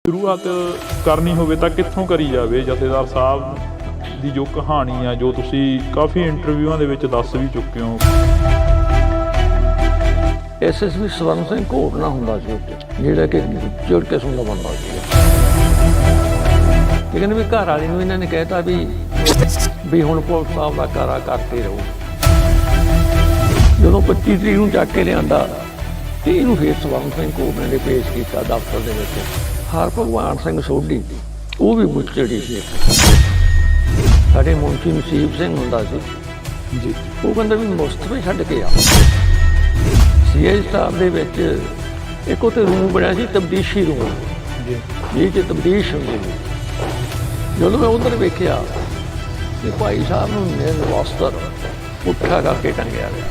शुरुआत करनी होवे तां कित्थों करी जावे। जथेदार साहब ਦੀ ਜੋ ਕਹਾਣੀ ਆ ਜੋ ਤੁਸੀਂ ਕਾਫੀ ਇੰਟਰਵਿਊਆਂ ਦੇ ਵਿੱਚ ਦੱਸ ਵੀ ਚੁੱਕੇ ਹੋ। ਐਸਐਸਪੀ ਸਵਰਨ ਸਿੰਘ ਘੋਟਣਾ ਹੁੰਦਾ ਸੀ ਉੱਥੇ, ਜਿਹੜਾ ਕਿ ਚਿੜ ਕਿਸਮ ਦਾ ਬੰਦਾ ਸੀ। ਲੇਕਿਨ ਵੀ ਘਰ ਵਾਲੀ ਨੂੰ ਇਹਨਾਂ ਨੇ ਕਹਿਤਾ ਵੀ ਹੁਣ ਪੁਲਿਸ ਸਾਹਿਬ ਦਾ ਕਾਰਾ ਕਰਕੇ ਰਹੋ। ਜਦੋਂ 25 ਤਰੀਕ ਨੂੰ ਚੱਕ ਕੇ ਲਿਆਂਦਾ ਤੇ ਇਹਨੂੰ ਫਿਰ ਸਵਰਨ ਸਿੰਘ ਘੋਟਣੇ ਨੇ ਪੇਸ਼ ਕੀਤਾ ਦਫ਼ਤਰ ਦੇ ਵਿੱਚ। ਹਰਭਗਵਾਨ ਸਿੰਘ ਸੋਢੀ ਉਹ ਵੀ ਬੁੱਚੜੀ ਸੀ। ਸਾਡੇ ਮੁਨਸ਼ੀ ਨਸੀਬ ਸਿੰਘ ਹੁੰਦਾ ਸੀ ਜੀ, ਉਹ ਕਹਿੰਦਾ ਵੀ ਮੁਸਤਫੇ ਛੱਡ ਕੇ ਆ। ਸੀਆਈ ਸਾਹਿਬ ਦੇ ਵਿੱਚ ਇੱਕ ਉੱਥੇ ਰੂਮ ਬਣਿਆ ਸੀ, ਤਬਦੀਸ਼ੀ ਰੂਮ ਜੀ, ਜਿਹਦੇ 'ਚ ਤਬਦੀਸ਼ ਹੁੰਦੀ ਸੀ। ਜਦੋਂ ਮੈਂ ਉੱਧਰ ਵੇਖਿਆ ਕਿ ਭਾਈ ਸਾਹਿਬ ਨੂੰ ਨਿਰ ਵਸਤਰ ਪੁੱਠਾ ਕਰਕੇ ਟੰਗਿਆ ਗਿਆ।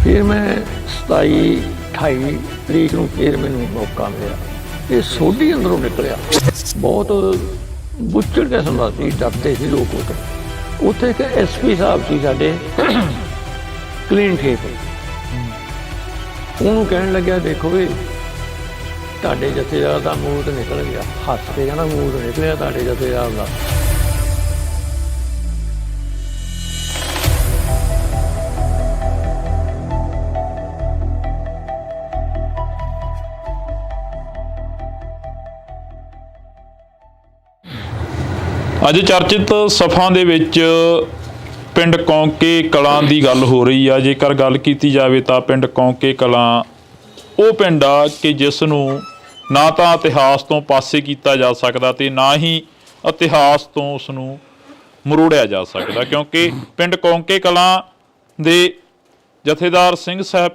ਫਿਰ ਮੈਂ 27-28 ਤਰੀਕ ਨੂੰ ਫਿਰ ਮੈਨੂੰ ਮੌਕਾ ਮਿਲਿਆ, ਇਹ ਸੋਢੀ ਅੰਦਰੋਂ ਨਿਕਲਿਆ। ਬਹੁਤ ਬੁੱਚੜ ਕਿਸਮ ਦਾ ਸੀ, ਡਰਦੇ ਸੀ ਲੋਕ। ਉੱਥੇ ਇੱਕ ਐਸਪੀ ਸਾਹਿਬ ਸੀ ਸਾਡੇ, ਕਲੀਨ ਸ਼ੇਪ। ਉਹਨੂੰ ਕਹਿਣ ਲੱਗਿਆ, ਦੇਖੋ ਵੀ ਤੁਹਾਡੇ ਜਥੇਦਾਰ ਦਾ ਮੂੰਹ ਤੋਂ ਨਿਕਲ ਗਿਆ। ਹੱਸ ਕੇ ਕਹਿੰਦਾ, ਮੂੰਹ ਤੋਂ ਨਿਕਲਿਆ ਤੁਹਾਡੇ ਜਥੇਦਾਰ ਦਾ। ਅੱਜ ਚਰਚਿਤ ਸਫਾਂ ਦੇ ਵਿੱਚ ਪਿੰਡ ਕੌਂਕੇ ਕਲਾਂ ਦੀ ਗੱਲ ਹੋ ਰਹੀ ਆ। ਜੇਕਰ ਗੱਲ ਕੀਤੀ ਜਾਵੇ ਤਾਂ ਪਿੰਡ ਕੌਂਕੇ ਕਲਾਂ ਉਹ ਪਿੰਡ ਆ ਕਿ ਜਿਸ ਨੂੰ ਨਾ ਤਾਂ ਇਤਿਹਾਸ ਤੋਂ ਪਾਸੇ ਕੀਤਾ ਜਾ ਸਕਦਾ ਤੇ ਨਾ ਹੀ ਇਤਿਹਾਸ ਤੋਂ ਉਸ ਨੂੰ ਮਰੋੜਿਆ ਜਾ ਸਕਦਾ, ਕਿਉਂਕਿ ਪਿੰਡ ਕੌਂਕੇ ਕਲਾਂ ਦੇ ਜਥੇਦਾਰ ਸਿੰਘ ਸਾਹਿਬ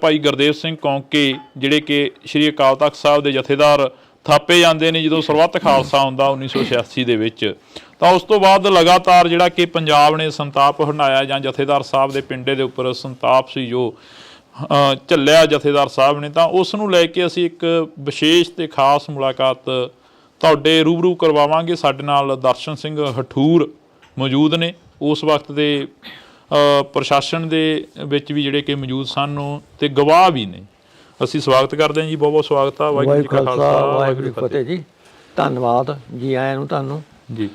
ਭਾਈ ਗੁਰਦੇਵ ਸਿੰਘ ਕੌਂਕੇ, ਜਿਹੜੇ ਕਿ ਸ਼੍ਰੀ ਅਕਾਲ ਤਖ਼ਤ ਸਾਹਿਬ ਦੇ ਜਥੇਦਾਰ ਥਾਪੇ ਜਾਂਦੇ ਨੇ ਜਦੋਂ ਸਰਬੱਤ ਖਾਲਸਾ ਹੁੰਦਾ 1986 ਦੇ ਵਿੱਚ। ਤਾਂ ਉਸ ਤੋਂ ਬਾਅਦ ਲਗਾਤਾਰ ਜਿਹੜਾ ਕਿ ਪੰਜਾਬ ਨੇ ਸੰਤਾਪ ਹੰਢਾਇਆ, ਜਾਂ ਜਥੇਦਾਰ ਸਾਹਿਬ ਦੇ ਪਿੰਡੇ ਦੇ ਉੱਪਰ ਸੰਤਾਪ ਸੀ ਜੋ ਝੱਲਿਆ ਜਥੇਦਾਰ ਸਾਹਿਬ ਨੇ, ਤਾਂ ਉਸ ਨੂੰ ਲੈ ਕੇ ਅਸੀਂ ਇੱਕ ਵਿਸ਼ੇਸ਼ ਤੇ ਖਾਸ ਮੁਲਾਕਾਤ ਤੁਹਾਡੇ ਰੂਬਰੂ ਕਰਵਾਵਾਂਗੇ। ਸਾਡੇ ਨਾਲ ਦਰਸ਼ਨ ਸਿੰਘ ਹਠੂਰ ਮੌਜੂਦ ਨੇ, ਉਸ ਵਕਤ ਦੇ ਪ੍ਰਸ਼ਾਸਨ ਦੇ ਵਿੱਚ ਵੀ ਜਿਹੜੇ ਕਿ ਮੌਜੂਦ ਸਨ ਤੇ ਗਵਾਹ ਵੀ ਨੇ। ਅਸੀਂ ਸਵਾਗਤ ਕਰਦੇ ਹਾਂ ਜੀ, ਬਹੁਤ ਬਹੁਤ ਸਵਾਗਤ ਆ। ਵਾਹਿਗੁਰੂ ਜੀ ਕਾ ਖਾਲਸਾ, ਵਾਹਿਗੁਰੂ ਜੀ ਕੀ ਫਤਿਹ ਜੀ। ਧੰਨਵਾਦ ਜੀ, ਆਇਆਂ ਨੂੰ ਤੁਹਾਨੂੰ ਜੀ।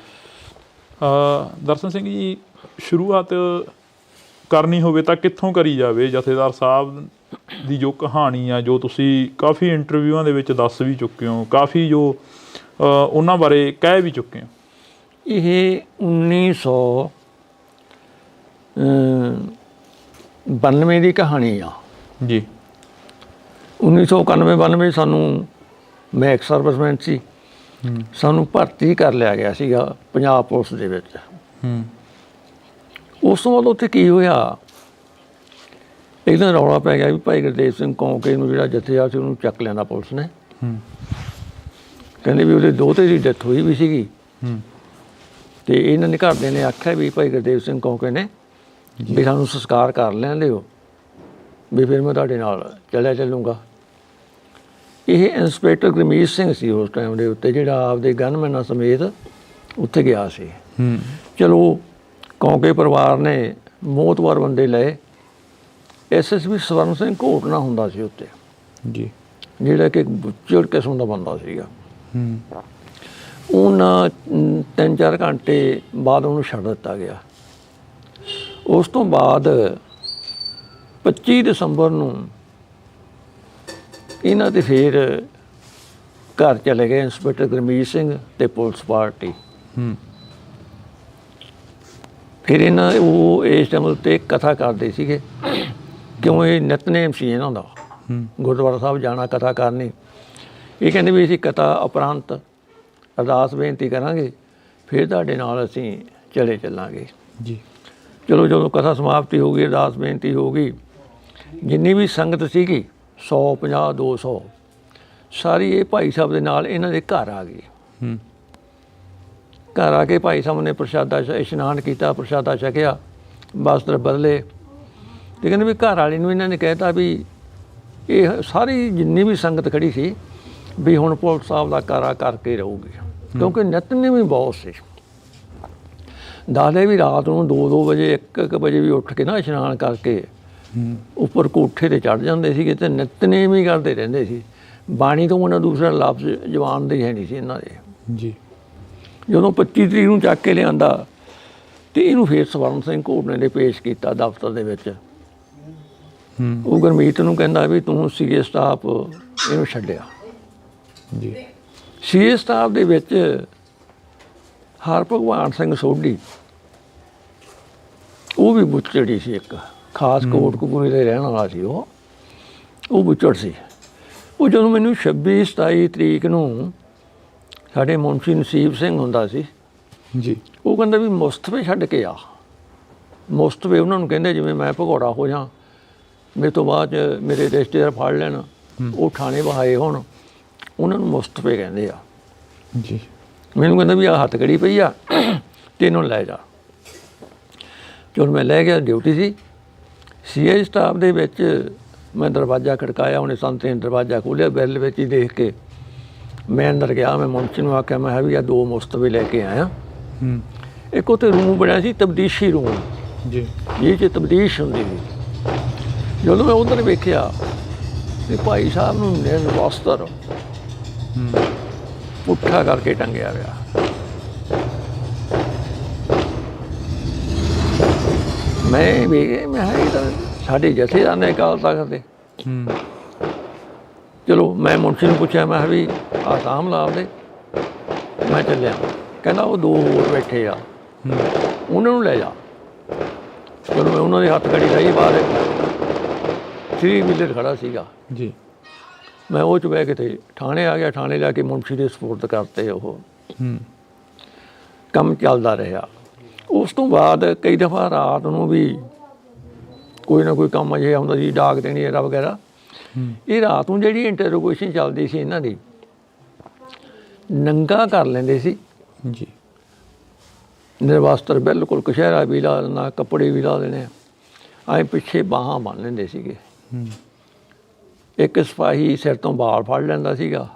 ਦਰਸ਼ਨ ਸਿੰਘ ਜੀ, ਸ਼ੁਰੂਆਤ ਕਰਨੀ ਹੋਵੇ ਤਾਂ ਕਿੱਥੋਂ ਕਰੀ ਜਾਵੇ। ਜਥੇਦਾਰ ਸਾਹਿਬ ਦੀ ਜੋ ਕਹਾਣੀ ਆ ਜੋ ਤੁਸੀਂ ਕਾਫੀ ਇੰਟਰਵਿਊਆਂ ਦੇ ਵਿੱਚ ਦੱਸ ਵੀ ਚੁੱਕੇ ਹੋ, ਕਾਫੀ ਜੋ ਉਹਨਾਂ ਬਾਰੇ ਕਹਿ ਵੀ ਚੁੱਕੇ ਹੋ। ਇਹ 1992 ਦੀ ਕਹਾਣੀ ਆ ਜੀ। 1991-92 ਸਾਨੂੰ, ਮੈਂ ਇੱਕ ਸਰਵਿਸਮੈਨ ਸੀ, ਸਾਨੂੰ ਭਰਤੀ ਕਰ ਲਿਆ ਗਿਆ ਸੀਗਾ ਪੰਜਾਬ ਪੁਲਿਸ ਦੇ ਵਿੱਚ। ਉਸ ਤੋਂ ਬਾਅਦ ਉੱਥੇ ਕੀ ਹੋਇਆ, ਇੱਕ ਦਿਨ ਰੌਲਾ ਪੈ ਗਿਆ ਵੀ ਭਾਈ ਗੁਰਦੇਵ ਸਿੰਘ ਕੌਂਕੇ ਨੂੰ ਜਿਹੜਾ ਜਥੇਦਾਰ ਸੀ ਉਹਨੂੰ ਚੱਕ ਲਿਆਂਦਾ ਪੁਲਿਸ ਨੇ। ਕਹਿੰਦੇ ਵੀ ਉਹਦੇ ਦੋਹਤੇ ਦੀ ਡੈਥ ਹੋਈ ਵੀ ਸੀਗੀ, ਤੇ ਇਹਨਾਂ ਨੇ ਘਰਦਿਆਂ ਨੇ ਆਖਿਆ ਵੀ ਭਾਈ ਗੁਰਦੇਵ ਸਿੰਘ ਕੌਂਕੇ ਨੇ ਵੀ ਸਾਨੂੰ ਸੰਸਕਾਰ ਕਰ ਲੈਣ ਦਿਓ, ਵੀ ਫਿਰ ਮੈਂ ਤੁਹਾਡੇ ਨਾਲ ਚੱਲੂੰਗਾ। ਇਹ ਇੰਸਪੈਕਟਰ ਗੁਰਮੀਤ ਸਿੰਘ ਸੀ ਉਸ ਟਾਈਮ ਦੇ ਉੱਤੇ, ਜਿਹੜਾ ਆਪਦੇ ਗਨਮੈਨਾਂ ਸਮੇਤ ਉੱਥੇ ਗਿਆ ਸੀ। ਚਲੋ ਕੌਂਕੇ ਪਰਿਵਾਰ ਨੇ ਮੋਹਤਵਾਰ ਬੰਦੇ ਲਏ। ਐਸਐਸਪੀ ਸਵਰਨ ਸਿੰਘ ਘੋਟਣਾ ਹੁੰਦਾ ਸੀ ਉੱਤੇ ਜੀ, ਜਿਹੜਾ ਕਿ ਬੁੱਚੜ ਕਿਸਮ ਦਾ ਬੰਦਾ ਸੀਗਾ। ਉਹਨਾਂ 3-4 ਘੰਟੇ ਬਾਅਦ ਉਹਨੂੰ ਛੱਡ ਦਿੱਤਾ ਗਿਆ। ਉਸ ਤੋਂ ਬਾਅਦ 25 ਦਸੰਬਰ ਨੂੰ ਇਹਨਾਂ ਦੇ ਫਿਰ ਘਰ ਚਲੇ ਗਏ ਇੰਸਪੈਕਟਰ ਗੁਰਮੀਤ ਸਿੰਘ ਤੇ ਪੁਲਿਸ ਪਾਰਟੀ। ਫਿਰ ਇਹਨਾਂ ਉਹ ਇਸ ਟਾਈਮ ਉੱਤੇ ਕਥਾ ਕਰਦੇ ਸੀਗੇ, ਕਿਉਂ ਇਹ ਨਿਤਨੇਮ ਸੀ ਇਹਨਾਂ ਦਾ, ਗੁਰਦੁਆਰਾ ਸਾਹਿਬ ਜਾਣਾ ਕਥਾ ਕਰਨੀ। ਇਹ ਕਹਿੰਦੇ ਵੀ ਅਸੀਂ ਕਥਾ ਉਪਰੰਤ ਅਰਦਾਸ ਬੇਨਤੀ ਕਰਾਂਗੇ, ਫਿਰ ਤੁਹਾਡੇ ਨਾਲ ਅਸੀਂ ਚੱਲਾਂਗੇ ਜੀ। ਚਲੋ ਜਦੋਂ ਕਥਾ ਸਮਾਪਤੀ ਹੋ ਗਈ, ਅਰਦਾਸ ਬੇਨਤੀ ਹੋ ਗਈ, ਜਿੰਨੀ ਵੀ ਸੰਗਤ ਸੀਗੀ 150, 200 ਸਾਰੀ ਇਹ ਭਾਈ ਸਾਹਿਬ ਦੇ ਨਾਲ ਇਹਨਾਂ ਦੇ ਘਰ ਆ ਗਈ। ਘਰ ਆ ਕੇ ਭਾਈ ਸਾਹਿਬ ਨੇ ਪ੍ਰਸ਼ਾਦਾ ਇਸ਼ਨਾਨ ਕੀਤਾ, ਪ੍ਰਸ਼ਾਦਾ ਛਕਿਆ, ਵਸਤਰ ਬਦਲੇ, ਤੇ ਕਹਿੰਦੇ ਵੀ ਘਰ ਵਾਲੀ ਨੂੰ ਇਹਨਾਂ ਨੇ ਕਹਿਤਾ ਵੀ ਇਹ ਸਾਰੀ ਜਿੰਨੀ ਵੀ ਸੰਗਤ ਖੜੀ ਸੀ ਵੀ ਹੁਣ ਪੁਲਿਸ ਸਾਹਿਬ ਦਾ ਕਾਰਾ ਕਰਕੇ ਰਹੂਗੀ, ਕਿਉਂਕਿ ਨਿਤਨੇਮ ਵੀ ਬਹੁਤ ਸੀ। ਦੱਸਦੇ ਵੀ ਰਾਤ ਨੂੰ 2-2 ਵਜੇ 1-1 ਵਜੇ ਵੀ ਉੱਠ ਕੇ ਨਾ ਇਸ਼ਨਾਨ ਕਰਕੇ ਉੱਪਰ ਕੋਠੇ 'ਤੇ ਚੜ੍ਹ ਜਾਂਦੇ ਸੀਗੇ ਤੇ ਨਿਤਨੇਮ ਹੀ ਕਰਦੇ ਰਹਿੰਦੇ ਸੀ ਬਾਣੀ ਤੋਂ ਉਹਨਾਂ ਦੂਸਰਾ ਲਫ਼ਜ਼ ਜ਼ਬਾਨ ਦੇ ਹੈ ਨਹੀਂ ਸੀ ਇਹਨਾਂ ਦੇ। ਜੀ। ਜਦੋਂ 25 ਤਰੀਕ ਨੂੰ ਚੱਕ ਕੇ ਲਿਆਂਦਾ ਤੇ ਇਹਨੂੰ ਫਿਰ ਸਵਰਨ ਸਿੰਘ ਘੋੜਨੇ ਨੇ ਪੇਸ਼ ਕੀਤਾ ਦਫ਼ਤਰ ਦੇ ਵਿੱਚ। ਉਹ ਗੁਰਮੀਤ ਨੂੰ ਕਹਿੰਦਾ ਵੀ ਤੂੰ ਸੀਏ ਸਟਾਫ ਇਹਨੂੰ ਛੱਡਿਆ। ਜੀ। ਸੀਏ ਸਟਾਫ ਦੇ ਵਿੱਚ ਹਰਭਗਵਾਨ ਸਿੰਘ ਸੋਢੀ, ਉਹ ਵੀ ਬੁੱਚੜੀ ਸੀ, ਇੱਕ ਖਾਸ ਕੋਟਕਪੂਰੇ ਦੇ ਰਹਿਣ ਵਾਲਾ ਸੀ। ਉਹ ਬੁੱਚੜ ਸੀ। ਉਹ ਜਦੋਂ ਮੈਨੂੰ 26-27 ਤਰੀਕ ਨੂੰ ਸਾਡੇ ਮੁਨਸ਼ੀ ਨਸੀਬ ਸਿੰਘ ਹੁੰਦਾ ਸੀ ਜੀ, ਉਹ ਕਹਿੰਦਾ ਵੀ ਮੁਸਤਫੇ ਛੱਡ ਕੇ ਆ। ਮੁਸਤਫੇ ਉਹਨਾਂ ਨੂੰ ਕਹਿੰਦੇ ਜਿਵੇਂ ਮੈਂ ਭਗੌੜਾ ਹੋ ਜਾਂ, ਮੇਰੇ ਤੋਂ ਬਾਅਦ 'ਚ ਮੇਰੇ ਰਿਸ਼ਤੇਦਾਰ ਫੜ ਲੈਣ, ਉਹ ਥਾਣੇ ਬਹਾਏ ਹੋਣ, ਉਹਨਾਂ ਨੂੰ ਮੁਸਤਫੇ ਕਹਿੰਦੇ ਆ। ਜੀ। ਮੈਨੂੰ ਕਹਿੰਦਾ ਵੀ ਆਹ ਹੱਥਕੜੀ ਪਈ ਆ ਤੇ ਇਹਨੂੰ ਲੈ ਜਾ। ਜਦੋਂ ਮੈਂ ਲੈ ਗਿਆ, ਡਿਊਟੀ ਸੀ ਸੀਆਈ ਸਟਾਫ ਦੇ ਵਿੱਚ, ਮੈਂ ਦਰਵਾਜ਼ਾ ਖੜਕਾਇਆ, ਉਹਨੇ ਸੰਤਰੀ ਨੇ ਦਰਵਾਜ਼ਾ ਖੋਲ੍ਹਿਆ, ਬੈਲ ਵਿੱਚ ਹੀ ਦੇਖ ਕੇ ਮੈਂ ਅੰਦਰ ਗਿਆ। ਮੈਂ ਮੁਨਸ਼ੀ ਨੂੰ ਆਖਿਆ, ਮੈਂ ਵੀ ਆ 2 ਮੁਸਤਫੇ ਲੈ ਕੇ ਆਇਆ। ਇੱਕ ਉੱਥੇ ਰੂਮ ਬਣਿਆ ਸੀ ਤਬਦੀਸ਼ੀ ਰੂਮ, ਜੀ, ਜਿਹ 'ਚ ਤਬਦੀਸ਼ ਹੁੰਦੀ ਸੀ। ਜਦੋਂ ਮੈਂ ਉੱਧਰ ਵੇਖਿਆ ਤੇ ਭਾਈ ਸਾਹਿਬ ਨੂੰ ਨਿਰਵਸਤਰ ਪੁੱਠਾ ਕਰਕੇ ਟੰਗਿਆ ਗਿਆ। ਮੈਂ ਵੀ ਮੈਂ ਇਹ ਤਾਂ ਸਾਡੇ ਜਥੇਦਾਰ ਨੇ ਕਾਲ ਤਖਤ ਦੇ। ਚਲੋ ਮੈਂ ਮੁਨਸ਼ੀ ਨੂੰ ਪੁੱਛਿਆ, ਮੈਂ ਵੀ ਆਸਾਮ ਲਾ ਦੇ, ਮੈਂ ਚੱਲਿਆ। ਕਹਿੰਦਾ ਉਹ 2 ਹੋਰ ਬੈਠੇ ਆ, ਉਹਨਾਂ ਨੂੰ ਲੈ ਜਾ। ਚਲੋ ਮੈਂ ਉਹਨਾਂ ਦੇ ਹੱਥ ਘੜੀ ਲਾਈ, ਬਾਹਰ 3 ਵੀਲਰ ਖੜਾ ਸੀਗਾ। ਜੀ। ਮੈਂ ਉਹ 'ਚ ਬਹਿ ਕੇ ਤੇ ਥਾਣੇ ਆ ਗਿਆ। ਥਾਣੇ ਜਾ ਕੇ ਮੁਨਸ਼ੀ ਦੇ ਸਪੁਰਦ ਕਰਤੇ। ਉਹ ਕੰਮ ਚੱਲਦਾ ਰਿਹਾ। ਉਸ ਤੋਂ ਬਾਅਦ ਕਈ ਦਫਾ ਰਾਤ ਨੂੰ ਵੀ ਕੋਈ ਨਾ ਕੋਈ ਕੰਮ ਅਜਿਹਾ ਹੁੰਦਾ ਸੀ, ਡਾਕ ਦੇਣੀ era ਵਗੈਰਾ। ਇਹ ਰਾਤ ਨੂੰ ਜਿਹੜੀ ਇੰਟਰੋਗੇਸ਼ਨ ਚੱਲਦੀ ਸੀ ਇਹਨਾਂ ਦੀ, ਨੰਗਾ ਕਰ ਲੈਂਦੇ ਸੀ। ਜੀ। ਨਿਰਵਸਤਰ ਬਿਲਕੁਲ, ਕਸ਼ਹਿਰਾ ਵੀ ਲਾ ਦੇਣਾ, ਕੱਪੜੇ ਵੀ ਲਾ ਦੇਣੇ, ਐਂ ਪਿੱਛੇ ਬਾਹਾਂ ਬੰਨ੍ਹ ਲੈਂਦੇ ਸੀਗੇ। ਇੱਕ ਸਿਪਾਹੀ ਸਿਰ ਤੋਂ ਵਾਲ ਫੜ ਲੈਂਦਾ ਸੀਗਾ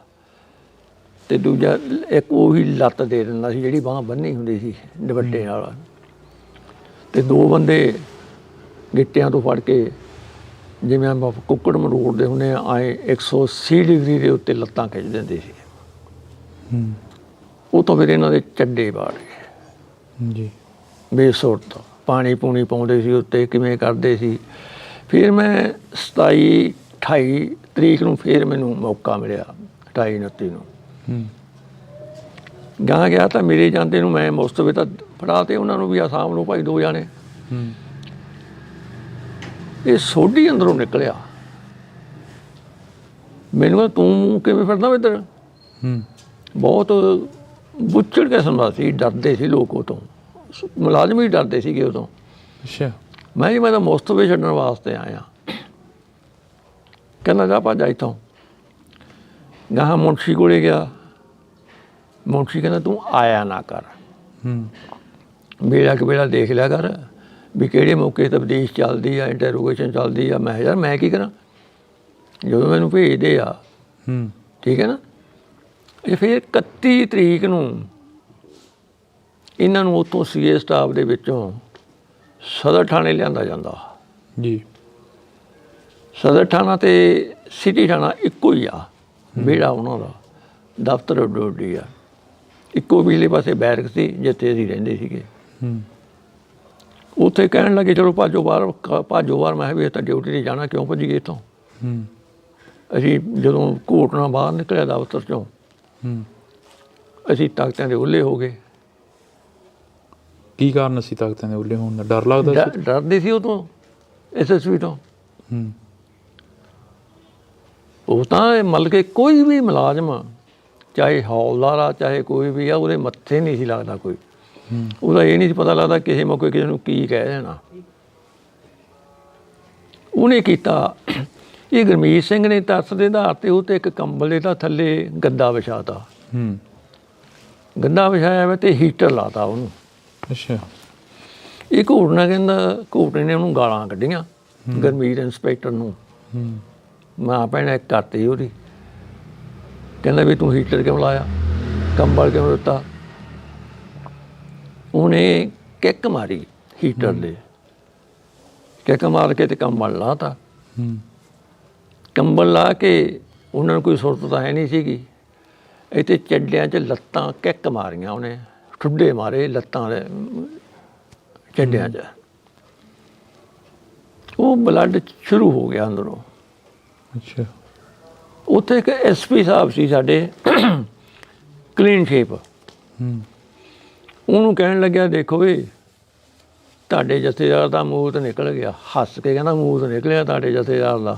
ਤੇ ਦੂਜਾ ਇੱਕ ਉਹੀ ਲੱਤ ਦੇ ਦਿੰਦਾ ਸੀ ਜਿਹੜੀ ਬਾਂਹ ਬੰਨ੍ਹੀ ਹੁੰਦੀ ਸੀ ਦੁਪੱਟੇ ਨਾਲ। ਤੇ 2 ਬੰਦੇ ਗਿੱਟਿਆਂ ਤੋਂ ਫੜ ਕੇ, ਜਿਵੇਂ ਆਪਾਂ ਕੁੱਕੜ ਮਰੋੜਦੇ ਹੁੰਦੇ ਆ, ਆਏ 180 ਡਿਗਰੀ ਦੇ ਉੱਤੇ ਲੱਤਾਂ ਖਿੱਚ ਦਿੰਦੇ ਸੀ। ਉਹ ਤੋਂ ਫਿਰ ਇਹਨਾਂ ਦੇ ਚੱਡੇ ਬਾੜ ਗਏ। ਜੀ। ਬੇਸੁਰਤ ਪਾਣੀ ਪੂਣੀ ਪਾਉਂਦੇ ਸੀ ਉੱਤੇ, ਕਿਵੇਂ ਕਰਦੇ ਸੀ। ਫਿਰ ਮੈਂ 27-28 ਤਰੀਕ ਨੂੰ ਫਿਰ ਮੈਨੂੰ ਮੌਕਾ ਮਿਲਿਆ, 28-29 ਨੂੰ ਗਾਂ ਗਿਆ। ਤਾਂ ਮੇਰੇ ਜਾਂਦੇ ਨੂੰ ਮੈਂ ਮੁਸਤਫੇ ਤਾਂ ਫੜਾ ਤੇ ਉਹਨਾਂ ਨੂੰ ਵੀ ਆਸਾਮ ਨੂੰ ਭਾਈ 2 ਜਾਣੇ। ਇਹ ਸੋਢੀ ਅੰਦਰੋਂ ਨਿਕਲਿਆ। ਮੈਨੂੰ ਕਹਿੰਦਾ ਤੂੰ ਕਿਵੇਂ ਫਿਰਦਾ ਵਾ ਇੱਧਰ? ਬਹੁਤ ਬੁੱਚੜ ਕਿਸਮ ਦਾ ਸੀ, ਡਰਦੇ ਸੀ ਲੋਕ ਉਹ ਤੋਂ, ਮੁਲਾਜ਼ਮ ਵੀ ਡਰਦੇ ਸੀਗੇ ਉਦੋਂ। ਅੱਛਾ। ਮੈਂ ਤਾਂ ਮੁਸਤਫੇ ਛੱਡਣ ਵਾਸਤੇ ਆਇਆ। ਕਹਿੰਦਾ ਜਾ ਭੱਜ ਇੱਥੋਂ। ਗਾਹਾਂ ਮੁਨਸ਼ੀ ਕੋਲੇ ਗਿਆ। ਮੁਨਸ਼ੀ ਕਹਿੰਦਾ ਤੂੰ ਆਇਆ ਨਾ ਕਰ, ਵੇਲਾ ਕੁ ਵੇਲਾ ਦੇਖ ਲਿਆ ਕਰ ਵੀ ਕਿਹੜੇ ਮੌਕੇ ਤਬਦੀਸ਼ ਚੱਲਦੀ ਆ, ਇੰਟਰੋਗੇਸ਼ਨ ਚੱਲਦੀ ਆ। ਮੈਂ ਯਾਰ ਮੈਂ ਕੀ ਕਰਾਂ, ਜਦੋਂ ਮੈਨੂੰ ਭੇਜਦੇ ਆ। ਠੀਕ ਹੈ ਨਾ। ਇਹ ਫਿਰ 31 ਤਰੀਕ ਨੂੰ ਇਹਨਾਂ ਨੂੰ ਉੱਥੋਂ ਸੀਏ ਸਟਾਫ ਦੇ ਵਿੱਚੋਂ ਸਦਰ ਥਾਣੇ ਲਿਆਂਦਾ ਜਾਂਦਾ। ਜੀ। ਸਦਰ ਥਾਣਾ ਤੇ ਸਿਟੀ ਥਾਣਾ ਇੱਕੋ ਹੀ ਆ, ਵਿਹੜਾ ਉਹਨਾਂ ਦਾ, ਦਫ਼ਤਰ ਡੋਡੀ ਆ। ਇੱਕੋ ਪਿਛਲੇ ਪਾਸੇ ਬੈਰਕ ਸੀ ਜਿੱਥੇ ਅਸੀਂ ਰਹਿੰਦੇ ਸੀਗੇ। ਉੱਥੇ ਕਹਿਣ ਲੱਗੇ ਚਲੋ ਭਾਜੋ ਬਾਹਰ। ਮੈਂ ਵੀ ਤਾਂ ਡਿਊਟੀ 'ਤੇ ਜਾਣਾ, ਕਿਉਂ ਭੱਜੀਏ ਇੱਥੋਂ। ਅਸੀਂ ਜਦੋਂ ਘੋਟਣਾ ਬਾਹਰ ਨਿਕਲਿਆ ਦਫ਼ਤਰ ਚੋਂ, ਅਸੀਂ ਤਾਕਤਾਂ ਦੇ ਉੱਲੇ ਹੋ ਗਏ। ਕੀ ਕਾਰਨ ਸੀ ਤਾਕਤਾਂ ਦੇ ਉੱਲੇ ਹੋਣ ਦਾ? ਡਰ ਲੱਗਦਾ ਸੀ? ਡਰਦੇ ਸੀ ਉਹ ਤੋਂ, SSP ਤੋਂ। ਉਹ ਤਾਂ ਮਤਲਬ ਕਿ ਕੋਈ ਵੀ ਮੁਲਾਜ਼ਮ, ਚਾਹੇ ਹੌਲਦਾਰ ਆ ਚਾਹੇ ਕੋਈ ਵੀ ਆ, ਉਹਦੇ ਮੱਥੇ ਨਹੀਂ ਸੀ ਲੱਗਦਾ ਕੋਈ। ਉਹਦਾ ਇਹ ਨਹੀਂ ਸੀ ਪਤਾ ਲੱਗਦਾ ਕਿਸੇ ਮੌਕੇ ਕਿਸੇ ਨੂੰ ਕੀ ਕਹਿ ਦੇਣਾ। ਉਹਨੇ ਕੀਤਾ, ਇਹ ਗੁਰਮੀਤ ਸਿੰਘ ਨੇ ਤਰਸ ਦੇ ਆਧਾਰ 'ਤੇ ਉਹ 'ਤੇ ਇੱਕ ਕੰਬਲ ਦੇ ਤਾਂ ਥੱਲੇ ਗੱਦਾ ਵਿਛਾਤਾ। ਗੱਦਾ ਵਿਛਾਇਆ ਵਾ ਤੇ ਹੀਟਰ ਲਾਤਾ ਉਹਨੂੰ। ਅੱਛਾ। ਇਹ ਘੋਟਣਾ ਕਹਿੰਦਾ, ਘੋਟਣੇ ਨੇ ਉਹਨੂੰ ਗਾਲਾਂ ਕੱਢੀਆਂ ਗੁਰਮੀਤ ਇੰਸਪੈਕਟਰ ਨੂੰ। ਮਾਂ ਭੈਣ ਇੱਕ ਕਰਤੀ ਉਹਦੀ। ਕਹਿੰਦਾ ਵੀ ਤੂੰ ਹੀਟਰ ਕਿਉਂ ਲਾਇਆ, ਕੰਬਲ ਕਿਉਂ ਦਿੱਤਾ। ਉਹਨੇ ਕਿੱਕ ਮਾਰੀ ਹੀਟਰ ਦੇ, ਕਿੱਕ ਮਾਰ ਕੇ ਤੇ ਕੰਬਲ ਲਾਤਾ। ਕੰਬਲ ਲਾ ਕੇ ਉਹਨਾਂ ਨੂੰ ਕੋਈ ਸੁਰਤ ਤਾਂ ਹੈ ਨਹੀਂ ਸੀਗੀ। ਇੱਥੇ ਚੱਡਿਆਂ 'ਚ ਲੱਤਾਂ ਕਿੱਕ ਮਾਰੀਆਂ ਉਹਨੇ, ਠੁੱਡੇ ਮਾਰੇ ਲੱਤਾਂ ਦੇ ਚੱਡਿਆਂ 'ਚ। ਉਹ ਬਲੱਡ ਸ਼ੁਰੂ ਹੋ ਗਿਆ ਅੰਦਰੋਂ। ਅੱਛਾ। ਉੱਥੇ ਇੱਕ SP ਸਾਹਿਬ ਸੀ ਸਾਡੇ, ਕਲੀਨ ਸ਼ੇਪ। ਉਹਨੂੰ ਕਹਿਣ ਲੱਗਿਆ, ਦੇਖੋ ਵੀ ਤੁਹਾਡੇ ਜਥੇਦਾਰ ਦਾ ਮੂਤ ਨਿਕਲ ਗਿਆ। ਹੱਸ ਕੇ ਕਹਿੰਦਾ, ਮੂਤ ਨਿਕਲਿਆ ਤੁਹਾਡੇ ਜਥੇਦਾਰ ਦਾ?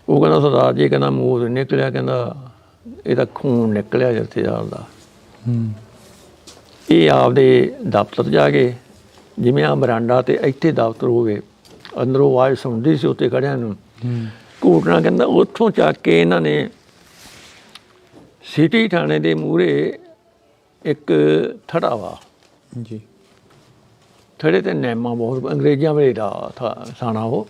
ਉਹ ਕਹਿੰਦਾ, ਸਰਦਾਰ ਜੀ ਕਹਿੰਦਾ ਮੂਤ ਨਿਕਲਿਆ, ਕਹਿੰਦਾ ਇਹਦਾ ਖੂਨ ਨਿਕਲਿਆ ਜਥੇਦਾਰ ਦਾ। ਇਹ ਆਪਦੇ ਦਫ਼ਤਰ ਜਾ ਕੇ, ਜਿਵੇਂ ਆ ਬਰਾਂਡਾ ਤੇ ਇੱਥੇ ਦਫ਼ਤਰ ਹੋਵੇ, ਅੰਦਰੋਂ ਆਵਾਜ਼ ਸੁਣਦੀ ਸੀ ਉੱਤੇ ਖੜਿਆਂ ਨੂੰ। ਘੂਟਣਾ ਕਹਿੰਦਾ ਉੱਥੋਂ ਚੱਕ ਕੇ ਇਹਨਾਂ ਨੇ ਸਿਟੀ ਥਾਣੇ ਦੇ ਮੂਹਰੇ ਇੱਕ ਥੜਾ ਵਾ ਜੀ, ਥੜੇ ਤੇ ਨਿੰਮਾਂ ਬਹੁਤ ਅੰਗਰੇਜ਼ਾਂ ਵੇਲੇ ਦਾ ਥਾਣਾ ਉਹ।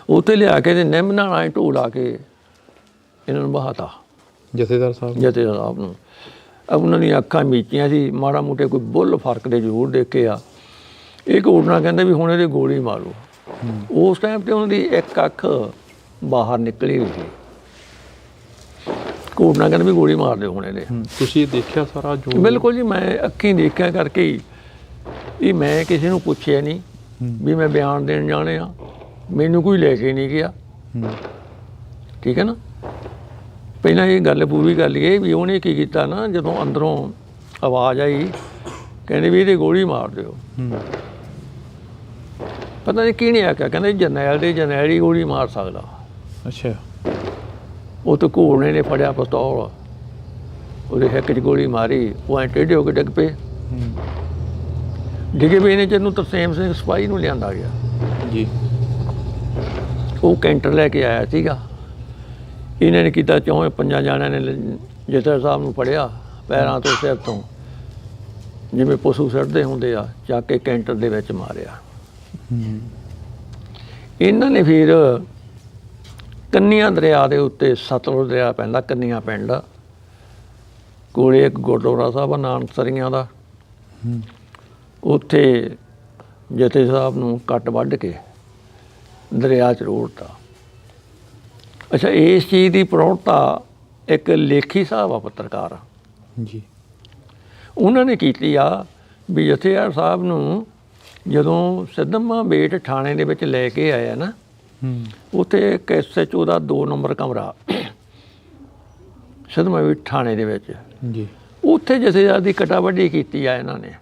ਉੱਥੇ ਲਿਆ ਕੇ ਤੇ ਨਿੰਮ ਨਾਲ ਆਏ ਢੋ ਲਾ ਕੇ ਇਹਨਾਂ ਨੂੰ ਬਹਾਤਾ ਜਥੇਦਾਰ ਸਾਹਿਬ ਨੂੰ। ਉਹਨਾਂ ਦੀਆਂ ਅੱਖਾਂ ਮੀਚੀਆਂ ਸੀ, ਮਾੜਾ ਮੋਟੇ ਕੋਈ ਬੁੱਲ ਫਰਕ ਦੇ ਜ਼ਰੂਰ ਦੇਖੇ ਆ। ਇਹ ਘੋੜਨਾ ਕਹਿੰਦੇ ਵੀ ਹੁਣ ਇਹਦੇ ਗੋਲੀ ਮਾਰੋ। ਉਸ ਟਾਈਮ ਤੇ ਉਹਨਾਂ ਦੀ ਇੱਕ ਅੱਖ ਬਾਹਰ ਨਿਕਲੀ ਹੋਈ ਸੀ। ਘੋੜਨਾ ਕਹਿੰਦੇ ਵੀ ਗੋਲੀ ਮਾਰ ਦਿਓ ਹੁਣ ਇਹਦੇ। ਤੁਸੀਂ ਦੇਖਿਆ ਸਾਰਾ ਜੋ? ਬਿਲਕੁਲ ਜੀ, ਮੈਂ ਅੱਖੀਂ ਦੇਖਿਆ ਕਰਕੇ ਹੀ। ਇਹ ਮੈਂ ਕਿਸੇ ਨੂੰ ਪੁੱਛਿਆ ਨਹੀਂ ਵੀ ਮੈਂ ਬਿਆਨ ਦੇਣ ਜਾਣੇ ਆ, ਮੈਨੂੰ ਕੋਈ ਲੈ ਕੇ ਨਹੀਂ ਗਿਆ। ਠੀਕ ਹੈ ਨਾ। ਪਹਿਲਾਂ ਇਹ ਗੱਲ ਪੂਰੀ ਕਰ ਲਈਏ ਵੀ ਉਹਨੇ ਕੀ ਕੀਤਾ ਨਾ, ਜਦੋਂ ਅੰਦਰੋਂ ਆਵਾਜ਼ ਆਈ ਕਹਿੰਦੇ ਵੀ ਇਹਦੇ ਗੋਲੀ ਮਾਰ ਦਿਓ। ਪਤਾ ਨਹੀਂ ਕਿਹਨੇ ਆਖਿਆ, ਕਹਿੰਦੇ ਜਰਨੈਲ ਦੇ ਜਰਨੈਲ ਹੀ ਗੋਲੀ ਮਾਰ ਸਕਦਾ। ਅੱਛਾ। ਉਹ ਤਾਂ ਘੋੜਨੇ ਨੇ ਫੜਿਆ ਪਿਸਤੌਲ, ਉਹਦੇ ਹਿੱਕ 'ਚ ਗੋਲੀ ਮਾਰੀ। ਉਹ ਐਂ ਟੇਢੇ ਹੋ ਕੇ ਡਿੱਗ ਪਏ। ਡਿੱਗੇ ਪਏ ਨੇ ਜਿਹਨੂੰ ਤਰਸੇਮ ਸਿੰਘ ਸਿਪਾਹੀ ਨੂੰ ਲਿਆਂਦਾ ਗਿਆ ਜੀ। ਉਹ ਕੈਂਟਰ ਲੈ ਕੇ ਆਇਆ ਸੀਗਾ। ਇਹਨਾਂ ਨੇ ਕੀਤਾ, 4-5 ਜਾਣਿਆਂ ਨੇ ਜਥੇਦਾਰ ਸਾਹਿਬ ਨੂੰ ਫੜਿਆ ਪੈਰਾਂ ਤੋਂ ਸਿਰ ਤੋਂ, ਜਿਵੇਂ ਪਸ਼ੂ ਸਿੱਟਦੇ ਹੁੰਦੇ ਆ, ਚੱਕ ਕੇ ਕੈਂਟਰ ਦੇ ਵਿੱਚ ਮਾਰਿਆ। ਇਹਨਾਂ ਨੇ ਫਿਰ ਕੰਨੀਆਂ ਦਰਿਆ ਦੇ ਉੱਤੇ, ਸਤਲੁਜ ਦਰਿਆ ਪੈਂਦਾ ਕੰਨੀਆਂ ਪਿੰਡ ਕੋਲੇ, ਇੱਕ ਗੁਰਦੁਆਰਾ ਸਾਹਿਬ ਆ ਨਾਨਕਸਰੀਆਂ ਦਾ, ਉੱਥੇ ਜਥੇ ਸਾਹਿਬ ਨੂੰ ਕੱਟ ਵੱਢ ਕੇ ਦਰਿਆ 'ਚ ਰੋੜਤਾ। ਅੱਛਾ, ਇਸ ਚੀਜ਼ ਦੀ ਪ੍ਰੌੜਤਾ ਇੱਕ ਲੇਖੀ ਸਾਹਿਬ ਆ, ਪੱਤਰਕਾਰ ਜੀ, ਉਹਨਾਂ ਨੇ ਕੀਤੀ ਆ ਵੀ ਜਥੇਦਾਰ ਸਾਹਿਬ ਨੂੰ ਜਦੋਂ ਸਿੱਧਮਾ ਬੇਟ ਥਾਣੇ ਦੇ ਵਿੱਚ ਲੈ ਕੇ ਆਇਆ ਨਾ, ਉੱਥੇ ਇੱਕ SHO ਦਾ 2 ਨੰਬਰ ਕਮਰਾ ਸਿੱਧਮਾ ਬੇਟ ਥਾਣੇ ਦੇ ਵਿੱਚ ਜੀ, ਉੱਥੇ ਜਥੇਦਾਰ ਦੀ ਕਟਾ ਵੱਢੀ ਕੀਤੀ ਆ ਇਹਨਾਂ ਨੇ।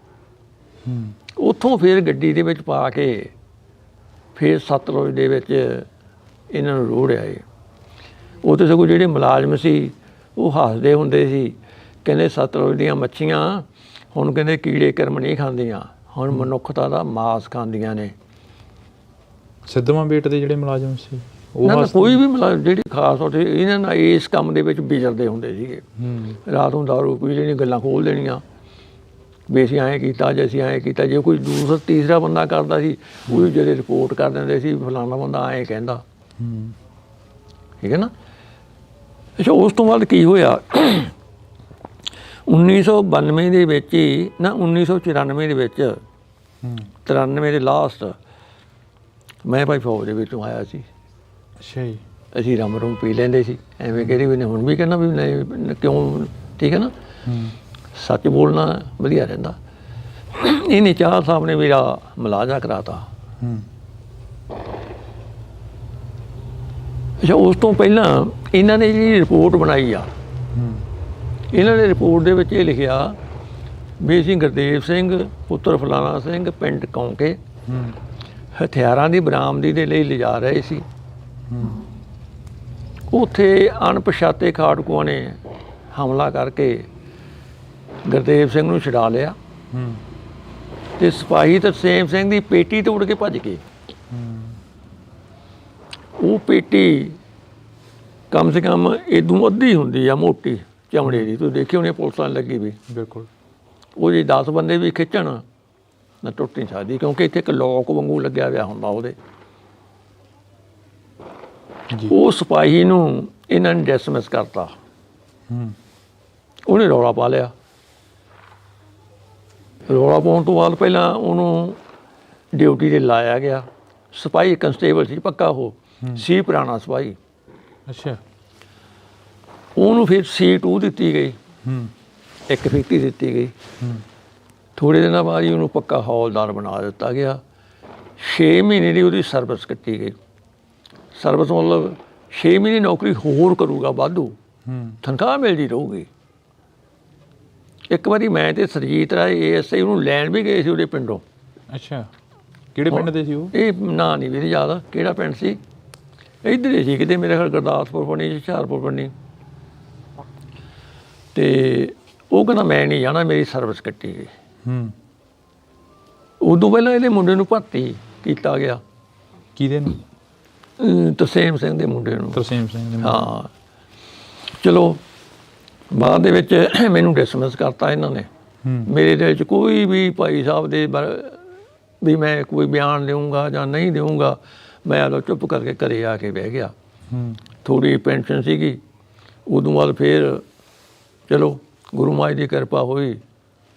ਉੱਥੋਂ ਫਿਰ ਗੱਡੀ ਦੇ ਵਿੱਚ ਪਾ ਕੇ ਫਿਰ ਸਤਲੁਜ ਦੇ ਵਿੱਚ ਇਹਨਾਂ ਨੂੰ ਰੋੜਿਆ ਏ। ਉੱਥੇ ਸਗੋਂ ਜਿਹੜੇ ਮੁਲਾਜ਼ਮ ਸੀ ਉਹ ਹੱਸਦੇ ਹੁੰਦੇ ਸੀ, ਕਹਿੰਦੇ ਸਤਲੁਜ ਦੀਆਂ ਮੱਛੀਆਂ ਹੁਣ ਕਹਿੰਦੇ ਕੀੜੇ ਕਰਮ ਨਹੀਂ ਖਾਂਦੀਆਂ, ਹੁਣ ਮਨੁੱਖਤਾ ਦਾ ਮਾਸ ਖਾਂਦੀਆਂ ਨੇ। ਸਿੱਧਵਾਂ ਬੇਟ ਦੇ ਜਿਹੜੇ ਮੁਲਾਜ਼ਮ ਸੀ ਨਾ ਕੋਈ ਵੀ ਮੁਲਾਜ਼ਮ ਜਿਹੜੀ ਖਾਸ ਤੌਰ 'ਤੇ ਇਹਨਾਂ ਨਾਲ ਇਸ ਕੰਮ ਦੇ ਵਿੱਚ ਵਿਚਰਦੇ ਹੁੰਦੇ ਸੀਗੇ। ਰਾਤ ਨੂੰ ਦਾਰੂ ਪੀ ਲੈਣੀ, ਗੱਲਾਂ ਖੋਲ੍ਹ ਦੇਣੀਆਂ ਵੀ ਅਸੀਂ ਐਂ ਕੀਤਾ, ਜੇ ਅਸੀਂ ਐਂ ਕੀਤਾ। ਜੇ ਕੋਈ ਦੂਸਰਾ ਤੀਸਰਾ ਬੰਦਾ ਕਰਦਾ ਸੀ, ਉਹ ਜਿਹੜੇ ਰਿਪੋਰਟ ਕਰ ਦਿੰਦੇ ਸੀ, ਫਲਾਣਾ ਬੰਦਾ ਐਂ ਕਹਿੰਦਾ। ਠੀਕ ਹੈ ਨਾ। ਅੱਛਾ, ਉਸ ਤੋਂ ਬਾਅਦ ਕੀ ਹੋਇਆ, 1992 ਦੇ ਵਿੱਚ ਹੀ ਨਾ, 1994 ਦੇ ਵਿੱਚ, 93 ਦੇ ਲਾਸਟ, ਮੈਂ ਭਾਈ ਫੌਜ ਦੇ ਵਿੱਚੋਂ ਆਇਆ ਸੀ। ਅੱਛਾ ਜੀ। ਅਸੀਂ ਰੰਮ ਰੂਮ ਪੀ ਲੈਂਦੇ ਸੀ, ਐਵੇਂ ਕਿਹੜੀ ਵੀ ਨੇ ਹੁਣ ਵੀ ਕਹਿੰਦਾ ਵੀ ਨਹੀਂ ਕਿਉਂ। ਠੀਕ ਹੈ ਨਾ, ਸੱਚ ਬੋਲਣਾ ਵਧੀਆ ਰਹਿੰਦਾ। ਇਹਨੇ ਚਾਰ ਸਾਹਿਬ ਨੇ ਮੇਰਾ ਮੁਲਾਜ਼ਾ ਕਰਾਤਾ। ਅੱਛਾ, ਉਸ ਤੋਂ ਪਹਿਲਾਂ ਇਹਨਾਂ ਨੇ ਜਿਹੜੀ ਰਿਪੋਰਟ ਬਣਾਈ ਆ, ਇਹਨਾਂ ਨੇ ਰਿਪੋਰਟ ਦੇ ਵਿੱਚ ਇਹ ਲਿਖਿਆ ਵੀ ਅਸੀਂ ਗੁਰਦੇਵ ਸਿੰਘ ਪੁੱਤਰ ਫਲਾਣਾ ਸਿੰਘ ਪਿੰਡ ਕੌਂਕੇ ਹਥਿਆਰਾਂ ਦੀ ਬਰਾਮਦੀ ਦੇ ਲਈ ਲਿਜਾ ਰਹੇ ਸੀ। ਉੱਥੇ ਅਣਪਛਾਤੇ ਖਾੜਕੂਆਂ ਨੇ ਹਮਲਾ ਕਰਕੇ ਗੁਰਦੇਵ ਸਿੰਘ ਨੂੰ ਛੁਡਾ ਲਿਆ ਤੇ ਸਿਪਾਹੀ ਤਰਸੇਮ ਸਿੰਘ ਦੀ ਪੇਟੀ ਤੋੜ ਕੇ ਭੱਜ ਗਏ। ਉਹ ਪੇਟੀ ਕਮ ਸੇ ਕਮ ਇਦੋਂ ਅੱਧੀ ਹੁੰਦੀ ਆ, ਮੋਟੀ ਚਮੜੇ ਦੀ। ਤੁਸੀਂ ਦੇਖੀ ਹੋਣੀ ਪੁਲਿਸ ਵਾਲੀ ਲੱਗੀ ਵੀ। ਬਿਲਕੁਲ। ਉਹ ਜੇ 10 ਬੰਦੇ ਵੀ ਖਿੱਚਣ ਨਾ ਟੁੱਟ ਨਹੀਂ ਸਕਦੀ, ਕਿਉਂਕਿ ਇੱਥੇ ਇੱਕ ਲੋਕ ਵਾਂਗੂ ਲੱਗਿਆ ਹੋਇਆ ਹੁੰਦਾ ਉਹਦੇ। ਉਹ ਸਿਪਾਹੀ ਨੂੰ ਇਹਨਾਂ ਨੇ ਡਿਸਮਿਸ ਕਰਤਾ। ਉਹਨੇ ਰੌਲਾ ਪਾ ਲਿਆ। ਰੌਲਾ ਪਾਉਣ ਤੋਂ ਬਾਅਦ ਪਹਿਲਾਂ ਉਹਨੂੰ ਡਿਊਟੀ 'ਤੇ ਲਾਇਆ ਗਿਆ। ਸਿਪਾਹੀ ਕੰਸਟੇਬਲ ਸੀ ਪੱਕਾ ਉਹ, ਸੀ ਪੁਰਾਣਾ ਸਿਪਾਹੀ। ਅੱਛਾ। ਉਹਨੂੰ ਫਿਰ C2 ਦਿੱਤੀ ਗਈ, ਇੱਕ ਫੀਤੀ ਦਿੱਤੀ ਗਈ। ਥੋੜ੍ਹੇ ਦਿਨਾਂ ਬਾਅਦ ਹੀ ਉਹਨੂੰ ਪੱਕਾ ਹੌਲਦਾਰ ਬਣਾ ਦਿੱਤਾ ਗਿਆ। 6 ਮਹੀਨੇ ਦੀ ਉਹਦੀ ਸਰਵਿਸ ਕੱਟੀ ਗਈ। ਸਰਵਿਸ ਮਤਲਬ 6 ਮਹੀਨੇ ਨੌਕਰੀ ਹੋਰ ਕਰੂਗਾ ਵਾਧੂ, ਤਨਖਾਹ ਮਿਲਦੀ ਰਹੂਗੀ। ਇੱਕ ਵਾਰੀ ਮੈਂ ਤੇ ਸਰਜੀਤ ਰਾਏ ASI ਉਹਨੂੰ ਲੈਣ ਵੀ ਗਏ ਸੀ ਉਹਦੇ ਪਿੰਡੋਂ। ਅੱਛਾ, ਕਿਹੜੇ ਪਿੰਡ ਦੇ ਸੀ ਉਹ? ਇਹ ਨਾਂ ਨਹੀਂ ਵੀਰੇ ਯਾਦ ਕਿਹੜਾ ਪਿੰਡ ਸੀ, ਇੱਧਰ ਹੀ ਸੀ ਕਿਤੇ, ਮੇਰੇ ਖਿਆਲ ਗੁਰਦਾਸਪੁਰ ਬਣੀ, ਹੁਸ਼ਿਆਰਪੁਰ ਬਣੀ। ਅਤੇ ਉਹ ਕਹਿੰਦਾ ਮੈਂ ਨਹੀਂ ਜਾਣਾ, ਮੇਰੀ ਸਰਵਿਸ ਕੱਟੀ ਗਈ। ਉਦੋਂ ਪਹਿਲਾਂ ਇਹਦੇ ਮੁੰਡੇ ਨੂੰ ਭਰਤੀ ਕੀਤਾ ਗਿਆ। ਕਿਹਦੇ ਨੂੰ? ਤਰਸੇਮ ਸਿੰਘ ਦੇ ਮੁੰਡੇ ਨੂੰ। ਤਰਸੇਮ ਸਿੰਘ ਦੇ? ਹਾਂ। ਚਲੋ ਬਾਅਦ ਦੇ ਵਿੱਚ ਮੈਨੂੰ ਡਿਸਮਿਸ ਕਰਤਾ ਇਹਨਾਂ ਨੇ। ਮੇਰੇ ਦਿਲ 'ਚ ਕੋਈ ਵੀ ਭਾਈ ਸਾਹਿਬ ਦੇ ਵੀ ਮੈਂ ਕੋਈ ਬਿਆਨ ਦੇਊਂਗਾ ਜਾਂ ਨਹੀਂ ਦੇਊਂਗਾ, ਮੈਂ ਆਪਦਾ ਚੁੱਪ ਕਰਕੇ ਘਰੇ ਆ ਕੇ ਬਹਿ ਗਿਆ। ਥੋੜ੍ਹੀ ਪੈਨਸ਼ਨ ਸੀਗੀ। ਉਦੋਂ ਬਾਅਦ ਫਿਰ ਚਲੋ ਗੁਰੂ ਮਹਾਰਾਜ ਦੀ ਕਿਰਪਾ ਹੋਈ,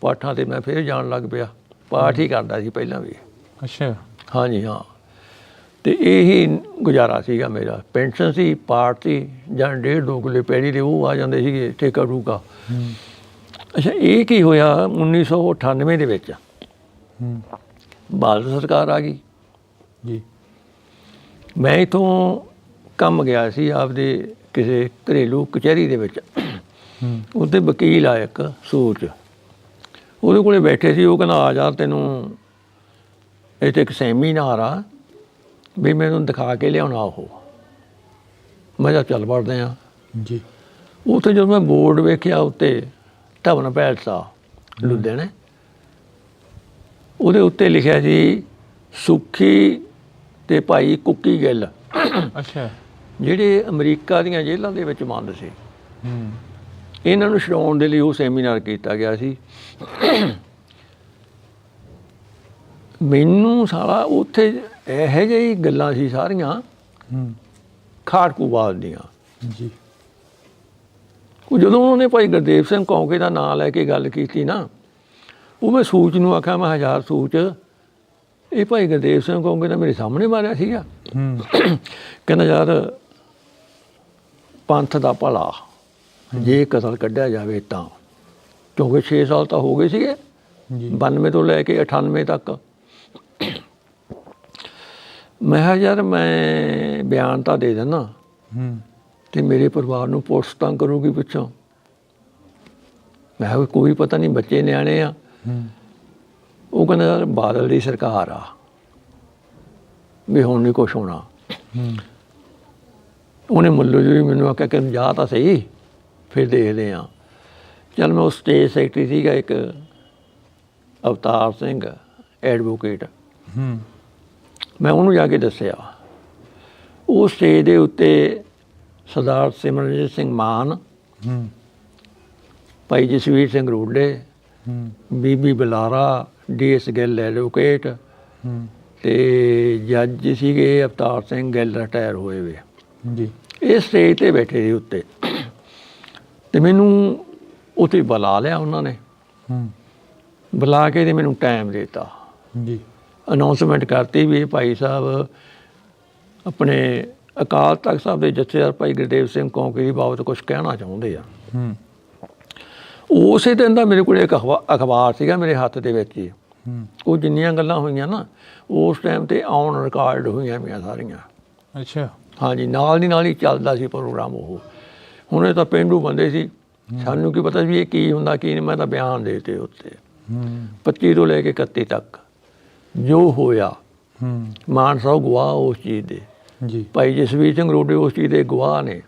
ਪਾਠਾਂ 'ਤੇ ਮੈਂ ਫਿਰ ਜਾਣ ਲੱਗ ਪਿਆ। ਪਾਠ ਹੀ ਕਰਦਾ ਸੀ ਪਹਿਲਾਂ ਵੀ। ਅੱਛਾ। ਹਾਂਜੀ ਹਾਂ। ਅਤੇ ਇਹੀ ਗੁਜ਼ਾਰਾ ਸੀਗਾ ਮੇਰਾ। ਪੈਨਸ਼ਨ ਸੀ, ਪਾਠ ਸੀ, ਜਾਂ 1.5-2 ਕਿੱਲੇ ਪੈੜੀ ਦੇ ਉਹ ਆ ਜਾਂਦੇ ਸੀਗੇ, ਠੇਕਾ ਠੂਕਾ। ਅੱਛਾ, ਇਹ ਕੀ ਹੋਇਆ 1998 ਦੇ ਵਿੱਚ ਬਾਦਲ ਸਰਕਾਰ ਆ ਗਈ ਜੀ। ਮੈਂ ਇੱਥੋਂ ਕੰਮ ਗਿਆ ਸੀ ਆਪਦੇ ਕਿਸੇ ਘਰੇਲੂ ਕਚਹਿਰੀ ਦੇ ਵਿੱਚ। ਉੱਥੇ ਵਕੀਲ ਆ ਇੱਕ ਸੂਚ, ਉਹਦੇ ਕੋਲ ਬੈਠੇ ਸੀ। ਉਹ ਕਹਿੰਦਾ ਆ ਜਾ, ਤੈਨੂੰ ਇੱਥੇ ਇੱਕ ਸੈਮੀਨਾਰ ਆ ਵੀ ਮੈਨੂੰ ਦਿਖਾ ਕੇ ਲਿਆਉਣਾ। ਉਹ ਮੈਂ ਕਿਹਾ ਚੱਲ ਵੜਦੇ ਹਾਂ ਜੀ। ਉੱਥੇ ਜਦੋਂ ਮੈਂ ਬੋਰਡ ਵੇਖਿਆ ਉੱਤੇ ਧਵਨ ਪੈਲਸ ਆ ਲੁਧਿਆਣੇ, ਉਹਦੇ ਉੱਤੇ ਲਿਖਿਆ ਜੀ ਸੁੱਖੀ ਤੇ ਭਾਈ ਕੁੱਕੀ ਗਿੱਲ। ਅੱਛਾ। ਜਿਹੜੇ ਅਮਰੀਕਾ ਦੀਆਂ ਜੇਲ੍ਹਾਂ ਦੇ ਵਿੱਚ ਬੰਦ ਸੀ, ਇਹਨਾਂ ਨੂੰ ਛਡਾਉਣ ਦੇ ਲਈ ਉਹ ਸੈਮੀਨਾਰ ਕੀਤਾ ਗਿਆ ਸੀ। ਮੈਨੂੰ ਸਾਲਾ ਉੱਥੇ ਇਹੋ ਜਿਹੀ ਗੱਲਾਂ ਸੀ ਸਾਰੀਆਂ ਖਾੜਕੂਵਾਦ ਦੀਆਂ ਜੀ। ਉਹ ਜਦੋਂ ਉਹਨੇ ਭਾਈ ਗੁਰਦੇਵ ਸਿੰਘ ਕੌਂਕੇ ਦਾ ਨਾਂ ਲੈ ਕੇ ਗੱਲ ਕੀਤੀ ਨਾ, ਉਹ ਮੈਂ ਸੂਚ ਨੂੰ ਆਖਿਆ, ਮੈਂ ਹਜ਼ਾਰ ਸੂਚ, ਇਹ ਭਾਈ ਗੁਰਦੇਵ ਸਿੰਘ ਕੌਂਕੇ ਦਾ ਮੇਰੇ ਸਾਹਮਣੇ ਮਾਰਿਆ ਸੀਗਾ। ਕਹਿੰਦਾ ਯਾਰ ਪੰਥ ਦਾ ਭਲਾ ਜੇ ਕਤਲ ਕੱਢਿਆ ਜਾਵੇ ਤਾਂ, ਕਿਉਂਕਿ 6 ਸਾਲ ਤਾਂ ਹੋ ਗਏ ਸੀਗੇ 92 ਤੋਂ ਲੈ ਕੇ 98 ਤੱਕ। ਮੈਂ ਕਿਹਾ ਯਾਰ ਮੈਂ ਬਿਆਨ ਤਾਂ ਦੇ ਦਿੰਦਾ ਅਤੇ ਮੇਰੇ ਪਰਿਵਾਰ ਨੂੰ ਪੁਲਿਸ ਤੰਗ ਕਰੂਗੀ ਪਿੱਛੋਂ। ਮੈਂ ਕਿਹਾ ਕੋਈ ਪਤਾ ਨਹੀਂ, ਬੱਚੇ ਨਿਆਣੇ ਆ। ਉਹ ਕਹਿੰਦਾ ਯਾਰ ਬਾਦਲ ਦੀ ਸਰਕਾਰ ਆ ਵੀ ਹੁਣ ਨਹੀਂ ਕੁਛ ਹੋਣਾ। ਉਹਨੇ ਮੁੱਲੋ ਜੀ ਮੈਨੂੰ ਆਖਿਆ ਕਿ ਜਾ ਤਾਂ ਸਹੀ, ਫਿਰ ਦੇਖਦੇ ਹਾਂ। ਚੱਲ ਮੈਂ ਉਹ ਸਟੇਟ ਸੈਕਟਰੀ ਸੀਗਾ ਇੱਕ ਅਵਤਾਰ ਸਿੰਘ ਐਡਵੋਕੇਟ, ਮੈਂ ਉਹਨੂੰ ਜਾ ਕੇ ਦੱਸਿਆ। ਉਹ ਸਟੇਜ ਦੇ ਉੱਤੇ ਸਰਦਾਰ ਸਿਮਰਨਜੀਤ ਸਿੰਘ ਮਾਨ, ਭਾਈ ਜਸਵੀਰ ਸਿੰਘ ਰੋਡੇ, ਬੀਬੀ ਬੁਲਾਰਾ, DS ਗਿੱਲ ਐਡਵੋਕੇਟ, ਅਤੇ ਜੱਜ ਸੀਗੇ ਅਵਤਾਰ ਸਿੰਘ ਗਿੱਲ ਰਿਟਾਇਰ ਹੋਏ ਵੇ ਜੀ। ਇਹ ਸਟੇਜ 'ਤੇ ਬੈਠੇ ਸੀ ਉੱਤੇ, ਅਤੇ ਮੈਨੂੰ ਉੱਥੇ ਬੁਲਾ ਲਿਆ ਉਹਨਾਂ ਨੇ। ਬੁਲਾ ਕੇ ਅਤੇ ਮੈਨੂੰ ਟਾਈਮ ਦੇ ਦਿੱਤਾ ਜੀ। ਅਨਾਊਂਸਮੈਂਟ ਕਰਤੀ ਵੀ ਇਹ ਭਾਈ ਸਾਹਿਬ ਆਪਣੇ ਅਕਾਲ ਤਖ਼ਤ ਸਾਹਿਬ ਦੇ ਜਥੇਦਾਰ ਭਾਈ ਗੁਰਦੇਵ ਸਿੰਘ ਕੌਂਕੇ ਦੀ ਬਾਬਤ ਕੁਛ ਕਹਿਣਾ ਚਾਹੁੰਦੇ ਆ। ਉਸੇ ਦਿਨ ਦਾ ਮੇਰੇ ਕੋਲ ਇੱਕ ਅਖਬਾਰ ਸੀਗਾ ਮੇਰੇ ਹੱਥ ਦੇ ਵਿੱਚ ਹੀ। ਉਹ ਜਿੰਨੀਆਂ ਗੱਲਾਂ ਹੋਈਆਂ ਨਾ ਉਸ ਟਾਈਮ 'ਤੇ ਔਨ ਰਿਕਾਰਡ ਹੋਈਆਂ ਪਈਆਂ ਸਾਰੀਆਂ। ਅੱਛਾ। ਹਾਂਜੀ, ਨਾਲ ਦੀ ਨਾਲ ਹੀ ਚੱਲਦਾ ਸੀ ਪ੍ਰੋਗਰਾਮ ਉਹ। ਹੁਣ ਇਹ ਤਾਂ ਪੇਂਡੂ ਬੰਦੇ ਸੀ, ਸਾਨੂੰ ਕੀ ਪਤਾ ਵੀ ਇਹ ਕੀ ਹੁੰਦਾ ਕੀ ਨਹੀਂ। ਮੈਂ ਤਾਂ ਬਿਆਨ ਦੇ ਦਿੱਤੇ ਉੱਤੇ 25 ਤੋਂ ਲੈ ਕੇ 31 ਤੱਕ ਜੋ ਹੋਇਆ। ਮਾਨ ਸਾਹਿਬ ਗਵਾਹ ਉਸ ਚੀਜ਼ ਦੇ ਜੀ। ਭਾਈ ਜਸਵੀਰ ਸਿੰਘ ਰੋਡੇ ਉਸ ਚੀਜ਼ ਦੇ ਗਵਾਹ ਨੇ।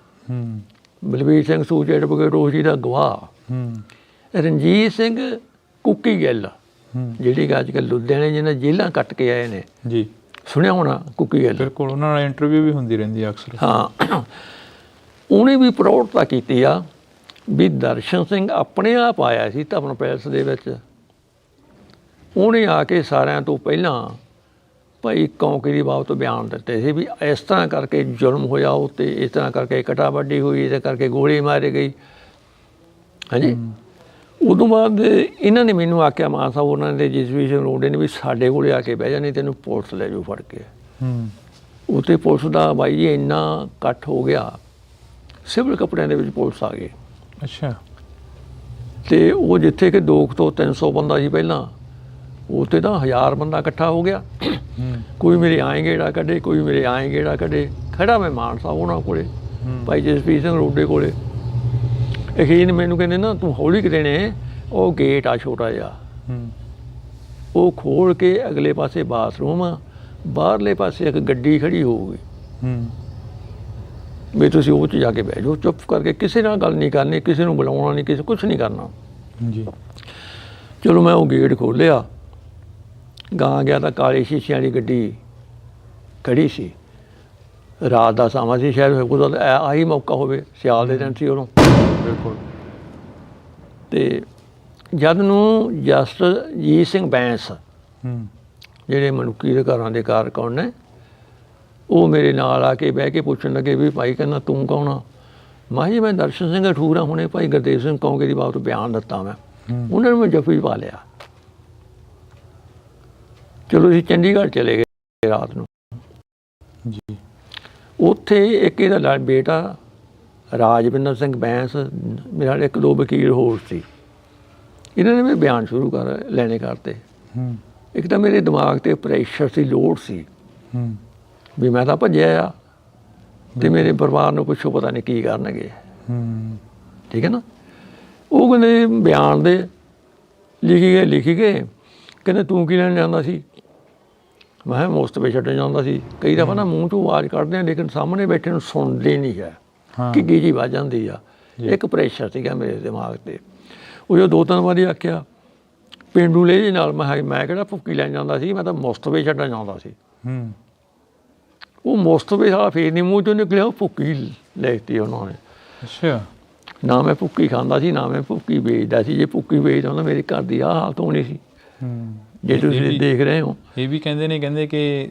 ਬਲਵੀਰ ਸਿੰਘ ਸੂਚ ਐਡਵੋਕੇਟ ਉਸ ਚੀਜ਼ ਦਾ ਗਵਾਹ। ਰਣਜੀਤ ਸਿੰਘ ਕੁੱਕੀ ਗਿੱਲ ਜਿਹੜੀ ਕਿ ਅੱਜ ਕੱਲ੍ਹ ਲੁਧਿਆਣੇ ਜਿਹਨਾਂ ਜੇਲ੍ਹਾਂ ਕੱਟ ਕੇ ਆਏ ਨੇ ਜੀ, ਸੁਣਿਆ ਹੋਣਾ ਕੁੱਕੀ ਗਿੱਲ। ਬਿਲਕੁਲ, ਉਹਨਾਂ ਨਾਲ ਇੰਟਰਵਿਊ ਵੀ ਹੁੰਦੀ ਰਹਿੰਦੀ ਅਕਸਰ। ਹਾਂ, ਉਹਨੇ ਵੀ ਪ੍ਰੌੜਤਾ ਕੀਤੀ ਆ ਵੀ ਦਰਸ਼ਨ ਸਿੰਘ ਆਪਣੇ ਆਪ ਆਇਆ ਸੀ ਧਵਨ ਪੈਲਸ ਦੇ ਵਿੱਚ। ਉਹਨੇ ਆ ਕੇ ਸਾਰਿਆਂ ਤੋਂ ਪਹਿਲਾਂ ਭਾਈ ਕੌਂਕੇ ਦੀ ਬਾਬਤ ਬਿਆਨ ਦਿੱਤੇ ਸੀ ਵੀ ਇਸ ਤਰ੍ਹਾਂ ਕਰਕੇ ਜ਼ੁਲਮ ਹੋਇਆ ਉੱਤੇ, ਇਸ ਤਰ੍ਹਾਂ ਕਰਕੇ ਕਟਾ ਵੱਢੀ ਹੋਈ, ਇਸ ਕਰਕੇ ਗੋਲੀ ਮਾਰੀ ਗਈ। ਹਾਂਜੀ। ਉਦੋਂ ਬਾਅਦ ਇਹਨਾਂ ਨੇ ਮੈਨੂੰ ਆਖਿਆ, ਮਾਨ ਸਾਹਿਬ ਉਹਨਾਂ ਦੇ ਜਸਵੀਰ ਸਿੰਘ ਰੋਡੇ ਨੇ, ਵੀ ਸਾਡੇ ਕੋਲ ਆ ਕੇ ਬਹਿ ਜਾ, ਨਹੀਂ ਤੈਨੂੰ ਪੁਲਿਸ ਲੈ ਜਾਊ ਫੜ ਕੇ। ਉੱਥੇ ਪੁਲਿਸ ਦਾ ਬਾਈ ਜੀ ਇੰਨਾ ਇਕੱਠ ਹੋ ਗਿਆ, ਸਿਵਲ ਕੱਪੜਿਆਂ ਦੇ ਵਿੱਚ ਪੁਲਿਸ ਆ ਗਈ। ਅੱਛਾ। ਅਤੇ ਉਹ ਜਿੱਥੇ ਕਿ 200 ਤੋਂ 300 ਬੰਦਾ ਸੀ ਪਹਿਲਾਂ, ਉੱਥੇ ਤਾਂ 1000 ਬੰਦਾ ਇਕੱਠਾ ਹੋ ਗਿਆ। ਕੋਈ ਮੇਰੇ ਆਏਂ ਗੇੜਾ ਕੱਢੇ, ਕੋਈ ਮੇਰੇ ਆਏਂ ਗੇੜਾ ਕੱਢੇ। ਖੜਾ ਮੈਂ ਮਾਨ ਸਾਹਿਬ ਉਹਨਾਂ ਕੋਲੇ, ਭਾਈ ਜਸਪੀਰ ਸਿੰਘ ਰੋਡੇ ਕੋਲੇ। ਅਖੀਰ ਮੈਨੂੰ ਕਹਿੰਦੇ ਨਾ ਤੂੰ ਹੌਲੀ ਕਿਤੇ ਨੇ, ਉਹ ਗੇਟ ਆ ਛੋਟਾ ਜਿਹਾ, ਉਹ ਖੋਲ੍ਹ ਕੇ ਅਗਲੇ ਪਾਸੇ ਬਾਥਰੂਮ ਆ, ਬਾਹਰਲੇ ਪਾਸੇ ਇੱਕ ਗੱਡੀ ਖੜੀ ਹੋਊਗੀ, ਵੀ ਤੁਸੀਂ ਉਹ 'ਚ ਜਾ ਕੇ ਬਹਿ ਜਾਓ ਚੁੱਪ ਕਰਕੇ, ਕਿਸੇ ਨਾਲ ਗੱਲ ਨਹੀਂ ਕਰਨੀ, ਕਿਸੇ ਨੂੰ ਬੁਲਾਉਣਾ ਨਹੀਂ, ਕਿਸੇ ਕੁਛ ਨਹੀਂ ਕਰਨਾ ਜੀ। ਚਲੋ ਮੈਂ ਉਹ ਗੇਟ ਖੋਲ੍ਹਿਆ, ਗਾਂ ਗਿਆ ਤਾਂ ਕਾਲੇ ਸ਼ੀਸ਼ਿਆਂ ਵਾਲੀ ਗੱਡੀ ਖੜੀ ਸੀ। ਰਾਤ ਦਾ ਸਮਾਂ ਸੀ, ਸ਼ਾਇਦ ਉਹਦਾ ਆਹੀ ਮੌਕਾ ਹੋਵੇ, ਸਿਆਲ ਦੇ ਦਿਨ ਸੀ ਉਦੋਂ। ਬਿਲਕੁਲ। ਅਤੇ ਜਦ ਨੂੰ ਜਸਜੀਤ ਸਿੰਘ ਬੈਂਸ, ਜਿਹੜੇ ਮਨੁੱਖੀ ਅਧਿਕਾਰਾਂ ਦੇ ਕਾਰਕੁਨ ਨੇ, ਉਹ ਮੇਰੇ ਨਾਲ ਆ ਕੇ ਬਹਿ ਕੇ ਪੁੱਛਣ ਲੱਗੇ ਵੀ ਭਾਈ ਕਹਿੰਦਾ ਤੂੰ ਕੌਣ ਆ? ਮੈਂ ਜੀ ਮੈਂ ਦਰਸ਼ਨ ਸਿੰਘ ਅਠੂਰ ਹਾਂ, ਹੁਣੇ ਭਾਈ ਗੁਰਦੇਵ ਸਿੰਘ ਕੌਂਕੇ ਦੀ ਬਾਬਤ ਬਿਆਨ ਦਿੱਤਾ ਮੈਂ। ਉਹਨਾਂ ਨੂੰ ਮੈਂ ਜੱਫੀ ਪਾ ਲਿਆ। ਚਲੋ ਅਸੀਂ ਚੰਡੀਗੜ੍ਹ ਚਲੇ ਗਏ ਰਾਤ ਨੂੰ ਜੀ। ਉੱਥੇ ਇੱਕ ਇਹਦਾ ਬੇਟਾ ਰਾਜਵਿੰਦਰ ਸਿੰਘ ਬੈਂਸ, ਮੇਰਾ 1-2 ਵਕੀਲ ਹੋਰ ਸੀ। ਇਹਨਾਂ ਨੇ ਵੀ ਬਿਆਨ ਸ਼ੁਰੂ ਕਰ ਲੈਣੇ ਕਰਤੇ। ਇੱਕ ਤਾਂ ਮੇਰੇ ਦਿਮਾਗ 'ਤੇ ਪ੍ਰੈਸ਼ਰ ਸੀ, ਲੋਡ ਸੀ ਵੀ ਮੈਂ ਤਾਂ ਭੱਜਿਆ ਆ, ਅਤੇ ਮੇਰੇ ਪਰਿਵਾਰ ਨੂੰ ਪੁੱਛੋ ਪਤਾ ਨਹੀਂ ਕੀ ਕਰਨਗੇ। ਠੀਕ ਹੈ ਨਾ। ਉਹ ਕਹਿੰਦੇ ਬਿਆਨ ਦੇ ਲਿਖੀ ਗਏ। ਕਹਿੰਦੇ ਤੂੰ ਕੀ ਲੈਣ ਜਾਂਦਾ ਸੀ? ਮੈਂ ਕਿਹਾ ਮੁਸਤਫੇ ਛੱਡਣ ਜਾਂਦਾ ਸੀ। ਕਈ ਦਫਾ ਨਾ ਮੂੰਹ 'ਚੋਂ ਆਵਾਜ਼ ਕੱਢਦੇ ਆ, ਲੇਕਿਨ ਸਾਹਮਣੇ ਬੈਠੇ ਨੂੰ ਸੁਣਦੀ ਨਹੀਂ ਹੈ, ਘਿੱਗੀ ਜਿਹੀ ਵੱਜ ਜਾਂਦੀ ਆ। ਇੱਕ ਪ੍ਰੈਸ਼ਰ ਸੀਗਾ ਮੇਰੇ ਦਿਮਾਗ 'ਤੇ। ਉਹ ਜੋ 2-3 ਵਾਰੀ ਆਖਿਆ ਪੇਂਡੂ ਲਹਿਜੇ ਨਾਲ, ਮੈਂ ਕਿਹੜਾ ਭੁੱਕੀ ਲੈਣ ਜਾਂਦਾ ਸੀ, ਮੈਂ ਤਾਂ ਮੁਸਤਫੇ ਛੱਡਣ ਜਾਂਦਾ ਸੀ। ਉਹ ਮੁਸਤਫੇ ਸਾਲਾ ਫੇਰ ਨਹੀਂ ਮੂੰਹ 'ਚੋਂ ਨਿਕਲਿਆ, ਉਹ ਭੁੱਕੀ ਲਿਖਤੀ ਉਹਨਾਂ ਨੇ। ਅੱਛਾ। ਨਾ ਮੈਂ ਭੁੱਕੀ ਖਾਂਦਾ ਸੀ, ਨਾ ਮੈਂ ਭੁੱਕੀ ਵੇਚਦਾ ਸੀ। ਜੇ ਭੁੱਕੀ ਵੇਚਦਾ ਹੁੰਦਾ ਮੇਰੇ ਘਰ ਦੀ ਆਹ ਹਾਲਤ ਹੋਣੀ ਸੀ ਜੇ ਤੁਸੀਂ ਦੇਖ ਰਹੇ ਹੋ। ਇਹ ਵੀ ਕਹਿੰਦੇ ਕਿ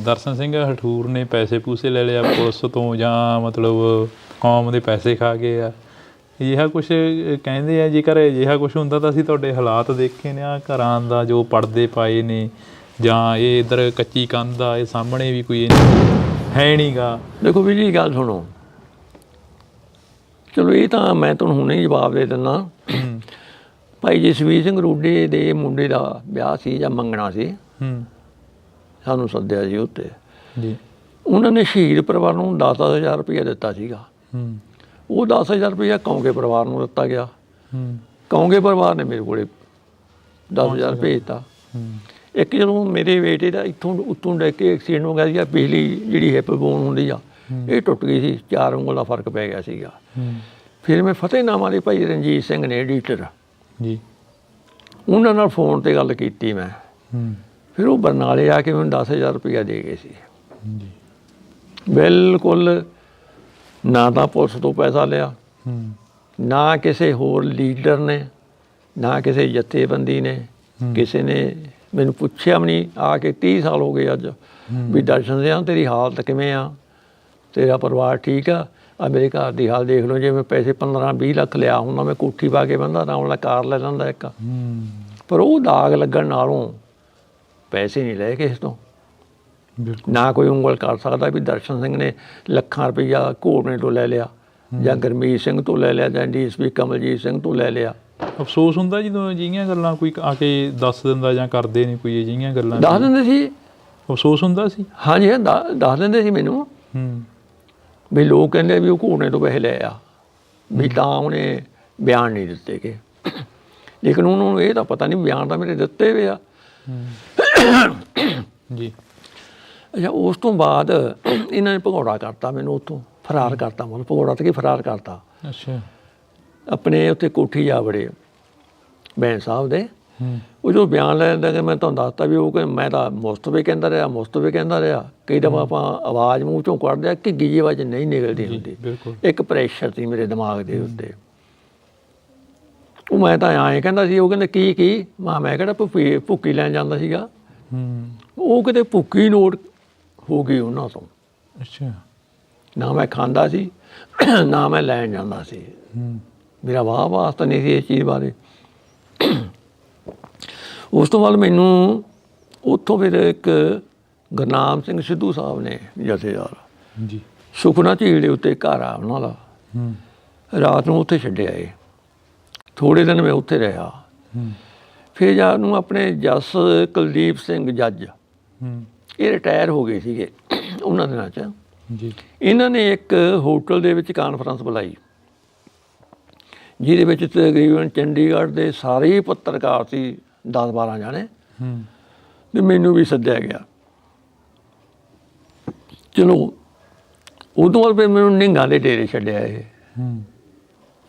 ਦਰਸ਼ਨ ਸਿੰਘ ਹਠੂਰ ਨੇ ਪੈਸੇ ਪੂਸੇ ਲੈ ਲਿਆ ਪੁਲਿਸ ਤੋਂ, ਜਾਂ ਮਤਲਬ ਕੌਮ ਦੇ ਪੈਸੇ ਖਾ ਗਏ ਆ, ਅਜਿਹਾ ਕੁਛ ਕਹਿੰਦੇ ਆ। ਜੇਕਰ ਅਜਿਹਾ ਕੁਛ ਹੁੰਦਾ ਤਾਂ ਅਸੀਂ ਤੁਹਾਡੇ ਹਾਲਾਤ ਦੇਖੇ ਨੇ, ਆਹ ਘਰਾਂ ਦਾ ਜੋ ਪਰਦੇ ਪਾਏ ਨੇ, ਜਾਂ ਇਹ ਇੱਧਰ ਕੱਚੀ ਕੰਧ ਆ, ਇਹ ਸਾਹਮਣੇ ਵੀ ਕੋਈ ਹੈ ਨਹੀਂ ਗਾ। ਦੇਖੋ ਵੀ ਜੀ ਗੱਲ ਸੁਣੋ, ਚਲੋ ਇਹ ਤਾਂ ਮੈਂ ਤੁਹਾਨੂੰ ਹੁਣੇ ਹੀ ਜਵਾਬ ਦੇ ਦਿੰਦਾ। ਭਾਈ ਜਸਵੀਰ ਸਿੰਘ ਰੋਡੇ ਦੇ ਮੁੰਡੇ ਦਾ ਵਿਆਹ ਸੀ ਜਾਂ ਮੰਗਣਾ ਸੀ, ਸਾਨੂੰ ਸੱਦਿਆ ਸੀ ਉੱਤੇ ਜੀ। ਉਹਨਾਂ ਨੇ ਸ਼ਹੀਦ ਪਰਿਵਾਰ ਨੂੰ 10,000 ਰੁਪਈਆ ਦਿੱਤਾ ਸੀਗਾ। ਉਹ 10,000 ਰੁਪਈਆ ਕੌਂਕੇ ਪਰਿਵਾਰ ਨੂੰ ਦਿੱਤਾ ਗਿਆ। ਕੌਂਕੇ ਪਰਿਵਾਰ ਨੇ ਮੇਰੇ ਕੋਲ 10,000 ਭੇਜਤਾ। ਇੱਕ ਜਦੋਂ ਮੇਰੇ ਬੇਟੇ ਦਾ ਇੱਥੋਂ ਉੱਤੋਂ ਡਿੱਗ ਕੇ ਐਕਸੀਡੈਂਟ ਹੋ ਗਿਆ ਸੀਗਾ, ਪਿਛਲੀ ਜਿਹੜੀ ਹਿੱਪ ਬੋਨ ਹੁੰਦੀ ਆ ਇਹ ਟੁੱਟ ਗਈ ਸੀ, 4 ਉਂਗਲ ਦਾ ਫਰਕ ਪੈ ਗਿਆ ਸੀਗਾ। ਫਿਰ ਮੈਂ ਫਤਿਹਨਾਮਾ ਦੇ ਭਾਈ ਰਣਜੀਤ ਸਿੰਘ ਨੇ ਐਡੀਟਰ ਜੀ, ਉਹਨਾਂ ਨਾਲ ਫੋਨ 'ਤੇ ਗੱਲ ਕੀਤੀ ਮੈਂ। ਫਿਰ ਉਹ ਬਰਨਾਲੇ ਆ ਕੇ ਮੈਨੂੰ 10,000 ਰੁਪਈਆ ਦੇ ਗਏ ਸੀ। ਬਿਲਕੁਲ ਨਾ ਤਾਂ ਪੁਲਿਸ ਤੋਂ ਪੈਸਾ ਲਿਆ, ਨਾ ਕਿਸੇ ਹੋਰ ਲੀਡਰ ਨੇ, ਨਾ ਕਿਸੇ ਜਥੇਬੰਦੀ ਨੇ, ਕਿਸੇ ਨੇ ਮੈਨੂੰ ਪੁੱਛਿਆ ਵੀ ਨਹੀਂ ਆ ਕੇ। 30 ਸਾਲ ਹੋ ਗਏ ਅੱਜ ਵੀ ਦਰਸ਼ਨ ਸਿੰਘ ਤੇਰੀ ਹਾਲਤ ਕਿਵੇਂ ਆ, ਤੇਰਾ ਪਰਿਵਾਰ ਠੀਕ ਆ? ਆ ਮੇਰੇ ਘਰ ਦੀ ਹਾਲ ਦੇਖ ਲਓ, ਜੇ ਮੈਂ ਪੈਸੇ 15-20 ਲੱਖ ਲਿਆ ਹੁੰਦਾ, ਮੈਂ ਕੋਠੀ ਪਾ ਕੇ ਬੰਦਾ ਆਰਾਮ ਨਾਲ ਕਾਰ ਲੈ ਲੈਂਦਾ ਇੱਕ। ਪਰ ਉਹ ਦਾਗ ਲੱਗਣ ਨਾਲੋਂ ਪੈਸੇ ਨਹੀਂ ਲਏ ਕਿਸੇ ਤੋਂ। ਨਾ ਕੋਈ ਉਂਗਲ ਕਰ ਸਕਦਾ ਵੀ ਦਰਸ਼ਨ ਸਿੰਘ ਨੇ ਲੱਖਾਂ ਰੁਪਈਆ ਘੋੜਨੇ ਤੋਂ ਲੈ ਲਿਆ, ਜਾਂ ਗੁਰਮੀਤ ਸਿੰਘ ਤੋਂ ਲੈ ਲਿਆ, ਜਾਂ DSP ਕਮਲਜੀਤ ਸਿੰਘ ਤੋਂ ਲੈ ਲਿਆ। ਅਫਸੋਸ ਹੁੰਦਾ ਜਦੋਂ ਅਜਿਹੀਆਂ ਗੱਲਾਂ ਕੋਈ ਆ ਕੇ ਦੱਸ ਦਿੰਦਾ, ਜਾਂ ਕਰਦੇ ਨਹੀਂ ਕੋਈ ਅਜਿਹੀਆਂ ਗੱਲਾਂ? ਦੱਸ ਦਿੰਦੇ ਸੀ। ਅਫਸੋਸ ਹੁੰਦਾ ਸੀ? ਹਾਂਜੀ, ਦੱਸ ਦਿੰਦੇ ਸੀ ਮੈਨੂੰ ਵੀ ਲੋਕ ਕਹਿੰਦੇ ਵੀ ਉਹ ਘੋੜਨੇ ਤੋਂ ਪੈਸੇ ਲੈ ਆ, ਵੀ ਤਾਂ ਉਹਨੇ ਬਿਆਨ ਨਹੀਂ ਦਿੱਤੇ ਗਏ। ਲੇਕਿਨ ਉਹਨਾਂ ਨੂੰ ਇਹ ਤਾਂ ਪਤਾ ਨਹੀਂ ਬਿਆਨ ਤਾਂ ਮੇਰੇ ਦਿੱਤੇ ਹੋਏ ਆ ਜੀ। ਅੱਛਾ, ਉਸ ਤੋਂ ਬਾਅਦ ਇਹਨਾਂ ਨੇ ਭਗੌੜਾ ਕਰਤਾ ਮੈਨੂੰ, ਉੱਥੋਂ ਫਰਾਰ ਕਰਤਾ। ਮਤਲਬ ਭਗੌੜਾ ਤੇ ਕੀ, ਫਰਾਰ ਕਰਤਾ। ਅੱਛਾ। ਆਪਣੇ ਉੱਥੇ ਕੋਠੀ ਜਾ ਵੜੇ ਬੈਂਸ ਸਾਹਿਬ ਦੇ। ਉਹ ਜੋ ਬਿਆਨ ਲੈ ਲੈਂਦਾ ਕਿ ਮੈਂ ਤੁਹਾਨੂੰ ਦੱਸਤਾ ਵੀ ਉਹ ਮੈਂ ਤਾਂ ਮੁਸਤਫੇ ਕਹਿੰਦਾ ਰਿਹਾ। ਕਈ ਦਫਾ ਆਪਾਂ ਆਵਾਜ਼ ਮੂੰਹ ਚੋਂ ਕੱਢਦੇ ਆ, ਘਿੱਗੀ ਜਿਹੀ ਆਵਾਜ਼ ਨਹੀਂ ਨਿਕਲਦੀ ਹੁੰਦੀ। ਇੱਕ ਪ੍ਰੈਸ਼ਰ ਸੀ ਮੇਰੇ ਦਿਮਾਗ ਦੇ ਉੱਤੇ। ਉਹ ਮੈਂ ਤਾਂ ਐਂ ਕਹਿੰਦਾ ਸੀ, ਉਹ ਕਹਿੰਦੇ ਕੀ ਮੈਂ ਕਿਹੜਾ ਭੁੱਕੀ ਲੈਣ ਜਾਂਦਾ ਸੀਗਾ। ਉਹ ਕਿਤੇ ਭੁੱਕੀ ਨੋਟ ਹੋ ਗਈ ਉਹਨਾਂ ਤੋਂ। ਅੱਛਾ। ਨਾ ਮੈਂ ਖਾਂਦਾ ਸੀ, ਨਾ ਮੈਂ ਲੈਣ ਜਾਂਦਾ ਸੀ। ਮੇਰਾ ਵਾਸਤਾ ਨਹੀਂ ਸੀ ਇਸ ਚੀਜ਼ ਬਾਰੇ। ਉਸ ਤੋਂ ਬਾਅਦ ਮੈਨੂੰ ਉੱਥੋਂ ਫਿਰ ਇੱਕ ਗੁਰਨਾਮ ਸਿੰਘ ਸਿੱਧੂ ਸਾਹਿਬ ਨੇ ਜਥੇਦਾਰ, ਜੀ ਸੁਖਨਾ ਝੀਲ ਦੇ ਉੱਤੇ ਘਰ ਆ ਉਹਨਾਂ ਦਾ। ਰਾਤ ਨੂੰ ਉੱਥੇ ਛੱਡਿਆ ਏ, ਥੋੜ੍ਹੇ ਦਿਨ ਮੈਂ ਉੱਥੇ ਰਿਹਾ। ਫਿਰ ਜਾ ਨੂੰ ਆਪਣੇ ਜੱਸ ਕੁਲਦੀਪ ਸਿੰਘ ਜੱਜ, ਇਹ ਰਿਟਾਇਰ ਹੋ ਗਏ ਸੀਗੇ ਉਹਨਾਂ ਦਿਨਾਂ 'ਚ। ਜੀ ਇਹਨਾਂ ਨੇ ਇੱਕ ਹੋਟਲ ਦੇ ਵਿੱਚ ਕਾਨਫਰੰਸ ਬੁਲਾਈ, ਜਿਹਦੇ ਵਿੱਚ ਤਕਰੀਬਨ ਚੰਡੀਗੜ੍ਹ ਦੇ ਸਾਰੇ ਹੀ ਪੱਤਰਕਾਰ ਸੀ, 10-12 ਜਾਣੇ, ਤੇ ਮੈਨੂੰ ਵੀ ਸੱਦਿਆ ਗਿਆ। ਚਲੋ ਉਦੋਂ ਬਾਅਦ ਫਿਰ ਮੈਨੂੰ ਨਿੰਗਾਂ ਦੇ ਡੇਰੇ ਛੱਡਿਆ ਇਹ।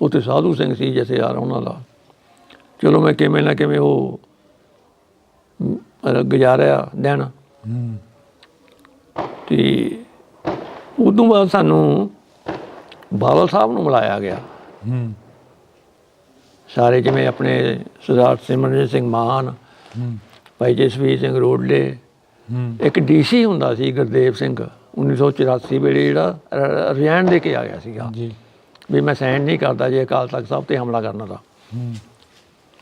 ਉੱਥੇ ਸਾਧੂ ਸਿੰਘ ਸੀ ਜਥੇਦਾਰ ਉਹਨਾਂ ਦਾ। ਚਲੋ ਮੈਂ ਕਿਵੇਂ ਨਾ ਕਿਵੇਂ ਉਹ ਗੁਜ਼ਾਰਿਆ ਦਿਨ। ਤੇ ਉਦੋਂ ਬਾਅਦ ਸਾਨੂੰ ਬਾਦਲ ਸਾਹਿਬ ਨੂੰ ਬੁਲਾਇਆ ਗਿਆ। ਸਾਰੇ ਜਿਵੇਂ ਆਪਣੇ ਸਰਦਾਰ ਸਿਮਰਨਜੀਤ ਸਿੰਘ ਮਾਨ, ਭਾਈ ਜਸਵੀਰ ਸਿੰਘ ਰੋਡੇ, ਇੱਕ DC ਹੁੰਦਾ ਸੀ ਗੁਰਦੇਵ ਸਿੰਘ, 1984 ਵੇਲੇ ਜਿਹੜਾ ਰਿਜ਼ਾਈਨ ਦੇ ਕੇ ਆ ਗਿਆ ਸੀਗਾ ਵੀ ਮੈਂ ਸਾਈਨ ਨਹੀਂ ਕਰਦਾ ਜੇ ਅਕਾਲ ਤਖਤ ਸਾਹਿਬ 'ਤੇ ਹਮਲਾ ਕਰਨਾ ਤਾਂ।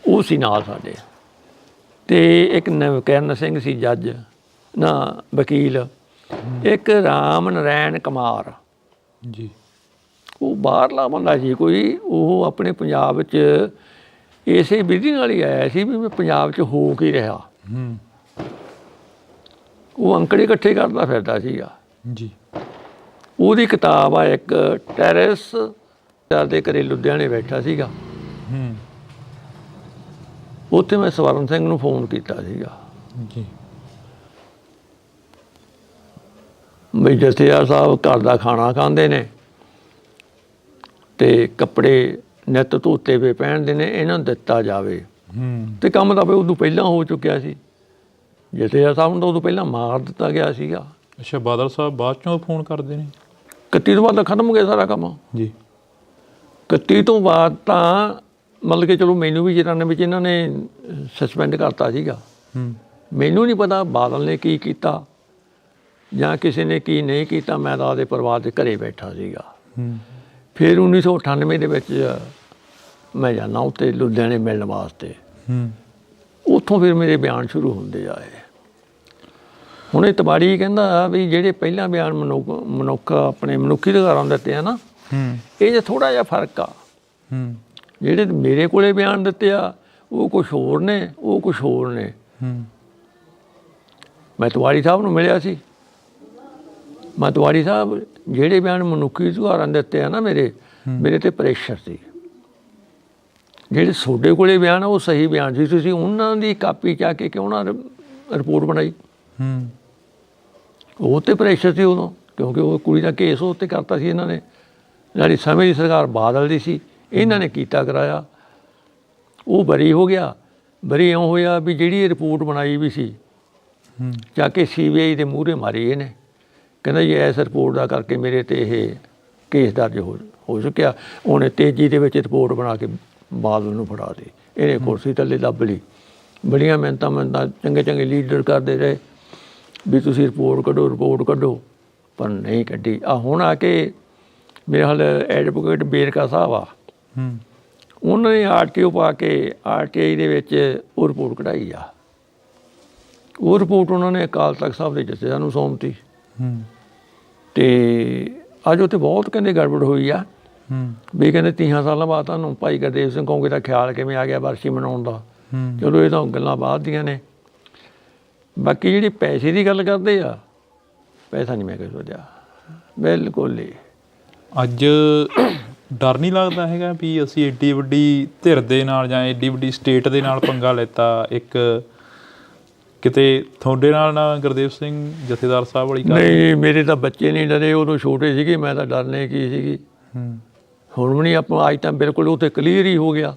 ਉਹ ਸੀ ਨਾਲ ਸਾਡੇ। ਅਤੇ ਇੱਕ ਨਵਕਰਨ ਸਿੰਘ ਸੀ ਜੱਜ ਨਾ ਵਕੀਲ, ਇੱਕ ਰਾਮ ਨਰਾਇਣ ਕੁਮਾਰ ਜੀ, ਉਹ ਬਾਹਰਲਾ ਬੰਦਾ ਸੀ ਕੋਈ। ਉਹ ਆਪਣੇ ਪੰਜਾਬ ਵਿੱਚ ਇਸੇ ਵਿਧੀ ਨਾਲ ਹੀ ਆਇਆ ਸੀ ਵੀ ਮੈਂ ਪੰਜਾਬ 'ਚ ਹੋ ਕੇ ਰਿਹਾ। ਉਹ ਅੰਕੜੇ ਇਕੱਠੇ ਕਰਦਾ ਫਿਰਦਾ ਸੀਗਾ ਜੀ। ਉਹਦੀ ਕਿਤਾਬ ਆ ਇੱਕ, ਟੈਰੇਸ ਦੇ ਘਰੇ ਲੁਧਿਆਣੇ ਬੈਠਾ ਸੀਗਾ। ਉੱਥੇ ਮੈਂ ਸਵਰਨ ਸਿੰਘ ਨੂੰ ਫੋਨ ਕੀਤਾ ਸੀਗਾ ਜੀ, ਬਈ ਜਥੇਦਾਰ ਸਾਹਿਬ ਘਰ ਦਾ ਖਾਣਾ ਖਾਂਦੇ ਨੇ ਅਤੇ ਕੱਪੜੇ ਨਿੱਤ ਧੋਤੇ ਵੇ ਪਹਿਨਦੇ ਨੇ, ਇਹਨਾਂ ਨੂੰ ਦਿੱਤਾ ਜਾਵੇ। ਅਤੇ ਕੰਮ ਤਾਂ ਉਦੋਂ ਪਹਿਲਾਂ ਹੋ ਚੁੱਕਿਆ ਸੀ। ਜਥੇਦਾਰ ਸਾਹਿਬ ਨੂੰ ਤਾਂ ਉਦੋਂ ਪਹਿਲਾਂ ਮਾਰ ਦਿੱਤਾ ਗਿਆ ਸੀਗਾ। ਅੱਛਾ, ਬਾਦਲ ਸਾਹਿਬ ਬਾਅਦ ਚੋਂ ਫੋਨ ਕਰਦੇ ਨੇ? 31 ਤੋਂ ਬਾਅਦ ਤਾਂ ਖਤਮ ਹੋ ਗਿਆ ਸਾਰਾ ਕੰਮ ਜੀ। 31 ਤੋਂ ਬਾਅਦ ਤਾਂ ਮਤਲਬ ਕਿ ਚਲੋ ਮੈਨੂੰ ਵੀ 94 ਵਿੱਚ ਇਹਨਾਂ ਨੇ ਸਸਪੈਂਡ ਕਰਤਾ ਸੀਗਾ। ਮੈਨੂੰ ਨਹੀਂ ਪਤਾ ਬਾਦਲ ਨੇ ਕੀ ਕੀਤਾ ਜਾਂ ਕਿਸੇ ਨੇ ਕੀ ਨਹੀਂ ਕੀਤਾ। ਮੈਂ ਤਾਂ ਆਪਦੇ ਪਰਿਵਾਰ ਦੇ ਘਰੇ ਬੈਠਾ ਸੀਗਾ। ਫਿਰ 1998 ਦੇ ਵਿੱਚ ਮੈਂ ਜਾਂਦਾ ਉੱਥੇ ਲੁਧਿਆਣੇ ਮਿਲਣ ਵਾਸਤੇ। ਉੱਥੋਂ ਫਿਰ ਮੇਰੇ ਬਿਆਨ ਸ਼ੁਰੂ ਹੁੰਦੇ ਆਏ। ਹੁਣ ਇਹ ਤਬਾੜੀ ਕਹਿੰਦਾ ਵੀ ਜਿਹੜੇ ਪਹਿਲਾਂ ਬਿਆਨ ਮਨੁੱਖ ਆਪਣੇ ਮਨੁੱਖੀ ਅਧਿਕਾਰਾਂ ਦਿੱਤੇ ਆ ਨਾ, ਇਹ 'ਚ ਥੋੜ੍ਹਾ ਜਿਹਾ ਫਰਕ ਆ। ਜਿਹੜੇ ਮੇਰੇ ਕੋਲੇ ਬਿਆਨ ਦਿੱਤੇ ਆ ਉਹ ਕੁਛ ਹੋਰ ਨੇ, ਉਹ ਕੁਛ ਹੋਰ ਨੇ। ਮੈਂ ਤਿਵਾੜੀ ਸਾਹਿਬ ਨੂੰ ਮਿਲਿਆ ਸੀ। ਮੈਂ ਤਿਵਾੜੀ ਸਾਹਿਬ ਜਿਹੜੇ ਬਿਆਨ ਮਨੁੱਖੀ ਅਧਿਕਾਰਾਂ ਦਿੱਤੇ ਆ ਨਾ, ਮੇਰੇ 'ਤੇ ਪ੍ਰੈਸ਼ਰ ਸੀ। ਜਿਹੜੇ ਤੁਹਾਡੇ ਕੋਲੇ ਬਿਆਨ ਆ ਉਹ ਸਹੀ ਬਿਆਨ ਸੀ, ਤੁਸੀਂ ਉਹਨਾਂ ਦੀ ਕਾਪੀ ਚਾ ਕੇ ਕਿਉਂ ਨਾ ਰਿਪੋਰਟ ਬਣਾਈ। ਉਹ 'ਤੇ ਪ੍ਰੈਸ਼ਰ ਸੀ ਉਦੋਂ, ਕਿਉਂਕਿ ਉਹ ਕੁੜੀ ਦਾ ਕੇਸ ਉਹ 'ਤੇ ਕਰਤਾ ਸੀ ਇਹਨਾਂ ਨੇ। ਜਿਹੜੀ ਸਮੇਂ ਦੀ ਸਰਕਾਰ ਬਾਦਲ ਦੀ ਸੀ, ਇਹਨਾਂ ਨੇ ਕੀਤਾ ਕਰਾਇਆ। ਉਹ ਬਰੀ ਹੋ ਗਿਆ। ਬਰੀ ਇਉਂ ਹੋਇਆ ਵੀ ਜਿਹੜੀ ਰਿਪੋਰਟ ਬਣਾਈ ਵੀ ਸੀ ਜਾ ਕੇ CBI ਦੇ ਮੂਹਰੇ ਮਾਰੀ ਇਹਨੇ। ਕਹਿੰਦਾ ਜੀ ਇਸ ਰਿਪੋਰਟ ਦਾ ਕਰਕੇ ਮੇਰੇ 'ਤੇ ਇਹ ਕੇਸ ਦਰਜ ਹੋ ਚੁੱਕਿਆ। ਉਹਨੇ ਤੇਜ਼ੀ ਦੇ ਵਿੱਚ ਰਿਪੋਰਟ ਬਣਾ ਕੇ ਬਾਦਲ ਨੂੰ ਫੜਾ ਦਿੱਤੀ। ਇਹਨੇ ਕੁਰਸੀ ਥੱਲੇ ਦੱਬ ਲਈ। ਬੜੀਆਂ ਮਿਹਨਤਾਂ ਚੰਗੇ ਲੀਡਰ ਕਰਦੇ ਰਹੇ ਵੀ ਤੁਸੀਂ ਰਿਪੋਰਟ ਕੱਢੋ, ਪਰ ਨਹੀਂ ਕੱਢੀ। ਹੁਣ ਆ ਕੇ ਮੇਰੇ ਹਾਲ ਐਡਵੋਕੇਟ ਬੇਰਕਾ ਸਾਹਿਬ ਆ, ਉਹਨਾਂ ਨੇ RTO ਪਾ ਕੇ RTI ਦੇ ਵਿੱਚ ਉਹ ਰਿਪੋਰਟ ਕਢਾਈ ਆ। ਉਹ ਰਿਪੋਰਟ ਉਹਨਾਂ ਨੇ ਅਕਾਲ ਤਖਤ ਸਾਹਿਬ ਦੇ ਜਥੇਦਾਰ ਨੂੰ ਸੌਂਪਤੀ। ਅਤੇ ਅੱਜ ਉੱਥੇ ਬਹੁਤ ਕਹਿੰਦੇ ਗੜਬੜ ਹੋਈ ਆ ਵੀ ਕਹਿੰਦੇ 30 ਸਾਲਾਂ ਬਾਅਦ ਤੁਹਾਨੂੰ ਭਾਈ ਗੁਰਦੇਵ ਸਿੰਘ ਕੌਂਕੇ ਦਾ ਖਿਆਲ ਕਿਵੇਂ ਆ ਗਿਆ ਵਰਸੀ ਮਨਾਉਣ ਦਾ। ਚਲੋ ਇਹ ਤਾਂ ਗੱਲਾਂ ਬਾਅਦ ਦੀਆਂ ਨੇ। ਬਾਕੀ ਜਿਹੜੀ ਪੈਸੇ ਦੀ ਗੱਲ ਕਰਦੇ ਆ, ਪੈਸਾ ਨਹੀਂ ਮੈਂ ਕੋਈ ਸੋਚਿਆ ਬਿਲਕੁਲ ਹੀ। ਅੱਜ ਡਰ ਨਹੀਂ ਲੱਗਦਾ ਹੈਗਾ ਵੀ ਅਸੀਂ ਏਡੀ ਵੱਡੀ ਧਿਰ ਦੇ ਨਾਲ ਜਾਂ ਏਡੀ ਵੱਡੀ ਸਟੇਟ ਦੇ ਨਾਲ ਪੰਗਾ ਲੈਤਾ, ਇੱਕ ਕਿਤੇ ਤੁਹਾਡੇ ਨਾਲ ਨਾ ਗੁਰਦੇਵ ਸਿੰਘ ਜਥੇਦਾਰ ਸਾਹਿਬ ਵਾਲੀ ਗੱਲ? ਨਹੀਂ, ਮੇਰੇ ਤਾਂ ਬੱਚੇ ਨਹੀਂ ਡਰੇ, ਉਦੋਂ ਛੋਟੇ ਸੀਗੇ। ਮੈਂ ਤਾਂ ਡਰਨੇ ਕੀ ਸੀਗੀ। ਹੁਣ ਵੀ ਨਹੀਂ ਆਪਾਂ, ਅੱਜ ਤਾਂ ਬਿਲਕੁਲ ਉੱਥੇ ਕਲੀਅਰ ਹੀ ਹੋ ਗਿਆ।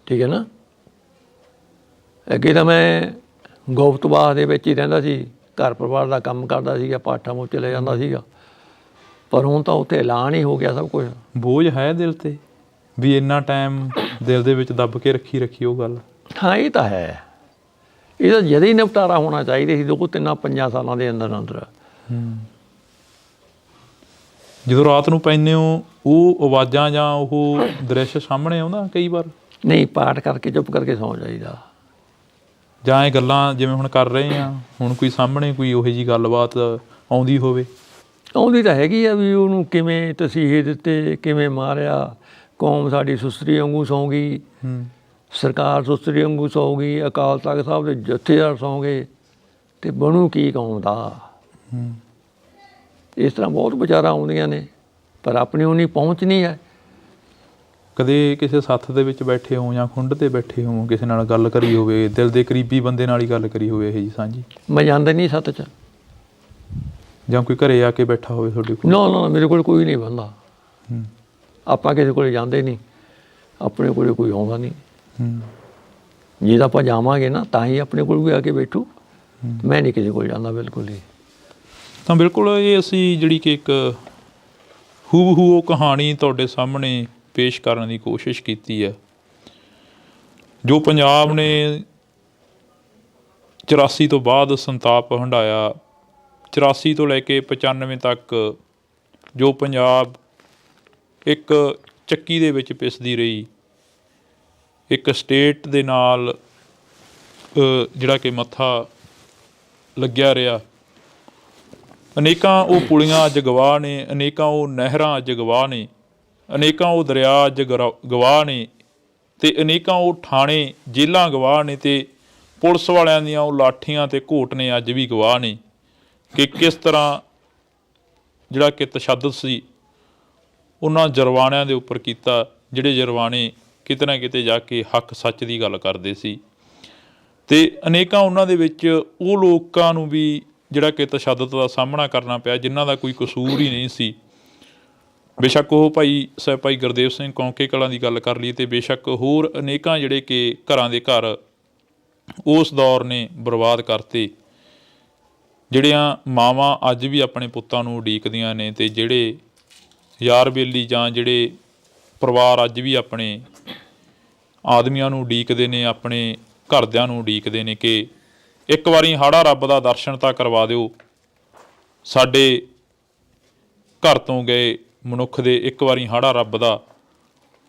ਠੀਕ ਹੈ ਨਾ। ਅੱਗੇ ਤਾਂ ਮੈਂ ਗੁਪਤਵਾਸ ਦੇ ਵਿੱਚ ਹੀ ਰਹਿੰਦਾ ਸੀ, ਘਰ ਪਰਿਵਾਰ ਦਾ ਕੰਮ ਕਰਦਾ ਸੀਗਾ, ਪਾਠਾਂ ਮੂੰਹ ਚਲੇ ਜਾਂਦਾ ਸੀਗਾ। ਪਰ ਹੁਣ ਤਾਂ ਉੱਥੇ ਐਲਾਨ ਹੀ ਹੋ ਗਿਆ ਸਭ ਕੁਛ। ਬੋਝ ਹੈ ਦਿਲ 'ਤੇ ਵੀ ਇੰਨਾ ਟਾਈਮ ਦਿਲ ਦੇ ਵਿੱਚ ਦੱਬ ਕੇ ਰੱਖੀ ਉਹ ਗੱਲ? ਹਾਂ, ਇਹ ਤਾਂ ਹੈ। ਇਹਦਾ ਜਦ ਹੀ ਨਿਪਟਾਰਾ ਹੋਣਾ ਚਾਹੀਦਾ ਸੀ 2-3-5 ਸਾਲਾਂ ਦੇ ਅੰਦਰ। ਜਦੋਂ ਰਾਤ ਨੂੰ ਪੈਂਦੇ ਹੋ ਉਹ ਆਵਾਜ਼ਾਂ ਜਾਂ ਉਹ ਦ੍ਰਿਸ਼ ਸਾਹਮਣੇ ਆਉਂਦਾ ਕਈ ਵਾਰ? ਨਹੀਂ, ਪਾਠ ਕਰਕੇ ਚੁੱਪ ਕਰਕੇ ਸੌਂ ਜਾਈਦਾ। ਜਾਂ ਇਹ ਗੱਲਾਂ ਜਿਵੇਂ ਹੁਣ ਕਰ ਰਹੇ ਆ, ਹੁਣ ਕੋਈ ਸਾਹਮਣੇ ਕੋਈ ਉਹੋ ਜਿਹੀ ਗੱਲਬਾਤ ਆਉਂਦੀ ਹੋਵੇ? ਆਉਂਦੀ ਤਾਂ ਹੈਗੀ ਆ ਵੀ ਉਹਨੂੰ ਕਿਵੇਂ ਤਸੀਹੇ ਦਿੱਤੇ, ਕਿਵੇਂ ਮਾਰਿਆ, ਕੌਮ ਸਾਡੀ ਸੁਸਰੀ ਵਾਂਗੂ ਸੌਂ ਗਈ, ਸਰਕਾਰ ਸੁਸਰੀ ਵਾਂਗੂ ਸੌਂ ਗਈ, ਅਕਾਲ ਤਖਤ ਸਾਹਿਬ ਦੇ ਜਥੇਦਾਰ ਸੌਂ ਗਏ, ਅਤੇ ਬਣੂ ਕੀ ਕੌਮ ਦਾ। ਇਸ ਤਰ੍ਹਾਂ ਬਹੁਤ ਵਿਚਾਰਾਂ ਆਉਂਦੀਆਂ ਨੇ, ਪਰ ਆਪਣੀ ਉਨੀ ਪਹੁੰਚ ਨਹੀਂ ਹੈ। ਕਦੇ ਕਿਸੇ ਸੱਥ ਦੇ ਵਿੱਚ ਬੈਠੇ ਹੋ ਜਾਂ ਖੁੰਡ 'ਤੇ ਬੈਠੇ ਹੋ, ਕਿਸੇ ਨਾਲ ਗੱਲ ਕਰੀ ਹੋਵੇ, ਦਿਲ ਦੇ ਕਰੀਬੀ ਬੰਦੇ ਨਾਲ ਹੀ ਗੱਲ ਕਰੀ ਹੋਵੇ ਇਹ ਜੀ ਸਾਂਝੀ? ਮੈਂ ਜਾਂਦਾ ਨਹੀਂ ਸੱਤ 'ਚ। ਜਾਂ ਕੋਈ ਘਰੇ ਆ ਕੇ ਬੈਠਾ ਹੋਵੇ ਤੁਹਾਡੇ ਕੋਲ? ਨਾ ਮੇਰੇ ਕੋਲ ਕੋਈ ਨਹੀਂ ਬੰਦਾ। ਆਪਾਂ ਕਿਸੇ ਕੋਲ ਜਾਂਦੇ ਨਹੀਂ, ਆਪਣੇ ਕੋਲ ਕੋਈ ਆਉਂਦਾ ਨਹੀਂ। ਜੇ ਤਾਂ ਆਪਾਂ ਜਾਵਾਂਗੇ ਨਾ ਤਾਂ ਹੀ ਆਪਣੇ ਕੋਲ ਵੀ ਆ ਕੇ ਬੈਠੂ। ਮੈਂ ਨਹੀਂ ਕਿਸੇ ਕੋਲ ਜਾਂਦਾ ਬਿਲਕੁਲ ਹੀ। ਤਾਂ ਬਿਲਕੁਲ ਇਹ ਅਸੀਂ ਜਿਹੜੀ ਕਿ ਇੱਕ ਹੂਬਹੂ ਉਹ ਕਹਾਣੀ ਤੁਹਾਡੇ ਸਾਹਮਣੇ ਪੇਸ਼ ਕਰਨ ਦੀ ਕੋਸ਼ਿਸ਼ ਕੀਤੀ ਹੈ, ਜੋ ਪੰਜਾਬ ਨੇ 84 ਤੋਂ ਬਾਅਦ ਸੰਤਾਪ ਹੰਢਾਇਆ। 84 ਤੋਂ ਲੈ ਕੇ 95 ਤੱਕ ਜੋ ਪੰਜਾਬ ਇੱਕ ਚੱਕੀ ਦੇ ਵਿੱਚ ਪਿਸਦੀ ਰਹੀ, ਇੱਕ ਸਟੇਟ ਦੇ ਨਾਲ ਜਿਹੜਾ ਕਿ ਮੱਥਾ ਲੱਗਿਆ ਰਿਹਾ। ਅਨੇਕਾਂ ਉਹ ਪੁਲੀਆਂ ਅੱਜ ਗਵਾਹ ਨੇ, ਅਨੇਕਾਂ ਉਹ ਨਹਿਰਾਂ ਅੱਜ ਗਵਾਹ ਨੇ, ਅਨੇਕਾਂ ਉਹ ਦਰਿਆ ਅੱਜ ਗਵਾਹ ਨੇ, ਅਤੇ ਅਨੇਕਾਂ ਉਹ ਥਾਣੇ ਜੇਲ੍ਹਾਂ ਗਵਾਹ ਨੇ, ਅਤੇ ਪੁਲਿਸ ਵਾਲਿਆਂ ਦੀਆਂ ਉਹ ਲਾਠੀਆਂ ਅਤੇ ਘੋਟ ਨੇ ਅੱਜ ਵੀ ਗਵਾਹ ਨੇ ਕਿ ਕਿਸ ਤਰ੍ਹਾਂ ਜਿਹੜਾ ਕਿ ਤਸ਼ੱਦਦ ਸੀ ਉਹਨਾਂ ਜਰਵਾਣਿਆਂ ਦੇ ਉੱਪਰ ਕੀਤਾ, ਜਿਹੜੇ ਜਰਵਾਣੇ ਕਿਤੇ ਨਾ ਕਿਤੇ ਜਾ ਕੇ ਹੱਕ ਸੱਚ ਦੀ ਗੱਲ ਕਰਦੇ ਸੀ। ਅਤੇ ਅਨੇਕਾਂ ਉਹਨਾਂ ਦੇ ਵਿੱਚ ਉਹ ਲੋਕਾਂ ਨੂੰ ਵੀ ਜਿਹੜਾ ਕਿ ਤਸ਼ੱਦਦ ਦਾ ਸਾਹਮਣਾ ਕਰਨਾ ਪਿਆ ਜਿਨ੍ਹਾਂ ਦਾ ਕੋਈ ਕਸੂਰ ਹੀ ਨਹੀਂ ਸੀ। ਬੇਸ਼ੱਕ ਉਹ ਭਾਈ ਗੁਰਦੇਵ ਸਿੰਘ ਕੌਂਕੇ ਕਲਾਂ ਦੀ ਗੱਲ ਕਰ ਲਈ, ਅਤੇ ਬੇਸ਼ੱਕ ਹੋਰ ਅਨੇਕਾਂ ਜਿਹੜੇ ਕਿ ਘਰਾਂ ਦੇ ਘਰ ਉਸ ਦੌਰ ਨੇ ਬਰਬਾਦ ਕਰਤੇ। ਜਿਹੜੀਆਂ ਮਾਵਾਂ ਅੱਜ ਵੀ ਆਪਣੇ ਪੁੱਤਾਂ ਨੂੰ ਉਡੀਕਦੀਆਂ ਨੇ, ਅਤੇ ਜਿਹੜੇ ਯਾਰ ਬੇਲੀ ਜਾਂ ਜਿਹੜੇ ਪਰਿਵਾਰ ਅੱਜ ਵੀ ਆਪਣੇ ਆਦਮੀਆਂ ਨੂੰ ਉਡੀਕਦੇ ਨੇ, ਆਪਣੇ ਘਰਦਿਆਂ ਨੂੰ ਉਡੀਕਦੇ ਨੇ ਕਿ ਇੱਕ ਵਾਰੀ ਹਾੜਾ ਰੱਬ ਦਾ ਦਰਸ਼ਨ ਤਾਂ ਕਰਵਾ ਦਿਓ, ਸਾਡੇ ਘਰ ਤੋਂ ਗਏ ਮਨੁੱਖ ਦੇ ਇੱਕ ਵਾਰੀ ਹਾੜਾ ਰੱਬ ਦਾ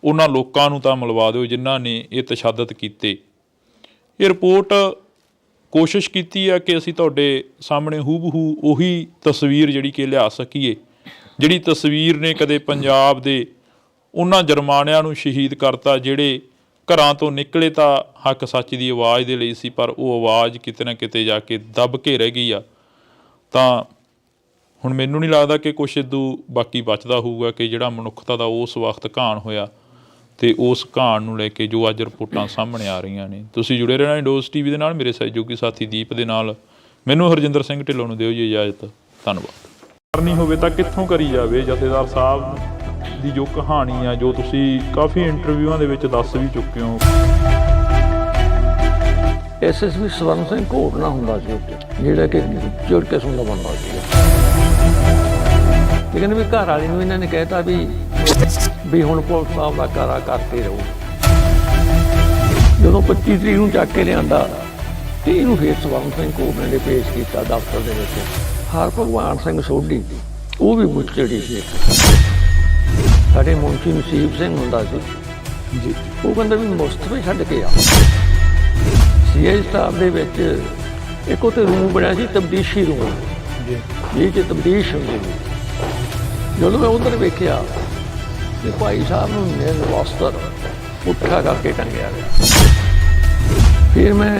ਉਹਨਾਂ ਲੋਕਾਂ ਨੂੰ ਤਾਂ ਮਿਲਵਾ ਦਿਓ ਜਿਨ੍ਹਾਂ ਨੇ ਇਹ ਤਸ਼ੱਦਦ ਕੀਤੇ। ਇਹ ਰਿਪੋਰਟ ਕੋਸ਼ਿਸ਼ ਕੀਤੀ ਹੈ ਕਿ ਅਸੀਂ ਤੁਹਾਡੇ ਸਾਹਮਣੇ ਹੂਬਹੂ ਉਹੀ ਤਸਵੀਰ ਜਿਹੜੀ ਕਿ ਲਿਆ ਸਕੀਏ, ਜਿਹੜੀ ਤਸਵੀਰ ਨੇ ਕਦੇ ਪੰਜਾਬ ਦੇ ਉਹਨਾਂ ਜਰਮਾਨਿਆਂ ਨੂੰ ਸ਼ਹੀਦ ਕਰਤਾ ਜਿਹੜੇ ਘਰਾਂ ਤੋਂ ਨਿਕਲੇ ਤਾਂ ਹੱਕ ਸੱਚ ਦੀ ਆਵਾਜ਼ ਦੇ ਲਈ ਸੀ, ਪਰ ਉਹ ਆਵਾਜ਼ ਕਿਤੇ ਨਾ ਕਿਤੇ ਜਾ ਕੇ ਦੱਬ ਕੇ ਰਹਿ ਗਈ ਆ। ਤਾਂ ਹੁਣ ਮੈਨੂੰ ਨਹੀਂ ਲੱਗਦਾ ਕਿ ਕੁਛ ਇਦੋਂ ਬਾਕੀ ਬਚਦਾ ਹੋਊਗਾ ਕਿ ਜਿਹੜਾ ਮਨੁੱਖਤਾ ਦਾ ਉਸ ਵਕਤ ਘਾਣ ਹੋਇਆ, ਅਤੇ ਉਸ ਘਾਣ ਨੂੰ ਲੈ ਕੇ ਜੋ ਅੱਜ ਰਿਪੋਰਟਾਂ ਸਾਹਮਣੇ ਆ ਰਹੀਆਂ ਨੇ। ਤੁਸੀਂ ਜੁੜੇ ਰਹਿਣਾ ਇੰਡੋਜ਼ TV ਦੇ ਨਾਲ, ਮੇਰੇ ਸਹਿਯੋਗੀ ਸਾਥੀ ਦੀਪ ਦੇ ਨਾਲ। ਮੈਨੂੰ ਹਰਜਿੰਦਰ ਸਿੰਘ ਢਿੱਲੋਂ ਨੂੰ ਦਿਓ ਜੀ ਇਜਾਜ਼ਤ। ਧੰਨਵਾਦ। ਕਰਨੀ ਹੋਵੇ ਤਾਂ ਕਿੱਥੋਂ ਕਰੀ ਜਾਵੇ? ਜਥੇਦਾਰ ਸਾਹਿਬ ਦੀ ਜੋ ਕਹਾਣੀ ਆ, ਜੋ ਤੁਸੀਂ ਕਾਫੀ ਇੰਟਰਵਿਊਆਂ ਦੇ ਵਿੱਚ ਦੱਸ ਵੀ ਚੁੱਕੇ ਹੋ। SSP ਸਵਰਨ ਸਿੰਘ ਘੋੜਨਾ ਹੁੰਦਾ ਸੀ ਉੱਥੇ, ਜਿਹੜਾ ਕਿ ਜੁੜ ਕਿਸਮ ਦਾ ਬੰਦਾ ਸੀ। ਲੇਕਿਨ ਵੀ ਘਰ ਵਾਲੀ ਨੂੰ ਇਹਨਾਂ ਨੇ ਕਹਿਤਾ ਵੀ ਹੁਣ ਪੁਲਿਸ ਸਾਹਿਬ ਦਾ ਕਾਰਾ ਕਰਕੇ ਰਹੋ। ਜਦੋਂ 25 ਤਰੀਕ ਨੂੰ ਚੱਕ ਕੇ ਲਿਆਂਦਾ ਅਤੇ ਇਹਨੂੰ ਫਿਰ ਸਵਰਨ ਸਿੰਘ ਘੋੜਨੇ ਨੇ ਪੇਸ਼ ਕੀਤਾ ਦਫ਼ਤਰ ਦੇ ਵਿੱਚ। ਹਰਭਗਵਾਨ ਸਿੰਘ ਸੋਢੀ ਉਹ ਵੀ ਬੁੱਚੜੀ ਸੀ। ਸਾਡੇ ਮੁਨਸ਼ੀ ਨਸੀਬ ਸਿੰਘ ਹੁੰਦਾ ਸੀ ਜੀ, ਉਹ ਕਹਿੰਦਾ ਵੀ ਮੁਸਤਫੇ ਛੱਡ ਕੇ ਆ। CI ਸਟਾਫ ਦੇ ਵਿੱਚ ਇੱਕ ਉੱਥੇ ਰੂਮ ਬਣਿਆ ਸੀ, ਤਬਦੀਸ਼ੀ ਰੂਮ, ਜਿਹ 'ਚ ਤਬਦੀਸ਼ ਹੁੰਦੀ ਸੀ। ਜਦੋਂ ਮੈਂ ਉੱਧਰ ਵੇਖਿਆ ਤੇ ਭਾਈ ਸਾਹਿਬ ਨੂੰ ਨਿਰ ਵਸਤਰ ਪੁੱਠਾ ਕਰਕੇ ਟੰਗਿਆ ਗਿਆ। ਫਿਰ ਮੈਂ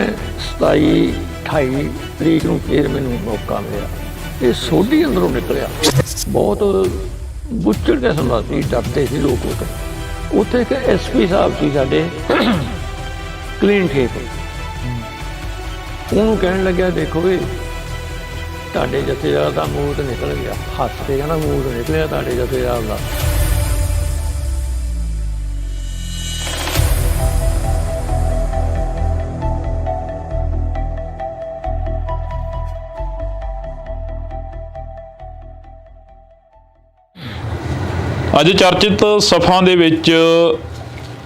27-28 ਤਰੀਕ ਨੂੰ ਫਿਰ ਮੈਨੂੰ ਮੌਕਾ ਮਿਲਿਆ, ਇਹ ਸੋਢੀ ਅੰਦਰੋਂ ਨਿਕਲਿਆ। ਬਹੁਤ ਬੁੱਚੜ ਕਿਸਮ ਦਾ ਸੀ, ਡਰਦੇ ਸੀ ਲੋਕ। ਉੱਥੇ ਇੱਕ SP ਸਾਹਿਬ ਸੀ ਸਾਡੇ ਕਲੀਨ ਠੇਕ, ਉਹਨੂੰ ਕਹਿਣ ਲੱਗਿਆ ਦੇਖੋ ਵੀ ਤੁਹਾਡੇ ਜਥੇਦਾਰ ਦਾ ਮੂੰਹ ਤਾਂ ਨਿਕਲ ਗਿਆ, ਹੱਥ ਤੇ ਕਹਿੰਦਾ ਮੂੰਹ ਤਾਂ ਨਿਕਲਿਆ ਤੁਹਾਡੇ ਜਥੇਦਾਰ ਦਾ। ਅੱਜ ਚਰਚਿਤ ਸਫਾਂ ਦੇ ਵਿੱਚ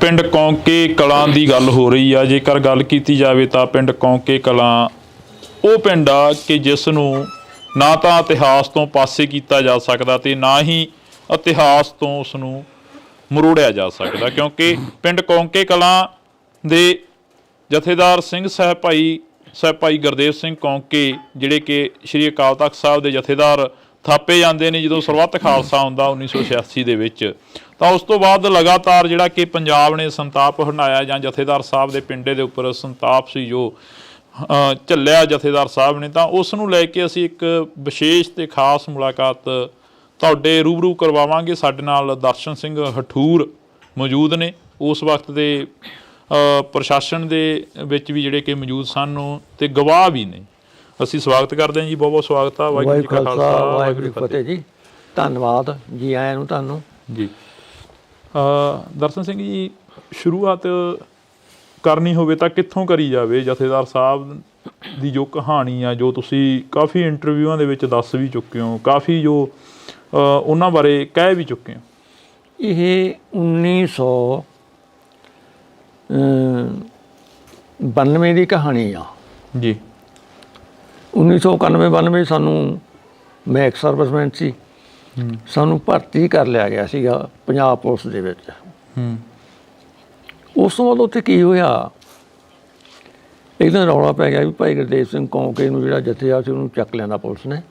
ਪਿੰਡ ਕੌਂਕੇ ਕਲਾਂ ਦੀ ਗੱਲ ਹੋ ਰਹੀ ਆ। ਜੇਕਰ ਗੱਲ ਕੀਤੀ ਜਾਵੇ ਤਾਂ ਪਿੰਡ ਕੌਂਕੇ ਕਲਾਂ ਉਹ ਪਿੰਡ ਆ ਕਿ ਜਿਸ ਨੂੰ ਨਾ ਤਾਂ ਇਤਿਹਾਸ ਤੋਂ ਪਾਸੇ ਕੀਤਾ ਜਾ ਸਕਦਾ ਅਤੇ ਨਾ ਹੀ ਇਤਿਹਾਸ ਤੋਂ ਉਸ ਨੂੰ ਮਰੋੜਿਆ ਜਾ ਸਕਦਾ, ਕਿਉਂਕਿ ਪਿੰਡ ਕੌਂਕੇ ਕਲਾਂ ਦੇ ਜਥੇਦਾਰ ਸਿੰਘ ਸਾਹਿਬ ਭਾਈ ਸਾਹਿਬ ਭਾਈ ਗੁਰਦੇਵ ਸਿੰਘ ਕੌਂਕੇ ਜਿਹੜੇ ਕਿ ਸ਼੍ਰੀ ਅਕਾਲ ਤਖਤ ਸਾਹਿਬ ਦੇ ਜਥੇਦਾਰ ਥਾਪੇ ਜਾਂਦੇ ਨੇ ਜਦੋਂ ਸਰਬੱਤ ਖਾਲਸਾ ਹੁੰਦਾ 1986 ਦੇ ਵਿੱਚ। ਤਾਂ ਉਸ ਤੋਂ ਬਾਅਦ ਲਗਾਤਾਰ ਜਿਹੜਾ ਕਿ ਪੰਜਾਬ ਨੇ ਸੰਤਾਪ ਹੰਢਾਇਆ ਜਾਂ ਜਥੇਦਾਰ ਸਾਹਿਬ ਦੇ ਪਿੰਡੇ ਦੇ ਉੱਪਰ ਸੰਤਾਪ ਸੀ ਜੋ ਝੱਲਿਆ ਜਥੇਦਾਰ ਸਾਹਿਬ ਨੇ, ਤਾਂ ਉਸ ਨੂੰ ਲੈ ਕੇ ਅਸੀਂ ਇੱਕ ਵਿਸ਼ੇਸ਼ ਤੇ ਖਾਸ ਮੁਲਾਕਾਤ ਤੁਹਾਡੇ ਰੂਬਰੂ ਕਰਵਾਵਾਂਗੇ। ਸਾਡੇ ਨਾਲ ਦਰਸ਼ਨ ਸਿੰਘ ਹਠੂਰ ਮੌਜੂਦ ਨੇ, ਉਸ ਵਕਤ ਦੇ ਪ੍ਰਸ਼ਾਸਨ ਦੇ ਵਿੱਚ ਵੀ ਜਿਹੜੇ ਕਿ ਮੌਜੂਦ ਸਨ ਤੇ ਗਵਾਹ ਵੀ ਨੇ। ਅਸੀਂ ਸਵਾਗਤ ਕਰਦੇ ਹਾਂ ਜੀ, ਬਹੁਤ ਬਹੁਤ ਸਵਾਗਤ ਆ। ਵਾਹਿਗੁਰੂ ਜੀ ਕਾ ਖਾਲਸਾ ਵਾਹਿਗੁਰੂ ਜੀ ਕੀ ਫਤਿਹ ਜੀ। ਧੰਨਵਾਦ ਜੀ ਆਇਆਂ ਨੂੰ ਤੁਹਾਨੂੰ ਜੀ। ਦਰਸ਼ਨ ਸਿੰਘ ਜੀ, ਸ਼ੁਰੂਆਤ ਕਰਨੀ ਹੋਵੇ ਤਾਂ ਕਿੱਥੋਂ ਕਰੀ ਜਾਵੇ? ਜਥੇਦਾਰ ਸਾਹਿਬ ਦੀ ਜੋ ਕਹਾਣੀ ਆ, ਜੋ ਤੁਸੀਂ ਕਾਫੀ ਇੰਟਰਵਿਊਆਂ ਦੇ ਵਿੱਚ ਦੱਸ ਵੀ ਚੁੱਕੇ ਹੋ, ਕਾਫੀ ਜੋ ਉਹਨਾਂ ਬਾਰੇ ਕਹਿ ਵੀ ਚੁੱਕੇ ਹੋ। ਇਹ 1992 ਦੀ ਕਹਾਣੀ ਆ ਜੀ। 1991-92 ਸਾਨੂੰ ਮੈਂ ਇੱਕ ਸਰਵਿਸਮੈਨ ਸੀ, ਸਾਨੂੰ ਭਰਤੀ ਕਰ ਲਿਆ ਗਿਆ ਸੀਗਾ ਪੰਜਾਬ ਪੁਲਿਸ ਦੇ ਵਿੱਚ। ਉਸ ਤੋਂ ਬਾਅਦ ਉੱਥੇ ਕੀ ਹੋਇਆ, ਇੱਕ ਦਿਨ ਰੌਲਾ ਪੈ ਗਿਆ ਵੀ ਭਾਈ ਗੁਰਦੇਵ ਸਿੰਘ ਕੌਂਕੇ ਨੂੰ ਜਿਹੜਾ ਜਥੇਦਾਰ ਸੀ ਉਹਨੂੰ ਚੱਕ ਲਿਆਂਦਾ ਪੁਲਿਸ ਨੇ।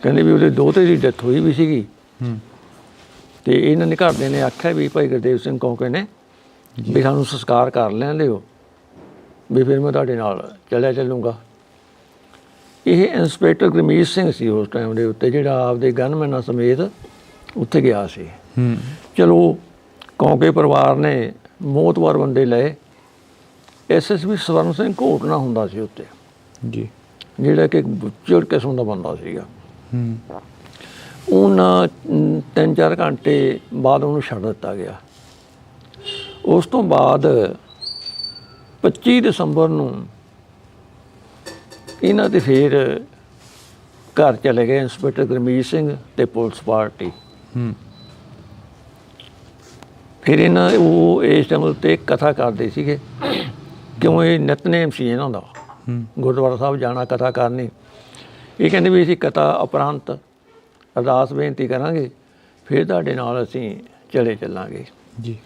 ਕਹਿੰਦੇ ਵੀ ਉਹਦੇ ਦੋਹਤੇ ਦੀ ਡੈਥ ਹੋਈ ਵੀ ਸੀਗੀ ਤੇ ਇਹਨਾਂ ਨੇ ਘਰਦਿਆਂ ਨੇ ਆਖਿਆ ਵੀ ਭਾਈ ਗੁਰਦੇਵ ਸਿੰਘ ਕੌਂਕੇ ਨੇ ਵੀ ਸਾਨੂੰ ਸੰਸਕਾਰ ਕਰ ਲੈਣ ਦਿਓ, ਵੀ ਫਿਰ ਮੈਂ ਤੁਹਾਡੇ ਨਾਲ ਚੱਲੂੰਗਾ। ਇਹ ਇੰਸਪੈਕਟਰ ਗੁਰਮੀਤ ਸਿੰਘ ਸੀ ਉਸ ਟਾਈਮ ਦੇ ਉੱਤੇ, ਜਿਹੜਾ ਆਪਦੇ ਗਨਮੈਨਾਂ ਸਮੇਤ ਉੱਥੇ ਗਿਆ ਸੀ। ਚਲੋ ਕੌਂਕੇ ਪਰਿਵਾਰ ਨੇ ਮੋਹਤਵਾਰ ਬੰਦੇ ਲਏ। SSP ਸਵਰਨ ਸਿੰਘ ਘੋਟਣਾ ਹੁੰਦਾ ਸੀ ਉੱਤੇ ਜੀ, ਜਿਹੜਾ ਕਿ ਬੁੱਚੜ ਕਿਸਮ ਦਾ ਬੰਦਾ ਸੀਗਾ। ਉਹਨਾਂ 3-4 ਘੰਟੇ ਬਾਅਦ ਉਹਨੂੰ ਛੱਡ ਦਿੱਤਾ ਗਿਆ। ਉਸ ਤੋਂ ਬਾਅਦ 25 ਦਸੰਬਰ ਨੂੰ ਇਹਨਾਂ ਦੇ ਫਿਰ ਘਰ ਚਲੇ ਗਏ ਇੰਸਪੈਕਟਰ ਗੁਰਮੀਤ ਸਿੰਘ ਤੇ ਪੁਲਿਸ ਪਾਰਟੀ। ਫਿਰ ਇਹਨਾਂ ਉਹ ਇਸ ਟਾਈਮ ਉੱਤੇ ਕਥਾ ਕਰਦੇ ਸੀਗੇ, ਕਿਉਂ ਇਹ ਨਿਤਨੇਮ ਸੀ ਇਹਨਾਂ ਦਾ, ਗੁਰਦੁਆਰਾ ਸਾਹਿਬ ਜਾਣਾ ਕਥਾ ਕਰਨੀ। ਇਹ ਕਹਿੰਦੇ ਵੀ ਅਸੀਂ ਕਥਾ ਉਪਰੰਤ ਅਰਦਾਸ ਬੇਨਤੀ ਕਰਾਂਗੇ, ਫਿਰ ਤੁਹਾਡੇ ਨਾਲ ਅਸੀਂ ਚੱਲਾਂਗੇ ਜੀ।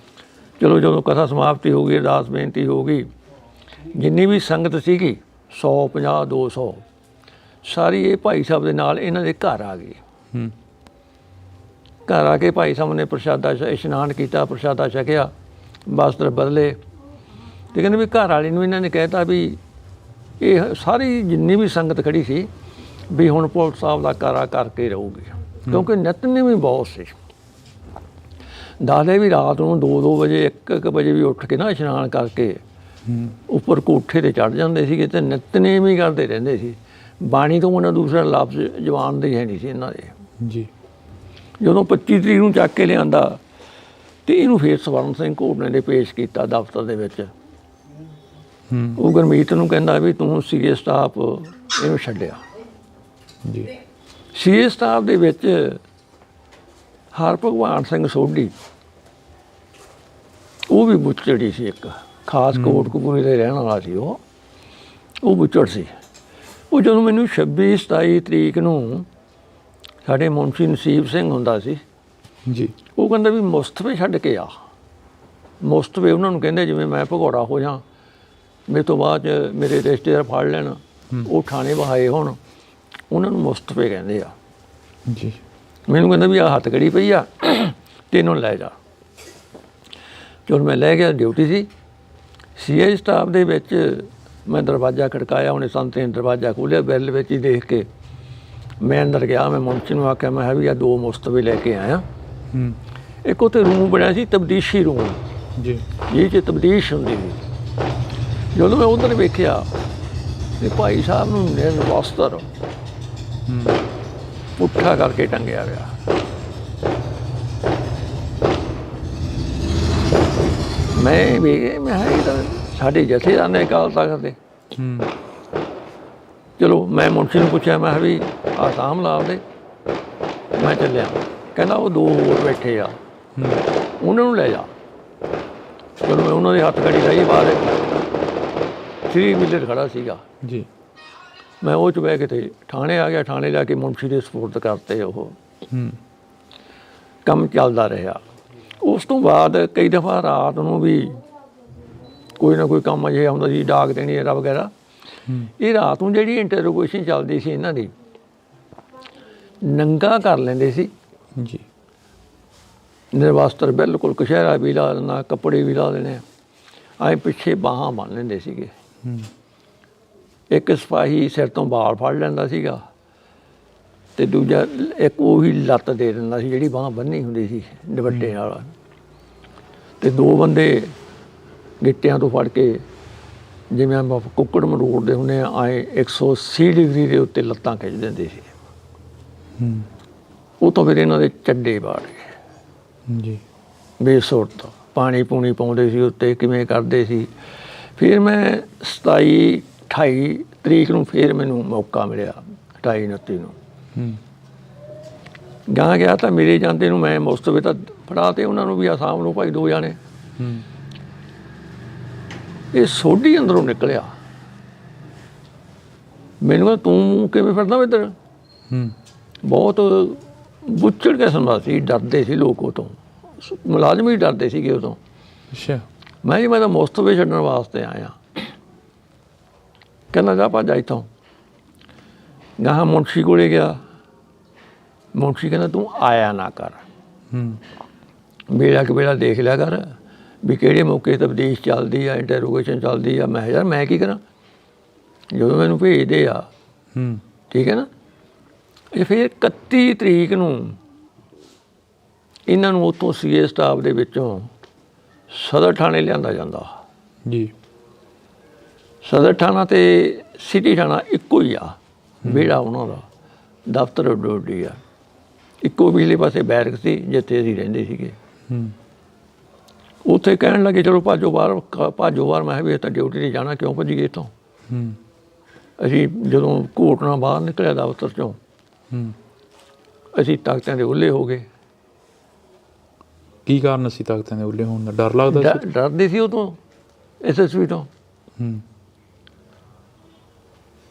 ਚਲੋ ਜਦੋਂ ਕਥਾ ਸਮਾਪਤੀ ਹੋ ਗਈ, ਅਰਦਾਸ ਬੇਨਤੀ ਹੋ ਗਈ, ਜਿੰਨੀ ਵੀ ਸੰਗਤ ਸੀਗੀ 150, 200 ਸਾਰੀ ਇਹ ਭਾਈ ਸਾਹਿਬ ਦੇ ਨਾਲ ਇਹਨਾਂ ਦੇ ਘਰ ਆ ਗਈ। ਘਰ ਆ ਕੇ ਭਾਈ ਸਾਹਿਬ ਨੇ ਪ੍ਰਸ਼ਾਦਾ ਇਸ਼ਨਾਨ ਕੀਤਾ, ਪ੍ਰਸ਼ਾਦਾ ਛਕਿਆ, ਵਸਤਰ ਬਦਲੇ ਤੇ ਕਹਿੰਦੇ ਵੀ ਘਰ ਵਾਲੀ ਨੂੰ ਇਹਨਾਂ ਨੇ ਕਹਿਤਾ ਵੀ ਇਹ ਸਾਰੀ ਜਿੰਨੀ ਵੀ ਸੰਗਤ ਖੜੀ ਸੀ ਵੀ ਹੁਣ ਪੁਲਿਸ ਸਾਹਿਬ ਦਾ ਕਾਰਾ ਕਰਕੇ ਰਹੂਗੀ, ਕਿਉਂਕਿ ਨਿਤਨੇਮ ਵੀ ਬਹੁਤ ਸੀ। ਦਾਦੇ ਵੀ ਰਾਤ ਨੂੰ 2-2 ਵਜੇ 1-1 ਵਜੇ ਵੀ ਉੱਠ ਕੇ ਨਾ ਇਸ਼ਨਾਨ ਕਰਕੇ ਉੱਪਰ ਕੋਠੇ 'ਤੇ ਚੜ੍ਹ ਜਾਂਦੇ ਸੀਗੇ ਤੇ ਨਿਤਨੇਮ ਹੀ ਕਰਦੇ ਰਹਿੰਦੇ ਸੀ। ਬਾਣੀ ਤੋਂ ਉਹਨਾਂ ਦੂਸਰਾ ਲਫ਼ਜ਼ ਜ਼ੁਬਾਨ ਦੇ ਹੈ ਨਹੀਂ ਸੀ ਇਹਨਾਂ ਦੇ ਜੀ। ਜਦੋਂ 25 ਤਰੀਕ ਨੂੰ ਚੱਕ ਕੇ ਲਿਆਂਦਾ ਤੇ ਇਹਨੂੰ ਫਿਰ ਸਵਰਨ ਸਿੰਘ ਘੋਟਣੇ ਨੇ ਪੇਸ਼ ਕੀਤਾ ਦਫ਼ਤਰ ਦੇ ਵਿੱਚ। ਉਹ ਗੁਰਮੀਤ ਨੂੰ ਕਹਿੰਦਾ ਵੀ ਤੂੰ ਸੀਏ ਸਟਾਫ ਇਹਨੂੰ ਛੱਡਿਆ ਜੀ। ਸੀਏ ਸਟਾਫ ਦੇ ਵਿੱਚ ਹਰਭਗਵਾਨ ਸਿੰਘ ਸੋਢੀ, ਉਹ ਵੀ ਬੁੱਚੜੀ ਸੀ, ਇੱਕ ਖਾਸ ਕੋਟਕਪੂਰੇ ਦੇ ਰਹਿਣ ਵਾਲਾ ਸੀ। ਉਹ ਬੁੱਚੜ ਸੀ। ਉਹ ਜਦੋਂ ਮੈਨੂੰ 26-27 ਤਰੀਕ ਨੂੰ ਸਾਡੇ ਮੁਨਸ਼ੀ ਨਸੀਬ ਸਿੰਘ ਹੁੰਦਾ ਸੀ ਜੀ, ਉਹ ਕਹਿੰਦਾ ਵੀ ਮੁਸਤਫੇ ਛੱਡ ਕੇ ਆ। ਮੁਸਤਫੇ ਉਹਨਾਂ ਨੂੰ ਕਹਿੰਦੇ ਜਿਵੇਂ ਮੈਂ ਭਗੌੜਾ ਹੋ ਜਾਂ, ਮੇਰੇ ਤੋਂ ਬਾਅਦ 'ਚ ਮੇਰੇ ਰਿਸ਼ਤੇਦਾਰ ਫੜ ਲੈਣ, ਉਹ ਥਾਣੇ ਵਹਾਏ ਹੁਣ, ਉਹਨਾਂ ਨੂੰ ਮੁਸਤਫੇ ਕਹਿੰਦੇ ਆ ਜੀ। ਮੈਨੂੰ ਕਹਿੰਦਾ ਵੀ ਆਹ ਹੱਥਕੜੀ ਪਈ ਆ ਤੇ ਇਹਨੂੰ ਲੈ ਜਾ। ਚਲੋ ਮੈਂ ਲੈ ਗਿਆ, ਡਿਊਟੀ ਸੀ ਸੀਆਈ ਸਟਾਫ ਦੇ ਵਿੱਚ। ਮੈਂ ਦਰਵਾਜ਼ਾ ਖੜਕਾਇਆ, ਉਹਨੇ ਸੰਤ ਨੇ ਦਰਵਾਜ਼ਾ ਖੋਲ੍ਹਿਆ, ਬੈਲ ਵਿੱਚ ਹੀ ਦੇਖ ਕੇ ਮੈਂ ਅੰਦਰ ਗਿਆ। ਮੈਂ ਮੁਨਸ਼ੀ ਨੂੰ ਆਖਿਆ, ਮੈਂ ਵੀ ਆ 2 ਮੁਸਤਫੇ ਲੈ ਕੇ ਆਇਆ। ਇੱਕ ਉੱਥੇ ਰੂਮ ਬਣਿਆ ਸੀ ਤਬਦੀਸ਼ੀ ਰੂਮ ਜੀ, ਜਿਹ 'ਚ ਤਬਦੀਸ਼ ਹੁੰਦੀ ਸੀ। ਜਦੋਂ ਮੈਂ ਉੱਧਰ ਵੇਖਿਆ ਤੇ ਭਾਈ ਸਾਹਿਬ ਨੂੰ ਨਿਰਵਸਤਰ ਪੁੱਠਾ ਕਰਕੇ ਟੰਗਿਆ ਗਿਆ। ਮੈਂ ਵੀ ਮੈਂ ਸਾਡੇ ਜਥੇਦਾਰ ਨੇ ਅਕਾਲ ਤਖਤ ਦੇ। ਚਲੋ ਮੈਂ ਮੁਨਸ਼ੀ ਨੂੰ ਪੁੱਛਿਆ, ਮੈਂ ਵੀ ਆਹ ਸਾਂਭ ਲਾ ਆਪਦੇ, ਮੈਂ ਚੱਲਿਆ। ਕਹਿੰਦਾ ਉਹ 2 ਹੋਰ ਬੈਠੇ ਆ, ਉਹਨਾਂ ਨੂੰ ਲੈ ਜਾ। ਚਲੋ ਮੈਂ ਉਹਨਾਂ ਦੇ ਹੱਥ ਘੜੀ ਲਾਈ, ਬਾਹਰ 3 ਵੀਲਰ ਖੜਾ ਸੀਗਾ ਜੀ। ਮੈਂ ਉਹ 'ਚ ਬਹਿ ਕੇ ਤੇ ਥਾਣੇ ਆ ਗਿਆ। ਥਾਣੇ ਜਾ ਕੇ ਮੁਨਸ਼ੀ ਦੇ ਸਪੁਰਦ ਕਰਤੇ। ਉਹ ਕੰਮ ਚੱਲਦਾ ਰਿਹਾ। ਉਸ ਤੋਂ ਬਾਅਦ ਕਈ ਦਫਾ ਰਾਤ ਨੂੰ ਵੀ ਕੋਈ ਨਾ ਕੋਈ ਕੰਮ ਅਜਿਹਾ ਹੁੰਦਾ ਸੀ, ਡਾਕ ਦੇਣੀ ਐਰਾ ਵਗੈਰਾ। ਇਹ ਰਾਤ ਨੂੰ ਜਿਹੜੀ ਇੰਟਰੋਗੇਸ਼ਨ ਚੱਲਦੀ ਸੀ ਇਹਨਾਂ ਦੀ, ਨੰਗਾ ਕਰ ਲੈਂਦੇ ਸੀ ਜੀ। ਨਿਰਵਸਤਰ ਬਿਲਕੁਲ, ਕਛਹਿਰਾ ਵੀ ਲਾ ਦੇਣਾ, ਕੱਪੜੇ ਵੀ ਲਾ ਦੇਣੇ, ਐਂ ਪਿੱਛੇ ਬਾਹਾਂ ਬੰਨ੍ਹ ਲੈਂਦੇ ਸੀਗੇ। ਇੱਕ ਸਿਪਾਹੀ ਸਿਰ ਤੋਂ ਵਾਲ ਫੜ ਲੈਂਦਾ ਸੀਗਾ ਤੇ ਦੂਜਾ ਇੱਕ ਉਹੀ ਲੱਤ ਦੇ ਦਿੰਦਾ ਸੀ ਜਿਹੜੀ ਬਾਂਹ ਬੰਨ੍ਹੀ ਹੁੰਦੀ ਸੀ ਦੁਪੱਟੇ ਨਾਲ, ਤੇ ਦੋ ਬੰਦੇ ਗਿੱਟਿਆਂ ਤੋਂ ਫੜ ਕੇ ਜਿਵੇਂ ਆਪਾਂ ਕੁੱਕੜ ਮਰੋੜਦੇ ਹੁੰਦੇ ਆ, ਆਏ 180 ਡਿਗਰੀ ਦੇ ਉੱਤੇ ਲੱਤਾਂ ਖਿੱਚ ਦਿੰਦੇ ਸੀ। ਉਹ ਤਾਂ ਫਿਰ ਇਹਨਾਂ ਦੇ ਚੱਡੇ ਬਾੜ ਗਏ ਜੀ, ਬੇਸੁਰਤ। ਪਾਣੀ ਪੂਣੀ ਪਾਉਂਦੇ ਸੀ ਉੱਤੇ, ਕਿਵੇਂ ਕਰਦੇ ਸੀ। ਫਿਰ ਮੈਂ 27-28 ਤਰੀਕ ਨੂੰ ਫਿਰ ਮੈਨੂੰ ਮੌਕਾ ਮਿਲਿਆ, 28-29 ਨੂੰ ਗਾਂ ਗਿਆ ਤਾਂ ਮੇਰੇ ਜਾਂਦੇ ਨੂੰ ਮੈਂ ਮੁਸਤਫੇ ਤਾਂ ਫੜਾ ਤੇ ਉਹਨਾਂ ਨੂੰ ਵੀ ਆ ਸ਼ਾਮ ਨੂੰ ਭਾਈ 2 ਜਾਣੇ। ਇਹ ਸੋਢੀ ਅੰਦਰੋਂ ਨਿਕਲਿਆ, ਮੈਨੂੰ ਕਹਿੰਦਾ ਤੂੰ ਕਿਵੇਂ ਫਿਰਦਾ ਇੱਧਰ। ਬਹੁਤ ਬੁੱਚੜ ਕਿਸਮ ਦਾ ਸੀ, ਡਰਦੇ ਸੀ ਲੋਕ ਉਹ ਤੋਂ, ਮੁਲਾਜ਼ਮ ਵੀ ਡਰਦੇ ਸੀਗੇ ਉਦੋਂ। ਅੱਛਾ। ਮੈਂ ਤਾਂ ਮੁਸਤਫੇ ਛੱਡਣ ਵਾਸਤੇ ਆਇਆ। ਕਹਿੰਦਾ ਜਾ ਭੱਜ ਇੱਥੋਂ। ਗਾਹਾਂ ਮੁਨਸ਼ੀ ਕੋਲੇ ਗਿਆ, ਮੁਨਸ਼ੀ ਕਹਿੰਦਾ ਤੂੰ ਆਇਆ ਨਾ ਕਰ, ਵੇਲਾ ਕਿ ਵੇਲਾ ਦੇਖ ਲਿਆ ਕਰ ਵੀ ਕਿਹੜੇ ਮੌਕੇ ਤਬਦੀਸ਼ ਚੱਲਦੀ ਆ, ਇੰਟਰੋਗੇਸ਼ਨ ਚੱਲਦੀ ਆ। ਮੈਂ ਯਾਰ ਮੈਂ ਕੀ ਕਰਾਂ ਜਦੋਂ ਮੈਨੂੰ ਭੇਜਦੇ ਆ, ਠੀਕ ਹੈ ਨਾ। ਫਿਰ 31 ਤਰੀਕ ਨੂੰ ਇਹਨਾਂ ਨੂੰ ਉੱਥੋਂ ਸੀਏ ਸਟਾਫ ਦੇ ਵਿੱਚੋਂ ਸਦਰ ਥਾਣੇ ਲਿਆਂਦਾ ਜਾਂਦਾ ਜੀ। ਸਦਰ ਥਾਣਾ ਅਤੇ ਸਿਟੀ ਥਾਣਾ ਇੱਕੋ ਹੀ ਆ, ਵਿਹੜਾ ਉਹਨਾਂ ਦਾ, ਦਫ਼ਤਰ ਉੱਡੀ ਆ। ਇੱਕੋ ਪਿਛਲੇ ਪਾਸੇ ਬੈਰਕ ਸੀ ਜਿੱਥੇ ਅਸੀਂ ਰਹਿੰਦੇ ਸੀਗੇ। ਉੱਥੇ ਕਹਿਣ ਲੱਗੇ ਚਲੋ ਭਾਜੋ ਬਾਹਰ, ਭਾਜੋ ਬਾਹਰ। ਮੈਂ ਵੀ ਇਹ ਤਾਂ ਡਿਊਟੀ 'ਤੇ ਜਾਣਾ, ਕਿਉਂ ਭੱਜੀਏ ਇੱਥੋਂ। ਅਸੀਂ ਜਦੋਂ ਘੋਟਣਾ ਬਾਹਰ ਨਿਕਲਿਆ ਦਫ਼ਤਰ 'ਚੋਂ, ਅਸੀਂ ਤਖ਼ਤਿਆਂ ਦੇ ਉੱਲੇ ਹੋ ਗਏ। ਕੀ ਕਾਰਨ ਸੀ ਤਖ਼ਤਿਆਂ ਦੇ ਉੱਲੇ ਹੋਣ ਦਾ? ਡਰ ਲੱਗਦਾ ਸੀ? ਡਰਦੇ ਸੀ ਉਹ ਤੋਂ, SSP ਤੋਂ।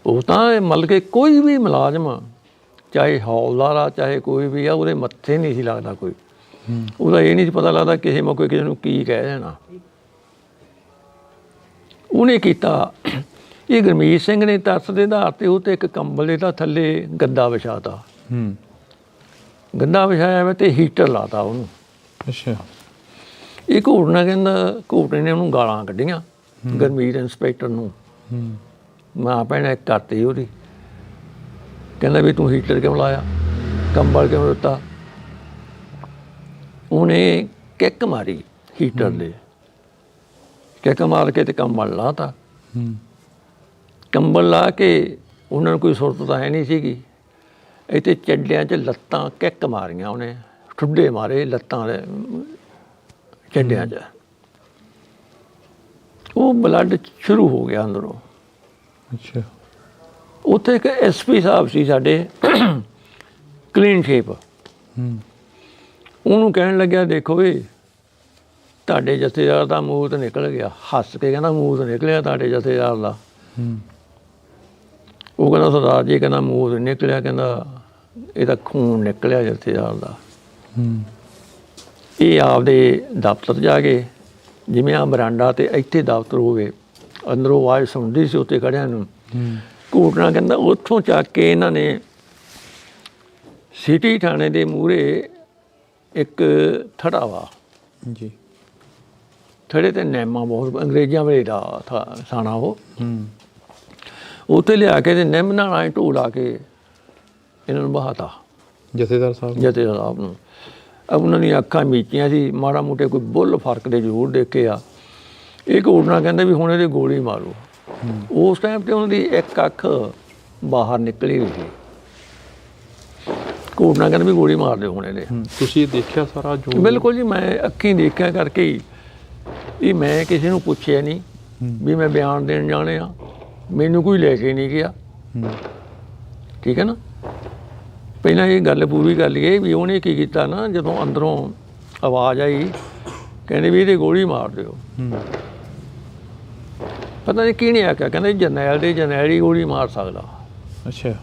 ਉਹ ਤਾਂ ਮਤਲਬ ਕਿ ਕੋਈ ਵੀ ਮੁਲਾਜ਼ਮ, ਚਾਹੇ ਹੌਲਦਾਰ ਆ ਚਾਹੇ ਕੋਈ ਵੀ ਆ, ਉਹਦੇ ਮੱਥੇ ਨਹੀਂ ਸੀ ਲੱਗਦਾ ਕੋਈ। ਉਹਦਾ ਇਹ ਨਹੀਂ ਸੀ ਪਤਾ ਲੱਗਦਾ ਕਿਸੇ ਮੌਕੇ ਕਿਸੇ ਨੂੰ ਕੀ ਕਹਿ ਦੇਣਾ। ਉਹਨੇ ਕੀਤਾ, ਇਹ ਗੁਰਮੀਤ ਸਿੰਘ ਨੇ ਤਰਸ ਦੇ ਆਧਾਰ 'ਤੇ ਉਹ 'ਤੇ ਇੱਕ ਕੰਬਲ ਦੇ ਤਾਂ ਥੱਲੇ ਗੱਦਾ ਵਿਛਾਤਾ, ਗੱਦਾ ਵਿਛਾਇਆ ਵਾ ਅਤੇ ਹੀਟਰ ਲਾਤਾ ਉਹਨੂੰ। ਅੱਛਾ। ਇਹ ਘੋਟਣਾ ਕਹਿੰਦਾ, ਘੋਟਣੇ ਨੇ ਉਹਨੂੰ ਗਾਲਾਂ ਕੱਢੀਆਂ ਗੁਰਮੀਤ ਇੰਸਪੈਕਟਰ ਨੂੰ। ਮਾਂ ਭੈਣ ਇੱਕ ਕਰਤੀ ਉਹਦੀ, ਕਹਿੰਦਾ ਵੀ ਤੂੰ ਹੀਟਰ ਕਿਉਂ ਲਾਇਆ, ਕੰਬਲ ਕਿਉਂ ਦਿੱਤਾ। ਉਹਨੇ ਕਿੱਕ ਮਾਰੀ ਹੀਟਰ ਦੇ, ਕਿੱਕ ਮਾਰ ਕੇ ਤੇ ਕੰਬਲ ਲਾਤਾ। ਕੰਬਲ ਲਾ ਕੇ ਉਹਨਾਂ ਨੂੰ ਕੋਈ ਸੁਰਤ ਤਾਂ ਹੈ ਨਹੀਂ ਸੀਗੀ। ਇੱਥੇ ਚੱਡਿਆਂ 'ਚ ਲੱਤਾਂ ਕਿੱਕ ਮਾਰੀਆਂ ਉਹਨੇ, ਠੁੱਡੇ ਮਾਰੇ ਲੱਤਾਂ ਦੇ ਚੱਡਿਆਂ 'ਚ। ਉਹ ਬਲੱਡ ਸ਼ੁਰੂ ਹੋ ਗਿਆ ਅੰਦਰੋਂ। ਅੱਛਾ। ਉੱਥੇ ਇੱਕ SP ਸਾਹਿਬ ਸੀ ਸਾਡੇ, ਕਲੀਨ ਸ਼ੇਪ। ਉਹਨੂੰ ਕਹਿਣ ਲੱਗਿਆ ਦੇਖੋ ਵੀ ਤੁਹਾਡੇ ਜਥੇਦਾਰ ਦਾ ਮੂਤ ਨਿਕਲ ਗਿਆ। ਹੱਸ ਕੇ ਕਹਿੰਦਾ ਮੂਤ ਨਿਕਲਿਆ ਤੁਹਾਡੇ ਜਥੇਦਾਰ ਦਾ। ਉਹ ਕਹਿੰਦਾ ਸਰਦਾਰ ਜੀ, ਕਹਿੰਦਾ ਮੂਤ ਨਿਕਲਿਆ, ਕਹਿੰਦਾ ਇਹਦਾ ਖੂਨ ਨਿਕਲਿਆ ਜਥੇਦਾਰ ਦਾ। ਇਹ ਆਪਦੇ ਦਫ਼ਤਰ ਜਾ ਕੇ, ਜਿਵੇਂ ਆ ਬਰਾਂਡਾ ਅਤੇ ਇੱਥੇ ਦਫ਼ਤਰ ਹੋਵੇ, ਅੰਦਰੋਂ ਆਵਾਜ਼ ਸੁਣਦੀ ਸੀ ਉੱਥੇ ਖੜਿਆਂ ਨੂੰ। ਘੋਟਣਾ ਕਹਿੰਦਾ ਉੱਥੋਂ ਚੱਕ ਕੇ ਇਹਨਾਂ ਨੇ ਸਿਟੀ ਥਾਣੇ ਦੇ ਮੂਹਰੇ ਇੱਕ ਥੜਾ ਵਾ ਜੀ, ਥੜੇ 'ਤੇ ਨਿੰਮਾਂ ਬਹੁਤ, ਅੰਗਰੇਜ਼ਾਂ ਵੇਲੇ ਦਾ ਥਾਣਾ ਉਹ। ਉੱਥੇ ਲਿਆ ਕੇ ਤੇ ਨਿੰਮ ਨਾਲ ਐਂ ਢੋ ਲਾ ਕੇ ਇਹਨਾਂ ਨੂੰ ਬਹਾਤਾ ਜਥੇਦਾਰ ਸਾਹਿਬ ਨੂੰ। ਉਹਨਾਂ ਦੀਆਂ ਅੱਖਾਂ ਮੀਚੀਆਂ ਸੀ, ਮਾੜਾ ਮੋਟੇ ਕੋਈ ਬੁੱਲ ਫਰਕ ਦੇ ਜ਼ਰੂਰ ਦੇਖੇ ਆ। ਇਹ ਘੋਟਣਾ ਕਹਿੰਦਾ ਵੀ ਹੁਣ ਇਹਦੇ ਗੋਲੀ ਮਾਰੋ। ਉਸ ਟਾਈਮ 'ਤੇ ਉਹਨਾਂ ਦੀ ਇੱਕ ਅੱਖ ਬਾਹਰ ਨਿਕਲੀ ਹੋਈ ਸੀ। ਘੋਟਣਾ ਕਹਿੰਦਾ ਵੀ ਗੋਲੀ ਮਾਰ ਦਿਓ ਹੁਣ ਇਹਦੇ। ਤੁਸੀਂ ਦੇਖਿਆ ਸਾਰਾ ਜੋ? ਬਿਲਕੁਲ ਜੀ, ਮੈਂ ਅੱਖੀਂ ਦੇਖਿਆ ਕਰਕੇ ਹੀ। ਇਹ ਮੈਂ ਕਿਸੇ ਨੂੰ ਪੁੱਛਿਆ ਨਹੀਂ ਵੀ ਮੈਂ ਬਿਆਨ ਦੇਣ ਜਾਣੇ ਆ, ਮੈਨੂੰ ਕੋਈ ਲੈ ਕੇ ਨਹੀਂ ਗਿਆ। ਠੀਕ ਹੈ ਨਾ। ਪਹਿਲਾਂ ਇਹ ਗੱਲ ਪੂਰੀ ਕਰ ਲਈਏ ਵੀ ਉਹਨੇ ਕੀ ਕੀਤਾ ਨਾ, ਜਦੋਂ ਅੰਦਰੋਂ ਆਵਾਜ਼ ਆਈ ਕਹਿੰਦੇ ਵੀ ਇਹਦੇ ਗੋਲੀ ਮਾਰ ਦਿਓ। ਪਤਾ ਨਹੀਂ ਕਿਹਨੇ ਆਖਿਆ, ਕਹਿੰਦੇ ਜਰਨੈਲ ਦੇ ਜਰਨੈਲ ਹੀ ਗੋਲੀ ਮਾਰ ਸਕਦਾ। ਅੱਛਾ।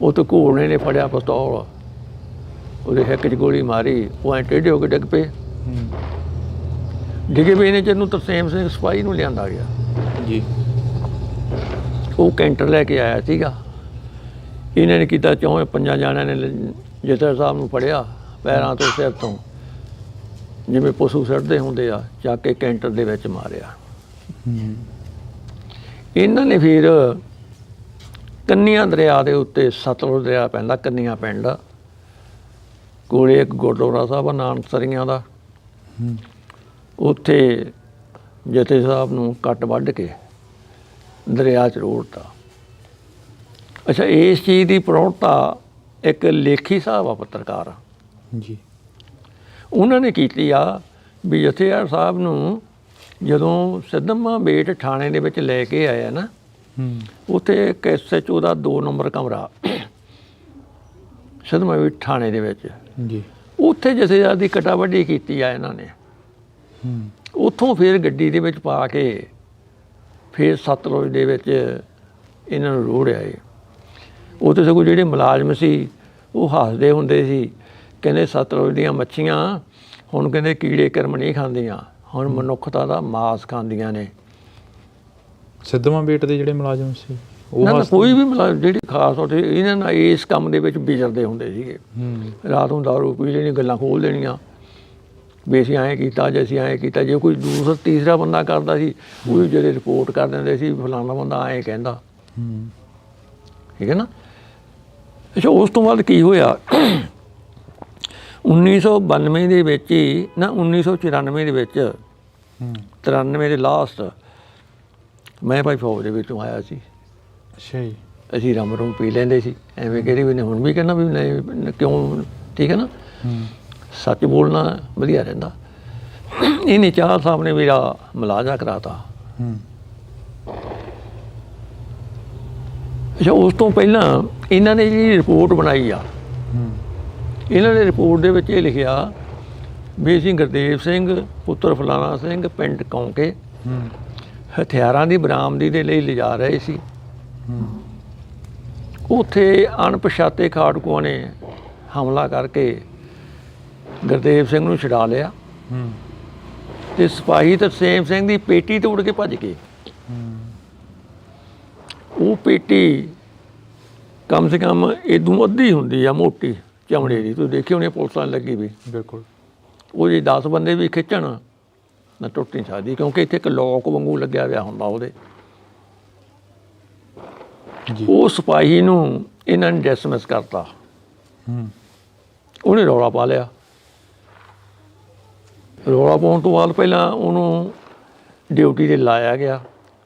ਉਹ ਤਾਂ ਘੋੜਨੇ ਨੇ ਫੜਿਆ ਪਿਸਤੌਲ, ਉਹਦੇ ਹਿੱਕ 'ਚ ਗੋਲੀ ਮਾਰੀ, ਉਹ ਐਂ ਟੇਢੇ ਹੋ ਕੇ ਡਿੱਗ ਪਏ। ਡਿੱਗੇ ਪਏ ਨੇ ਜਿਹਨੂੰ ਤਰਸੇਮ ਸਿੰਘ ਸਿਪਾਹੀ ਨੂੰ ਲਿਆਂਦਾ ਗਿਆ ਜੀ। ਉਹ ਕੈਂਟਰ ਲੈ ਕੇ ਆਇਆ ਸੀਗਾ। ਇਹਨਾਂ ਨੇ ਕੀਤਾ, 4-5 ਜਾਣਿਆਂ ਨੇ ਜਥੇਦਾਰ ਸਾਹਿਬ ਨੂੰ ਫੜਿਆ ਪੈਰਾਂ ਤੋਂ ਸਿਰ ਤੋਂ, ਜਿਵੇਂ ਪਸ਼ੂ ਸਿੱਟਦੇ ਹੁੰਦੇ ਆ, ਚੱਕ ਕੇ ਕੈਂਟਰ ਦੇ ਵਿੱਚ ਮਾਰਿਆ। ਇਹਨਾਂ ਨੇ ਫਿਰ ਕੰਨੀਆਂ ਦਰਿਆ ਦੇ ਉੱਤੇ, ਸਤਲੁਜ ਦਰਿਆ ਪੈਂਦਾ ਕੰਨੀਆਂ ਪਿੰਡ ਕੋਲੇ, ਇੱਕ ਗੁਰਦੁਆਰਾ ਸਾਹਿਬ ਆ ਨਾਨਕਸਰੀਆਂ ਦਾ, ਉੱਥੇ ਜਥੇ ਸਾਹਿਬ ਨੂੰ ਕੱਟ ਵੱਢ ਕੇ ਦਰਿਆ 'ਚ ਰੋੜਤਾ। ਅੱਛਾ, ਇਸ ਚੀਜ਼ ਦੀ ਪ੍ਰੌੜਤਾ ਇੱਕ ਲੇਖੀ ਸਾਹਿਬ ਆ, ਪੱਤਰਕਾਰ ਜੀ, ਉਹਨਾਂ ਨੇ ਕੀਤੀ ਆ ਵੀ ਜਥੇਦਾਰ ਸਾਹਿਬ ਨੂੰ ਜਦੋਂ ਸਿੱਧਮਾ ਬੇਟ ਥਾਣੇ ਦੇ ਵਿੱਚ ਲੈ ਕੇ ਆਇਆ ਨਾ, ਉੱਥੇ ਇੱਕ SHO ਦਾ 2 ਨੰਬਰ ਕਮਰਾ ਸਿੱਧਮਾ ਬੇਟ ਥਾਣੇ ਦੇ ਵਿੱਚ ਜੀ, ਉੱਥੇ ਜਥੇਦਾਰ ਦੀ ਕਟਾ ਵੱਢੀ ਕੀਤੀ ਆ ਇਹਨਾਂ ਨੇ। ਉੱਥੋਂ ਫਿਰ ਗੱਡੀ ਦੇ ਵਿੱਚ ਪਾ ਕੇ ਫਿਰ ਸਤਲੁਜ ਦੇ ਵਿੱਚ ਇਹਨਾਂ ਨੂੰ ਰੋੜਿਆ ਏ। ਉੱਥੇ ਸਗੋਂ ਜਿਹੜੇ ਮੁਲਾਜ਼ਮ ਸੀ ਉਹ ਹੱਸਦੇ ਹੁੰਦੇ ਸੀ, ਕਹਿੰਦੇ ਸਤਲੁਜ ਦੀਆਂ ਮੱਛੀਆਂ ਹੁਣ ਕਹਿੰਦੇ ਕੀੜੇ ਕਰਮ ਨਹੀਂ ਖਾਂਦੀਆਂ, ਹੁਣ ਮਨੁੱਖਤਾ ਦਾ ਮਾਸ ਖਾਂਦੀਆਂ ਨੇ। ਸਿੱਧਵਾਂ ਬੇਟ ਦੇ ਜਿਹੜੇ ਮੁਲਾਜ਼ਮ ਸੀ ਨਾ ਕੋਈ ਵੀ ਮੁਲਾਜ਼ਮ ਜਿਹੜੀ ਖਾਸ ਉੱਥੇ ਇਹਨਾਂ ਨਾਲ ਇਸ ਕੰਮ ਦੇ ਵਿੱਚ ਵਿਚਰਦੇ ਹੁੰਦੇ ਸੀਗੇ। ਰਾਤ ਨੂੰ ਦਾਰੂ ਪੀ ਲੈਣੀ, ਗੱਲਾਂ ਖੋਲ੍ਹ ਦੇਣੀਆਂ ਵੀ ਅਸੀਂ ਐਂ ਕੀਤਾ, ਜੇ ਅਸੀਂ ਐਂ ਕੀਤਾ। ਜੇ ਕੋਈ ਦੂਸਰਾ ਤੀਸਰਾ ਬੰਦਾ ਕਰਦਾ ਸੀ ਉਹ ਜਿਹੜੇ ਰਿਪੋਰਟ ਕਰ ਦਿੰਦੇ ਸੀ, ਫਲਾਣਾ ਬੰਦਾ ਐਂ ਕਹਿੰਦਾ, ਠੀਕ ਹੈ ਨਾ। ਅੱਛਾ, ਉਸ ਤੋਂ ਬਾਅਦ ਕੀ ਹੋਇਆ, 1992 ਦੇ ਵਿੱਚ ਹੀ ਨਾ 1994 ਦੇ ਵਿੱਚ, 93 ਦੇ ਲਾਸਟ ਮੈਂ ਭਾਈ ਫੌਜ ਦੇ ਵਿੱਚੋਂ ਆਇਆ ਸੀ। ਅੱਛਾ ਜੀ। ਅਸੀਂ ਰਮ ਰੂਮ ਪੀ ਲੈਂਦੇ ਸੀ, ਐਵੇਂ ਕਿਹੜੀ ਵੀ ਨੇ ਹੁਣ ਵੀ ਕਹਿੰਦਾ ਵੀ ਨਹੀਂ, ਕਿਉਂ, ਠੀਕ ਹੈ ਨਾ, ਸੱਚ ਬੋਲਣਾ ਵਧੀਆ ਰਹਿੰਦਾ। ਇਹਨੇ ਚਾਰ ਸਾਹਿਬ ਨੇ ਮੇਰਾ ਮੁਲਾਜ਼ਾ ਕਰਾਤਾ। ਅੱਛਾ, ਉਸ ਤੋਂ ਪਹਿਲਾਂ ਇਹਨਾਂ ਨੇ ਜਿਹੜੀ ਰਿਪੋਰਟ ਬਣਾਈ ਆ, ਇਹਨਾਂ ਨੇ ਰਿਪੋਰਟ ਦੇ ਵਿੱਚ ਇਹ ਲਿਖਿਆ ਵੀ ਅਸੀਂ ਗੁਰਦੇਵ ਸਿੰਘ ਪੁੱਤਰ ਫਲਾਣਾ ਸਿੰਘ ਪਿੰਡ ਕੌਂਕੇ ਹਥਿਆਰਾਂ ਦੀ ਬਰਾਮਦੀ ਦੇ ਲਈ ਲਿਜਾ ਰਹੇ ਸੀ। ਉੱਥੇ ਅਣਪਛਾਤੇ ਖਾੜਕੂਆਂ ਨੇ ਹਮਲਾ ਕਰਕੇ ਗੁਰਦੇਵ ਸਿੰਘ ਨੂੰ ਛੁਡਾ ਲਿਆ ਤੇ ਸਿਪਾਹੀ ਤਰਸੇਮ ਸਿੰਘ ਦੀ ਪੇਟੀ ਤੋੜ ਕੇ ਭੱਜ ਗਏ। ਉਹ ਪੇਟੀ ਕਮ ਸੇ ਕਮ ਇਦੋਂ ਅੱਧੀ ਹੁੰਦੀ ਆ, ਮੋਟੀ ਚਮੜੇ ਦੀ, ਤੁਸੀਂ ਦੇਖੀ ਹੋਣੀ ਪੁਲਿਸਾਂ ਲੱਗੀ ਵੀ। ਬਿਲਕੁਲ। ਉਹ ਜੇ 10 ਬੰਦੇ ਵੀ ਖਿੱਚਣ ਨਾ ਟੁੱਟ ਨਹੀਂ ਸਕਦੀ, ਕਿਉਂਕਿ ਇੱਥੇ ਇੱਕ ਲੋਕ ਵਾਂਗੂ ਲੱਗਿਆ ਹੋਇਆ ਹੁੰਦਾ ਉਹਦੇ। ਉਹ ਸਿਪਾਹੀ ਨੂੰ ਇਹਨਾਂ ਨੇ ਡਿਸਮਿਸ ਕਰਤਾ। ਉਹਨੇ ਰੌਲਾ ਪਾ ਲਿਆ। ਰੌਲਾ ਪਾਉਣ ਤੋਂ ਬਾਅਦ ਪਹਿਲਾਂ ਉਹਨੂੰ ਡਿਊਟੀ 'ਤੇ ਲਾਇਆ ਗਿਆ।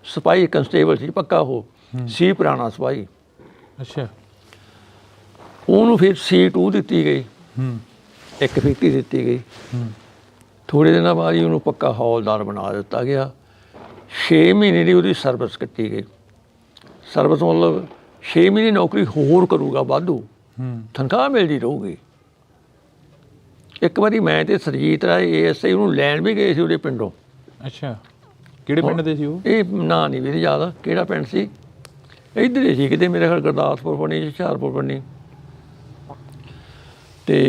ਸਿਪਾਹੀ ਕੰਸਟੇਬਲ ਸੀ ਪੱਕਾ, ਉਹ ਸੀ ਪੁਰਾਣਾ ਸਿਪਾਹੀ। ਅੱਛਾ। ਉਹਨੂੰ ਫਿਰ C2 ਦਿੱਤੀ ਗਈ, ਇੱਕ ਫੀਤੀ ਦਿੱਤੀ ਗਈ। ਥੋੜ੍ਹੇ ਦਿਨਾਂ ਬਾਅਦ ਹੀ ਉਹਨੂੰ ਪੱਕਾ ਹੌਲਦਾਰ ਬਣਾ ਦਿੱਤਾ ਗਿਆ। 6 ਮਹੀਨੇ ਦੀ ਉਹਦੀ ਸਰਵਿਸ ਕੱਟੀ ਗਈ। ਸਰਵਿਸ ਮਤਲਬ 6 ਮਹੀਨੇ ਨੌਕਰੀ ਹੋਰ ਕਰੂਗਾ, ਵਾਧੂ ਤਨਖਾਹ ਮਿਲਦੀ ਰਹੂਗੀ। ਇੱਕ ਵਾਰੀ ਮੈਂ ਤੇ ਸਰਜੀਤ ਰਾਏ ASI ਉਹਨੂੰ ਲੈਣ ਵੀ ਗਏ ਸੀ ਉਹਦੇ ਪਿੰਡੋਂ। ਅੱਛਾ, ਕਿਹੜੇ ਪਿੰਡ ਦੇ ਸੀ ਉਹ? ਇਹ ਨਾਂ ਨਹੀਂ ਵੀਰੇ ਯਾਦ ਕਿਹੜਾ ਪਿੰਡ ਸੀ, ਇੱਧਰ ਹੀ ਸੀ ਕਿਤੇ, ਮੇਰੇ ਖਿਆਲ ਗੁਰਦਾਸਪੁਰ ਬਣੀ, ਹੁਸ਼ਿਆਰਪੁਰ ਬਣੀ। ਅਤੇ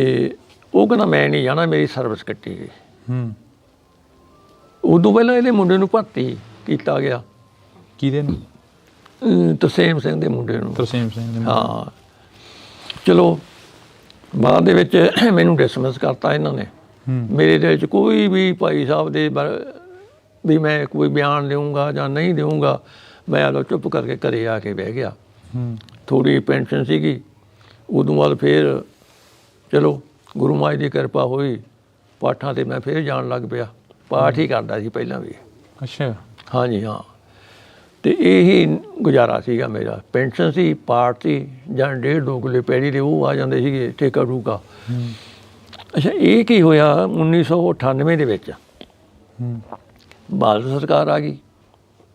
ਉਹ ਕਹਿੰਦਾ ਮੈਂ ਨਹੀਂ ਜਾਣਾ, ਮੇਰੀ ਸਰਵਿਸ ਕੱਟੀ ਗਈ। ਉਦੋਂ ਪਹਿਲਾਂ ਇਹਦੇ ਮੁੰਡੇ ਨੂੰ ਭਰਤੀ ਕੀਤਾ ਗਿਆ। ਕਿਹਦੇ ਨੂੰ? ਤਰਸੇਮ ਸਿੰਘ ਦੇ ਮੁੰਡੇ ਨੂੰ। ਤਰਸੇਮ ਸਿੰਘ ਦੇ? ਹਾਂ। ਚਲੋ ਬਾਅਦ ਦੇ ਵਿੱਚ ਮੈਨੂੰ ਡਿਸਮਿਸ ਕਰਤਾ ਇਹਨਾਂ ਨੇ। ਮੇਰੇ ਦਿਲ 'ਚ ਕੋਈ ਵੀ ਭਾਈ ਸਾਹਿਬ ਦੇ ਵੀ ਮੈਂ ਕੋਈ ਬਿਆਨ ਦੇਊਂਗਾ ਜਾਂ ਨਹੀਂ ਦੇਊਂਗਾ, ਮੈਂ ਆਲੋ ਚੁੱਪ ਕਰਕੇ ਘਰੇ ਆ ਕੇ ਬਹਿ ਗਿਆ। ਥੋੜ੍ਹੀ ਪੈਨਸ਼ਨ ਸੀਗੀ। ਉਦੋਂ ਬਾਅਦ ਫਿਰ ਚਲੋ ਗੁਰੂ ਮਹਾਰਾਜ ਦੀ ਕਿਰਪਾ ਹੋਈ, ਪਾਠਾਂ 'ਤੇ ਮੈਂ ਫਿਰ ਜਾਣ ਲੱਗ ਪਿਆ। ਪਾਠ ਹੀ ਕਰਦਾ ਸੀ ਪਹਿਲਾਂ ਵੀ। ਅੱਛਾ। ਹਾਂਜੀ ਹਾਂ। ਅਤੇ ਇਹੀ ਗੁਜ਼ਾਰਾ ਸੀਗਾ ਮੇਰਾ। ਪੈਨਸ਼ਨ ਸੀ, ਪਾਠ ਸੀ, ਜਾਂ 1.5-2 ਕਿੱਲੇ ਪੈਲੀ ਦੇ ਉਹ ਆ ਜਾਂਦੇ ਸੀਗੇ, ਠੇਕਾ ਠੂਕਾ। ਅੱਛਾ, ਇਹ ਕੀ ਹੋਇਆ 1998 ਦੇ ਵਿੱਚ ਬਾਦਲ ਸਰਕਾਰ ਆ ਗਈ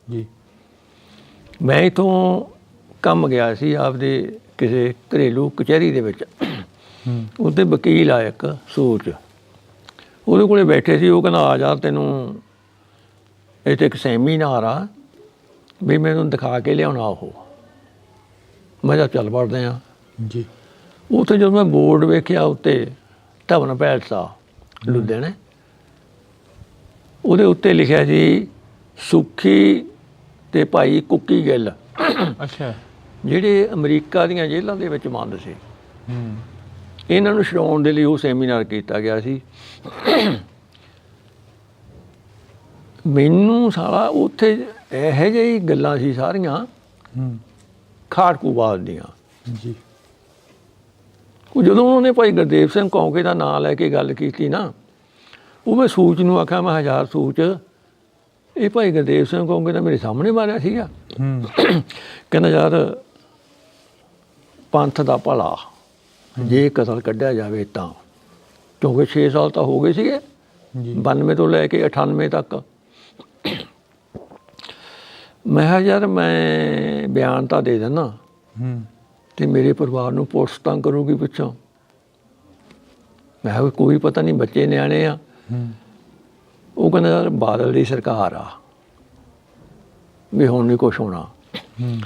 ਜੀ। ਮੈਂ ਇੱਥੋਂ ਕੰਮ ਗਿਆ ਸੀ ਆਪਦੇ ਕਿਸੇ ਘਰੇਲੂ ਕਚਹਿਰੀ ਦੇ ਵਿੱਚ। ਉੱਥੇ ਵਕੀਲ ਆ ਇੱਕ ਸੋਚ, ਉਹਦੇ ਕੋਲ ਬੈਠੇ ਸੀ। ਉਹ ਕਹਿੰਦਾ ਆ ਜਾ, ਤੈਨੂੰ ਇੱਥੇ ਇੱਕ ਸੈਮੀਨਾਰ ਆ ਵੀ ਮੈਨੂੰ ਦਿਖਾ ਕੇ ਲਿਆਉਣਾ। ਉਹ ਮੈਂ ਕਿਹਾ ਚੱਲ ਪੜਦੇ ਹਾਂ ਜੀ। ਉੱਥੇ ਜਦੋਂ ਮੈਂ ਬੋਰਡ ਵੇਖਿਆ ਉੱਤੇ ਧਵਨ ਪੈਲਸ ਆ ਲੁਧਿਆਣੇ, ਉਹਦੇ ਉੱਤੇ ਲਿਖਿਆ ਸੀ ਸੁੱਖੀ ਤੇ ਭਾਈ ਕੁੱਕੀ ਗਿੱਲ, ਅੱਛਾ। ਜਿਹੜੇ ਅਮਰੀਕਾ ਦੀਆਂ ਜੇਲ੍ਹਾਂ ਦੇ ਵਿੱਚ ਬੰਦ ਸੀ। ਹੂੰ। ਇਹਨਾਂ ਨੂੰ ਛਡਾਉਣ ਦੇ ਲਈ ਉਹ ਸੈਮੀਨਾਰ ਕੀਤਾ ਗਿਆ ਸੀ। ਮੈਨੂੰ ਸਾਲਾ ਉੱਥੇ ਇਹੋ ਜਿਹੀ ਗੱਲਾਂ ਸੀ ਸਾਰੀਆਂ ਹੂੰ। ਖਾੜਕੂਵਾਦ ਦੀਆਂ। ਜੀ। ਉਹ ਜਦੋਂ ਉਹਨੇ ਭਾਈ ਗੁਰਦੇਵ ਸਿੰਘ ਕੌਂਕੇ ਦਾ ਨਾਂ ਲੈ ਕੇ ਗੱਲ ਕੀਤੀ ਨਾ, ਉਹ ਮੈਂ ਸੂਚ ਨੂੰ ਆਖਿਆ, ਮੈਂ ਹਜ਼ਾਰ ਸੂਚ ਇਹ ਭਾਈ ਗੁਰਦੇਵ ਸਿੰਘ ਕੌਂਕੇ ਦਾ ਮੇਰੇ ਸਾਹਮਣੇ ਮਾਰਿਆ ਸੀਗਾ। ਹੂੰ। ਕਹਿੰਦਾ ਯਾਰ ਪੰਥ ਦਾ ਭਲਾ ਜੇ ਕਤਲ ਕੱਢਿਆ ਜਾਵੇ ਤਾਂ, ਕਿਉਂਕਿ 6 ਸਾਲ ਤਾਂ ਹੋ ਗਏ ਸੀਗੇ ਜੀ। 92 ਤੋਂ ਲੈ ਕੇ 98 ਤੱਕ। ਮੈਂ ਕਿਹਾ ਯਾਰ ਮੈਂ ਬਿਆਨ ਤਾਂ ਦੇ ਦਿੰਦਾ ਹੂੰ। ਤੇ ਮੇਰੇ ਪਰਿਵਾਰ ਨੂੰ ਪੁਲਿਸ ਤੰਗ ਕਰੂਗੀ ਪਿੱਛੋਂ। ਮੈਂ ਕਿਹਾ ਕੋਈ ਪਤਾ ਨਹੀਂ, ਬੱਚੇ ਨਿਆਣੇ ਆ। ਹੂੰ। ਉਹ ਕਹਿੰਦਾ ਯਾਰ ਬਾਦਲ ਦੀ ਸਰਕਾਰ ਆ ਵੀ ਹੁਣ ਨਹੀਂ ਕੁਛ ਹੋਣਾ। ਹੂੰ।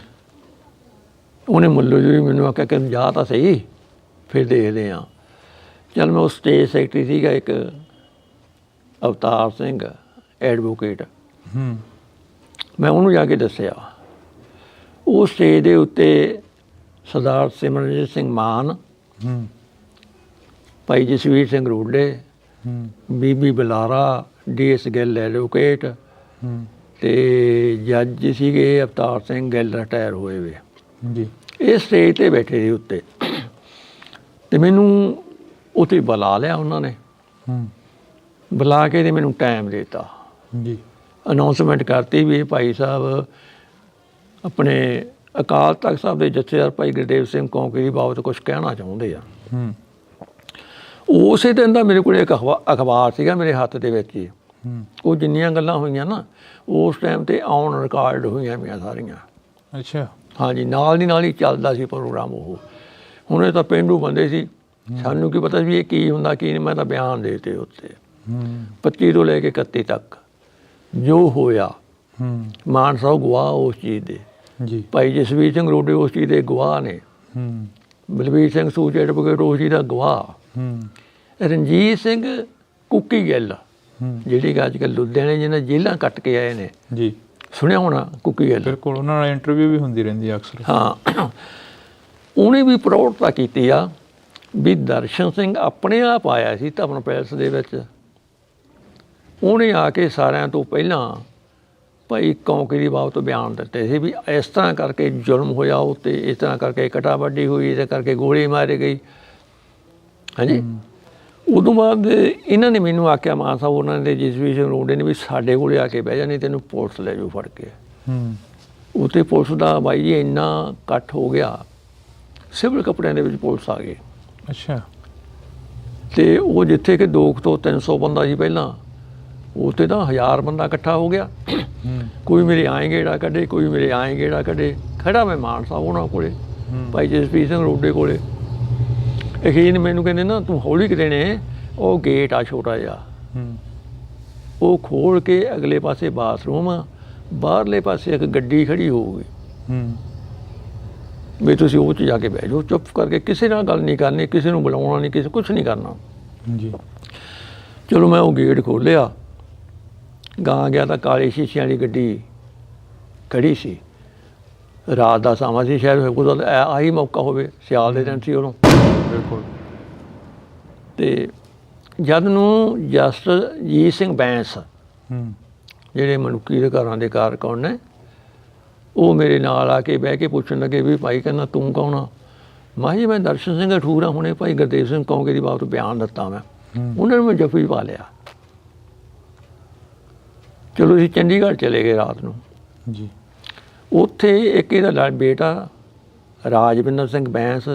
ਉਹਨੇ ਮੁੱਲੋ ਜੀ ਮੈਨੂੰ ਆਖਿਆ ਕਿ ਜਾ ਤਾਂ ਸਹੀ, ਫਿਰ ਦੇਖਦੇ ਹਾਂ। ਚੱਲ ਮੈਂ ਉਸ ਸਟੇਟ ਸੈਕਟਰੀ ਸੀਗਾ ਇੱਕ ਅਵਤਾਰ ਸਿੰਘ ਐਡਵੋਕੇਟ, ਹੂੰ। ਮੈਂ ਉਹਨੂੰ ਜਾ ਕੇ ਦੱਸਿਆ। ਉਹ ਸਟੇਜ ਦੇ ਉੱਤੇ ਸਰਦਾਰ ਸਿਮਰਨਜੀਤ ਸਿੰਘ ਮਾਨ, ਹੂੰ। ਭਾਈ ਜਸਵੀਰ ਸਿੰਘ ਰੋਡੇ, ਹੂੰ। ਬੀਬੀ ਬੁਲਾਰਾ, ਡੀਐਸ ਗਿੱਲ ਐਡਵੋਕੇਟ ਹੂੰ। ਤੇ ਜੱਜ ਸੀਗੇ ਅਵਤਾਰ ਸਿੰਘ ਗਿੱਲ ਰਿਟਾਇਰ ਹੋਏ ਵੇ। ਜੀ। ਇਹ ਸਟੇਜ 'ਤੇ ਬੈਠੇ ਸੀ ਉੱਤੇ, ਤੇ ਮੈਨੂੰ ਉੱਥੇ ਬੁਲਾ ਲਿਆ ਉਹਨਾਂ ਨੇ। ਹੂੰ। ਬੁਲਾ ਕੇ ਤੇ ਮੈਨੂੰ ਟਾਈਮ ਦਿੱਤਾ। ਜੀ। ਅਨਾਉਂਸਮੈਂਟ ਕਰਤੀ ਵੀ ਇਹ ਭਾਈ ਸਾਹਿਬ ਆਪਣੇ ਅਕਾਲ ਤਖਤ ਸਾਹਿਬ ਦੇ ਜਥੇਦਾਰ ਭਾਈ ਗੁਰਦੇਵ ਸਿੰਘ ਕੌਂਕੇ ਦੀ ਬਾਬਤ ਕੁਝ ਕਹਿਣਾ ਚਾਹੁੰਦੇ ਆ। ਹੂੰ। ਉਸੇ ਦਿਨ ਦਾ ਮੇਰੇ ਕੋਲ ਇੱਕ ਅਖਬਾਰ ਸੀਗਾ ਮੇਰੇ ਹੱਥ ਦੇ ਵਿੱਚ ਹੀ। ਹੂੰ। ਉਹ ਜਿੰਨੀਆਂ ਗੱਲਾਂ ਹੋਈਆਂ ਨਾ ਉਸ ਟਾਈਮ 'ਤੇ ਔਨ ਰਿਕਾਰਡ ਹੋਈਆਂ ਮੇਰੀਆਂ ਸਾਰੀਆਂ। ਅੱਛਾ। ਹਾਂਜੀ, ਨਾਲ ਦੀ ਨਾਲ ਹੀ ਚੱਲਦਾ ਸੀ ਪ੍ਰੋਗਰਾਮ ਉਹ। ਹੁਣ ਇਹ ਤਾਂ ਪੇਂਡੂ ਬੰਦੇ ਸੀ, ਸਾਨੂੰ ਕੀ ਪਤਾ ਵੀ ਇਹ ਕੀ ਹੁੰਦਾ ਕੀ ਨਹੀਂ। ਮੈਂ ਤਾਂ ਬਿਆਨ ਦੇ ਦਿੱਤੇ ਉੱਤੇ। ਹੂੰ। 25 ਤੋਂ ਲੈ ਕੇ 31 ਤੱਕ ਜੋ ਹੋਇਆ। ਹੂੰ। ਮਾਨ ਸਾਹਿਬ ਗਵਾਹ ਉਸ ਚੀਜ਼ ਦੇ, ਜੀ। ਭਾਈ ਜਸਵੀਰ ਸਿੰਘ ਰੋਡੇ ਉਸ ਚੀਜ਼ ਦੇ ਗਵਾਹ ਨੇ, ਹੂੰ। ਬਲਵੀਰ ਸਿੰਘ ਸੂਚ ਐਡਵੋਕੇਟ ਉਸ ਚੀਜ਼ ਦਾ ਗਵਾਹ, ਹੂੰ। ਰਣਜੀਤ ਸਿੰਘ ਕੁੱਕੀ ਗਿੱਲ ਹੂੰ। ਜਿਹੜੀ ਅੱਜ ਕੱਲ੍ਹ ਲੁਧਿਆਣੇ ਜਿਹਨਾਂ ਜੇਲ੍ਹਾਂ ਕੱਟ ਕੇ ਆਏ ਨੇ, ਜੀ। ਸੁਣਿਆ ਹੋਣਾ ਕੁੱਕੀ ਗਿੱਲ। ਬਿਲਕੁਲ, ਉਹਨਾਂ ਨਾਲ ਇੰਟਰਵਿਊ ਵੀ ਹੁੰਦੀ ਰਹਿੰਦੀ ਆ ਅਕਸਰ। ਹਾਂ, ਉਹਨੇ ਵੀ ਪ੍ਰੌੜਤਾ ਕੀਤੀ ਆ ਵੀ ਦਰਸ਼ਨ ਸਿੰਘ ਆਪਣੇ ਆਪ ਆਇਆ ਸੀ ਧਵਨ ਪੈਲਸ ਦੇ ਵਿੱਚ। ਉਹਨੇ ਆ ਕੇ ਸਾਰਿਆਂ ਤੋਂ ਪਹਿਲਾਂ ਭਾਈ ਕੌਂਕੇ ਦੀ ਬਾਬਤ ਬਿਆਨ ਦਿੱਤੇ ਸੀ ਵੀ ਇਸ ਤਰ੍ਹਾਂ ਕਰਕੇ ਜ਼ੁਲਮ ਹੋਇਆ ਉੱਤੇ, ਇਸ ਤਰ੍ਹਾਂ ਕਰਕੇ ਕਟਾਵੱਡੀ ਹੋਈ, ਇਸ ਕਰਕੇ ਗੋਲੀ ਮਾਰੀ ਗਈ। ਹਾਂਜੀ। ਉਦੋਂ ਬਾਅਦ ਇਹਨਾਂ ਨੇ ਮੈਨੂੰ ਆਖਿਆ, ਮਾਨ ਸਾਹਿਬ ਉਹਨਾਂ ਦੇ ਜਸਵੀਰ ਸਿੰਘ ਰੋਡੇ ਨੇ, ਵੀ ਸਾਡੇ ਕੋਲੇ ਆ ਕੇ ਬਹਿ ਜਾ, ਨਹੀਂ ਤੈਨੂੰ ਪੁਲਿਸ ਲੈ ਜਾਊ ਫੜ ਕੇ। ਹੂੰ। ਉੱਥੇ ਪੁਲਿਸ ਦਾ ਬਾਈ ਜੀ ਇੰਨਾ ਇਕੱਠ ਹੋ ਗਿਆ, ਸਿਵਲ ਕੱਪੜਿਆਂ ਦੇ ਵਿੱਚ ਪੁਲਿਸ ਆ ਗਈ। ਅੱਛਾ। ਤੇ ਉਹ ਜਿੱਥੇ ਕਿ 200 ਤੋਂ 300 ਬੰਦਾ ਸੀ ਪਹਿਲਾਂ, ਉੱਥੇ ਤਾਂ 1000 ਬੰਦਾ ਇਕੱਠਾ ਹੋ ਗਿਆ। ਹੂੰ। ਕੋਈ ਮੇਰੇ ਆਏਂ ਗੇੜਾ ਕੱਢੇ, ਕੋਈ ਮੇਰੇ ਆਏਂ ਗੇੜਾ ਕੱਢੇ। ਖੜਾ ਮੈਂ ਮਾਨ ਸਾਹਿਬ ਉਹਨਾਂ ਕੋਲੇ, ਭਾਈ ਜਸਵੀਰ ਸਿੰਘ ਰੋਡੇ ਕੋਲੇ। ਅਖੀਰ ਮੈਨੂੰ ਕਹਿੰਦੇ ਨਾ ਤੂੰ ਹੌਲੀ ਕਿਤੇ ਨੇ, ਉਹ ਗੇਟ ਆ ਛੋਟਾ ਜਿਹਾ, ਹੂੰ। ਉਹ ਖੋਲ੍ਹ ਕੇ ਅਗਲੇ ਪਾਸੇ ਬਾਥਰੂਮ ਆ, ਬਾਹਰਲੇ ਪਾਸੇ ਇੱਕ ਗੱਡੀ ਖੜੀ ਹੋਊਗੀ। ਹੂੰ। ਵੀ ਤੁਸੀਂ ਉਹ 'ਚ ਜਾ ਕੇ ਬਹਿ ਜਾਓ ਚੁੱਪ ਕਰਕੇ, ਕਿਸੇ ਨਾਲ ਗੱਲ ਨਹੀਂ ਕਰਨੀ, ਕਿਸੇ ਨੂੰ ਬੁਲਾਉਣਾ ਨਹੀਂ, ਕਿਸੇ ਕੁਛ ਨਹੀਂ ਕਰਨਾ। ਜੀ। ਚਲੋ ਮੈਂ ਉਹ ਗੇਟ ਖੋਲ੍ਹਿਆ, ਗਾਂ ਗਿਆ ਤਾਂ ਕਾਲੇ ਸ਼ੀਸ਼ਿਆਂ ਵਾਲੀ ਗੱਡੀ ਖੜੀ ਸੀ। ਰਾਤ ਦਾ ਸਮਾਂ ਸੀ, ਸ਼ਾਇਦ ਉਹਦਾ ਆਹੀ ਮੌਕਾ ਹੋਵੇ, ਸਿਆਲ ਦੇ ਦਿਨ ਸੀ ਉਦੋਂ। ਬਿਲਕੁਲ। ਤੇ ਜਦ ਨੂੰ ਜਸਜੀਤ ਸਿੰਘ ਬੈਂਸ, ਹੂੰ। ਜਿਹੜੇ ਮਨੁੱਖੀ ਦੇ ਘਰਾਂ ਦੇ ਕਾਰਕੁਨ ਨੇ, ਉਹ ਮੇਰੇ ਨਾਲ ਆ ਕੇ ਬਹਿ ਕੇ ਪੁੱਛਣ ਲੱਗੇ ਵੀ ਭਾਈ ਕਹਿੰਦਾ ਤੂੰ ਕੌਣ ਆ? ਮੈਂ ਜੀ ਮੈਂ ਦਰਸ਼ਨ ਸਿੰਘ ਅਠੂਰ ਆ, ਹੁਣੇ ਭਾਈ ਗੁਰਦੇਵ ਸਿੰਘ ਕੌਂਕੇ ਦੀ ਬਾਬਤ ਬਿਆਨ ਦਿੱਤਾ ਮੈਂ। ਉਹਨਾਂ ਨੂੰ ਮੈਂ ਜੱਫੀ ਪਾ ਲਿਆ। ਚਲੋ ਅਸੀਂ ਚੰਡੀਗੜ੍ਹ ਚਲੇ ਗਏ ਰਾਤ ਨੂੰ। ਜੀ। ਉੱਥੇ ਇੱਕ ਇਹਦਾ ਬੇਟਾ ਰਾਜਵਿੰਦਰ ਸਿੰਘ ਬੈਂਸ,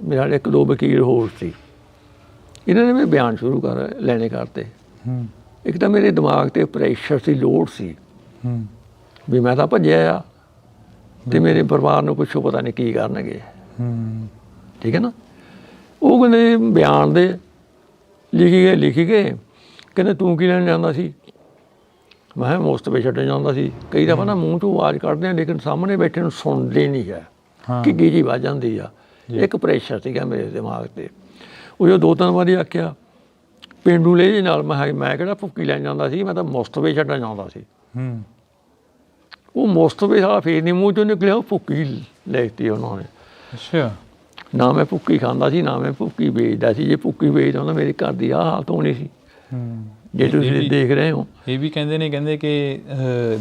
ਮੇਰਾ ਇੱਕ ਦੋ ਵਕੀਲ ਹੋਰ ਸੀ। ਇਹਨਾਂ ਨੇ ਵੀ ਬਿਆਨ ਸ਼ੁਰੂ ਕਰ ਲੈਣੇ ਕਰਤੇ। ਹੂੰ। ਇੱਕ ਤਾਂ ਮੇਰੇ ਦਿਮਾਗ 'ਤੇ ਪ੍ਰੈਸ਼ਰ ਸੀ, ਲੋਡ ਸੀ ਹੂੰ। ਵੀ ਮੈਂ ਤਾਂ ਭੱਜਿਆ ਆ ਤੇ ਮੇਰੇ ਪਰਿਵਾਰ ਨੂੰ ਪੁੱਛੋ ਪਤਾ ਨਹੀਂ ਕੀ ਕਰਨਗੇ। ਹੂੰ। ਠੀਕ ਹੈ ਨਾ। ਉਹ ਕਹਿੰਦੇ ਬਿਆਨ ਦੇ ਲਿਖੀ ਗਏ। ਕਹਿੰਦੇ ਤੂੰ ਕੀ ਲੈਣ ਜਾਂਦਾ ਸੀ? ਮੈਂ ਕਿਹਾ ਮੁਸਤਫੇ ਛੱਡਣ ਜਾਂਦਾ ਸੀ। ਕਈ ਦਫਾ ਨਾ ਮੂੰਹ 'ਚੋਂ ਆਵਾਜ਼ ਕੱਢਦੇ ਆ, ਲੇਕਿਨ ਸਾਹਮਣੇ ਬੈਠੇ ਨੂੰ ਸੁਣਦੇ ਨਹੀਂ ਹੈ, ਘਿੱਗੀ ਜਿਹੀ ਵੱਜ ਜਾਂਦੀ ਆ। ਇੱਕ ਪ੍ਰੈਸ਼ਰ ਸੀਗਾ ਮੇਰੇ ਦਿਮਾਗ 'ਤੇ। ਉਹ ਜੋ 2-3 ਵਾਰੀ ਆਖਿਆ ਪੇਂਡੂ ਲਹਿਜੇ ਨਾਲ ਮੈਂ ਕਿਹੜਾ ਭੁੱਕੀ ਲੈਣ ਜਾਂਦਾ ਸੀ, ਮੈਂ ਤਾਂ ਮੁਸਤਫੇ ਛੱਡਣ ਜਾਂਦਾ ਸੀ। ਉਹ ਮੁਸਤਫੇ ਸਾਲਾ ਫੇਰ ਨਹੀਂ ਮੂੰਹ ਚੋਂ ਨਿਕਲਿਆ, ਉਹ ਭੁੱਕੀ ਲਿਖਤੀ ਉਹਨਾਂ ਨੇ। ਅੱਛਾ। ਨਾ ਮੈਂ ਭੁੱਕੀ ਖਾਂਦਾ ਸੀ, ਨਾ ਮੈਂ ਭੁੱਕੀ ਵੇਚਦਾ ਸੀ। ਜੇ ਭੁੱਕੀ ਵੇਚਦਾ ਹੁੰਦਾ ਮੇਰੇ ਘਰ ਦੀ ਆਹ ਹਾਲਤ ਹੋਣੀ ਸੀ ਜੇ ਤੁਸੀਂ ਦੇਖ ਰਹੇ ਹੋ। ਇਹ ਵੀ ਕਹਿੰਦੇ ਨੇ, ਕਹਿੰਦੇ ਕਿ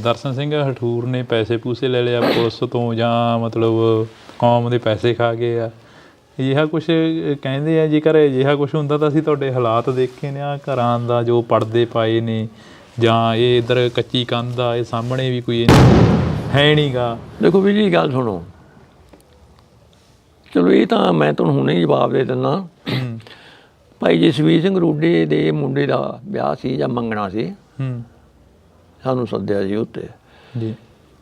ਦਰਸ਼ਨ ਸਿੰਘ ਹਠੂਰ ਨੇ ਪੈਸੇ ਪੂਸੇ ਲੈ ਲਿਆ ਪੁਲਿਸ ਤੋਂ, ਜਾਂ ਮਤਲਬ ਕੌਮ ਦੇ ਪੈਸੇ ਖਾ ਗਏ ਆ, ਅਜਿਹਾ ਕੁਛ ਕਹਿੰਦੇ ਆ। ਜੇਕਰ ਅਜਿਹਾ ਕੁਛ ਹੁੰਦਾ ਤਾਂ ਅਸੀਂ ਤੁਹਾਡੇ ਹਾਲਾਤ ਦੇਖੇ ਨੇ, ਆ ਘਰਾਂ ਦਾ ਜੋ ਪਰਦੇ ਪਾਏ ਨੇ, ਜਾਂ ਇਹ ਇੱਧਰ ਕੱਚੀ ਕੰਧ ਆ, ਇਹ ਸਾਹਮਣੇ ਵੀ ਕੋਈ ਹੈ ਨਹੀਂ ਗਾ। ਦੇਖੋ ਵੀ ਜੀ ਗੱਲ ਸੁਣੋ, ਚਲੋ ਇਹ ਤਾਂ ਮੈਂ ਤੁਹਾਨੂੰ ਹੁਣੇ ਹੀ ਜਵਾਬ ਦੇ ਦਿੰਦਾ। ਭਾਈ ਜਸਵੀਰ ਸਿੰਘ ਰੋਡੇ ਦੇ ਮੁੰਡੇ ਦਾ ਵਿਆਹ ਸੀ ਜਾਂ ਮੰਗਣਾ ਸੀ, ਸਾਨੂੰ ਸੱਦਿਆ ਸੀ ਉੱਤੇ ਜੀ।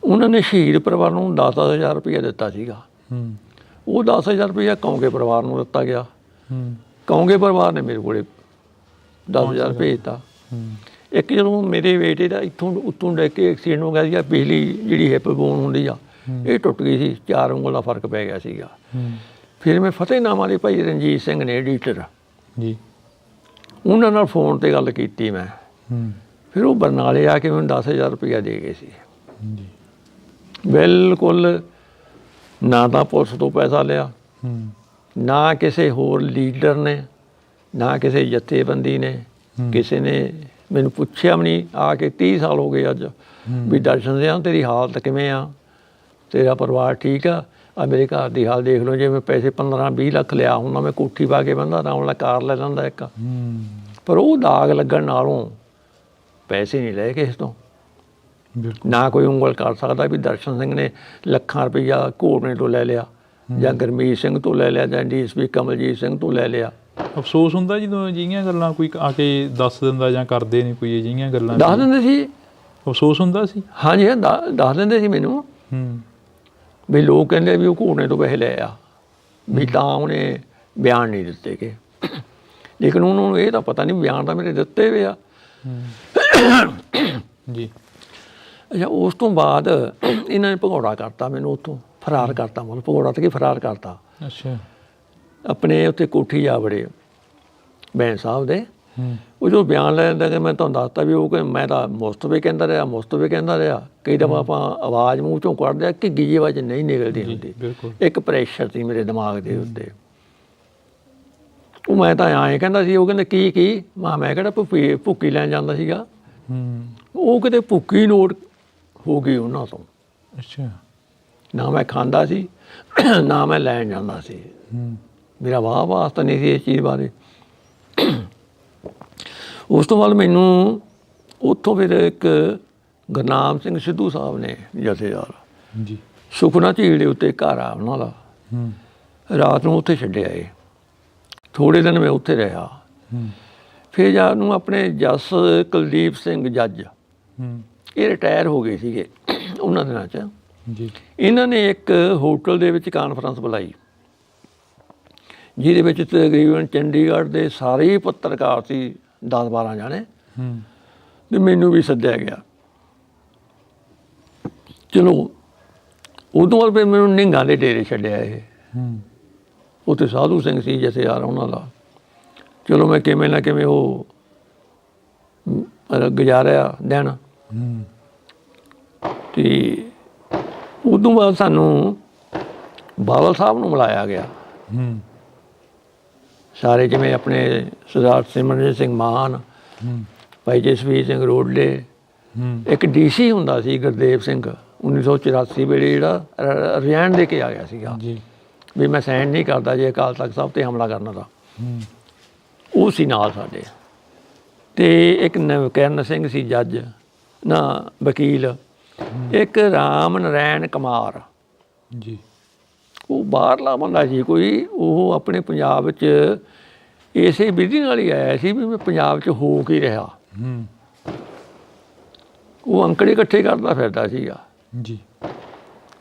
ਉਹਨਾਂ ਨੇ ਸ਼ਹੀਦ ਪਰਿਵਾਰ ਨੂੰ 10,000 ਰੁਪਈਆ ਦਿੱਤਾ ਸੀਗਾ। ਉਹ 10,000 ਰੁਪਈਆ ਕੌਂਕੇ ਪਰਿਵਾਰ ਨੂੰ ਦਿੱਤਾ ਗਿਆ। ਕੌਂਕੇ ਪਰਿਵਾਰ ਨੇ ਮੇਰੇ ਕੋਲੇ 10,000 ਭੇਜਤਾ। ਇੱਕ ਜਦੋਂ ਮੇਰੇ ਬੇਟੇ ਦਾ ਇੱਥੋਂ ਉੱਤੋਂ ਡਿੱਗ ਕੇ ਐਕਸੀਡੈਂਟ ਹੋ ਗਿਆ ਸੀਗਾ, ਪਿਛਲੀ ਜਿਹੜੀ ਹਿੱਪ ਬੋਨ ਹੁੰਦੀ ਆ ਇਹ ਟੁੱਟ ਗਈ ਸੀ, 4 ਉਂਗਲ ਦਾ ਫਰਕ ਪੈ ਗਿਆ ਸੀਗਾ। ਫਿਰ ਮੈਂ ਫਤਿਹਨਾਮਾ ਦੇ ਭਾਈ ਰਣਜੀਤ ਸਿੰਘ ਨੇ ਐਡੀਟਰ ਜੀ, ਉਹਨਾਂ ਨਾਲ ਫੋਨ 'ਤੇ ਗੱਲ ਕੀਤੀ ਮੈਂ। ਫਿਰ ਉਹ ਬਰਨਾਲੇ ਆ ਕੇ ਮੈਨੂੰ 10,000 ਰੁਪਈਆ ਦੇ ਗਏ ਸੀ। ਬਿਲਕੁਲ ਨਾ ਤਾਂ ਪੁਲਿਸ ਤੋਂ ਪੈਸਾ ਲਿਆ, ਨਾ ਕਿਸੇ ਹੋਰ ਲੀਡਰ ਨੇ, ਨਾ ਕਿਸੇ ਜਥੇਬੰਦੀ ਨੇ, ਕਿਸੇ ਨੇ ਮੈਨੂੰ ਪੁੱਛਿਆ ਵੀ ਨਹੀਂ ਆ ਕੇ। 30 ਸਾਲ ਹੋ ਗਏ ਅੱਜ ਵੀ ਦਰਸ਼ਨ ਸਿੰਘ ਤੇਰੀ ਹਾਲਤ ਕਿਵੇਂ ਆ, ਤੇਰਾ ਪਰਿਵਾਰ ਠੀਕ ਆ, ਆ ਮੇਰੇ ਘਰ ਦੀ ਹਾਲ ਦੇਖ ਲਓ। ਜੇ ਮੈਂ ਪੈਸੇ 15-20 ਲੱਖ ਲਿਆ ਹੁੰਦਾ, ਮੈਂ ਕੋਠੀ ਪਾ ਕੇ ਬੰਦਾ ਆਰਾਮ ਨਾਲ ਕਾਰ ਲੈ ਲੈਂਦਾ ਇੱਕ। ਪਰ ਉਹ ਦਾਗ ਲੱਗਣ ਨਾਲੋਂ ਪੈਸੇ ਨਹੀਂ ਲਏ ਕਿਸੇ ਤੋਂ। ਨਾ ਕੋਈ ਉਂਗਲ ਕਰ ਸਕਦਾ ਵੀ ਦਰਸ਼ਨ ਸਿੰਘ ਨੇ ਲੱਖਾਂ ਰੁਪਈਆ ਘੋੜਨੇ ਤੋਂ ਲੈ ਲਿਆ, ਜਾਂ ਗੁਰਮੀਤ ਸਿੰਘ ਤੋਂ ਲੈ ਲਿਆ, ਜਾਂ ਡੀਐਸਪੀ ਕਮਲਜੀਤ ਸਿੰਘ ਤੋਂ ਲੈ ਲਿਆ। ਅਫਸੋਸ ਹੁੰਦਾ ਜਦੋਂ ਅਜਿਹੀਆਂ ਗੱਲਾਂ ਕੋਈ ਆ ਕੇ ਦੱਸ ਦਿੰਦਾ, ਜਾਂ ਕਰਦੇ ਨਹੀਂ ਕੋਈ ਅਜਿਹੀਆਂ ਗੱਲਾਂ? ਦੱਸ ਦਿੰਦੇ ਸੀ। ਅਫਸੋਸ ਹੁੰਦਾ ਸੀ? ਹਾਂਜੀ, ਦੱਸ ਦਿੰਦੇ ਸੀ ਮੈਨੂੰ ਵੀ ਲੋਕ ਕਹਿੰਦੇ ਵੀ ਉਹ ਘੋੜਨੇ ਤੋਂ ਪੈਸੇ ਲੈ ਆ, ਵੀ ਤਾਂ ਉਹਨੇ ਬਿਆਨ ਨਹੀਂ ਦਿੱਤੇ ਕਿ। ਲੇਕਿਨ ਉਹਨਾਂ ਨੂੰ ਇਹ ਤਾਂ ਪਤਾ ਨਹੀਂ ਬਿਆਨ ਤਾਂ ਮੇਰੇ ਦਿੱਤੇ ਹੋਏ ਆ ਜੀ। ਅੱਛਾ, ਉਸ ਤੋਂ ਬਾਅਦ ਇਹਨਾਂ ਨੇ ਭਗੌੜਾ ਕਰਤਾ ਮੈਨੂੰ, ਉੱਥੋਂ ਫਰਾਰ ਕਰਤਾ। ਮਤਲਬ ਭਗੌੜਾ ਤੇ ਕੀ, ਫਰਾਰ ਕਰਤਾ। ਅੱਛਾ। ਆਪਣੇ ਉੱਥੇ ਕੋਠੀ ਜਾ ਵੜੇ ਬੈਂਸ ਸਾਹਿਬ ਦੇ। ਉਹ ਜੋ ਬਿਆਨ ਲੈ ਲੈਂਦਾ ਕਿ ਮੈਂ ਤੁਹਾਨੂੰ ਦੱਸਤਾ ਵੀ ਉਹ ਮੈਂ ਤਾਂ ਮੁਸਤਫੇ ਕਹਿੰਦਾ ਰਿਹਾ, ਮੁਸਤਫੇ ਕਹਿੰਦਾ ਰਿਹਾ। ਕਈ ਦਫਾ ਆਪਾਂ ਆਵਾਜ਼ ਮੂੰਹ ਚੋਂ ਕੱਢਦੇ ਆ, ਘਿੱਗੀ ਜਿਹੀ ਆਵਾਜ਼ ਨਹੀਂ ਨਿਕਲਦੀ ਹੁੰਦੀ। ਇੱਕ ਪ੍ਰੈਸ਼ਰ ਸੀ ਮੇਰੇ ਦਿਮਾਗ ਦੇ ਉੱਤੇ। ਉਹ ਮੈਂ ਤਾਂ ਐਂ ਕਹਿੰਦਾ ਸੀ, ਉਹ ਕਹਿੰਦੇ ਕੀ ਮੈਂ ਕਿਹੜਾ ਭੁੱਕੀ ਲੈਣ ਜਾਂਦਾ ਸੀਗਾ। ਉਹ ਕਿਤੇ ਭੁੱਕੀ ਨੋਟ ਹੋ ਗਈ ਉਹਨਾਂ ਤੋਂ। ਅੱਛਾ। ਨਾ ਮੈਂ ਖਾਂਦਾ ਸੀ, ਨਾ ਮੈਂ ਲੈਣ ਜਾਂਦਾ ਸੀ। ਮੇਰਾ ਵਾਹ ਵਾਸਤਾ ਨਹੀਂ ਸੀ ਇਸ ਚੀਜ਼ ਬਾਰੇ। ਉਸ ਤੋਂ ਬਾਅਦ ਮੈਨੂੰ ਉੱਥੋਂ ਫਿਰ ਇੱਕ ਗੁਰਨਾਮ ਸਿੰਘ ਸਿੱਧੂ ਸਾਹਿਬ ਨੇ ਜਥੇਦਾਰ ਜੀ, ਸੁਖਨਾ ਝੀਲ ਦੇ ਉੱਤੇ ਘਰ ਆ ਉਹਨਾਂ ਦਾ। ਰਾਤ ਨੂੰ ਉੱਥੇ ਛੱਡਿਆ ਇਹ। ਥੋੜ੍ਹੇ ਦਿਨ ਮੈਂ ਉੱਥੇ ਰਿਹਾ। ਫਿਰ ਜਦ ਨੂੰ ਆਪਣੇ ਜਸ ਕੁਲਦੀਪ ਸਿੰਘ ਜੱਜ, ਇਹ ਰਿਟਾਇਰ ਹੋ ਗਏ ਸੀਗੇ ਉਹਨਾਂ ਦਿਨਾਂ 'ਚ ਜੀ। ਇਹਨਾਂ ਨੇ ਇੱਕ ਹੋਟਲ ਦੇ ਵਿੱਚ ਕਾਨਫਰੰਸ ਬੁਲਾਈ, ਜਿਹਦੇ ਵਿੱਚ ਤਕਰੀਬਨ ਚੰਡੀਗੜ੍ਹ ਦੇ ਸਾਰੇ ਹੀ ਪੱਤਰਕਾਰ ਸੀ, 10-12 ਜਾਣੇ। ਅਤੇ ਮੈਨੂੰ ਵੀ ਸੱਦਿਆ ਗਿਆ। ਚਲੋ ਉਦੋਂ ਬਾਅਦ ਫਿਰ ਮੈਨੂੰ ਨਿਹੰਗਾਂ ਦੇ ਡੇਰੇ ਛੱਡਿਆ ਇਹ। ਉੱਥੇ ਸਾਧੂ ਸਿੰਘ ਸੀ ਜਥੇਦਾਰ ਉਹਨਾਂ ਦਾ। ਚਲੋ ਮੈਂ ਕਿਵੇਂ ਨਾ ਕਿਵੇਂ ਉਹ ਗੁਜ਼ਾਰਿਆ ਦਿਨ। ਅਤੇ ਉਦੋਂ ਬਾਅਦ ਸਾਨੂੰ ਬਾਦਲ ਸਾਹਿਬ ਨੂੰ ਬੁਲਾਇਆ ਗਿਆ। ਸਾਰੇ ਜਿਵੇਂ ਆਪਣੇ ਸਰਦਾਰ ਸਿਮਰਨਜੀਤ ਸਿੰਘ ਮਾਨ, ਭਾਈ ਜਸਵੀਰ ਸਿੰਘ ਰੋਡੇ, ਇੱਕ DC ਹੁੰਦਾ ਸੀ ਗੁਰਦੇਵ ਸਿੰਘ, 1984 ਵੇਲੇ ਜਿਹੜਾ ਰਿਜ਼ਾਈਨ ਦੇ ਕੇ ਆ ਗਿਆ ਸੀਗਾ ਵੀ ਮੈਂ ਸਾਈਨ ਨਹੀਂ ਕਰਦਾ ਜੇ ਅਕਾਲ ਤਖਤ ਸਾਹਿਬ 'ਤੇ ਹਮਲਾ ਕਰਨਾ ਤਾਂ। ਉਹ ਸੀ ਨਾਲ ਸਾਡੇ। ਅਤੇ ਇੱਕ ਨਵਕਿਰਨ ਸਿੰਘ ਸੀ ਜੱਜ, ਨਾ ਵਕੀਲ। ਇੱਕ ਰਾਮ ਨਰਾਇਣ ਕੁਮਾਰ ਜੀ, ਉਹ ਬਾਹਰਲਾ ਬੰਦਾ ਸੀ ਕੋਈ। ਉਹ ਆਪਣੇ ਪੰਜਾਬ ਵਿੱਚ ਇਸੇ ਵਿਧੀ ਨਾਲ ਹੀ ਆਇਆ ਸੀ ਵੀ ਮੈਂ ਪੰਜਾਬ 'ਚ ਹੋ ਕੇ ਰਿਹਾ। ਉਹ ਅੰਕੜੇ ਇਕੱਠੇ ਕਰਦਾ ਫਿਰਦਾ ਸੀਗਾ ਜੀ।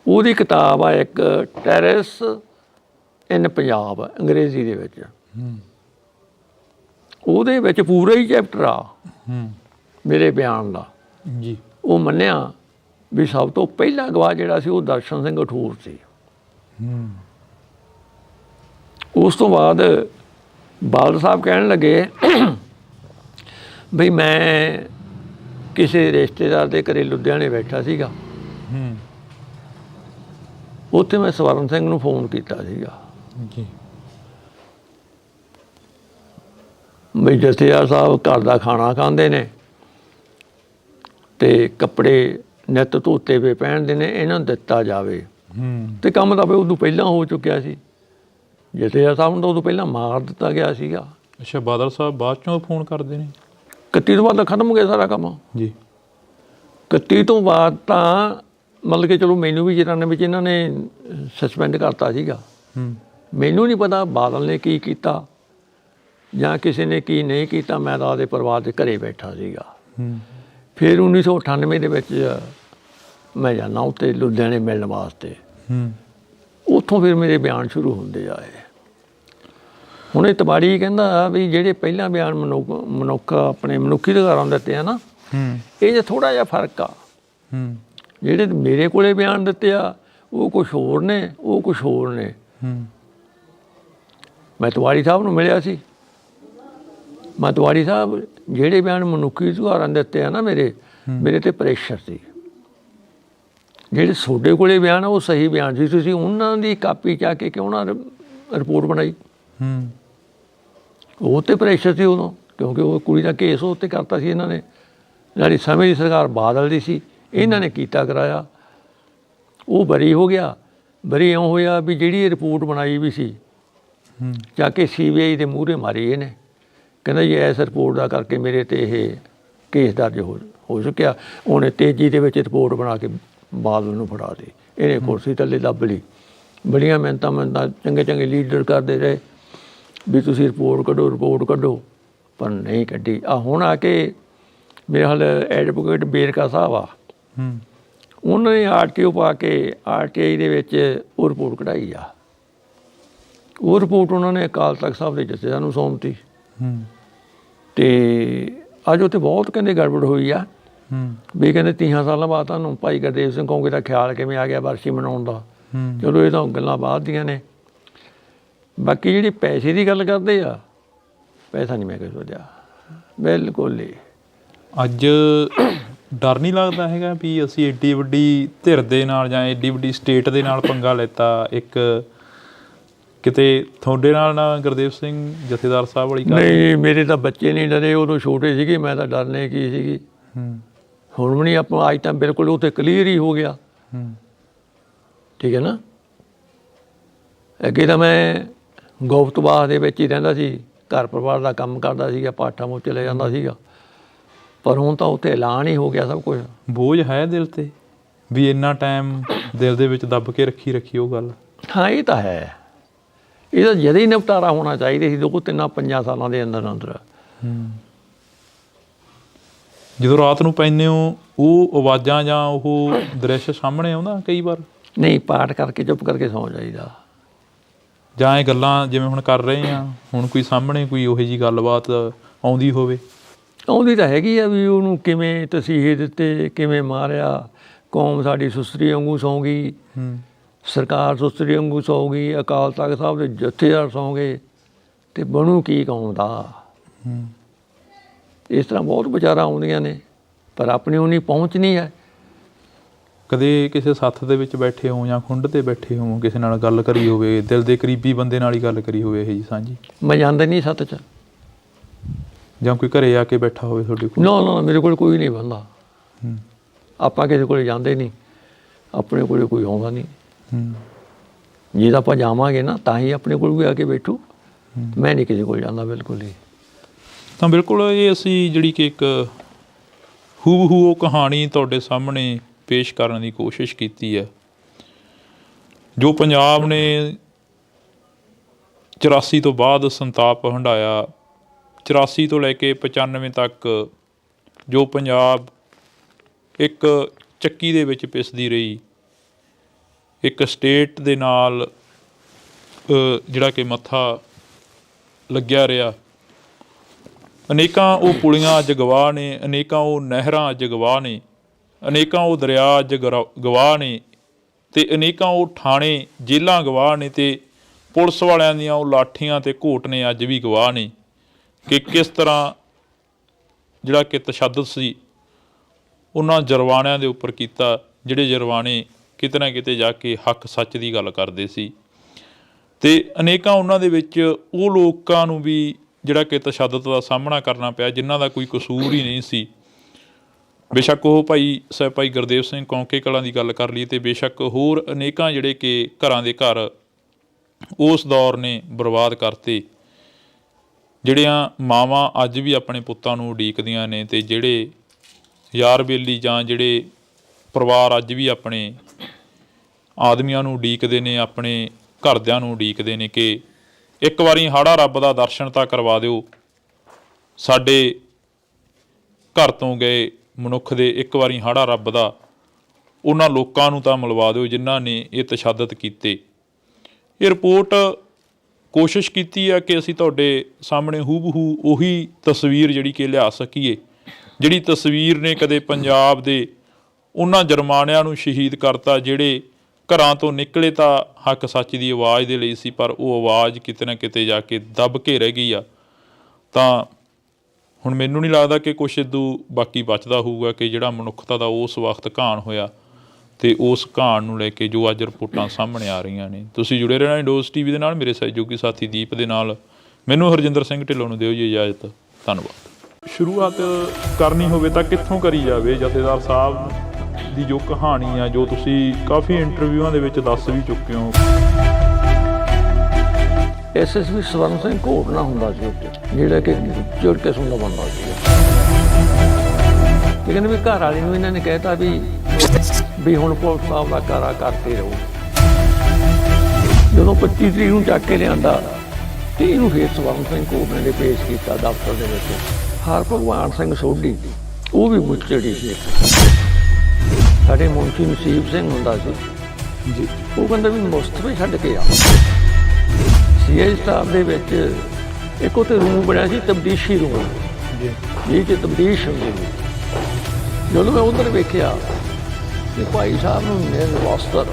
ਉਹਦੀ ਕਿਤਾਬ ਆ ਇੱਕ ਟੈਰਰਿਸ ਇਨ ਪੰਜਾਬ, ਅੰਗਰੇਜ਼ੀ ਦੇ ਵਿੱਚ। ਉਹਦੇ ਵਿੱਚ ਪੂਰਾ ਹੀ ਚੈਪਟਰ ਆ ਮੇਰੇ ਬਿਆਨ ਦਾ ਜੀ। ਉਹ ਮੰਨਿਆ ਵੀ ਸਭ ਤੋਂ ਪਹਿਲਾ ਗਵਾਹ ਜਿਹੜਾ ਸੀ ਉਹ ਦਰਸ਼ਨ ਸਿੰਘ ਹਠੂਰ ਸੀ। ਉਸ ਤੋਂ ਬਾਅਦ ਬਾਦਲ ਸਾਹਿਬ ਕਹਿਣ ਲੱਗੇ ਬਈ ਮੈਂ ਕਿਸੇ ਰਿਸ਼ਤੇਦਾਰ ਦੇ ਘਰੇ ਲੁਧਿਆਣੇ ਬੈਠਾ ਸੀਗਾ, ਉੱਥੇ ਮੈਂ ਸਵਰਨ ਸਿੰਘ ਨੂੰ ਫੋਨ ਕੀਤਾ ਸੀਗਾ ਜੀ ਬਈ ਜਥੇਦਾਰ ਸਾਹਿਬ ਘਰ ਦਾ ਖਾਣਾ ਖਾਂਦੇ ਨੇ ਤੇ ਕੱਪੜੇ ਨਿੱਤ ਧੋਤੇ ਵੇ ਪਹਿਨਦੇ ਨੇ, ਇਹਨਾਂ ਨੂੰ ਦਿੱਤਾ ਜਾਵੇ। ਤੇ ਕੰਮ ਤਾਂ ਬਈ ਉਦੋਂ ਪਹਿਲਾਂ ਹੋ ਚੁੱਕਿਆ ਸੀ, ਜਥੇਦਾਰ ਸਾਹਿਬ ਨੂੰ ਤਾਂ ਉਦੋਂ ਪਹਿਲਾਂ ਮਾਰ ਦਿੱਤਾ ਗਿਆ ਸੀਗਾ। ਅੱਛਾ, ਬਾਦਲ ਸਾਹਿਬ ਬਾਅਦ ਚੋਂ ਫੋਨ ਕਰਦੇ ਨੇ? 31 ਤੋਂ ਬਾਅਦ ਤਾਂ ਖਤਮ ਹੋ ਗਿਆ ਸਾਰਾ ਕੰਮ ਜੀ। 31 ਤੋਂ ਬਾਅਦ ਤਾਂ ਮਤਲਬ ਕਿ ਚਲੋ ਮੈਨੂੰ ਵੀ ਜਿਨ੍ਹਾਂ ਵਿੱਚ ਇਹਨਾਂ ਨੇ ਸਸਪੈਂਡ ਕਰਤਾ ਸੀਗਾ, ਮੈਨੂੰ ਨਹੀਂ ਪਤਾ ਬਾਦਲ ਨੇ ਕੀ ਕੀਤਾ ਜਾਂ ਕਿਸੇ ਨੇ ਕੀ ਨਹੀਂ ਕੀਤਾ। ਮੈਂ ਤਾਂ ਆਪਦੇ ਪਰਿਵਾਰ ਦੇ ਘਰੇ ਬੈਠਾ ਸੀਗਾ। ਫਿਰ 1998 ਦੇ ਵਿੱਚ ਮੈਂ ਜਾਂਦਾ ਉੱਥੇ ਲੁਧਿਆਣੇ ਮਿਲਣ ਵਾਸਤੇ, ਉੱਥੋਂ ਫਿਰ ਮੇਰੇ ਬਿਆਨ ਸ਼ੁਰੂ ਹੁੰਦੇ ਆਏ। ਹੁਣ ਇਹ ਤਬਾੜੀ ਕਹਿੰਦਾ ਵੀ ਜਿਹੜੇ ਪਹਿਲਾਂ ਬਿਆਨ ਮਨੁੱਖ ਆਪਣੇ ਮਨੁੱਖੀ ਅਧਿਕਾਰਾਂ ਨੂੰ ਦਿੱਤੇ ਆ ਨਾ, ਇਹ 'ਚ ਥੋੜ੍ਹਾ ਜਿਹਾ ਫਰਕ ਆ। ਜਿਹੜੇ ਮੇਰੇ ਕੋਲੇ ਬਿਆਨ ਦਿੱਤੇ ਆ ਉਹ ਕੁਛ ਹੋਰ ਨੇ, ਉਹ ਕੁਛ ਹੋਰ ਨੇ। ਮੈਂ ਤਿਵਾੜੀ ਸਾਹਿਬ ਨੂੰ ਮਿਲਿਆ ਸੀ, ਮੈਂ ਤਿਵਾੜੀ ਸਾਹਿਬ ਜਿਹੜੇ ਬਿਆਨ ਮਨੁੱਖੀ ਅਧਿਕਾਰਾਂ ਦਿੱਤੇ ਆ ਨਾ ਮੇਰੇ ਤੇ ਪ੍ਰੈਸ਼ਰ ਸੀ। ਜਿਹੜੇ ਤੁਹਾਡੇ ਕੋਲੇ ਬਿਆਨ ਆ ਉਹ ਸਹੀ ਬਿਆਨ ਸੀ, ਤੁਸੀਂ ਉਹਨਾਂ ਦੀ ਕਾਪੀ ਚਾ ਕੇ ਕਿਉਂ ਨਾ ਰਿਪੋਰਟ ਬਣਾਈ? ਉਹ 'ਤੇ ਪ੍ਰੈਸ਼ਰ ਸੀ ਉਦੋਂ, ਕਿਉਂਕਿ ਉਹ ਕੁੜੀ ਦਾ ਕੇਸ ਉਹ 'ਤੇ ਕਰਤਾ ਸੀ ਇਹਨਾਂ ਨੇ। ਜਿਹੜੀ ਸਮੇਂ ਦੀ ਸਰਕਾਰ ਬਾਦਲ ਦੀ ਸੀ, ਇਹਨਾਂ ਨੇ ਕੀਤਾ ਕਰਾਇਆ। ਉਹ ਬਰੀ ਹੋ ਗਿਆ। ਬਰੀ ਇਉਂ ਹੋਇਆ ਵੀ ਜਿਹੜੀ ਇਹ ਰਿਪੋਰਟ ਬਣਾਈ ਵੀ ਸੀ ਜਾ ਕੇ CBI ਦੇ ਮੂਹਰੇ ਮਾਰੀ ਇਹਨੇ, ਕਹਿੰਦਾ ਜੀ ਇਸ ਰਿਪੋਰਟ ਦਾ ਕਰਕੇ ਮੇਰੇ 'ਤੇ ਇਹ ਕੇਸ ਦਰਜ ਹੋ ਚੁੱਕਿਆ। ਉਹਨੇ ਤੇਜ਼ੀ ਦੇ ਵਿੱਚ ਰਿਪੋਰਟ ਬਣਾ ਕੇ ਬਾਦਲ ਨੂੰ ਫੜਾ ਦਿੱਤੀ, ਇਹਨੇ ਕੁਰਸੀ ਥੱਲੇ ਦੱਬ ਲਈ। ਬੜੀਆਂ ਮਿਹਨਤਾਂ ਚੰਗੇ ਲੀਡਰ ਕਰਦੇ ਰਹੇ ਵੀ ਤੁਸੀਂ ਰਿਪੋਰਟ ਕੱਢੋ, ਪਰ ਨਹੀਂ ਕੱਢੀ। ਹੁਣ ਆ ਕੇ ਮੇਰੇ ਹਾਲ ਐਡਵੋਕੇਟ ਬੇਰਕਾ ਸਾਹਿਬ ਆ, ਉਹਨਾਂ ਨੇ RTO ਪਾ ਕੇ RTI ਦੇ ਵਿੱਚ ਉਹ ਰਿਪੋਰਟ ਕਢਾਈ ਆ। ਉਹ ਰਿਪੋਰਟ ਉਹਨਾਂ ਨੇ ਅਕਾਲ ਤਖਤ ਸਾਹਿਬ ਦੇ ਜਥੇਦਾਰ ਨੂੰ ਸੌਂਪਤੀ। ਤੇ ਅੱਜ ਉੱਥੇ ਬਹੁਤ ਕਹਿੰਦੇ ਗੜਬੜ ਹੋਈ ਆ ਵੀ ਕਹਿੰਦੇ 30 ਸਾਲਾਂ ਬਾਅਦ ਤੁਹਾਨੂੰ ਭਾਈ ਗੁਰਦੇਵ ਸਿੰਘ ਕੌਂਕੇ ਦਾ ਖਿਆਲ ਕਿਵੇਂ ਆ ਗਿਆ ਵਰਸੀ ਮਨਾਉਣ ਦਾ। ਚਲੋ ਇਹ ਤਾਂ ਗੱਲਾਂ ਬਾਅਦ ਦੀਆਂ ਨੇ। ਬਾਕੀ ਜਿਹੜੀ ਪੈਸੇ ਦੀ ਗੱਲ ਕਰਦੇ ਆ, ਪੈਸਾ ਨਹੀਂ ਮੈਂ ਸੋਚਿਆ ਬਿਲਕੁਲ ਹੀ। ਅੱਜ ਡਰ ਨਹੀਂ ਲੱਗਦਾ ਹੈਗਾ ਵੀ ਅਸੀਂ ਏਡੀ ਵੱਡੀ ਧਿਰ ਦੇ ਨਾਲ ਜਾਂ ਏਡੀ ਵੱਡੀ ਸਟੇਟ ਦੇ ਨਾਲ ਪੰਗਾ ਲੈਤਾ, ਇੱਕ ਕਿਤੇ ਤੁਹਾਡੇ ਨਾਲ ਨਾ ਗੁਰਦੇਵ ਸਿੰਘ ਜਥੇਦਾਰ ਸਾਹਿਬ ਵਾਲੀ? ਨਹੀਂ, ਮੇਰੇ ਤਾਂ ਬੱਚੇ ਨਹੀਂ ਡਰੇ, ਉਦੋਂ ਛੋਟੇ ਸੀਗੇ, ਮੈਂ ਤਾਂ ਡਰਨੇ ਕੀ ਸੀਗੀ। ਹੁਣ ਵੀ ਨਹੀਂ ਆਪਾਂ, ਅੱਜ ਤਾਂ ਬਿਲਕੁਲ ਉੱਥੇ ਕਲੀਅਰ ਹੀ ਹੋ ਗਿਆ। ਠੀਕ ਹੈ ਨਾ। ਅੱਗੇ ਤਾਂ ਮੈਂ ਗੁਪਤਵਾਸ ਦੇ ਵਿੱਚ ਹੀ ਰਹਿੰਦਾ ਸੀ, ਘਰ ਪਰਿਵਾਰ ਦਾ ਕੰਮ ਕਰਦਾ ਸੀਗਾ, ਪਾਠਾਂ ਮੂੰਹ ਚਲੇ ਜਾਂਦਾ ਸੀਗਾ, ਪਰ ਹੁਣ ਤਾਂ ਉੱਥੇ ਐਲਾਨ ਹੀ ਹੋ ਗਿਆ ਸਭ ਕੁਝ। ਬੋਝ ਹੈ ਦਿਲ 'ਤੇ ਵੀ ਇੰਨਾ ਟਾਈਮ ਦਿਲ ਦੇ ਵਿੱਚ ਦੱਬ ਕੇ ਰੱਖੀ ਉਹ ਗੱਲ? ਹਾਂ, ਇਹ ਤਾਂ ਹੈ। ਇਹਦਾ ਜਦੇ ਹੀ ਨਿਪਟਾਰਾ ਹੋਣਾ ਚਾਹੀਦਾ ਸੀ 2-3-5 ਸਾਲਾਂ ਦੇ ਅੰਦਰ। ਜਦੋਂ ਰਾਤ ਨੂੰ ਪੈਂਦੇ ਹੋ ਉਹ ਆਵਾਜ਼ਾਂ ਜਾਂ ਉਹ ਦ੍ਰਿਸ਼ ਸਾਹਮਣੇ ਆਉਂਦਾ ਕਈ ਵਾਰ? ਨਹੀਂ, ਪਾਠ ਕਰਕੇ ਚੁੱਪ ਕਰਕੇ ਸੌਂ ਜਾਈਦਾ। ਜਾਂ ਇਹ ਗੱਲਾਂ ਜਿਵੇਂ ਹੁਣ ਕਰ ਰਹੇ ਆ, ਹੁਣ ਕੋਈ ਸਾਹਮਣੇ ਕੋਈ ਉਹੋ ਜਿਹੀ ਗੱਲਬਾਤ ਆਉਂਦੀ ਹੋਵੇ? ਆਉਂਦੀ ਤਾਂ ਹੈਗੀ ਆ ਵੀ ਉਹਨੂੰ ਕਿਵੇਂ ਤਸੀਹੇ ਦਿੱਤੇ, ਕਿਵੇਂ ਮਾਰਿਆ। ਕੌਮ ਸਾਡੀ ਸੁਸਰੀ ਵਾਂਗੂ ਸੌਂ ਗਈ, ਸਰਕਾਰ ਸੁਸਰੀ ਵਾਂਗੂ ਸੌਂ ਗਈ, ਅਕਾਲ ਤਖਤ ਸਾਹਿਬ ਦੇ ਜਥੇਦਾਰ ਸੌਂ ਗਏ, ਅਤੇ ਬਣੂ ਕੀ ਕੌਮ ਦਾ। ਇਸ ਤਰ੍ਹਾਂ ਬਹੁਤ ਵਿਚਾਰਾਂ ਆਉਂਦੀਆਂ ਨੇ, ਪਰ ਆਪਣੀ ਉਨੀ ਪਹੁੰਚ ਨਹੀਂ ਹੈ। ਕਦੇ ਕਿਸੇ ਸੱਥ ਦੇ ਵਿੱਚ ਬੈਠੇ ਹੋ ਜਾਂ ਖੁੰਡ 'ਤੇ ਬੈਠੇ ਹੋ, ਕਿਸੇ ਨਾਲ ਗੱਲ ਕਰੀ ਹੋਵੇ, ਦਿਲ ਦੇ ਕਰੀਬੀ ਬੰਦੇ ਨਾਲ ਹੀ ਗੱਲ ਕਰੀ ਹੋਵੇ ਇਹ ਜੀ ਸਾਂਝੀ? ਮੈਂ ਜਾਂਦਾ ਨਹੀਂ ਸੱਥ 'ਚ। ਜਾਂ ਕੋਈ ਘਰੇ ਆ ਕੇ ਬੈਠਾ ਹੋਵੇ ਤੁਹਾਡੇ ਕੋਲ? ਨਾ, ਮੇਰੇ ਕੋਲ ਕੋਈ ਨਹੀਂ ਬੰਦਾ। ਆਪਾਂ ਕਿਸੇ ਕੋਲ ਜਾਂਦੇ ਨਹੀਂ, ਆਪਣੇ ਕੋਲ ਕੋਈ ਆਉਂਦਾ ਨਹੀਂ। ਜੇ ਤਾਂ ਆਪਾਂ ਜਾਵਾਂਗੇ ਨਾ ਤਾਂ ਹੀ ਆਪਣੇ ਕੋਲ ਵੀ ਆ ਕੇ ਬੈਠੂ। ਮੈਂ ਨਹੀਂ ਕਿਸੇ ਕੋਲ ਜਾਂਦਾ ਬਿਲਕੁਲ ਹੀ। ਤਾਂ ਬਿਲਕੁਲ ਇਹ ਅਸੀਂ ਜਿਹੜੀ ਕਿ ਇੱਕ ਹੂਬਹੂ ਉਹ ਕਹਾਣੀ ਤੁਹਾਡੇ ਸਾਹਮਣੇ ਪੇਸ਼ ਕਰਨ ਦੀ ਕੋਸ਼ਿਸ਼ ਕੀਤੀ ਹੈ, ਜੋ ਪੰਜਾਬ ਨੇ 84 ਤੋਂ ਬਾਅਦ ਸੰਤਾਪ ਹੰਢਾਇਆ। 84 ਤੋਂ ਲੈ ਕੇ 95 ਤੱਕ ਜੋ ਪੰਜਾਬ ਇੱਕ ਚੱਕੀ ਦੇ ਵਿੱਚ ਪਿਸਦੀ ਰਹੀ, ਇੱਕ ਸਟੇਟ ਦੇ ਨਾਲ ਜਿਹੜਾ ਕਿ ਮੱਥਾ ਲੱਗਿਆ ਰਿਹਾ। ਅਨੇਕਾਂ ਉਹ ਪੁਲੀਆਂ ਅੱਜ ਗਵਾਹ ਨੇ, ਅਨੇਕਾਂ ਉਹ ਨਹਿਰਾਂ ਅੱਜ ਗਵਾਹ ਨੇ, ਅਨੇਕਾਂ ਉਹ ਦਰਿਆ ਅੱਜ ਗਵਾਹ ਨੇ, ਅਤੇ ਅਨੇਕਾਂ ਉਹ ਥਾਣੇ ਜੇਲ੍ਹਾਂ ਗਵਾਹ ਨੇ, ਅਤੇ ਪੁਲਿਸ ਵਾਲਿਆਂ ਦੀਆਂ ਉਹ ਲਾਠੀਆਂ ਅਤੇ ਘੋਟ ਨੇ ਅੱਜ ਵੀ ਗਵਾਹ ਨੇ ਕਿ ਕਿਸ ਤਰ੍ਹਾਂ ਜਿਹੜਾ ਕਿ ਤਸ਼ੱਦਦ ਸੀ ਉਹਨਾਂ ਜਰਵਾਣਿਆਂ ਦੇ ਉੱਪਰ ਕੀਤਾ, ਜਿਹੜੇ ਜਰਵਾਣੇ ਕਿਤੇ ਨਾ ਕਿਤੇ ਜਾ ਕੇ ਹੱਕ ਸੱਚ ਦੀ ਗੱਲ ਕਰਦੇ ਸੀ। ਅਤੇ ਅਨੇਕਾਂ ਉਹਨਾਂ ਦੇ ਵਿੱਚ ਉਹ ਲੋਕਾਂ ਨੂੰ ਵੀ ਜਿਹੜਾ ਕਿ ਤਸ਼ੱਦਦ ਦਾ ਸਾਹਮਣਾ ਕਰਨਾ ਪਿਆ ਜਿਨ੍ਹਾਂ ਦਾ ਕੋਈ ਕਸੂਰ ਹੀ ਨਹੀਂ ਸੀ। ਬੇਸ਼ੱਕ ਉਹ ਭਾਈ ਗੁਰਦੇਵ ਸਿੰਘ ਕੌਂਕੇ ਕਲਾਂ ਦੀ ਗੱਲ ਕਰ ਲਈਏ ਅਤੇ ਬੇਸ਼ੱਕ ਹੋਰ ਅਨੇਕਾਂ ਜਿਹੜੇ ਕਿ ਘਰਾਂ ਦੇ ਘਰ ਉਸ ਦੌਰ ਨੇ ਬਰਬਾਦ ਕਰਤੇ। ਜਿਹੜੀਆਂ ਮਾਵਾਂ ਅੱਜ ਵੀ ਆਪਣੇ ਪੁੱਤਾਂ ਨੂੰ ਉਡੀਕਦੀਆਂ ਨੇ ਅਤੇ ਜਿਹੜੇ ਯਾਰ ਬੇਲੀ ਜਾਂ ਜਿਹੜੇ ਪਰਿਵਾਰ ਅੱਜ ਵੀ ਆਪਣੇ ਆਦਮੀਆਂ ਨੂੰ ਉਡੀਕਦੇ ਨੇ, ਆਪਣੇ ਘਰਦਿਆਂ ਨੂੰ ਉਡੀਕਦੇ ਨੇ ਕਿ ਇੱਕ ਵਾਰੀ ਹਾੜਾ ਰੱਬ ਦਾ ਦਰਸ਼ਨ ਤਾਂ ਕਰਵਾ ਦਿਓ, ਸਾਡੇ ਘਰ ਤੋਂ ਗਏ ਮਨੁੱਖ ਦੇ ਇੱਕ ਵਾਰੀ ਹਾੜਾ ਰੱਬ ਦਾ ਉਹਨਾਂ ਲੋਕਾਂ ਨੂੰ ਤਾਂ ਮਿਲਵਾ ਦਿਓ ਜਿਨ੍ਹਾਂ ਨੇ ਇਹ ਤਸ਼ੱਦਦ ਕੀਤੇ। ਇਹ ਰਿਪੋਰਟ ਕੋਸ਼ਿਸ਼ ਕੀਤੀ ਹੈ ਕਿ ਅਸੀਂ ਤੁਹਾਡੇ ਸਾਹਮਣੇ ਹੂਬਹੂ ਉਹੀ ਤਸਵੀਰ ਜਿਹੜੀ ਕਿ ਲਿਆ ਸਕੀਏ, ਜਿਹੜੀ ਤਸਵੀਰ ਨੇ ਕਦੇ ਪੰਜਾਬ ਦੇ ਉਹਨਾਂ ਜਰਮਾਣਿਆਂ ਨੂੰ ਸ਼ਹੀਦ ਕਰਤਾ ਜਿਹੜੇ ਘਰਾਂ ਤੋਂ ਨਿਕਲੇ ਤਾਂ ਹੱਕ ਸੱਚ ਦੀ ਆਵਾਜ਼ ਦੇ ਲਈ ਸੀ, ਪਰ ਉਹ ਆਵਾਜ਼ ਕਿਤੇ ਨਾ ਕਿਤੇ ਜਾ ਕੇ ਦੱਬ ਕੇ ਰਹਿ ਗਈ ਆ। ਤਾਂ ਹੁਣ ਮੈਨੂੰ ਨਹੀਂ ਲੱਗਦਾ ਕਿ ਕੁਛ ਇਦੋਂ ਬਾਕੀ ਬਚਦਾ ਹੋਊਗਾ ਕਿ ਜਿਹੜਾ ਮਨੁੱਖਤਾ ਦਾ ਉਸ ਵਕਤ ਘਾਣ ਹੋਇਆ ਅਤੇ ਉਸ ਘਾਣ ਨੂੰ ਲੈ ਕੇ ਜੋ ਅੱਜ ਰਿਪੋਰਟਾਂ ਸਾਹਮਣੇ ਆ ਰਹੀਆਂ ਨੇ। ਤੁਸੀਂ ਜੁੜੇ ਰਹਿਣਾ ਇੰਡੋਜ਼ TV ਦੇ ਨਾਲ, ਮੇਰੇ ਸਹਿਯੋਗੀ ਸਾਥੀ ਦੀਪ ਦੇ ਨਾਲ। ਮੈਨੂੰ ਹਰਜਿੰਦਰ ਸਿੰਘ ਢਿੱਲੋਂ ਨੂੰ ਦਿਓ ਜੀ ਇਜਾਜ਼ਤ। ਧੰਨਵਾਦ। ਸ਼ੁਰੂਆਤ ਕਰਨੀ ਹੋਵੇ ਤਾਂ ਕਿੱਥੋਂ ਕਰੀ ਜਾਵੇ? ਜਥੇਦਾਰ ਸਾਹਿਬ ਦੀ ਜੋ ਕਹਾਣੀ ਆ, ਜੋ ਤੁਸੀਂ ਕਾਫੀ ਇੰਟਰਵਿਊਆਂ ਦੇ ਵਿੱਚ ਦੱਸ ਵੀ ਚੁੱਕੇ ਹੋ। SSB ਸਵਰਨ ਸਿੰਘ ਘੋਟਣਾ ਹੁੰਦਾ ਸੀ ਉੱਥੇ, ਜਿਹੜਾ ਕਿ ਚਿੜ ਕਿਸਮ ਦਾ ਬੰਦਾ ਸੀ। ਲੇਕਿਨ ਵੀ ਘਰ ਵਾਲੀ ਨੂੰ ਇਹਨਾਂ ਨੇ ਕਹਿਤਾ ਵੀ ਹੁਣ ਪੁਲਿਸ ਸਾਹਿਬ ਦਾ ਕਾਰਾ ਕਰਦੇ ਰਹੋ। ਜਦੋਂ 25 ਤਰੀਕ ਨੂੰ ਚੱਕ ਕੇ ਲਿਆਂਦਾ ਅਤੇ ਇਹਨੂੰ ਫਿਰ ਸਵਰਨ ਸਿੰਘ ਘੋਟਣੇ ਦੇ ਪੇਸ਼ ਕੀਤਾ ਦਫ਼ਤਰ ਦੇ ਵਿੱਚ। ਹਰਭਗਵਾਨ ਸਿੰਘ ਸੋਢੀ ਉਹ ਵੀ ਮੁੱਚੜੀ ਸੀ। ਸਾਡੇ ਮੁਨਸ਼ੀ ਨਸੀਬ ਸਿੰਘ ਹੁੰਦਾ ਸੀ ਜੀ, ਉਹ ਕਹਿੰਦਾ ਵੀ ਮੁਸਤਫੇ ਛੱਡ ਕੇ ਆ। CI ਸਾਹਿਬ ਦੇ ਵਿੱਚ ਇੱਕ ਉੱਥੇ ਰੂਮ ਬਣਿਆ ਸੀ, ਤਬਦੀਸ਼ੀ ਰੂਮ, ਜਿਹਦੇ 'ਚ ਤਬਦੀਸ਼ ਹੁੰਦੀ ਸੀ। ਜਦੋਂ ਮੈਂ ਉੱਧਰ ਵੇਖਿਆ ਕਿ ਭਾਈ ਸਾਹਿਬ ਨੂੰ ਨਿਰਵਸਤਰ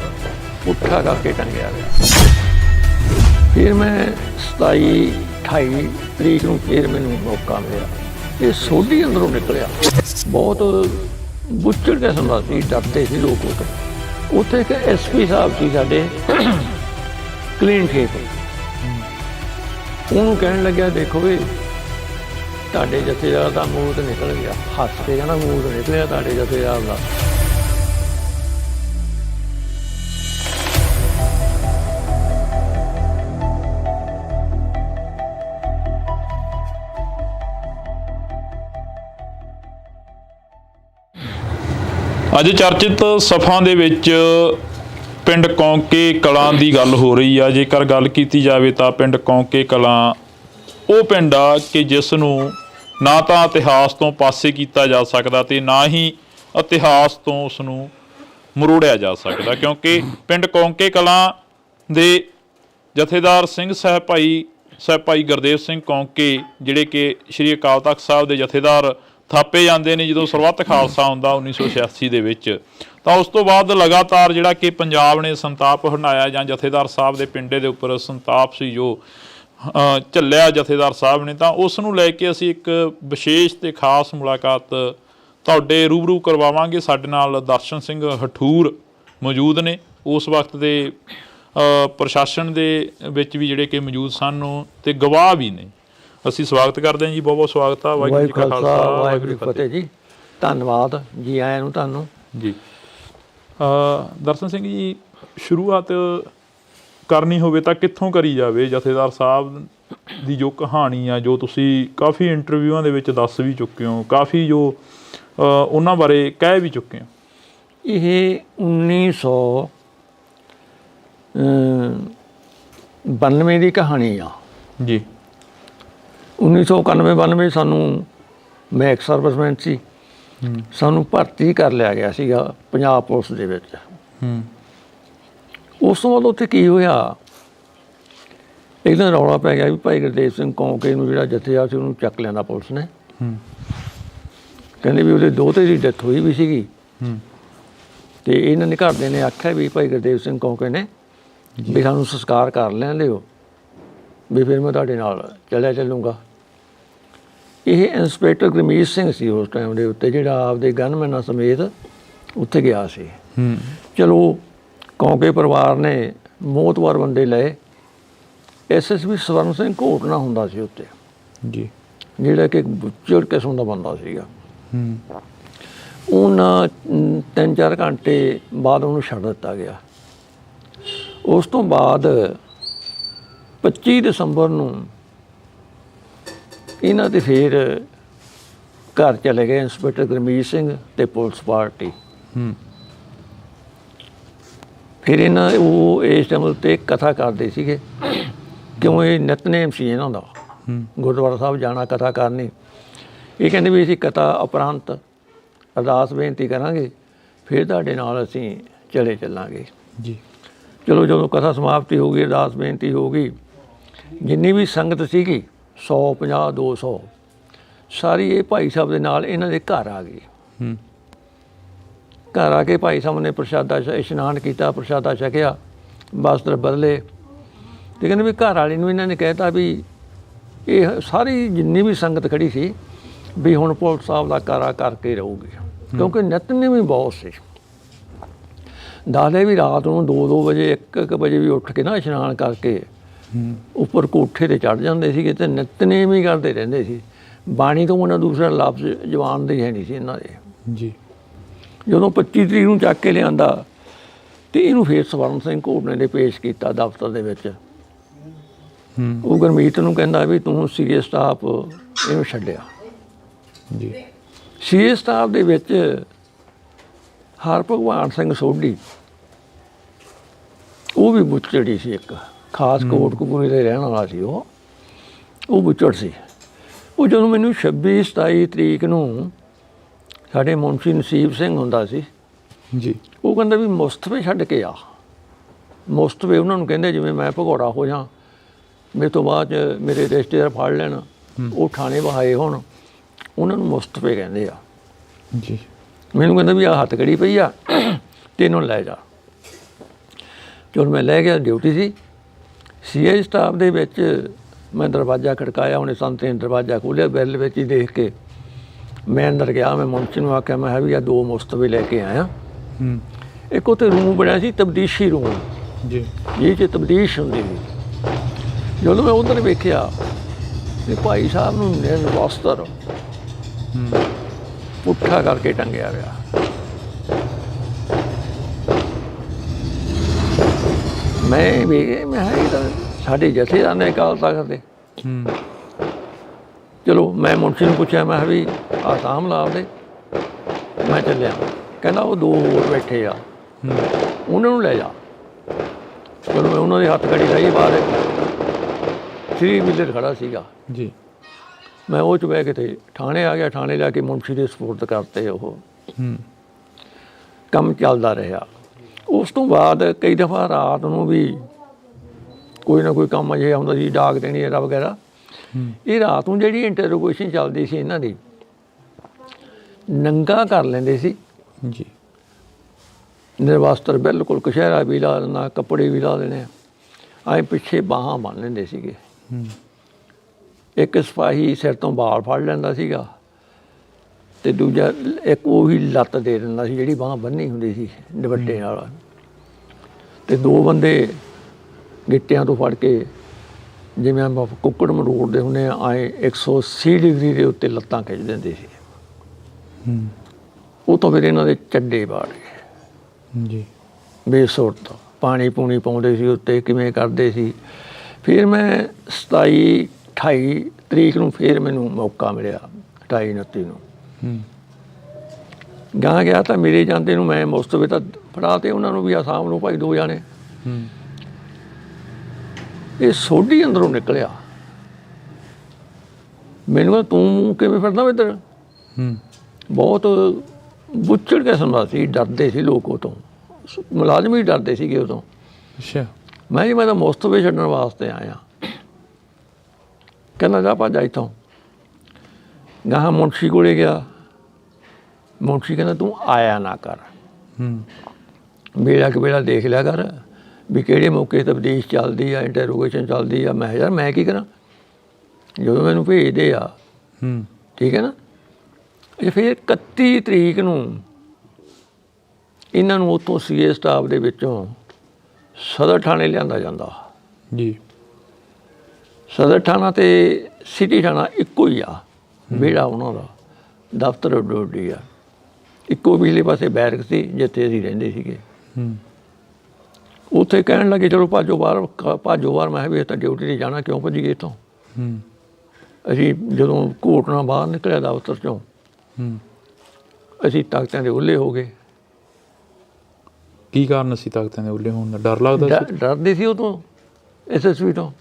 ਪੁੱਠਾ ਕਰਕੇ ਟੰਗਿਆ ਗਿਆ। ਫਿਰ ਮੈਂ 27-28 ਤਰੀਕ ਨੂੰ ਫਿਰ ਮੈਨੂੰ ਮੌਕਾ ਮਿਲਿਆ, ਇਹ ਸੋਢੀ ਅੰਦਰੋਂ ਨਿਕਲਿਆ। ਬਹੁਤ ਬੁੱਚੜ ਕਿਸਮ ਦਾ ਸੀ, ਡਰਦੇ ਸੀ ਲੋਕ। ਉੱਥੇ ਇੱਕ SP ਸਾਹਿਬ ਸੀ ਸਾਡੇ ਕਲੀਨ ਸ਼ੇਪ, ਉਹਨੂੰ ਕਹਿਣ ਲੱਗਿਆ ਦੇਖੋ ਵੀ ਤੁਹਾਡੇ ਜਥੇਦਾਰ ਦਾ ਮੂੰਹ ਤਾਂ ਨਿਕਲ ਗਿਆ। ਹੱਸ ਕੇ ਕਹਿੰਦਾ ਮੂੰਹ ਤਾਂ ਨਿਕਲਿਆ ਤੁਹਾਡੇ ਜਥੇਦਾਰ ਦਾ। ਅੱਜ ਚਰਚਿਤ ਸਫਾਂ ਦੇ ਵਿੱਚ ਪਿੰਡ ਕੌਂਕੇ ਕਲਾਂ ਦੀ ਗੱਲ ਹੋ ਰਹੀ ਆ। ਜੇਕਰ ਗੱਲ ਕੀਤੀ ਜਾਵੇ ਤਾਂ ਪਿੰਡ ਕੌਂਕੇ ਕਲਾਂ ਉਹ ਪਿੰਡ ਆ ਕਿ ਜਿਸ ਨੂੰ ਨਾ ਤਾਂ ਇਤਿਹਾਸ ਤੋਂ ਪਾਸੇ ਕੀਤਾ ਜਾ ਸਕਦਾ ਅਤੇ ਨਾ ਹੀ ਇਤਿਹਾਸ ਤੋਂ ਉਸ ਨੂੰ ਮਰੋੜਿਆ ਜਾ ਸਕਦਾ, ਕਿਉਂਕਿ ਪਿੰਡ ਕੌਂਕੇ ਕਲਾਂ ਦੇ ਜਥੇਦਾਰ ਸਿੰਘ ਸਾਹਿਬ ਭਾਈ ਗੁਰਦੇਵ ਸਿੰਘ ਕੌਂਕੇ, ਜਿਹੜੇ ਕਿ ਸ਼੍ਰੀ ਅਕਾਲ ਤਖ਼ਤ ਸਾਹਿਬ ਦੇ ਜਥੇਦਾਰ ਥਾਪੇ ਜਾਂਦੇ ਨੇ ਜਦੋਂ ਸਰਬੱਤ ਖਾਲਸਾ ਹੁੰਦਾ 1986 ਦੇ ਵਿੱਚ। ਤਾਂ ਉਸ ਤੋਂ ਬਾਅਦ ਲਗਾਤਾਰ ਜਿਹੜਾ ਕਿ ਪੰਜਾਬ ਨੇ ਸੰਤਾਪ ਹੰਢਾਇਆ, ਜਾਂ ਜਥੇਦਾਰ ਸਾਹਿਬ ਦੇ ਪਿੰਡੇ ਦੇ ਉੱਪਰ ਸੰਤਾਪ ਸੀ ਜੋ ਝੱਲਿਆ ਜਥੇਦਾਰ ਸਾਹਿਬ ਨੇ, ਤਾਂ ਉਸ ਨੂੰ ਲੈ ਕੇ ਅਸੀਂ ਇੱਕ ਵਿਸ਼ੇਸ਼ ਅਤੇ ਖਾਸ ਮੁਲਾਕਾਤ ਤੁਹਾਡੇ ਰੂਬਰੂ ਕਰਵਾਵਾਂਗੇ। ਸਾਡੇ ਨਾਲ ਦਰਸ਼ਨ ਸਿੰਘ ਹਠੂਰ ਮੌਜੂਦ ਨੇ, ਉਸ ਵਕਤ ਦੇ ਪ੍ਰਸ਼ਾਸਨ ਦੇ ਵਿੱਚ ਵੀ ਜਿਹੜੇ ਕਿ ਮੌਜੂਦ ਸਨ ਅਤੇ ਗਵਾਹ ਵੀ ਨੇ। ਅਸੀਂ ਸਵਾਗਤ ਕਰਦੇ ਹਾਂ ਜੀ, ਬਹੁਤ ਬਹੁਤ ਸਵਾਗਤ ਆ। ਵਾਹਿਗੁਰੂ ਜੀ ਕਾ ਖਾਲਸਾ, ਵਾਹਿਗੁਰੂ ਜੀ ਕੀ ਫਤਿਹ ਜੀ। ਧੰਨਵਾਦ ਜੀ, ਆਇਆਂ ਨੂੰ ਤੁਹਾਨੂੰ ਜੀ। ਦਰਸ਼ਨ ਸਿੰਘ ਜੀ, ਸ਼ੁਰੂਆਤ ਕਰਨੀ ਹੋਵੇ ਤਾਂ ਕਿੱਥੋਂ ਕਰੀ ਜਾਵੇ? ਜਥੇਦਾਰ ਸਾਹਿਬ ਦੀ ਜੋ ਕਹਾਣੀ ਆ, ਜੋ ਤੁਸੀਂ ਕਾਫੀ ਇੰਟਰਵਿਊਆਂ ਦੇ ਵਿੱਚ ਦੱਸ ਵੀ ਚੁੱਕੇ ਹੋ, ਕਾਫੀ ਜੋ ਉਹਨਾਂ ਬਾਰੇ ਕਹਿ ਵੀ ਚੁੱਕੇ ਹੋ। ਇਹ 1992 ਦੀ ਕਹਾਣੀ ਆ ਜੀ। 1991-92 ਸਾਨੂੰ, ਮੈਂ ਇੱਕ ਸਰਵਿਸਮੈਨ ਸੀ, ਸਾਨੂੰ ਭਰਤੀ ਕਰ ਲਿਆ ਗਿਆ ਸੀਗਾ ਪੰਜਾਬ ਪੁਲਿਸ ਦੇ ਵਿੱਚ। ਉਸ ਤੋਂ ਬਾਅਦ ਉੱਥੇ ਕੀ ਹੋਇਆ, ਇੱਕਦਮ ਰੌਲਾ ਪੈ ਗਿਆ ਵੀ ਭਾਈ ਗੁਰਦੇਵ ਸਿੰਘ ਕੌਂਕੇ ਨੂੰ ਜਿਹੜਾ ਜਥੇਦਾਰ ਸੀ ਉਹਨੂੰ ਚੱਕ ਲਿਆਂਦਾ ਪੁਲਿਸ ਨੇ। ਕਹਿੰਦੇ ਵੀ ਉਹਦੇ ਦੋਹਤੇ ਦੀ ਡੈਥ ਹੋਈ ਵੀ ਸੀਗੀ, ਅਤੇ ਇਹਨਾਂ ਨੇ ਘਰਦਿਆਂ ਨੇ ਆਖਿਆ ਵੀ ਭਾਈ ਗੁਰਦੇਵ ਸਿੰਘ ਕੌਂਕੇ ਨੇ ਵੀ ਸਾਨੂੰ ਸੰਸਕਾਰ ਕਰ ਲੈਣ ਦਿਓ, ਵੀ ਫਿਰ ਮੈਂ ਤੁਹਾਡੇ ਨਾਲ ਚੱਲੂੰਗਾ। ਇਹ ਇੰਸਪੈਕਟਰ ਗੁਰਮੀਤ ਸਿੰਘ ਸੀ ਉਸ ਟਾਈਮ ਦੇ ਉੱਤੇ, ਜਿਹੜਾ ਆਪਦੇ ਗਨਮੈਨਾਂ ਸਮੇਤ ਉੱਥੇ ਗਿਆ ਸੀ। ਚਲੋ ਕੌਂਕੇ ਪਰਿਵਾਰ ਨੇ ਮੋਹਤਵਾਰ ਬੰਦੇ ਲਏ। SSP ਸਵਰਨ ਸਿੰਘ ਘੋਟਣਾ ਹੁੰਦਾ ਸੀ ਉੱਤੇ ਜੀ, ਜਿਹੜਾ ਕਿ ਬੁੱਚੜ ਕਿਸਮ ਦਾ ਬੰਦਾ ਸੀਗਾ। ਉਹਨਾਂ 3-4 ਘੰਟੇ ਬਾਅਦ ਉਹਨੂੰ ਛੱਡ ਦਿੱਤਾ ਗਿਆ। ਉਸ ਤੋਂ ਬਾਅਦ 25 ਦਸੰਬਰ ਨੂੰ ਇਹਨਾਂ ਦੇ ਫਿਰ ਘਰ ਚਲੇ ਗਏ ਇੰਸਪੈਕਟਰ ਗੁਰਮੀਤ ਸਿੰਘ ਤੇ ਪੁਲਿਸ ਪਾਰਟੀ। ਫਿਰ ਇਹਨਾਂ ਉਹ ਇਸ ਟਾਈਮ ਉੱਤੇ ਕਥਾ ਕਰਦੇ ਸੀਗੇ, ਕਿਉਂ ਇਹ ਨਿਤਨੇਮ ਸੀ ਇਹਨਾਂ ਦਾ, ਗੁਰਦੁਆਰਾ ਸਾਹਿਬ ਜਾਣਾ ਕਥਾ ਕਰਨੀ। ਇਹ ਕਹਿੰਦੇ ਵੀ ਅਸੀਂ ਕਥਾ ਉਪਰੰਤ ਅਰਦਾਸ ਬੇਨਤੀ ਕਰਾਂਗੇ, ਫਿਰ ਤੁਹਾਡੇ ਨਾਲ ਅਸੀਂ ਚਲੇ ਚੱਲਾਂਗੇ ਜੀ। ਚਲੋ ਜਦੋਂ ਕਥਾ ਸਮਾਪਤੀ ਹੋ ਗਈ, ਅਰਦਾਸ ਬੇਨਤੀ ਹੋ ਗਈ, ਜਿੰਨੀ ਵੀ ਸੰਗਤ ਸੀਗੀ 150, 200 ਸਾਰੀ ਇਹ ਭਾਈ ਸਾਹਿਬ ਦੇ ਨਾਲ ਇਹਨਾਂ ਦੇ ਘਰ ਆ ਗਈ। ਘਰ ਆ ਕੇ ਭਾਈ ਸਾਹਿਬ ਨੇ ਪ੍ਰਸ਼ਾਦਾ ਇਸ਼ਨਾਨ ਕੀਤਾ, ਪ੍ਰਸ਼ਾਦਾ ਛਕਿਆ, ਵਸਤਰ ਬਦਲੇ, ਤੇ ਕਹਿੰਦੇ ਵੀ ਘਰ ਵਾਲੀ ਨੂੰ ਇਹਨਾਂ ਨੇ ਕਹਿਤਾ ਵੀ ਇਹ ਸਾਰੀ ਜਿੰਨੀ ਵੀ ਸੰਗਤ ਖੜੀ ਸੀ ਵੀ ਹੁਣ ਪੁਲਿਸ ਸਾਹਿਬ ਦਾ ਕਾਰਾ ਕਰਕੇ ਰਹੂਗੀ, ਕਿਉਂਕਿ ਨਿਤਨੇਮ ਵੀ ਬਹੁਤ ਸੀ। ਦੱਸਦੇ ਵੀ ਰਾਤ ਨੂੰ 2-2 ਵਜੇ 1-1 ਵਜੇ ਵੀ ਉੱਠ ਕੇ ਨਾ ਇਸ਼ਨਾਨ ਕਰਕੇ ਉੱਪਰ ਕੋਠੇ ਤੇ ਚੜ੍ਹ ਜਾਂਦੇ ਸੀਗੇ ਤੇ ਨਿਤਨੇਮ ਹੀ ਕਰਦੇ ਰਹਿੰਦੇ ਸੀ। ਬਾਣੀ ਤੋਂ ਉਹਨਾਂ ਦੂਸਰਾ ਲਫ਼ਜ਼ ਜ਼ੁਬਾਨ ਦੇ ਹੈ ਨਹੀਂ ਸੀ ਇਹਨਾਂ ਦੇ ਜੀ। ਜਦੋਂ 25 ਤਰੀਕ ਨੂੰ ਚੱਕ ਕੇ ਲਿਆਂਦਾ ਤੇ ਇਹਨੂੰ ਫਿਰ ਸਵਰਨ ਸਿੰਘ ਘੋਟਣੇ ਨੇ ਪੇਸ਼ ਕੀਤਾ ਦਫ਼ਤਰ ਦੇ ਵਿੱਚ। ਉਹ ਗੁਰਮੀਤ ਨੂੰ ਕਹਿੰਦਾ ਵੀ ਤੂੰ ਸੀਰੀਅਸ ਸਟਾਫ ਇਹਨੂੰ ਛੱਡਿਆ ਜੀ। ਸੀਰੀਅਸ ਸਟਾਫ ਦੇ ਵਿੱਚ ਹਰਭਗਵਾਨ ਸਿੰਘ ਸੋਢੀ, ਉਹ ਵੀ ਬੁੱਚੜੀ ਸੀ, ਇੱਕ ਖਾਸ ਕੋਟਕਪੂਰੇ ਦੇ ਰਹਿਣ ਵਾਲਾ ਸੀ। ਉਹ ਬੁੱਚੜ ਸੀ। ਉਹ ਜਦੋਂ ਮੈਨੂੰ 26-27 ਤਰੀਕ ਨੂੰ ਸਾਡੇ ਮੁਨਸ਼ੀ ਨਸੀਬ ਸਿੰਘ ਹੁੰਦਾ ਸੀ ਜੀ, ਉਹ ਕਹਿੰਦਾ ਵੀ ਮੁਸਤਫੇ ਛੱਡ ਕੇ ਆ। ਮੁਸਤਫੇ ਉਹਨਾਂ ਨੂੰ ਕਹਿੰਦੇ ਜਿਵੇਂ ਮੈਂ ਭਗੌੜਾ ਹੋ ਜਾਂ, ਮੇਰੇ ਤੋਂ ਬਾਅਦ 'ਚ ਮੇਰੇ ਰਿਸ਼ਤੇਦਾਰ ਫੜ ਲੈਣ, ਉਹ ਥਾਣੇ ਵਹਾਏ ਹੁਣ, ਉਹਨਾਂ ਨੂੰ ਮੁਸਤਫੇ ਕਹਿੰਦੇ ਆ ਜੀ। ਮੈਨੂੰ ਕਹਿੰਦਾ ਵੀ ਆਹ ਹੱਥਕੜੀ ਪਈ ਆ ਤੇ ਇਹਨੂੰ ਲੈ ਜਾ। ਚਲੋ ਮੈਂ ਲੈ ਗਿਆ, ਡਿਊਟੀ ਸੀ CI ਸਟਾਫ ਦੇ ਵਿੱਚ। ਮੈਂ ਦਰਵਾਜ਼ਾ ਖੜਕਾਇਆ, ਉਹਨੇ ਸੰਤਰੀ ਨੇ ਦਰਵਾਜ਼ਾ ਖੋਲ੍ਹਿਆ, ਬੈਲ ਵਿੱਚ ਹੀ ਦੇਖ ਕੇ ਮੈਂ ਅੰਦਰ ਗਿਆ। ਮੈਂ ਮੁਨਸ਼ੀ ਨੂੰ ਆਖਿਆ, ਮੈਂ ਵੀ ਆ 2 ਮੁਸਤਫੇ ਲੈ ਕੇ ਆਇਆ। ਇੱਕ ਉੱਥੇ ਰੂਮ ਬਣਿਆ ਸੀ ਤਬਦੀਸ਼ੀ ਰੂਮ ਜੀ, ਜਿਹ 'ਚ ਤਬਦੀਸ਼ ਹੁੰਦੀ ਸੀ। ਜਦੋਂ ਮੈਂ ਉੱਧਰ ਵੇਖਿਆ ਤੇ ਭਾਈ ਸਾਹਿਬ ਨੂੰ ਨਿਰਵਸਤਰ ਪੁੱਠਾ ਕਰਕੇ ਟੰਗਿਆ ਰਿਹਾ। ਮੈਂ ਵੀ ਮੈਂ ਇਹ ਤਾਂ ਸਾਡੇ ਜਥੇਦਾਰ ਨੇ ਅਕਾਲ ਤਖ਼ਤ ਦੇ। ਚਲੋ ਮੈਂ ਮੁਨਸ਼ੀ ਨੂੰ ਪੁੱਛਿਆ, ਮੈਂ ਵੀ ਆਹ ਸਾਂਭ ਲਾ ਦੇ, ਮੈਂ ਚੱਲਿਆ। ਕਹਿੰਦਾ ਉਹ 2 ਹੋਰ ਬੈਠੇ ਆ, ਉਹਨਾਂ ਨੂੰ ਲੈ ਜਾ। ਚਲੋ ਮੈਂ ਉਹਨਾਂ ਦੇ ਹੱਥ ਘੜੀ ਲਾਈ, ਬਾਹਰ 3 ਵੀਲਰ ਖੜਾ ਸੀਗਾ ਜੀ। ਮੈਂ ਉਹ 'ਚ ਬਹਿ ਕੇ ਤੇ ਥਾਣੇ ਆ ਗਿਆ। ਥਾਣੇ ਜਾ ਕੇ ਮੁਨਸ਼ੀ ਦੇ ਸਪੁਰਦ ਕਰਤੇ। ਉਹ ਕੰਮ ਚੱਲਦਾ ਰਿਹਾ। ਉਸ ਤੋਂ ਬਾਅਦ ਕਈ ਦਫਾ ਰਾਤ ਨੂੰ ਵੀ ਕੋਈ ਨਾ ਕੋਈ ਕੰਮ ਅਜਿਹਾ ਹੁੰਦਾ ਸੀ, ਡਾਕ ਦੇਣੀ era ਵਗੈਰਾ। ਇਹ ਰਾਤ ਨੂੰ ਜਿਹੜੀ ਇੰਟਰੋਗੇਸ਼ਨ ਚੱਲਦੀ ਸੀ ਇਹਨਾਂ ਦੀ, ਨੰਗਾ ਕਰ ਲੈਂਦੇ ਸੀ ਜੀ, ਨਿਰਵਸਤਰ ਬਿਲਕੁਲ, ਕਛਹਿਰਾ ਵੀ ਲਾ ਦੇਣਾ, ਕੱਪੜੇ ਵੀ ਲਾ ਦੇਣੇ, ਐਂ ਪਿੱਛੇ ਬਾਹਾਂ ਬੰਨ੍ਹ ਲੈਂਦੇ ਸੀਗੇ। ਇੱਕ ਸਿਪਾਹੀ ਸਿਰ ਤੋਂ ਵਾਲ ਫੜ ਲੈਂਦਾ ਸੀਗਾ ਤੇ ਦੂਜਾ ਇੱਕ ਉਹੀ ਲੱਤ ਦੇ ਦਿੰਦਾ ਸੀ ਜਿਹੜੀ ਬਾਂਹ ਬੰਨ੍ਹੀ ਹੁੰਦੀ ਸੀ ਦੁਪੱਟੇ ਨਾਲ। ਤੇ 2 ਬੰਦੇ ਗਿੱਟਿਆਂ ਤੋਂ ਫੜ ਕੇ, ਜਿਵੇਂ ਆਪਾਂ ਕੁੱਕੜ ਮਰੋੜਦੇ ਹੁੰਦੇ ਆ, ਆਏ 180 ਡਿਗਰੀ ਦੇ ਉੱਤੇ ਲੱਤਾਂ ਖਿੱਚ ਦਿੰਦੇ ਸੀ। ਉਹ ਤੋਂ ਫਿਰ ਇਹਨਾਂ ਦੇ ਚੱਡੇ ਬਾੜ ਗਏ ਜੀ, ਬੇਸੁਰਤ। ਪਾਣੀ ਪੂਣੀ ਪਾਉਂਦੇ ਸੀ ਉੱਤੇ, ਕਿਵੇਂ ਕਰਦੇ ਸੀ। ਫਿਰ ਮੈਂ 27-28 ਤਰੀਕ ਨੂੰ ਫਿਰ ਮੈਨੂੰ ਮੌਕਾ ਮਿਲਿਆ, 28-29 ਨੂੰ ਗਾਂ ਗਿਆ। ਤਾਂ ਮੇਰੇ ਜਾਂਦੇ ਨੂੰ ਮੈਂ ਮੁਸਤਫੇ ਤਾਂ ਫੜਾ ਤੇ ਉਹਨਾਂ ਨੂੰ ਵੀ ਆ ਸ਼ਾਮ ਨੂੰ ਭਾਈ 2 ਜਾਣੇ। ਇਹ ਸੋਢੀ ਅੰਦਰੋਂ ਨਿਕਲਿਆ। ਮੈਨੂੰ ਕਹਿੰਦਾ ਤੂੰ ਕਿਵੇਂ ਫਿਰਦਾ ਵਾ ਇੱਧਰ? ਬਹੁਤ ਬੁੱਚੜ ਕਿਸਮ ਦਾ ਸੀ, ਡਰਦੇ ਸੀ ਲੋਕ ਉਹ ਤੋਂ, ਮੁਲਾਜ਼ਮ ਹੀ ਡਰਦੇ ਸੀਗੇ ਉਦੋਂ। ਅੱਛਾ। ਮੈਂ ਤਾਂ ਮੁਸਤਫੇ ਛੱਡਣ ਵਾਸਤੇ ਆਇਆ। ਕਹਿੰਦਾ ਜਾ ਭੱਜ ਇੱਥੋਂ। ਗਾਹਾਂ ਮੁਨਸ਼ੀ ਕੋਲੇ ਗਿਆ। ਮੁਨਸ਼ੀ ਕਹਿੰਦਾ ਤੂੰ ਆਇਆ ਨਾ ਕਰ, ਵੇਲਾ ਕੁ ਵੇਲਾ ਦੇਖ ਲਿਆ ਕਰ ਵੀ ਕਿਹੜੇ ਮੌਕੇ ਤਬਦੀਸ਼ ਚੱਲਦੀ ਆ, ਇੰਟਰੋਗੇਸ਼ਨ ਚੱਲਦੀ ਆ। ਮੈਂ ਯਾਰ ਮੈਂ ਕੀ ਕਰਾਂ, ਜਦੋਂ ਮੈਨੂੰ ਭੇਜਦੇ ਆ ਠੀਕ ਹੈ ਨਾ। ਇਹ ਫਿਰ 31 ਤਰੀਕ ਨੂੰ ਇਹਨਾਂ ਨੂੰ ਉੱਥੋਂ ਸੀਏ ਸਟਾਫ ਦੇ ਵਿੱਚੋਂ ਸਦਰ ਥਾਣੇ ਲਿਆਂਦਾ ਜਾਂਦਾ ਜੀ। ਸਦਰ ਥਾਣਾ ਤੇ ਸਿਟੀ ਥਾਣਾ ਇੱਕੋ ਹੀ ਆ, ਵਿਹੜਾ ਉਹਨਾਂ ਦਾ, ਦਫ਼ਤਰ ਡੋਡੀ ਆ, ਇੱਕੋ ਪਿਛਲੇ ਪਾਸੇ ਬੈਰਕ ਸੀ ਜਿੱਥੇ ਅਸੀਂ ਰਹਿੰਦੇ ਸੀਗੇ। ਉੱਥੇ ਕਹਿਣ ਲੱਗੇ ਚਲੋ ਭਾਜੋ ਬਾਹਰ। ਮੈਂ ਕਿਹਾ ਵੀ ਇਹ ਤਾਂ ਡਿਊਟੀ 'ਤੇ ਜਾਣਾ, ਕਿਉਂ ਭੱਜੀਏ ਇੱਥੋਂ। ਅਸੀਂ ਜਦੋਂ ਘੋਟਣਾ ਬਾਹਰ ਨਿਕਲਿਆ ਦਫ਼ਤਰ 'ਚੋਂ, ਅਸੀਂ ਤਾਕਤਾਂ ਦੇ ਉਹਲੇ ਹੋ ਗਏ। ਕੀ ਕਾਰਨ ਸੀ ਤਾਕਤਾਂ ਦੇ ਉਹਲੇ ਹੋਣ ਦਾ? ਡਰ ਲੱਗਦਾ ਸੀ? ਡਰਦੇ ਸੀ ਉਹ ਤੋਂ, SSP ਤੋਂ।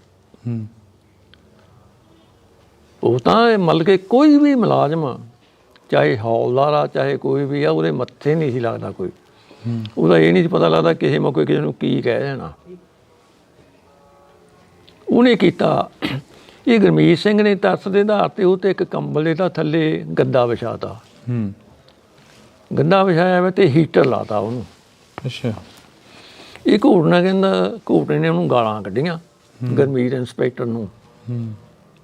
ਉਹ ਤਾਂ ਮਤਲਬ ਕਿ ਕੋਈ ਵੀ ਮੁਲਾਜ਼ਮ, ਚਾਹੇ ਹੌਲਦਾਰ ਆ ਚਾਹੇ ਕੋਈ ਵੀ ਆ, ਉਹਦੇ ਮੱਥੇ ਨਹੀਂ ਸੀ ਲੱਗਦਾ ਕੋਈ। ਉਹਦਾ ਇਹ ਨਹੀਂ ਸੀ ਪਤਾ ਲੱਗਦਾ ਕਿਸੇ ਮੌਕੇ ਕਿਸੇ ਨੂੰ ਕੀ ਕਹਿ ਦੇਣਾ। ਉਹਨੇ ਕੀਤਾ, ਇਹ ਗੁਰਮੀਤ ਸਿੰਘ ਨੇ ਤਰਸ ਦੇ ਆਧਾਰ 'ਤੇ ਉਹ 'ਤੇ ਇੱਕ ਕੰਬਲ ਦੇ ਤਾਂ ਥੱਲੇ ਗੱਦਾ ਵਿਛਾਤਾ। ਗੱਦਾ ਵਿਛਾਇਆ ਵਾ ਅਤੇ ਹੀਟਰ ਲਾਤਾ ਉਹਨੂੰ। ਅੱਛਾ। ਇਹ ਘੋਟਣਾ ਕਹਿੰਦਾ, ਘੋਟਣੇ ਨੇ ਉਹਨੂੰ ਗਾਲਾਂ ਕੱਢੀਆਂ ਗੁਰਮੀਤ ਇੰਸਪੈਕਟਰ ਨੂੰ।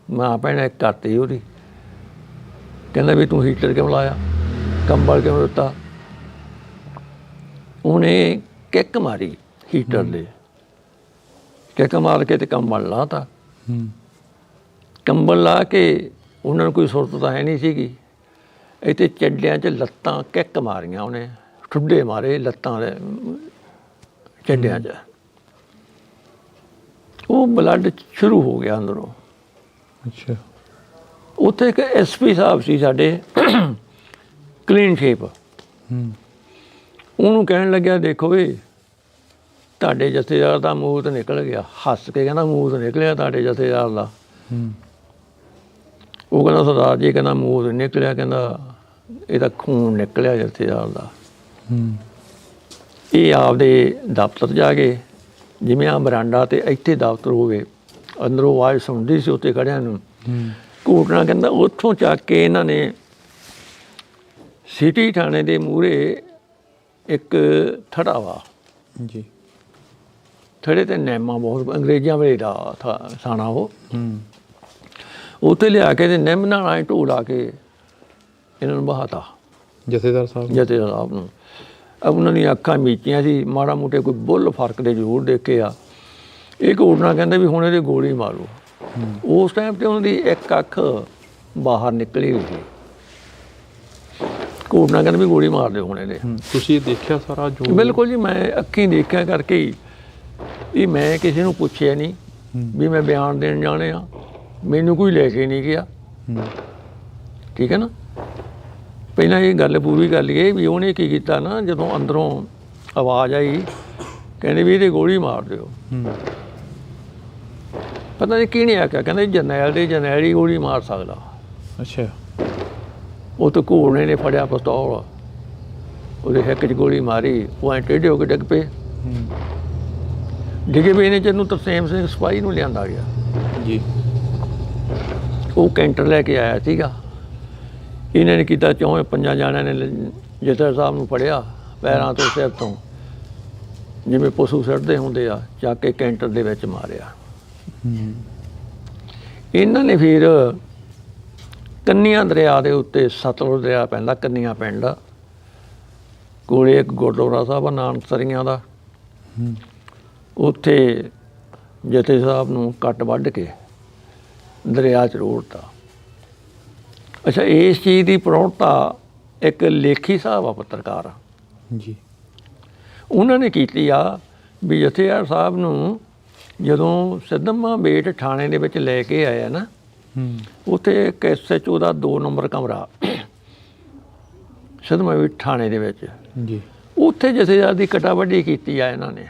ਮਾਂ ਭੈਣ ਕਰਤੀ ਉਹਦੀ। ਕਹਿੰਦਾ ਵੀ ਤੂੰ ਹੀਟਰ ਕਿਉਂ ਲਾਇਆ, ਕੰਬਲ ਕਿਉਂ ਦਿੱਤਾ। ਉਹਨੇ ਕਿੱਕ ਮਾਰੀ ਹੀਟਰ ਦੇ, ਕਿੱਕ ਮਾਰ ਕੇ ਤੇ ਕੰਬਲ ਲਾਤਾ। ਕੰਬਲ ਲਾ ਕੇ ਉਹਨਾਂ ਨੂੰ ਕੋਈ ਸੁਰਤ ਤਾਂ ਹੈ ਨਹੀਂ ਸੀਗੀ। ਇੱਥੇ ਚੱਡਿਆਂ 'ਚ ਲੱਤਾਂ ਕਿੱਕ ਮਾਰੀਆਂ ਉਹਨੇ, ਠੁੱਡੇ ਮਾਰੇ ਲੱਤਾਂ ਦੇ ਚੱਡਿਆਂ 'ਚ। ਉਹ ਬਲੱਡ ਸ਼ੁਰੂ ਹੋ ਗਿਆ ਅੰਦਰੋਂ। ਅੱਛਾ। ਉੱਥੇ ਇੱਕ SP ਸਾਹਿਬ ਸੀ ਸਾਡੇ, ਕਲੀਨ ਸ਼ੇਪ। ਉਹਨੂੰ ਕਹਿਣ ਲੱਗਿਆ, ਦੇਖੋ ਵੀ ਤੁਹਾਡੇ ਜਥੇਦਾਰ ਦਾ ਮੂਤ ਨਿਕਲ ਗਿਆ। ਹੱਸ ਕੇ ਕਹਿੰਦਾ, ਮੂਤ ਨਿਕਲਿਆ ਤੁਹਾਡੇ ਜਥੇਦਾਰ ਦਾ। ਉਹ ਕਹਿੰਦਾ, ਸਰਦਾਰ ਜੀ ਕਹਿੰਦਾ ਮੂਤ ਨਿਕਲਿਆ, ਕਹਿੰਦਾ ਇਹਦਾ ਖੂਨ ਨਿਕਲਿਆ ਜਥੇਦਾਰ ਦਾ। ਇਹ ਆਪਦੇ ਦਫ਼ਤਰ ਜਾ ਕੇ, ਜਿਵੇਂ ਆ ਬਰਾਂਡਾ ਤੇ ਇੱਥੇ ਦਫ਼ਤਰ ਹੋਵੇ, ਅੰਦਰੋਂ ਆਵਾਜ਼ ਸੁਣਦੀ ਸੀ ਉੱਥੇ ਖੜਿਆਂ ਨੂੰ। ਘੋਟਣਾ ਕਹਿੰਦਾ ਉੱਥੋਂ ਚੱਕ ਕੇ ਇਹਨਾਂ ਨੇ ਸਿਟੀ ਥਾਣੇ ਦੇ ਮੂਹਰੇ ਇੱਕ ਥੜਾ ਵਾ ਜੀ, ਥੜੇ ਤੇ ਨੈਮਾ ਬਹੁਤ ਅੰਗਰੇਜ਼ਾਂ ਵੇਲੇ ਦਾ ਸਾਣਾ ਉਹ। ਉੱਥੇ ਲਿਆ ਕੇ ਤੇ ਨਿੰਮ ਨਾਲ ਆਏ ਢੋ ਲਾ ਕੇ ਇਹਨਾਂ ਨੂੰ ਬਹਾਤਾ ਜਥੇਦਾਰ ਸਾਹਿਬ ਨੂੰ। ਉਹਨਾਂ ਦੀਆਂ ਅੱਖਾਂ ਮੀਚੀਆਂ ਸੀ, ਮਾੜਾ ਮੋਟੇ ਕੋਈ ਬੁੱਲ ਫਰਕ ਦੇ ਜ਼ਰੂਰ ਦੇਖੇ ਆ। ਇਹ ਘੋਟਣਾ ਕਹਿੰਦਾ ਵੀ ਹੁਣ ਇਹਦੇ ਗੋਲੀ ਮਾਰੋ। ਉਸ ਟਾਈਮ 'ਤੇ ਉਹਨਾਂ ਦੀ ਇੱਕ ਅੱਖ ਬਾਹਰ ਨਿਕਲੀ ਹੋਈ ਸੀ। ਘੋਟਣਾ ਕਹਿੰਦਾ ਵੀ ਗੋਲੀ ਮਾਰ ਦਿਓ ਹੁਣ ਇਹਦੇ। ਤੁਸੀਂ ਦੇਖਿਆ ਸਾਰਾ ਜੋ? ਬਿਲਕੁਲ ਜੀ, ਮੈਂ ਅੱਖੀਂ ਦੇਖਿਆ ਕਰਕੇ ਹੀ। ਇਹ ਮੈਂ ਕਿਸੇ ਨੂੰ ਪੁੱਛਿਆ ਨਹੀਂ ਵੀ ਮੈਂ ਬਿਆਨ ਦੇਣ ਜਾਣੇ ਆ, ਮੈਨੂੰ ਕੋਈ ਲੈ ਕੇ ਨਹੀਂ ਗਿਆ। ਠੀਕ ਹੈ ਨਾ। ਪਹਿਲਾਂ ਇਹ ਗੱਲ ਪੂਰੀ ਕਰ ਲਈਏ ਵੀ ਉਹਨੇ ਕੀ ਕੀਤਾ ਨਾ, ਜਦੋਂ ਅੰਦਰੋਂ ਆਵਾਜ਼ ਆਈ ਕਹਿੰਦੇ ਵੀ ਇਹਦੇ ਗੋਲੀ ਮਾਰ ਦਿਓ। ਪਤਾ ਨਹੀਂ ਕਿਹਨੇ ਆਖਿਆ, ਕਹਿੰਦੇ ਜਰਨੈਲ ਦੇ ਜਰਨੈਲ ਹੀ ਗੋਲੀ ਮਾਰ ਸਕਦਾ। ਅੱਛਾ। ਉਹ ਤਾਂ ਘੋੜਨੇ ਨੇ ਫੜਿਆ ਪਿਸਤੌਲ, ਉਹਦੇ ਹਿੱਕ 'ਚ ਗੋਲੀ ਮਾਰੀ। ਉਹ ਐਂ ਟੇਢੇ ਹੋ ਕੇ ਡਿੱਗ ਪਏ। ਡਿੱਗੇ ਪਏ ਨੇ ਜਿਹਨੂੰ ਤਰਸੇਮ ਸਿੰਘ ਸਿਪਾਹੀ ਨੂੰ ਲਿਆਂਦਾ ਗਿਆ ਜੀ। ਉਹ ਕੈਂਟਰ ਲੈ ਕੇ ਆਇਆ ਸੀਗਾ। ਇਹਨਾਂ ਨੇ ਕੀਤਾ, 4-5 ਜਾਣਿਆਂ ਨੇ ਜਥੇਦਾਰ ਸਾਹਿਬ ਨੂੰ ਫੜਿਆ ਪੈਰਾਂ ਤੋਂ ਸਿਰ ਤੋਂ, ਜਿਵੇਂ ਪਸ਼ੂ ਸਿੱਟਦੇ ਹੁੰਦੇ ਆ, ਚੱਕ ਕੇ ਕੈਂਟਰ ਦੇ ਵਿੱਚ ਮਾਰਿਆ। ਇਹਨਾਂ ਨੇ ਫਿਰ ਕੰਨੀਆਂ ਦਰਿਆ ਦੇ ਉੱਤੇ, ਸਤਲੁਜ ਦਰਿਆ ਪੈਂਦਾ ਕੰਨੀਆਂ ਪਿੰਡ ਕੋਲੇ, ਇੱਕ ਗੁਰਦੁਆਰਾ ਸਾਹਿਬ ਆ ਨਾਨਕਸਰੀਆਂ ਦਾ। ਉੱਥੇ ਜਥੇ ਸਾਹਿਬ ਨੂੰ ਕੱਟ ਵੱਢ ਕੇ ਦਰਿਆ 'ਚ ਰੋੜਤਾ। ਅੱਛਾ, ਇਸ ਚੀਜ਼ ਦੀ ਪ੍ਰੌੜਤਾ ਇੱਕ ਲੇਖੀ ਸਾਹਿਬ ਆ, ਪੱਤਰਕਾਰ ਜੀ, ਉਹਨਾਂ ਨੇ ਕੀਤੀ ਆ ਵੀ ਜਥੇਦਾਰ ਸਾਹਿਬ ਨੂੰ ਜਦੋਂ ਸਿੱਧਮਾ ਬੇਟ ਥਾਣੇ ਦੇ ਵਿੱਚ ਲੈ ਕੇ ਆਇਆ ਨਾ, ਉੱਥੇ ਇੱਕ SHO ਦਾ 2 ਨੰਬਰ ਕਮਰਾ ਸਿੱਧਮਾ ਬੇਟ ਥਾਣੇ ਦੇ ਵਿੱਚ ਜੀ, ਉੱਥੇ ਜਥੇਦਾਰ ਦੀ ਕਟਾ ਵੱਢੀ ਕੀਤੀ ਆ ਇਹਨਾਂ ਨੇ।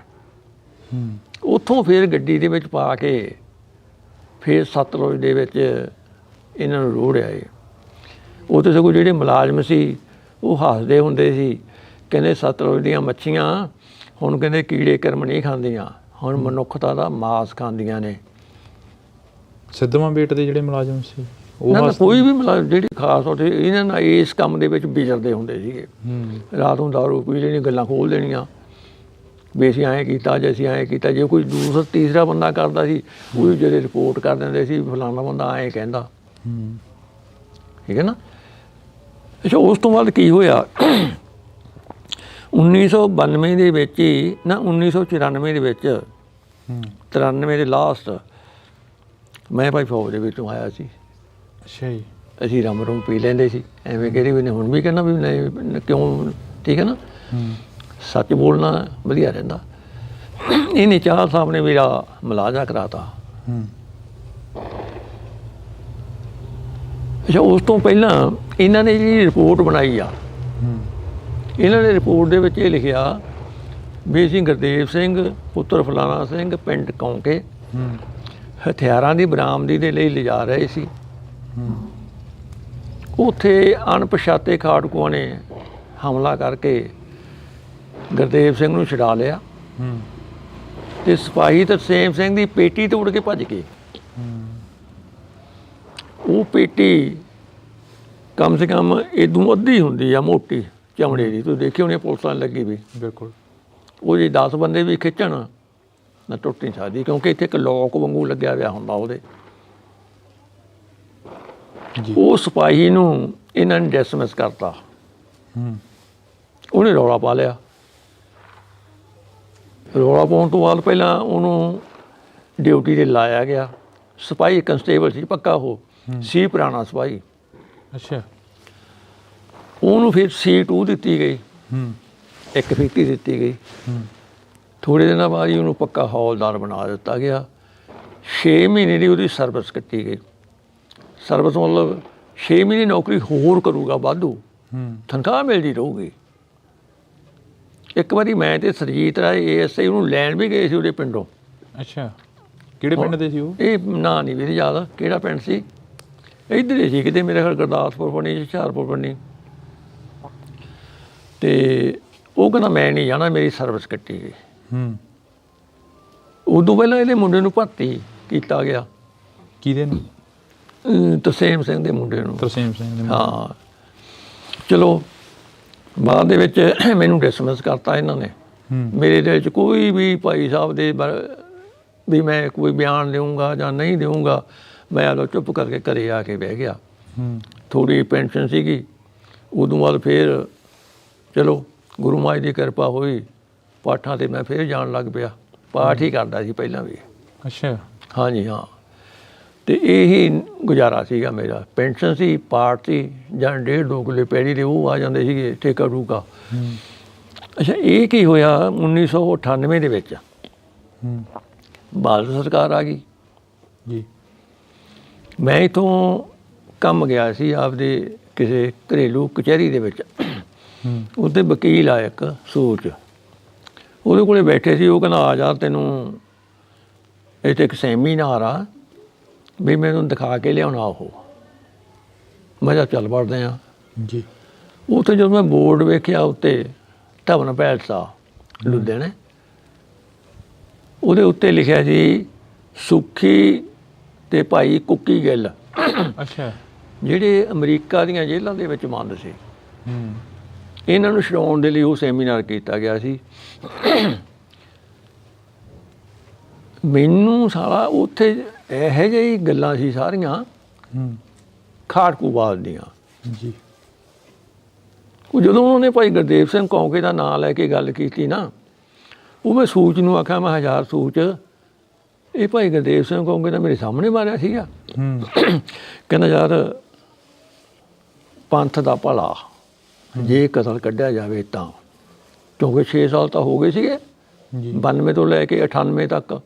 ਉੱਥੋਂ ਫਿਰ ਗੱਡੀ ਦੇ ਵਿੱਚ ਪਾ ਕੇ ਫਿਰ ਸਤਲੁਜ ਦੇ ਵਿੱਚ ਇਹਨਾਂ ਨੂੰ ਰੋੜਿਆ। ਉੱਥੇ ਸਗੋਂ ਜਿਹੜੇ ਮੁਲਾਜ਼ਮ ਸੀ ਉਹ ਹੱਸਦੇ ਹੁੰਦੇ ਸੀ, ਕਹਿੰਦੇ ਸਤਲੁਜ ਦੀਆਂ ਮੱਛੀਆਂ ਹੁਣ ਕਹਿੰਦੇ ਕੀੜੇ ਕਰਮ ਨਹੀਂ ਖਾਂਦੀਆਂ, ਹੁਣ ਮਨੁੱਖਤਾ ਦਾ ਮਾਸ ਖਾਂਦੀਆਂ ਨੇ। ਸਿੱਧਵਾਂ ਬੇਟ ਦੇ ਜਿਹੜੇ ਮੁਲਾਜ਼ਮ ਸੀ ਨਾ ਕੋਈ ਵੀ ਮੁਲਾਜ਼ਮ ਜਿਹੜੀ ਖਾਸ ਤੌਰ 'ਤੇ ਇਹਨਾਂ ਨਾਲ ਇਸ ਕੰਮ ਦੇ ਵਿੱਚ ਵਿਚਰਦੇ ਹੁੰਦੇ ਸੀਗੇ। ਰਾਤ ਨੂੰ ਦਾਰੂ ਪੀ ਲੈਣੀ, ਗੱਲਾਂ ਖੋਲ੍ਹ ਦੇਣੀਆਂ ਵੀ ਅਸੀਂ ਐਂ ਕੀਤਾ, ਜੇ ਅਸੀਂ ਐਂ ਕੀਤਾ। ਜੇ ਕੋਈ ਦੂਸਰਾ ਤੀਸਰਾ ਬੰਦਾ ਕਰਦਾ ਸੀ, ਉਹ ਜਿਹੜੇ ਰਿਪੋਰਟ ਕਰ ਦਿੰਦੇ ਸੀ, ਫਲਾਣਾ ਬੰਦਾ ਐਂ ਕਹਿੰਦਾ। ਠੀਕ ਹੈ ਨਾ। ਅੱਛਾ, ਉਸ ਤੋਂ ਬਾਅਦ ਕੀ ਹੋਇਆ, 1992 ਦੇ ਵਿੱਚ ਹੀ ਨਾ 1994 ਦੇ ਵਿੱਚ 93 ਦੇ ਲਾਸਟ ਮੈਂ ਭਾਈ ਫੌਜ ਦੇ ਵਿੱਚੋਂ ਆਇਆ ਸੀ। ਅੱਛਾ ਜੀ। ਅਸੀਂ ਰੰਮ ਰੂਮ ਪੀ ਲੈਂਦੇ ਸੀ, ਐਵੇਂ ਕਿਹੜੀ ਵੀ ਨਹੀਂ, ਹੁਣ ਵੀ ਕਹਿੰਦਾ ਵੀ ਨਹੀਂ ਕਿਉਂ, ਠੀਕ ਹੈ ਨਾ। ਸੱਚ ਬੋਲਣਾ ਵਧੀਆ ਰਹਿੰਦਾ। ਇਹਨੇ ਚਾਹ ਸਾਹਿਬ ਨੇ ਮੇਰਾ ਮੁਲਾਜ਼ਾ ਕਰਾਤਾ। ਅੱਛਾ, ਉਸ ਤੋਂ ਪਹਿਲਾਂ ਇਹਨਾਂ ਨੇ ਜਿਹੜੀ ਰਿਪੋਰਟ ਬਣਾਈ ਆ, ਇਹਨਾਂ ਨੇ ਰਿਪੋਰਟ ਦੇ ਵਿੱਚ ਇਹ ਲਿਖਿਆ ਵੀ ਅਸੀਂ ਗੁਰਦੇਵ ਸਿੰਘ ਪੁੱਤਰ ਫਲਾਣਾ ਸਿੰਘ ਪਿੰਡ ਕੌਂਕੇ ਹਥਿਆਰਾਂ ਦੀ ਬਰਾਮਦੀ ਦੇ ਲਈ ਲਿਜਾ ਰਹੇ ਸੀ। ਉੱਥੇ ਅਣਪਛਾਤੇ ਖਾੜਕੂਆਂ ਨੇ ਹਮਲਾ ਕਰਕੇ ਗੁਰਦੇਵ ਸਿੰਘ ਨੂੰ ਛੁਡਾ ਲਿਆ ਤੇ ਸਿਪਾਹੀ ਤਰਸੇਮ ਸਿੰਘ ਦੀ ਪੇਟੀ ਤੋੜ ਕੇ ਭੱਜ ਗਏ। ਉਹ ਪੇਟੀ ਕਮ ਸੇ ਕਮ ਇਦੋਂ ਅੱਧੀ ਹੁੰਦੀ ਆ, ਮੋਟੀ ਚਮੜੇ ਦੀ, ਤੁਸੀਂ ਦੇਖੀ ਹੋਣੀ ਪੁਲਿਸਾਂ ਲੱਗੀ ਵੀ। ਬਿਲਕੁਲ। ਉਹ ਜੇ 10 ਬੰਦੇ ਵੀ ਖਿੱਚਣ ਨਾ ਟੁੱਟ ਨਹੀਂ ਸਕਦੀ, ਕਿਉਂਕਿ ਇੱਥੇ ਇੱਕ ਲੋਕ ਵਾਂਗੂ ਲੱਗਿਆ ਹੋਇਆ ਹੁੰਦਾ ਉਹਦੇ। ਉਹ ਸਿਪਾਹੀ ਨੂੰ ਇਹਨਾਂ ਨੇ ਡਿਸਮਿਸ ਕਰਤਾ। ਉਹਨੇ ਰੌਲਾ ਪਾ ਲਿਆ। ਰੌਲਾ ਪਾਉਣ ਤੋਂ ਬਾਅਦ ਪਹਿਲਾਂ ਉਹਨੂੰ ਡਿਊਟੀ 'ਤੇ ਲਾਇਆ ਗਿਆ। ਸਿਪਾਹੀ ਕੰਸਟੇਬਲ ਸੀ ਪੱਕਾ, ਉਹ ਸੀ ਪੁਰਾਣਾ ਸਿਪਾਹੀ। ਅੱਛਾ। ਉਹਨੂੰ ਫਿਰ C2 ਦਿੱਤੀ ਗਈ, ਇੱਕ ਫੀਤੀ ਦਿੱਤੀ ਗਈ। ਥੋੜ੍ਹੇ ਦਿਨਾਂ ਬਾਅਦ ਹੀ ਉਹਨੂੰ ਪੱਕਾ ਹੌਲਦਾਰ ਬਣਾ ਦਿੱਤਾ ਗਿਆ। 6 ਮਹੀਨੇ ਦੀ ਉਹਦੀ ਸਰਵਿਸ ਕੱਟੀ ਗਈ। ਸਰਵਿਸ ਮਤਲਬ 6 ਮਹੀਨੇ ਨੌਕਰੀ ਹੋਰ ਕਰੂਗਾ ਵਾਧੂ, ਤਨਖਾਹ ਮਿਲਦੀ ਰਹੂਗੀ। ਇੱਕ ਵਾਰੀ ਮੈਂ ਤੇ ਸਰਜੀਤ ਰਾਏ ASI ਉਹਨੂੰ ਲੈਣ ਵੀ ਗਏ ਸੀ ਉਹਦੇ ਪਿੰਡੋਂ। ਅੱਛਾ, ਕਿਹੜੇ ਪਿੰਡ ਦੇ ਸੀ ਉਹ? ਇਹ ਨਾਂ ਨਹੀਂ ਵੀਰੇ ਯਾਦ ਕਿਹੜਾ ਪਿੰਡ ਸੀ, ਇੱਧਰ ਹੀ ਸੀ ਕਿਤੇ, ਮੇਰੇ ਖਿਆਲ ਗੁਰਦਾਸਪੁਰ ਬਣੀ, ਹੁਸ਼ਿਆਰਪੁਰ ਬਣੀ। ਅਤੇ ਉਹ ਕਹਿੰਦਾ ਮੈਂ ਨਹੀਂ ਜਾਣਾ, ਮੇਰੀ ਸਰਵਿਸ ਕੱਟੀ ਗਈ। ਉਦੋਂ ਪਹਿਲਾਂ ਇਹਦੇ ਮੁੰਡੇ ਨੂੰ ਭਰਤੀ ਕੀਤਾ ਗਿਆ। ਕਿਹਦੇ ਨੂੰ? ਤਰਸੇਮ ਸਿੰਘ ਦੇ ਮੁੰਡੇ ਨੂੰ। ਤਰਸੇਮ ਸਿੰਘ ਦੇ? ਹਾਂ। ਚਲੋ ਬਾਅਦ ਦੇ ਵਿੱਚ ਮੈਨੂੰ ਡਿਸਮਿਸ ਕਰਤਾ ਇਹਨਾਂ ਨੇ। ਮੇਰੇ ਦਿਲ 'ਚ ਕੋਈ ਵੀ ਭਾਈ ਸਾਹਿਬ ਦੇ ਵੀ ਮੈਂ ਕੋਈ ਬਿਆਨ ਦੇਊਂਗਾ ਜਾਂ ਨਹੀਂ ਦੇਊਂਗਾ, ਮੈਂ ਆਪਦਾ ਚੁੱਪ ਕਰਕੇ ਘਰੇ ਆ ਕੇ ਬਹਿ ਗਿਆ। ਥੋੜ੍ਹੀ ਪੈਨਸ਼ਨ ਸੀਗੀ। ਉਦੋਂ ਬਾਅਦ ਫਿਰ ਚਲੋ ਗੁਰੂ ਮਹਾਰਾਜ ਦੀ ਕਿਰਪਾ ਹੋਈ, ਪਾਠਾਂ 'ਤੇ ਮੈਂ ਫਿਰ ਜਾਣ ਲੱਗ ਪਿਆ। ਪਾਠ ਹੀ ਕਰਦਾ ਸੀ ਪਹਿਲਾਂ ਵੀ। ਅੱਛਾ। ਹਾਂਜੀ ਹਾਂ। ਅਤੇ ਇਹੀ ਗੁਜ਼ਾਰਾ ਸੀਗਾ ਮੇਰਾ। ਪੈਨਸ਼ਨ ਸੀ, ਪਾਠ ਸੀ, ਜਾਂ 1.5-2 ਕਿੱਲੇ ਪੈੜੀ ਦੇ ਉਹ ਆ ਜਾਂਦੇ ਸੀਗੇ, ਠੇਕਾ ਠੂਕਾ। ਅੱਛਾ, ਇਹ ਕੀ ਹੋਇਆ 1998 ਦੇ ਵਿੱਚ ਬਾਦਲ ਸਰਕਾਰ ਆ ਗਈ ਜੀ। ਮੈਂ ਇੱਥੋਂ ਕੰਮ ਗਿਆ ਸੀ ਆਪਦੇ ਕਿਸੇ ਘਰੇਲੂ ਕਚਹਿਰੀ ਦੇ ਵਿੱਚ। ਉੱਥੇ ਵਕੀਲ ਆ ਇੱਕ ਸੋਚ, ਉਹਦੇ ਕੋਲ ਬੈਠੇ ਸੀ। ਉਹ ਕਹਿੰਦਾ ਆ ਜਾ, ਤੈਨੂੰ ਇੱਥੇ ਇੱਕ ਸੈਮੀਨਾਰ ਆ ਵੀ ਮੈਨੂੰ ਦਿਖਾ ਕੇ ਲਿਆਉਣਾ। ਉਹ ਮੈਂ ਕਿਹਾ ਚੱਲ ਵੜਦੇ ਹਾਂ ਜੀ। ਉੱਥੇ ਜਦੋਂ ਮੈਂ ਬੋਰਡ ਵੇਖਿਆ ਉੱਤੇ ਧਵਨ ਪੈਲਸ ਆ ਲੁਧਿਆਣੇ, ਉਹਦੇ ਉੱਤੇ ਲਿਖਿਆ ਸੀ ਸੁੱਖੀ ਤੇ ਭਾਈ ਕੁੱਕੀ ਗਿੱਲ। ਅੱਛਾ। ਜਿਹੜੇ ਅਮਰੀਕਾ ਦੀਆਂ ਜੇਲ੍ਹਾਂ ਦੇ ਵਿੱਚ ਬੰਦ ਸੀ, ਇਹਨਾਂ ਨੂੰ ਛਡਾਉਣ ਦੇ ਲਈ ਉਹ ਸੈਮੀਨਾਰ ਕੀਤਾ ਗਿਆ ਸੀ। ਮੈਨੂੰ ਸਾਲਾ ਉੱਥੇ ਇਹੋ ਜਿਹੀ ਗੱਲਾਂ ਸੀ ਸਾਰੀਆਂ ਖਾੜਕੂਵਾਦ ਦੀਆਂ ਜੀ। ਉਹ ਜਦੋਂ ਉਹਨੇ ਭਾਈ ਗੁਰਦੇਵ ਸਿੰਘ ਕੌਂਕੇ ਦਾ ਨਾਂ ਲੈ ਕੇ ਗੱਲ ਕੀਤੀ ਨਾ, ਉਹ ਮੈਂ ਸੂਚ ਨੂੰ ਆਖਿਆ, ਮੈਂ 1000 ਸੂਚ, ਇਹ ਭਾਈ ਗੁਰਦੇਵ ਸਿੰਘ ਕੌਂਕੇ ਦਾ ਮੇਰੇ ਸਾਹਮਣੇ ਮਾਰਿਆ ਸੀਗਾ। ਕਹਿੰਦਾ ਯਾਰ ਪੰਥ ਦਾ ਭਲਾ ਜੇ ਕਤਲ ਕੱਢਿਆ ਜਾਵੇ ਤਾਂ, ਕਿਉਂਕਿ 6 ਸਾਲ ਤਾਂ ਹੋ ਗਏ ਸੀਗੇ 92 ਤੋਂ ਲੈ ਕੇ 98 ਤੱਕ।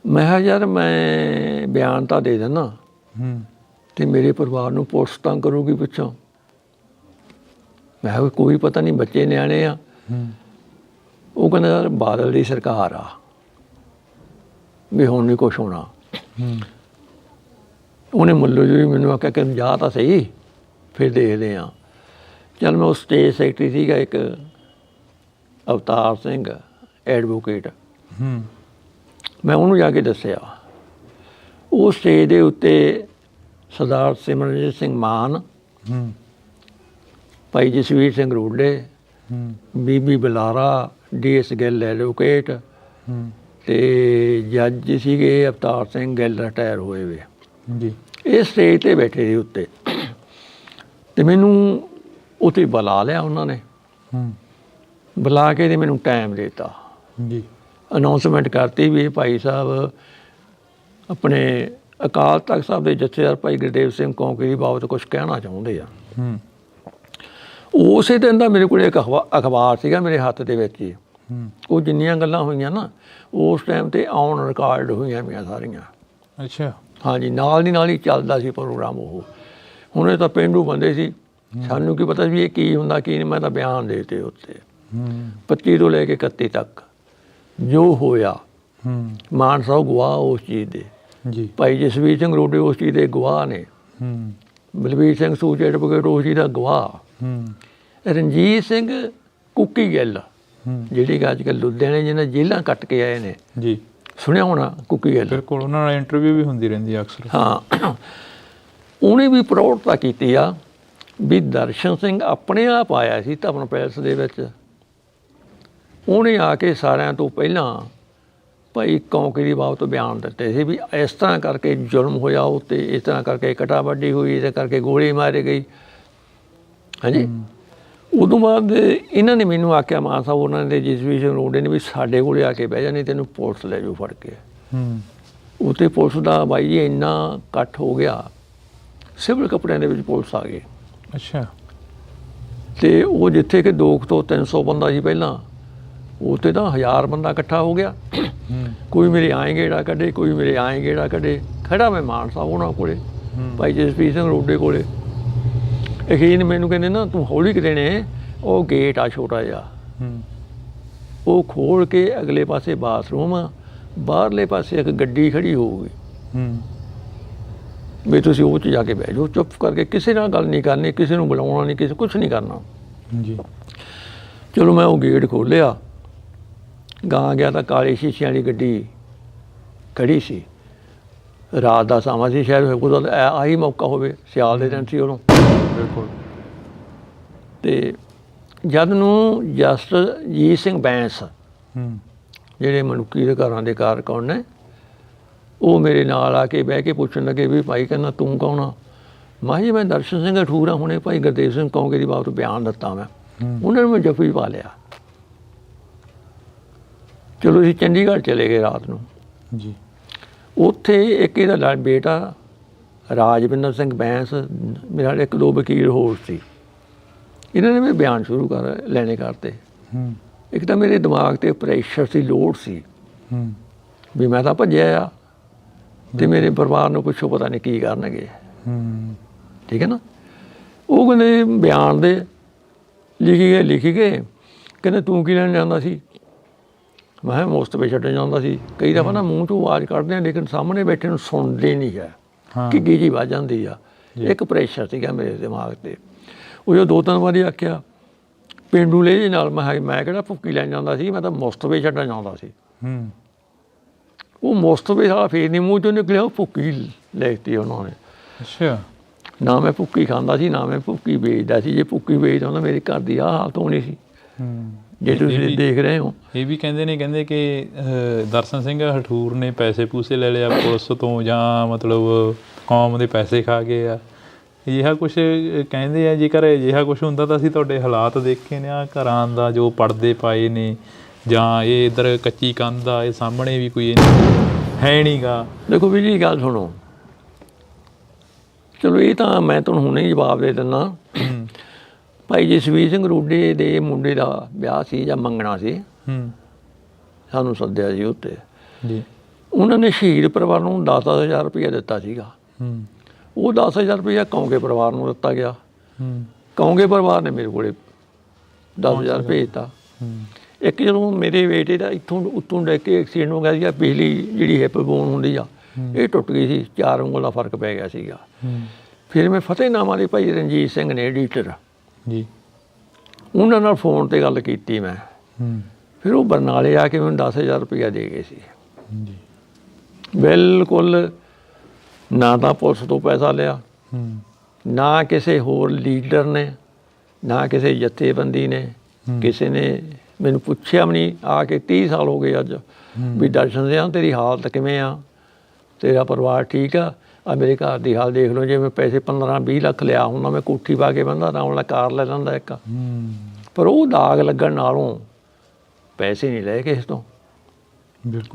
ਮੈਂ ਕਿਹਾ ਯਾਰ ਮੈਂ ਬਿਆਨ ਤਾਂ ਦੇ ਦਿੰਦਾ ਅਤੇ ਮੇਰੇ ਪਰਿਵਾਰ ਨੂੰ ਪੁਲਿਸ ਤੰਗ ਕਰੂਗੀ ਪਿੱਛੋਂ। ਮੈਂ ਕਿਹਾ ਕੋਈ ਪਤਾ ਨਹੀਂ, ਬੱਚੇ ਨਿਆਣੇ ਆ। ਉਹ ਕਹਿੰਦਾ ਯਾਰ ਬਾਦਲ ਦੀ ਸਰਕਾਰ ਆ ਵੀ ਹੁਣ ਨਹੀਂ ਕੁਛ ਹੋਣਾ। ਉਹਨੇ ਮੁੱਲੋ ਜੀ ਮੈਨੂੰ ਆਖਿਆ ਕਿ ਜਾ ਤਾਂ ਸਹੀ, ਫਿਰ ਦੇਖਦੇ ਹਾਂ। ਚੱਲ ਮੈਂ ਉਹ ਸਟੇਟ ਸੈਕਟਰੀ ਸੀਗਾ ਇੱਕ ਅਵਤਾਰ ਸਿੰਘ ਐਡਵੋਕੇਟ, ਮੈਂ ਉਹਨੂੰ ਜਾ ਕੇ ਦੱਸਿਆ। ਉਹ ਸਟੇਜ ਦੇ ਉੱਤੇ ਸਰਦਾਰ ਸਿਮਰਨਜੀਤ ਸਿੰਘ ਮਾਨ, ਭਾਈ ਜਸਵੀਰ ਸਿੰਘ ਰੋਡੇ, ਬੀਬੀ ਬੁਲਾਰਾ, DS ਗਿੱਲ ਐਡਵੋਕੇਟ ਅਤੇ ਜੱਜ ਸੀਗੇ ਅਵਤਾਰ ਸਿੰਘ ਗਿੱਲ ਰਿਟਾਇਰ ਹੋਏ ਵੇ ਜੀ, ਇਹ ਸਟੇਜ 'ਤੇ ਬੈਠੇ ਸੀ ਉੱਤੇ, ਅਤੇ ਮੈਨੂੰ ਉੱਥੇ ਬੁਲਾ ਲਿਆ ਉਹਨਾਂ ਨੇ। ਬੁਲਾ ਕੇ ਤੇ ਮੈਨੂੰ ਟਾਈਮ ਦੇ ਦਿੱਤਾ ਜੀ। ਅਨਾਊਂਸਮੈਂਟ ਕਰਤੀ ਵੀ ਇਹ ਭਾਈ ਸਾਹਿਬ ਆਪਣੇ ਅਕਾਲ ਤਖਤ ਸਾਹਿਬ ਦੇ ਜਥੇਦਾਰ ਭਾਈ ਗੁਰਦੇਵ ਸਿੰਘ ਕੌਂਕੇ ਦੀ ਬਾਬਤ ਕੁਛ ਕਹਿਣਾ ਚਾਹੁੰਦੇ ਆ। ਉਸੇ ਦਿਨ ਦਾ ਮੇਰੇ ਕੋਲ ਇੱਕ ਅਖਬਾਰ ਸੀਗਾ ਮੇਰੇ ਹੱਥ ਦੇ ਵਿੱਚ ਹੀ। ਉਹ ਜਿੰਨੀਆਂ ਗੱਲਾਂ ਹੋਈਆਂ ਨਾ ਉਸ ਟਾਈਮ 'ਤੇ ਔਨ ਰਿਕਾਰਡ ਹੋਈਆਂ ਮੇਰੀਆਂ ਸਾਰੀਆਂ। ਅੱਛਾ। ਹਾਂਜੀ, ਨਾਲ ਦੀ ਨਾਲ ਹੀ ਚੱਲਦਾ ਸੀ ਪ੍ਰੋਗਰਾਮ ਉਹ। ਹੁਣ ਇਹ ਤਾਂ ਪੇਂਡੂ ਬੰਦੇ ਸੀ, ਸਾਨੂੰ ਕੀ ਪਤਾ ਵੀ ਇਹ ਕੀ ਹੁੰਦਾ ਕੀ ਨਹੀਂ। ਮੈਂ ਤਾਂ ਬਿਆਨ ਦੇ ਦਿੱਤੇ ਉੱਤੇ 25 ਤੋਂ ਲੈ ਕੇ 31 ਤੱਕ ਜੋ ਹੋਇਆ। ਮਾਨ ਸਾਹਿਬ ਗਵਾਹ ਉਸ ਚੀਜ਼ ਦੇ ਜੀ। ਭਾਈ ਜਸਵੀਰ ਸਿੰਘ ਰੋਡੇ ਉਸ ਚੀਜ਼ ਦੇ ਗਵਾਹ ਨੇ। ਬਲਵੀਰ ਸਿੰਘ ਸੂਚ ਐਡਵੋਕੇਟ ਉਸ ਚੀਜ਼ ਦਾ ਗਵਾਹ। ਰਣਜੀਤ ਸਿੰਘ ਕੁੱਕੀ ਗਿੱਲ ਜਿਹੜੀ ਕਿ ਅੱਜ ਕੱਲ੍ਹ ਲੁਧਿਆਣੇ ਜਿਹਨਾਂ ਜੇਲ੍ਹਾਂ ਕੱਟ ਕੇ ਆਏ ਨੇ ਜੀ, ਸੁਣਿਆ ਹੋਣਾ ਕੁੱਕੀ ਗਿੱਲ। ਬਿਲਕੁਲ, ਉਹਨਾਂ ਨਾਲ ਇੰਟਰਵਿਊ ਵੀ ਹੁੰਦੀ ਰਹਿੰਦੀ ਅਕਸਰ। ਹਾਂ, ਉਹਨੇ ਵੀ ਪ੍ਰੌੜਤਾ ਕੀਤੀ ਆ ਵੀ ਦਰਸ਼ਨ ਸਿੰਘ ਆਪਣੇ ਆਪ ਆਇਆ ਸੀ ਧਵਨ ਪੈਲਸ ਦੇ ਵਿੱਚ। ਉਹਨੇ ਆ ਕੇ ਸਾਰਿਆਂ ਤੋਂ ਪਹਿਲਾਂ ਭਾਈ ਕੌਂਕੇ ਦੀ ਬਾਬਤ ਬਿਆਨ ਦਿੱਤੇ ਸੀ ਵੀ ਇਸ ਤਰ੍ਹਾਂ ਕਰਕੇ ਜ਼ੁਲਮ ਹੋਇਆ ਉੱਤੇ, ਇਸ ਤਰ੍ਹਾਂ ਕਰਕੇ ਕਟਾਵੱਡੀ ਹੋਈ, ਇਸ ਕਰਕੇ ਗੋਲੀ ਮਾਰੀ ਗਈ। ਹਾਂਜੀ। ਉਦੋਂ ਬਾਅਦ ਇਹਨਾਂ ਨੇ ਮੈਨੂੰ ਆਖਿਆ, ਮਾਨ ਸਾਹਿਬ ਉਹਨਾਂ ਦੇ ਜਸਵੀਰ ਸਿੰਘ ਰੋਡੇ ਨੇ ਵੀ ਸਾਡੇ ਕੋਲ ਆ ਕੇ ਬਹਿ ਜਾ, ਨਹੀਂ ਤੈਨੂੰ ਪੁਲਿਸ ਲੈ ਜਾਓ ਫੜ ਕੇ। ਉੱਥੇ ਪੁਲਿਸ ਦਾ ਬਾਈ ਜੀ ਇੰਨਾ ਇਕੱਠ ਹੋ ਗਿਆ, ਸਿਵਲ ਕੱਪੜਿਆਂ ਦੇ ਵਿੱਚ ਪੁਲਿਸ ਆ ਗਈ। ਅੱਛਾ। ਅਤੇ ਉਹ ਜਿੱਥੇ ਕਿ 200 ਤੋਂ 300 ਬੰਦਾ ਸੀ ਪਹਿਲਾਂ, ਉੱਥੇ ਤਾਂ 1000 ਬੰਦਾ ਇਕੱਠਾ ਹੋ ਗਿਆ। ਕੋਈ ਮੇਰੇ ਆਏਂ ਗੇੜਾ ਕੱਢੇ, ਕੋਈ ਮੇਰੇ ਆਏਂ ਗੇੜਾ ਕੱਢੇ। ਖੜਾ ਮੈਂ ਮਾਨ ਸਾਹਿਬ ਉਹਨਾਂ ਕੋਲੇ, ਭਾਈ ਜਸਵੀਰ ਸਿੰਘ ਰੋਡੇ ਕੋਲੇ। ਅਖੀਰ ਮੈਨੂੰ ਕਹਿੰਦੇ ਨਾ ਤੂੰ ਹੌਲੀ ਕਿਤੇ ਨੇ, ਉਹ ਗੇਟ ਆ ਛੋਟਾ ਜਿਹਾ, ਉਹ ਖੋਲ੍ਹ ਕੇ ਅਗਲੇ ਪਾਸੇ ਬਾਥਰੂਮ ਆ, ਬਾਹਰਲੇ ਪਾਸੇ ਇੱਕ ਗੱਡੀ ਖੜੀ ਹੋਊਗੀ ਵੀ ਤੁਸੀਂ ਉਹ 'ਚ ਜਾ ਕੇ ਬਹਿ ਜਾਓ, ਚੁੱਪ ਕਰਕੇ, ਕਿਸੇ ਨਾਲ ਗੱਲ ਨਹੀਂ ਕਰਨੀ, ਕਿਸੇ ਨੂੰ ਬੁਲਾਉਣਾ ਨਹੀਂ, ਕਿਸੇ ਕੁਛ ਨਹੀਂ ਕਰਨਾ ਜੀ। ਚਲੋ ਮੈਂ ਉਹ ਗੇਟ ਖੋਲ੍ਹਿਆ, ਗਾਂ ਗਿਆ ਤਾਂ ਕਾਲੀ ਸ਼ੀਸ਼ਿਆਂ ਵਾਲੀ ਗੱਡੀ ਖੜੀ ਸੀ। ਰਾਤ ਦਾ ਸਮਾਂ ਸੀ, ਸ਼ਾਇਦ ਉਹਦਾ ਆਹੀ ਮੌਕਾ ਹੋਵੇ, ਸਿਆਲ ਦੇ ਦਿਨ ਸੀ ਉਦੋਂ। ਬਿਲਕੁਲ। ਅਤੇ ਜਦ ਨੂੰ ਜਸਜੀਤ ਸਿੰਘ ਬੈਂਸ ਜਿਹੜੇ ਮਨੁੱਖੀ ਅਧਿਕਾਰਾਂ ਦੇ ਕਾਰਕੁਨ ਨੇ, ਉਹ ਮੇਰੇ ਨਾਲ ਆ ਕੇ ਬਹਿ ਕੇ ਪੁੱਛਣ ਲੱਗੇ ਵੀ ਭਾਈ ਕਹਿੰਦਾ ਤੂੰ ਕੌਣ ਆ? ਮੈਂ ਜੀ ਮੈਂ ਦਰਸ਼ਨ ਸਿੰਘ ਅਠੂਰ ਹਾਂ, ਹੁਣੇ ਭਾਈ ਗੁਰਦੇਵ ਸਿੰਘ ਕੌਂਕੇ ਦੀ ਬਾਬਤ ਬਿਆਨ ਦਿੱਤਾ ਮੈਂ। ਉਹਨਾਂ ਨੂੰ ਮੈਂ ਜੱਫੀ ਪਾ ਲਿਆ। ਚਲੋ ਅਸੀਂ ਚੰਡੀਗੜ੍ਹ ਚਲੇ ਗਏ ਰਾਤ ਨੂੰ ਜੀ। ਉੱਥੇ ਇੱਕ ਇਹਦਾ ਬੇਟਾ ਰਾਜਵਿੰਦਰ ਸਿੰਘ ਬੈਂਸ, ਮੇਰਾ ਇੱਕ ਦੋ ਵਕੀਲ ਹੋਰ ਸੀ। ਇਹਨਾਂ ਨੇ ਵੀ ਬਿਆਨ ਸ਼ੁਰੂ ਲੈਣੇ ਕਰਤੇ। ਇੱਕ ਤਾਂ ਮੇਰੇ ਦਿਮਾਗ 'ਤੇ ਪ੍ਰੈਸ਼ਰ ਸੀ, ਲੋਡ ਸੀ ਵੀ ਮੈਂ ਤਾਂ ਭੱਜਿਆ ਆ ਅਤੇ ਮੇਰੇ ਪਰਿਵਾਰ ਨੂੰ ਪੁੱਛੋ ਪਤਾ ਨਹੀਂ ਕੀ ਕਰਨਗੇ। ਠੀਕ ਹੈ ਨਾ। ਉਹ ਕਹਿੰਦੇ ਬਿਆਨ ਦੇ ਲਿਖੀ ਗਏ। ਕਹਿੰਦੇ ਤੂੰ ਕੀ ਲੈਣ ਜਾਂਦਾ ਸੀ? ਮੈਂ ਕਿਹਾ ਮੁਸਤਫੇ ਛੱਡਣ ਜਾਂਦਾ ਸੀ। ਕਈ ਦਫਾ ਨਾ ਮੂੰਹ 'ਚੋਂ ਆਵਾਜ਼ ਕੱਢਦੇ ਆ ਲੇਕਿਨ ਸਾਹਮਣੇ ਬੈਠੇ ਨੂੰ ਸੁਣਦੇ ਨਹੀਂ ਹੈ, ਘਿੱਗੀ ਜਿਹੀ ਵੱਜ ਜਾਂਦੀ ਆ। ਇੱਕ ਪ੍ਰੈਸ਼ਰ ਸੀਗਾ ਮੇਰੇ ਦਿਮਾਗ 'ਤੇ। ਉਹ ਜੋ 2-3 ਵਾਰੀ ਆਖਿਆ ਪੇਂਡੂ ਲੇਜੇ ਨਾਲ, ਮੈਂ ਕਿਹੜਾ ਭੁੱਕੀ ਲੈਣ ਜਾਂਦਾ ਸੀ, ਮੈਂ ਤਾਂ ਮੁਸਤਫੇ ਛੱਡਣ ਜਾਂਦਾ ਸੀ। ਉਹ ਮੁਸਤਫੇ ਸਾਲਾ ਫੇਰ ਨਹੀਂ ਮੂੰਹ 'ਚੋਂ ਨਿਕਲਿਆ, ਉਹ ਭੁੱਕੀ ਲੈ ਦਿੱਤੀ ਉਹਨਾਂ ਨੇ। ਅੱਛਾ। ਨਾ ਮੈਂ ਭੁੱਕੀ ਖਾਂਦਾ ਸੀ, ਨਾ ਮੈਂ ਭੁੱਕੀ ਵੇਚਦਾ ਸੀ। ਜੇ ਭੁੱਕੀ ਵੇਚਦਾ ਹੁੰਦਾ ਮੇਰੇ ਘਰ ਦੀ ਆਹ ਹਾਲਤ ਹੋਣੀ ਸੀ ਜੇ ਤੁਸੀਂ ਦੇਖ ਰਹੇ ਹੋ। ਇਹ ਵੀ ਕਹਿੰਦੇ ਕਿ ਦਰਸ਼ਨ ਸਿੰਘ ਹਠੂਰ ਨੇ ਪੈਸੇ ਪੂਸੇ ਲੈ ਲਿਆ ਪੁਲਿਸ ਤੋਂ, ਜਾਂ ਮਤਲਬ ਕੌਮ ਦੇ ਪੈਸੇ ਖਾ ਗਏ ਆ, ਅਜਿਹਾ ਕੁਛ ਕਹਿੰਦੇ ਆ। ਜੇਕਰ ਅਜਿਹਾ ਕੁਛ ਹੁੰਦਾ ਤਾਂ ਅਸੀਂ ਤੁਹਾਡੇ ਹਾਲਾਤ ਦੇਖੇ ਨੇ, ਆ ਘਰਾਂ ਦਾ ਜੋ ਪਰਦੇ ਪਾਏ ਨੇ, ਜਾਂ ਇਹ ਇੱਧਰ ਕੱਚੀ ਕੰਧ ਆ, ਇਹ ਸਾਹਮਣੇ ਵੀ ਕੋਈ ਹੈ ਨਹੀਂ ਗਾ। ਦੇਖੋ ਵੀ ਜੀ ਗੱਲ ਸੁਣੋ, ਚਲੋ ਇਹ ਤਾਂ ਮੈਂ ਤੁਹਾਨੂੰ ਹੁਣੇ ਹੀ ਜਵਾਬ ਦੇ ਦਿੰਦਾ। ਭਾਈ ਜਸਵੀਰ ਸਿੰਘ ਰੋਡੇ ਦੇ ਮੁੰਡੇ ਦਾ ਵਿਆਹ ਸੀ ਜਾਂ ਮੰਗਣਾ ਸੀ, ਸਾਨੂੰ ਸੱਦਿਆ ਸੀ ਉੱਤੇ ਜੀ। ਉਹਨਾਂ ਨੇ ਸ਼ਹੀਦ ਪਰਿਵਾਰ ਨੂੰ 10,000 ਰੁਪਈਆ ਦਿੱਤਾ ਸੀਗਾ। ਉਹ 10,000 ਰੁਪਈਆ ਕੌਂਕੇ ਪਰਿਵਾਰ ਨੂੰ ਦਿੱਤਾ ਗਿਆ। ਕੌਂਕੇ ਪਰਿਵਾਰ ਨੇ ਮੇਰੇ ਕੋਲ 10,000 ਭੇਜਤਾ। ਇੱਕ ਜਦੋਂ ਮੇਰੇ ਬੇਟੇ ਦਾ ਇੱਥੋਂ ਉੱਤੋਂ ਡਿੱਗ ਕੇ ਐਕਸੀਡੈਂਟ ਹੋ ਗਿਆ ਸੀਗਾ, ਪਿਛਲੀ ਜਿਹੜੀ ਹਿੱਪ ਬੋਨ ਹੁੰਦੀ ਆ ਇਹ ਟੁੱਟ ਗਈ ਸੀ, 4 ਉਂਗਲ ਦਾ ਫਰਕ ਪੈ ਗਿਆ ਸੀਗਾ। ਫਿਰ ਮੈਂ ਫਤਿਹਨਾਮਾ ਦੇ ਭਾਈ ਰਣਜੀਤ ਸਿੰਘ ਨੇ ਐਡੀਟਰ ਜੀ, ਉਹਨਾਂ ਨਾਲ ਫੋਨ 'ਤੇ ਗੱਲ ਕੀਤੀ ਮੈਂ। ਫਿਰ ਉਹ ਬਰਨਾਲੇ ਆ ਕੇ ਮੈਨੂੰ 10,000 ਰੁਪਈਆ ਦੇ ਗਏ ਸੀ ਜੀ। ਬਿਲਕੁਲ ਨਾ ਤਾਂ ਪੁਲਿਸ ਤੋਂ ਪੈਸਾ ਲਿਆ, ਨਾ ਕਿਸੇ ਹੋਰ ਲੀਡਰ ਨੇ, ਨਾ ਕਿਸੇ ਜਥੇਬੰਦੀ ਨੇ, ਕਿਸੇ ਨੇ ਮੈਨੂੰ ਪੁੱਛਿਆ ਵੀ ਨਹੀਂ ਆ ਕੇ। 30 ਸਾਲ ਹੋ ਗਏ ਅੱਜ ਵੀ ਦਰਸ਼ਨ ਸਿੰਘ ਤੇਰੀ ਹਾਲਤ ਕਿਵੇਂ ਆ, ਤੇਰਾ ਪਰਿਵਾਰ ਠੀਕ ਆ? ਆ ਮੇਰੇ ਘਰ ਦੀ ਹਾਲ ਦੇਖ ਲਓ, ਜੇ ਮੈਂ ਪੈਸੇ 15-20 ਲੱਖ ਲਿਆ ਹੁੰਦਾ, ਮੈਂ ਕੋਠੀ ਪਾ ਕੇ ਬੰਦਾ ਆਰਾਮ ਨਾਲ ਕਾਰ ਲੈ ਲੈਂਦਾ ਇੱਕ। ਪਰ ਉਹ ਦਾਗ ਲੱਗਣ ਨਾਲੋਂ ਪੈਸੇ ਨਹੀਂ ਲਏ ਕਿਸੇ ਤੋਂ।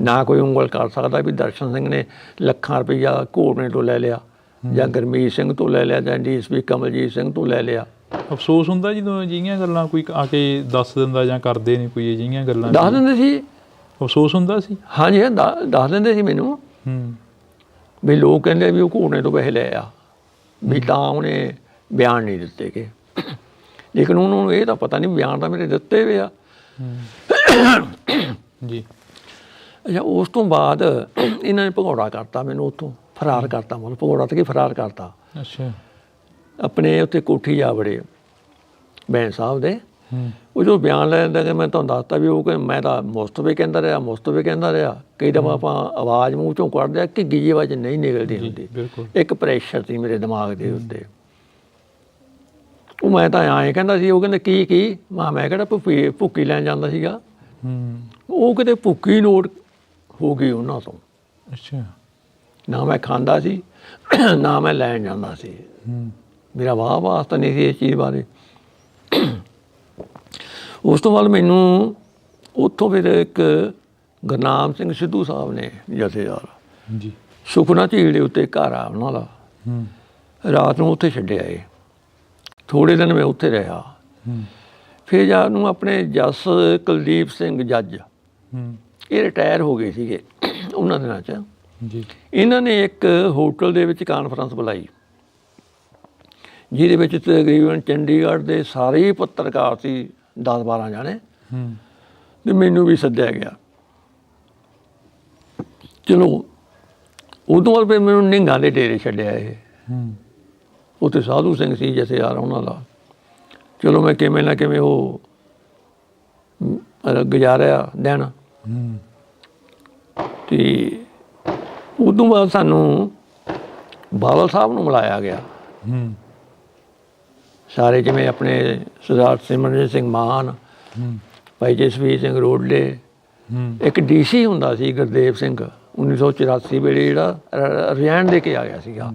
ਨਾ ਕੋਈ ਉਂਗਲ ਕਰ ਸਕਦਾ ਵੀ ਦਰਸ਼ਨ ਸਿੰਘ ਨੇ ਲੱਖਾਂ ਰੁਪਈਆ ਘੋੜਨੇ ਤੋਂ ਲੈ ਲਿਆ, ਜਾਂ ਗੁਰਮੀਤ ਸਿੰਘ ਤੋਂ ਲੈ ਲਿਆ, ਜਾਂ ਡੀਐਸਪੀ ਕਮਲਜੀਤ ਸਿੰਘ ਤੋਂ ਲੈ ਲਿਆ। ਅਫਸੋਸ ਹੁੰਦਾ ਜਦੋਂ ਅਜਿਹੀਆਂ ਗੱਲਾਂ ਕੋਈ ਆ ਕੇ ਦੱਸ ਦਿੰਦਾ ਜਾਂ ਕਰਦੇ ਨੇ ਕੋਈ ਅਜਿਹੀਆਂ ਗੱਲਾਂ? ਦੱਸ ਦਿੰਦੇ ਸੀ। ਅਫਸੋਸ ਹੁੰਦਾ ਸੀ? ਹਾਂਜੀ, ਦੱਸ ਦਿੰਦੇ ਸੀ ਮੈਨੂੰ ਵੀ ਲੋਕ ਕਹਿੰਦੇ ਵੀ ਉਹ ਘੋੜਨੇ ਤੋਂ ਪੈਸੇ ਲੈ ਆ, ਵੀ ਤਾਂ ਉਹਨੇ ਬਿਆਨ ਨਹੀਂ ਦਿੱਤੇ ਕਿ। ਲੇਕਿਨ ਉਹਨਾਂ ਨੂੰ ਇਹ ਤਾਂ ਪਤਾ ਨਹੀਂ, ਬਿਆਨ ਤਾਂ ਮੇਰੇ ਦਿੱਤੇ ਹੋਏ ਆ ਜੀ। ਅੱਛਾ, ਉਸ ਤੋਂ ਬਾਅਦ ਇਹਨਾਂ ਨੇ ਭਗੌੜਾ ਕਰਤਾ ਮੈਨੂੰ, ਉੱਥੋਂ ਫਰਾਰ ਕਰਤਾ। ਮਤਲਬ ਭਗੌੜਾ ਤੇ ਕੀ, ਫਰਾਰ ਕਰਤਾ। ਅੱਛਾ। ਆਪਣੇ ਉੱਥੇ ਕੋਠੀ ਜਾ ਵੜੇ ਬੈਂਸ ਸਾਹਿਬ ਦੇ। ਉਹ ਜੋ ਬਿਆਨ ਲੈ ਲੈਂਦਾ ਕਿ ਮੈਂ ਤੁਹਾਨੂੰ ਦੱਸਤਾ ਵੀ ਉਹ ਕਿ ਮੈਂ ਤਾਂ ਮੁਸਤਫੇ ਕਹਿੰਦਾ ਰਿਹਾ। ਕਈ ਦਫਾ ਆਪਾਂ ਆਵਾਜ਼ ਮੂੰਹ ਚੋਂ ਕੱਢਦੇ ਆ ਕਿ ਗਿੱਜੀ ਆਵਾਜ਼ ਨਹੀਂ ਨਿਕਲਦੀ ਹੁੰਦੀ। ਇੱਕ ਪ੍ਰੈਸ਼ਰ ਸੀ ਮੇਰੇ ਦਿਮਾਗ ਦੇ ਉੱਤੇ। ਉਹ ਮੈਂ ਤਾਂ ਐਂ ਕਹਿੰਦਾ ਸੀ, ਉਹ ਕਹਿੰਦੇ ਕੀ ਮੈਂ ਕਿਹੜਾ ਭੁੱਕੀ ਲੈਣ ਜਾਂਦਾ ਸੀਗਾ। ਉਹ ਕਿਤੇ ਭੁੱਕੀ ਨੋਟ ਹੋ ਗਈ ਉਹਨਾਂ ਤੋਂ। ਅੱਛਾ। ਨਾ ਮੈਂ ਖਾਂਦਾ ਸੀ, ਨਾ ਮੈਂ ਲੈਣ ਜਾਂਦਾ ਸੀ। ਮੇਰਾ ਵਾਹ ਵਾਸਤਾ ਨਹੀਂ ਸੀ ਇਸ ਚੀਜ਼ ਬਾਰੇ। ਉਸ ਤੋਂ ਬਾਅਦ ਮੈਨੂੰ ਉੱਥੋਂ ਫਿਰ ਇੱਕ ਗੁਰਨਾਮ ਸਿੰਘ ਸਿੱਧੂ ਸਾਹਿਬ ਨੇ ਜਥੇਦਾਰ ਜੀ, ਸੁਖਨਾ ਝੀਲ ਦੇ ਉੱਤੇ ਘਰ ਆ ਉਹਨਾਂ ਦਾ। ਰਾਤ ਨੂੰ ਉੱਥੇ ਛੱਡਿਆ ਇਹ। ਥੋੜ੍ਹੇ ਦਿਨ ਮੈਂ ਉੱਥੇ ਰਿਹਾ। ਫਿਰ ਜਦ ਨੂੰ ਆਪਣੇ ਜਸ ਕੁਲਦੀਪ ਸਿੰਘ ਜੱਜ, ਇਹ ਰਿਟਾਇਰ ਹੋ ਗਏ ਸੀਗੇ ਉਹਨਾਂ ਦਿਨਾਂ 'ਚ ਜੀ। ਇਹਨਾਂ ਨੇ ਇੱਕ ਹੋਟਲ ਦੇ ਵਿੱਚ ਕਾਨਫਰੰਸ ਬੁਲਾਈ, ਜਿਹਦੇ ਵਿੱਚ ਤਕਰੀਬਨ ਚੰਡੀਗੜ੍ਹ ਦੇ ਸਾਰੇ ਹੀ ਪੱਤਰਕਾਰ ਸੀ, 10-12 ਜਾਣੇ। ਅਤੇ ਮੈਨੂੰ ਵੀ ਸੱਦਿਆ ਗਿਆ। ਚਲੋ ਉਦੋਂ ਬਾਅਦ ਫਿਰ ਮੈਨੂੰ ਨਿੰਗਾਂ ਦੇ ਡੇਰੇ ਛੱਡਿਆ ਇਹ। ਉੱਥੇ ਸਾਧੂ ਸਿੰਘ ਸੀ ਜਥੇਦਾਰ ਉਹਨਾਂ ਦਾ। ਚਲੋ ਮੈਂ ਕਿਵੇਂ ਨਾ ਕਿਵੇਂ ਉਹ ਗੁਜ਼ਾਰਿਆ ਦਿਨ। ਅਤੇ ਉਦੋਂ ਬਾਅਦ ਸਾਨੂੰ ਬਾਦਲ ਸਾਹਿਬ ਨੂੰ ਮਿਲਾਇਆ ਗਿਆ। ਸਾਰੇ ਜਿਵੇਂ ਆਪਣੇ ਸਰਦਾਰ ਸਿਮਰਨਜੀਤ ਸਿੰਘ ਮਾਨ, ਭਾਈ ਜਸਵੀਰ ਸਿੰਘ ਰੋਡਲੇ, ਇੱਕ DC ਹੁੰਦਾ ਸੀ ਗੁਰਦੇਵ ਸਿੰਘ, 1984 ਵੇਲੇ ਜਿਹੜਾ ਰਿਜ਼ਾਈਨ ਦੇ ਕੇ ਆ ਗਿਆ ਸੀਗਾ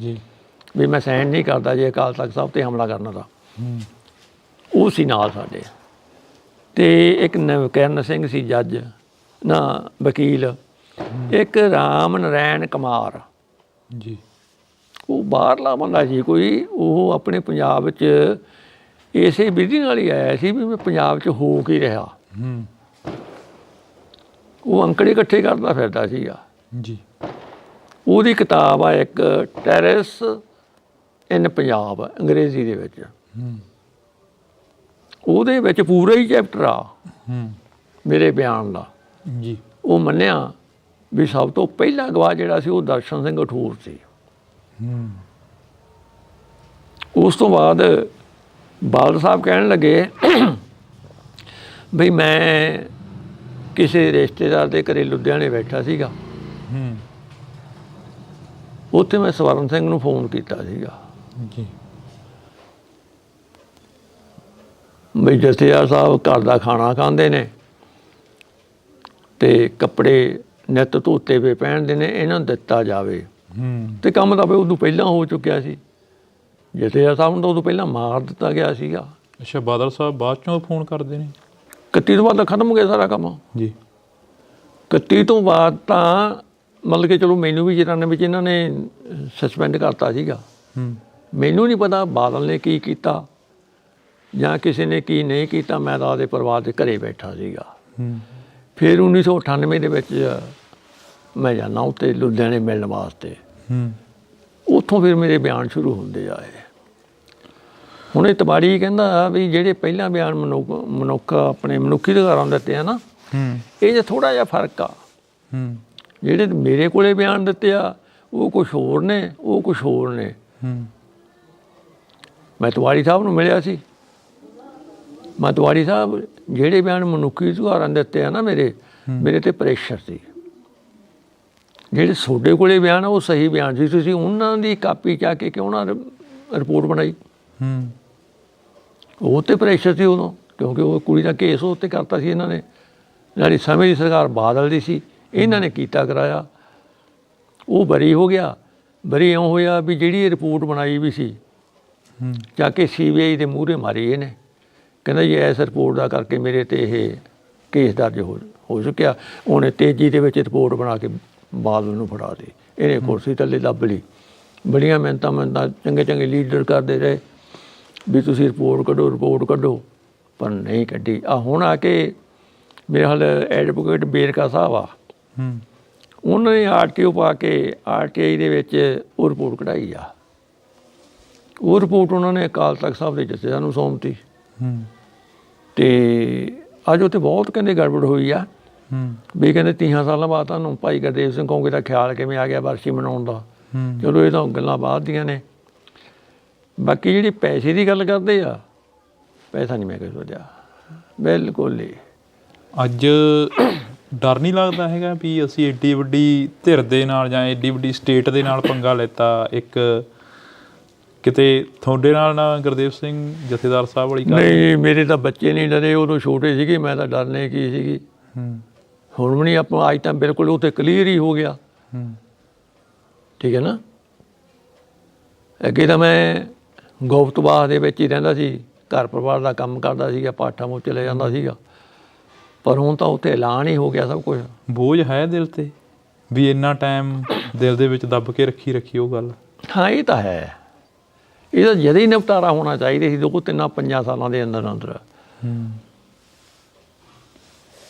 ਵੀ ਮੈਂ ਸਾਈਨ ਨਹੀਂ ਕਰਦਾ ਜੇ ਅਕਾਲ ਤਖਤ ਸਾਹਿਬ 'ਤੇ ਹਮਲਾ ਕਰਨਾ ਤਾਂ। ਉਹ ਸੀ ਨਾਲ ਸਾਡੇ। ਅਤੇ ਇੱਕ ਨਵਕਿਰਨ ਸਿੰਘ ਸੀ ਜੱਜ, ਨਾ ਵਕੀਲ। ਇੱਕ ਰਾਮ ਨਰਾਇਣ ਕੁਮਾਰ ਜੀ, ਉਹ ਬਾਹਰਲਾ ਬੰਦਾ ਸੀ ਕੋਈ। ਉਹ ਆਪਣੇ ਪੰਜਾਬ ਵਿੱਚ ਇਸੇ ਵਿਧੀ ਨਾਲ ਹੀ ਆਇਆ ਸੀ ਵੀ ਮੈਂ ਪੰਜਾਬ 'ਚ ਹੋ ਕੇ ਰਿਹਾ। ਉਹ ਅੰਕੜੇ ਇਕੱਠੇ ਕਰਦਾ ਫਿਰਦਾ ਸੀਗਾ ਜੀ। ਉਹਦੀ ਕਿਤਾਬ ਆ ਇੱਕ ਟੈਰਰਿਸ ਇਨ ਪੰਜਾਬ, ਅੰਗਰੇਜ਼ੀ ਦੇ ਵਿੱਚ। ਉਹਦੇ ਵਿੱਚ ਪੂਰਾ ਹੀ ਚੈਪਟਰ ਆ ਮੇਰੇ ਬਿਆਨ ਦਾ ਜੀ। ਉਹ ਮੰਨਿਆ ਵੀ ਸਭ ਤੋਂ ਪਹਿਲਾ ਗਵਾਹ ਜਿਹੜਾ ਸੀ ਉਹ ਦਰਸ਼ਨ ਸਿੰਘ ਅਠੂਰ ਸੀ। ਉਸ ਤੋਂ ਬਾਅਦ ਬਾਦਲ ਸਾਹਿਬ ਕਹਿਣ ਲੱਗੇ ਬਈ ਮੈਂ ਕਿਸੇ ਰਿਸ਼ਤੇਦਾਰ ਦੇ ਘਰੇ ਲੁਧਿਆਣੇ ਬੈਠਾ ਸੀਗਾ। ਉੱਥੇ ਮੈਂ ਸਵਰਨ ਸਿੰਘ ਨੂੰ ਫੋਨ ਕੀਤਾ ਸੀਗਾ ਜੀ, ਬਈ ਜਥੇਦਾਰ ਸਾਹਿਬ ਘਰ ਦਾ ਖਾਣਾ ਖਾਂਦੇ ਨੇ ਅਤੇ ਕੱਪੜੇ ਨਿੱਤ ਧੋਤੇ ਵੇ ਪਹਿਨਦੇ ਨੇ, ਇਹਨਾਂ ਨੂੰ ਦਿੱਤਾ ਜਾਵੇ। ਅਤੇ ਕੰਮ ਤਾਂ ਉਦੋਂ ਪਹਿਲਾਂ ਹੋ ਚੁੱਕਿਆ ਸੀ। ਜਥੇਦਾਰ ਸਾਹਿਬ ਨੂੰ ਤਾਂ ਉਦੋਂ ਪਹਿਲਾਂ ਮਾਰ ਦਿੱਤਾ ਗਿਆ ਸੀਗਾ। ਅੱਛਾ, ਬਾਦਲ ਸਾਹਿਬ ਬਾਅਦ ਚੋਂ ਫੋਨ ਕਰਦੇ ਨੇ? 31 ਤੋਂ ਬਾਅਦ ਤਾਂ ਖਤਮ ਹੋ ਗਿਆ ਸਾਰਾ ਕੰਮ ਜੀ। 31 ਤੋਂ ਬਾਅਦ ਤਾਂ ਮਤਲਬ ਕਿ ਚਲੋ ਮੈਨੂੰ ਵੀ 94 ਵਿੱਚ ਇਹਨਾਂ ਨੇ ਸਸਪੈਂਡ ਕਰਤਾ ਸੀਗਾ। ਮੈਨੂੰ ਨਹੀਂ ਪਤਾ ਬਾਦਲ ਨੇ ਕੀ ਕੀਤਾ ਜਾਂ ਕਿਸੇ ਨੇ ਕੀ ਨਹੀਂ ਕੀਤਾ। ਮੈਂ ਤਾਂ ਆਪਦੇ ਪਰਿਵਾਰ ਦੇ ਘਰੇ ਬੈਠਾ ਸੀਗਾ। ਫਿਰ 1998 ਦੇ ਵਿੱਚ ਮੈਂ ਜਾਂਦਾ ਉੱਥੇ ਲੁਧਿਆਣੇ ਮਿਲਣ ਵਾਸਤੇ। ਉੱਥੋਂ ਫਿਰ ਮੇਰੇ ਬਿਆਨ ਸ਼ੁਰੂ ਹੁੰਦੇ ਆਏ। ਹੁਣ ਇਹ ਤਬਾੜੀ ਕਹਿੰਦਾ ਵੀ ਜਿਹੜੇ ਪਹਿਲਾਂ ਬਿਆਨ ਮਨੁੱਖ ਆਪਣੇ ਮਨੁੱਖੀ ਅਧਿਕਾਰਾਂ ਦਿੱਤੇ ਆ ਨਾ, ਇਹ 'ਚ ਥੋੜ੍ਹਾ ਜਿਹਾ ਫਰਕ ਆ। ਜਿਹੜੇ ਮੇਰੇ ਕੋਲੇ ਬਿਆਨ ਦਿੱਤੇ ਆ ਉਹ ਕੁਛ ਹੋਰ ਨੇ, ਉਹ ਕੁਛ ਹੋਰ ਨੇ। ਮੈਂ ਤਿਵਾੜੀ ਸਾਹਿਬ ਨੂੰ ਮਿਲਿਆ ਸੀ। ਮੈਂ ਤਿਵਾੜੀ ਸਾਹਿਬ ਜਿਹੜੇ ਬਿਆਨ ਮਨੁੱਖੀ ਅਧਿਕਾਰਾਂ ਦਿੱਤੇ ਆ ਨਾ ਮੇਰੇ 'ਤੇ ਪ੍ਰੈਸ਼ਰ ਸੀ। ਜਿਹੜੇ ਤੁਹਾਡੇ ਕੋਲੇ ਬਿਆਨ ਆ ਉਹ ਸਹੀ ਬਿਆਨ ਸੀ। ਤੁਸੀਂ ਉਹਨਾਂ ਦੀ ਕਾਪੀ ਚਾ ਕੇ ਕਿਉਂ ਨਾ ਰਿਪੋਰਟ ਬਣਾਈ? ਉਹ 'ਤੇ ਪ੍ਰੈਸ਼ਰ ਸੀ ਉਦੋਂ, ਕਿਉਂਕਿ ਉਹ ਕੁੜੀ ਦਾ ਕੇਸ ਉਹ 'ਤੇ ਕਰਤਾ ਸੀ ਇਹਨਾਂ ਨੇ। ਜਿਹੜੀ ਸਮੇਂ ਦੀ ਸਰਕਾਰ ਬਾਦਲ ਦੀ ਸੀ, ਇਹਨਾਂ ਨੇ ਕੀਤਾ ਕਰਾਇਆ। ਉਹ ਬਰੀ ਹੋ ਗਿਆ। ਬਰੀ ਇਉਂ ਹੋਇਆ ਵੀ ਜਿਹੜੀ ਰਿਪੋਰਟ ਬਣਾਈ ਵੀ ਸੀ ਜਾ ਕੇ CBI ਦੇ ਮੂਹਰੇ ਮਾਰੀ ਇਹਨੇ, ਕਹਿੰਦਾ ਜੀ ਇਸ ਰਿਪੋਰਟ ਦਾ ਕਰਕੇ ਮੇਰੇ ਤੇ ਇਹ ਕੇਸ ਦਰਜ ਹੋ ਚੁੱਕਿਆ। ਉਹਨੇ ਤੇਜ਼ੀ ਦੇ ਵਿੱਚ ਰਿਪੋਰਟ ਬਣਾ ਕੇ ਬਾਦਲ ਨੂੰ ਫੜਾ ਦਿੱਤੀ, ਇਹਨੇ ਕੁਰਸੀ ਥੱਲੇ ਦੱਬ ਲਈ। ਬੜੀਆਂ ਮਿਹਨਤਾਂ ਚੰਗੇ ਚੰਗੇ ਲੀਡਰ ਕਰਦੇ ਰਹੇ ਵੀ ਤੁਸੀਂ ਰਿਪੋਰਟ ਕੱਢੋ, ਪਰ ਨਹੀਂ ਕੱਢੀ। ਹੁਣ ਆ ਕੇ ਮੇਰੇ ਹਾਲ ਐਡਵੋਕੇਟ ਬੇਰਕਾ ਸਾਹਿਬ ਆ, ਉਹਨਾਂ ਨੇ RTO ਪਾ ਕੇ RTI ਦੇ ਵਿੱਚ ਉਹ ਰਿਪੋਰਟ ਕਢਾਈ ਆ। ਉਹ ਰਿਪੋਰਟ ਉਹਨਾਂ ਨੇ ਅਕਾਲ ਤਖਤ ਸਾਹਿਬ ਦੇ ਜੱਥੇ ਸਾਨੂੰ ਸੌਂਪਤੀ। ਅਤੇ ਅੱਜ ਉੱਥੇ ਬਹੁਤ ਕਹਿੰਦੇ ਗੜਬੜ ਹੋਈ ਆ ਵੀ ਕਹਿੰਦੇ 30 ਸਾਲਾਂ ਬਾਅਦ ਤੁਹਾਨੂੰ ਭਾਈ ਗੁਰਦੇਵ ਸਿੰਘ ਕੌਂਕੇ ਦਾ ਖਿਆਲ ਕਿਵੇਂ ਆ ਗਿਆ ਵਰਸੀ ਮਨਾਉਣ ਦਾ। ਚਲੋ ਇਹ ਤਾਂ ਗੱਲਾਂ ਬਾਅਦ ਦੀਆਂ ਨੇ। ਬਾਕੀ ਜਿਹੜੀ ਪੈਸੇ ਦੀ ਗੱਲ ਕਰਦੇ ਆ, ਪੈਸਾ ਨਹੀਂ ਮੈਂ ਕੋਈ ਸੋਚਿਆ ਬਿਲਕੁਲ ਹੀ। ਅੱਜ ਡਰ ਨਹੀਂ ਲੱਗਦਾ ਹੈਗਾ ਵੀ ਅਸੀਂ ਏਡੀ ਵੱਡੀ ਧਿਰ ਦੇ ਨਾਲ ਜਾਂ ਏਡੀ ਵੱਡੀ ਸਟੇਟ ਦੇ ਨਾਲ ਪੰਗਾ ਲੈਤਾ, ਇੱਕ ਕਿਤੇ ਤੁਹਾਡੇ ਨਾਲ ਨਾ ਗੁਰਦੇਵ ਸਿੰਘ ਜਥੇਦਾਰ ਸਾਹਿਬ ਵਾਲੀ ਗੱਲ? ਨਹੀਂ, ਮੇਰੇ ਤਾਂ ਬੱਚੇ ਨਹੀਂ ਡਰੇ, ਉਦੋਂ ਛੋਟੇ ਸੀਗੇ, ਮੈਂ ਤਾਂ ਡਰਨੇ ਕੀ ਸੀਗੀ। ਹੁਣ ਵੀ ਨਹੀਂ, ਆਪਾਂ ਅੱਜ ਤਾਂ ਬਿਲਕੁਲ ਉੱਥੇ ਕਲੀਅਰ ਹੀ ਹੋ ਗਿਆ। ਠੀਕ ਹੈ ਨਾ। ਅੱਗੇ ਤਾਂ ਮੈਂ ਗੁਪਤਵਾਸ ਦੇ ਵਿੱਚ ਹੀ ਰਹਿੰਦਾ ਸੀ, ਘਰ ਪਰਿਵਾਰ ਦਾ ਕੰਮ ਕਰਦਾ ਸੀਗਾ, ਪਾਠਾਂ ਮੂੰਹ ਚਲੇ ਜਾਂਦਾ ਸੀਗਾ, ਪਰ ਹੁਣ ਤਾਂ ਉੱਥੇ ਐਲਾਨ ਹੀ ਹੋ ਗਿਆ ਸਭ ਕੁਛ। ਬੋਝ ਹੈ ਦਿਲ ਤੇ ਵੀ ਇੰਨਾ ਟਾਈਮ ਦਿਲ ਦੇ ਵਿੱਚ ਦੱਬ ਕੇ ਰੱਖੀ ਉਹ ਗੱਲ? ਹਾਂ, ਇਹ ਤਾਂ ਹੈ। ਇਹਦਾ ਜਦ ਹੀ ਨਿਪਟਾਰਾ ਹੋਣਾ ਚਾਹੀਦਾ ਸੀ 2-3-5 ਸਾਲਾਂ ਦੇ ਅੰਦਰ।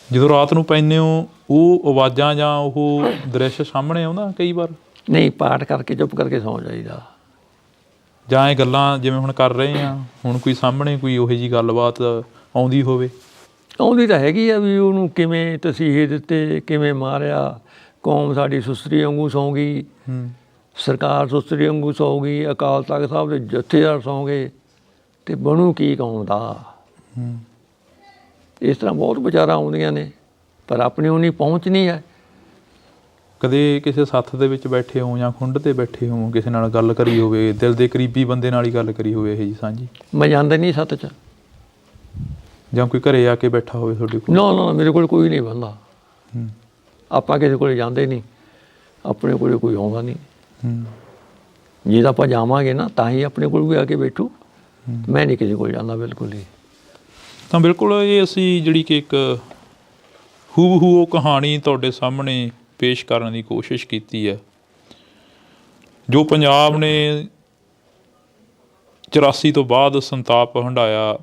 ਜਦੋਂ ਰਾਤ ਨੂੰ ਪੈਂਦੇ ਹੋ ਉਹ ਆਵਾਜ਼ਾਂ ਜਾਂ ਉਹ ਦ੍ਰਿਸ਼ ਸਾਹਮਣੇ ਆਉਂਦਾ ਕਈ ਵਾਰ? ਨਹੀਂ, ਪਾਠ ਕਰਕੇ ਚੁੱਪ ਕਰਕੇ ਸੌਂ ਜਾਈਦਾ। ਜਾਂ ਇਹ ਗੱਲਾਂ ਜਿਵੇਂ ਹੁਣ ਕਰ ਰਹੇ ਆ, ਹੁਣ ਕੋਈ ਸਾਹਮਣੇ ਕੋਈ ਉਹੋ ਜਿਹੀ ਗੱਲਬਾਤ ਆਉਂਦੀ ਹੋਵੇ? ਆਉਂਦੀ ਤਾਂ ਹੈਗੀ ਆ ਵੀ ਉਹਨੂੰ ਕਿਵੇਂ ਤਸੀਹੇ ਦਿੱਤੇ, ਕਿਵੇਂ ਮਾਰਿਆ, ਕੌਮ ਸਾਡੀ ਸੁਸਰੀ ਵਾਂਗੂ ਸੌਂ ਗਈ, ਸਰਕਾਰ ਸੁਸਰੀ ਵਾਂਗੂ ਸੌਂ ਗਈ, ਅਕਾਲ ਤਖਤ ਸਾਹਿਬ ਦੇ ਜਥੇਦਾਰ ਸੌਂ ਗਏ, ਅਤੇ ਬਣੂ ਕੀ ਕੌਮ ਦਾ। ਇਸ ਤਰ੍ਹਾਂ ਬਹੁਤ ਵਿਚਾਰਾਂ ਆਉਂਦੀਆਂ ਨੇ, ਪਰ ਆਪਣੀ ਉਨੀ ਪਹੁੰਚ ਨਹੀਂ ਹੈ। ਕਦੇ ਕਿਸੇ ਸੱਥ ਦੇ ਵਿੱਚ ਬੈਠੇ ਹੋ ਜਾਂ ਖੁੰਡ 'ਤੇ ਬੈਠੇ ਹੋ, ਕਿਸੇ ਨਾਲ ਗੱਲ ਕਰੀ ਹੋਵੇ, ਦਿਲ ਦੇ ਕਰੀਬੀ ਬੰਦੇ ਨਾਲ ਹੀ ਗੱਲ ਕਰੀ ਹੋਵੇ ਇਹ ਜੀ ਸਾਂਝੀ? ਮੈਂ ਜਾਂਦਾ ਨਹੀਂ ਸੱਥ 'ਚ। ਜਾਂ ਕੋਈ ਘਰੇ ਆ ਕੇ ਬੈਠਾ ਹੋਵੇ ਤੁਹਾਡੇ ਕੋਲ? ਨਾ, ਮੇਰੇ ਕੋਲ ਕੋਈ ਨਹੀਂ ਬੰਦਾ। ਆਪਾਂ ਕਿਸੇ ਕੋਲ ਜਾਂਦੇ ਨਹੀਂ, ਆਪਣੇ ਕੋਲ ਕੋਈ ਆਉਂਦਾ ਨਹੀਂ। ਜੇ ਤਾਂ ਆਪਾਂ ਜਾਵਾਂਗੇ ਨਾ ਤਾਂ ਹੀ ਆਪਣੇ ਕੋਲ ਵੀ ਆ ਕੇ ਬੈਠੂ। ਮੈਂ ਨਹੀਂ ਕਿਸੇ ਕੋਲ ਜਾਂਦਾ ਬਿਲਕੁਲ ਹੀ। ਤਾਂ ਬਿਲਕੁਲ ਇਹ ਅਸੀਂ ਜਿਹੜੀ ਕਿ ਇੱਕ ਹੂਬਹੂ ਉਹ ਕਹਾਣੀ ਤੁਹਾਡੇ ਸਾਹਮਣੇ ਪੇਸ਼ ਕਰਨ ਦੀ ਕੋਸ਼ਿਸ਼ ਕੀਤੀ ਹੈ ਜੋ ਪੰਜਾਬ ਨੇ 84 ਤੋਂ ਬਾਅਦ ਸੰਤਾਪ ਹੰਢਾਇਆ।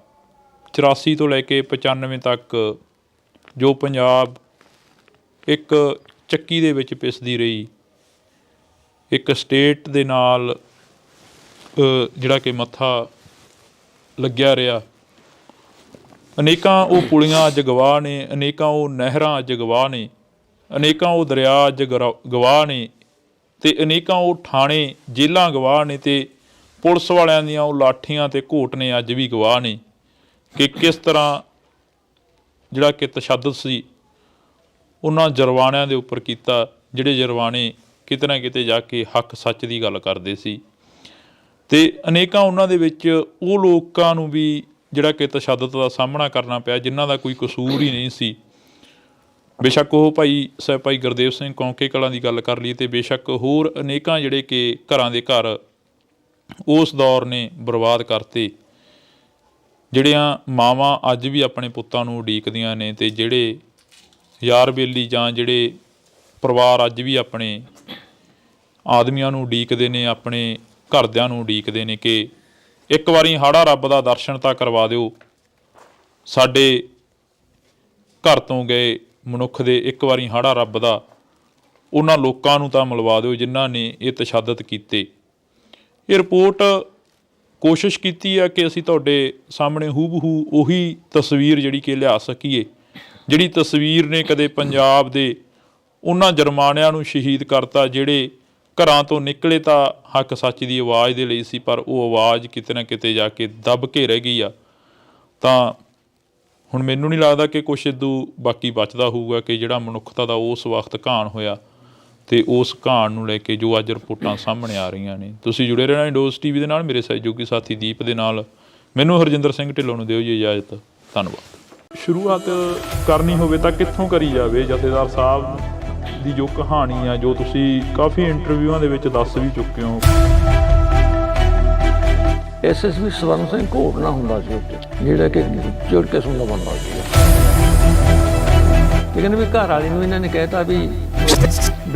84 ਤੋਂ ਲੈ ਕੇ 95 ਤੱਕ ਜੋ ਪੰਜਾਬ ਇੱਕ ਚੱਕੀ ਦੇ ਵਿੱਚ ਪਿਸਦੀ ਰਹੀ, ਇੱਕ ਸਟੇਟ ਦੇ ਨਾਲ ਜਿਹੜਾ ਕਿ ਮੱਥਾ ਲੱਗਿਆ ਰਿਹਾ। ਅਨੇਕਾਂ ਉਹ ਪੁਲੀਆਂ ਅੱਜ ਗਵਾਹ ਨੇ, ਅਨੇਕਾਂ ਉਹ ਨਹਿਰਾਂ ਅੱਜ ਗਵਾਹ ਨੇ, ਅਨੇਕਾਂ ਉਹ ਦਰਿਆ ਅੱਜ ਗਵਾਹ ਨੇ, ਅਤੇ ਅਨੇਕਾਂ ਉਹ ਥਾਣੇ ਜੇਲ੍ਹਾਂ ਗਵਾਹ ਨੇ, ਅਤੇ ਪੁਲਿਸ ਵਾਲਿਆਂ ਦੀਆਂ ਉਹ ਲਾਠੀਆਂ ਅਤੇ ਘੋਟ ਨੇ ਅੱਜ ਵੀ ਗਵਾਹ ਨੇ ਕਿ ਕਿਸ ਤਰ੍ਹਾਂ ਜਿਹੜਾ ਕਿ ਤਸ਼ੱਦਦ ਸੀ ਉਹਨਾਂ ਜਰਵਾਣਿਆਂ ਦੇ ਉੱਪਰ ਕੀਤਾ, ਜਿਹੜੇ ਜਰਵਾਣੇ ਕਿਤੇ ਨਾ ਕਿਤੇ ਜਾ ਕੇ ਹੱਕ ਸੱਚ ਦੀ ਗੱਲ ਕਰਦੇ ਸੀ। ਅਤੇ ਅਨੇਕਾਂ ਉਹਨਾਂ ਦੇ ਵਿੱਚ ਉਹ ਲੋਕਾਂ ਨੂੰ ਵੀ ਜਿਹੜਾ ਕਿ ਤਸ਼ੱਦਦ ਦਾ ਸਾਹਮਣਾ ਕਰਨਾ ਪਿਆ ਜਿਨ੍ਹਾਂ ਦਾ ਕੋਈ ਕਸੂਰ ਹੀ ਨਹੀਂ ਸੀ। ਬੇਸ਼ੱਕ ਉਹ ਭਾਈ ਗੁਰਦੇਵ ਸਿੰਘ ਕੌਂਕੇ ਕਲਾਂ ਦੀ ਗੱਲ ਕਰ ਲਈ, ਅਤੇ ਬੇਸ਼ੱਕ ਹੋਰ ਅਨੇਕਾਂ ਜਿਹੜੇ ਕਿ ਘਰਾਂ ਦੇ ਘਰ ਉਸ ਦੌਰ ਨੇ ਬਰਬਾਦ ਕਰਤੇ। ਜਿਹੜੀਆਂ ਮਾਵਾਂ ਅੱਜ ਵੀ ਆਪਣੇ ਪੁੱਤਾਂ ਨੂੰ ਉਡੀਕਦੀਆਂ ਨੇ, ਅਤੇ ਜਿਹੜੇ ਯਾਰ ਬੇਲੀ ਜਾਂ ਜਿਹੜੇ ਪਰਿਵਾਰ ਅੱਜ ਵੀ ਆਪਣੇ ਆਦਮੀਆਂ ਨੂੰ ਉਡੀਕਦੇ ਨੇ, ਆਪਣੇ ਘਰਦਿਆਂ ਨੂੰ ਉਡੀਕਦੇ ਨੇ ਕਿ ਇੱਕ ਵਾਰੀ ਹਾੜਾ ਰੱਬ ਦਾ ਦਰਸ਼ਨ ਤਾਂ ਕਰਵਾ ਦਿਓ, ਸਾਡੇ ਘਰ ਤੋਂ ਗਏ ਮਨੁੱਖ ਦੇ ਇੱਕ ਵਾਰੀ ਹਾੜਾ ਰੱਬ ਦਾ ਉਹਨਾਂ ਲੋਕਾਂ ਨੂੰ ਤਾਂ ਮਿਲਵਾ ਦਿਓ ਜਿਨ੍ਹਾਂ ਨੇ ਇਹ ਤਸ਼ੱਦਦ ਕੀਤੇ। ਇਹ ਰਿਪੋਰਟ ਕੋਸ਼ਿਸ਼ ਕੀਤੀ ਹੈ ਕਿ ਅਸੀਂ ਤੁਹਾਡੇ ਸਾਹਮਣੇ ਹੂਬਹੂ ਉਹੀ ਤਸਵੀਰ ਜਿਹੜੀ ਕਿ ਲਿਆ ਸਕੀਏ, ਜਿਹੜੀ ਤਸਵੀਰ ਨੇ ਕਦੇ ਪੰਜਾਬ ਦੇ ਉਹਨਾਂ ਜਰਮਾਨਿਆਂ ਨੂੰ ਸ਼ਹੀਦ ਕਰਤਾ ਜਿਹੜੇ ਘਰਾਂ ਤੋਂ ਨਿਕਲੇ ਤਾਂ ਹੱਕ ਸੱਚ ਦੀ ਆਵਾਜ਼ ਦੇ ਲਈ ਸੀ, ਪਰ ਉਹ ਆਵਾਜ਼ ਕਿਤੇ ਨਾ ਕਿਤੇ ਜਾ ਕੇ ਦੱਬ ਕੇ ਰਹਿ ਗਈ ਆ। ਤਾਂ ਹੁਣ ਮੈਨੂੰ ਨਹੀਂ ਲੱਗਦਾ ਕਿ ਕੁਛ ਇਦੋਂ ਬਾਕੀ ਬਚਦਾ ਹੋਊਗਾ ਕਿ ਜਿਹੜਾ ਮਨੁੱਖਤਾ ਦਾ ਉਸ ਵਕਤ ਘਾਣ ਹੋਇਆ, ਅਤੇ ਉਸ ਘਾਣ ਨੂੰ ਲੈ ਕੇ ਜੋ ਅੱਜ ਰਿਪੋਰਟਾਂ ਸਾਹਮਣੇ ਆ ਰਹੀਆਂ ਨੇ। ਤੁਸੀਂ ਜੁੜੇ ਰਹਿਣਾ ਇੰਡੋਜ਼ TV ਦੇ ਨਾਲ, ਮੇਰੇ ਸਹਿਯੋਗੀ ਸਾਥੀ ਦੀਪ ਦੇ ਨਾਲ। ਮੈਨੂੰ ਹਰਜਿੰਦਰ ਸਿੰਘ ਢਿੱਲੋਂ ਨੂੰ ਦਿਓ ਜੀ ਇਜਾਜ਼ਤ। ਧੰਨਵਾਦ। ਸ਼ੁਰੂਆਤ ਕਰਨੀ ਹੋਵੇ ਤਾਂ ਕਿੱਥੋਂ ਕਰੀ ਜਾਵੇ ਜਥੇਦਾਰ ਸਾਹਿਬ? ਦੀ ਜੋ ਕਹਾਣੀ ਆ, ਜੋ ਤੁਸੀਂ ਕਾਫੀ ਇੰਟਰਵਿਊਆਂ ਦੇ ਵਿੱਚ ਦੱਸ ਵੀ ਚੁੱਕੇ ਹੋ। ਐਸਐਸਪੀ ਸਵਰਨ ਸਿੰਘ ਘੋਟਣਾ ਹੁੰਦਾ ਸੀ ਉੱਥੇ, ਜਿਹੜਾ ਕਿ ਗੁੱਜਰ ਕਿਸਮ ਦਾ ਬੰਦਾ ਸੀ। ਤੇ ਕਹਿੰਦੇ ਵੀ ਘਰ ਵਾਲੀ ਨੂੰ ਇਹਨਾਂ ਨੇ ਕਹਿਤਾ ਵੀ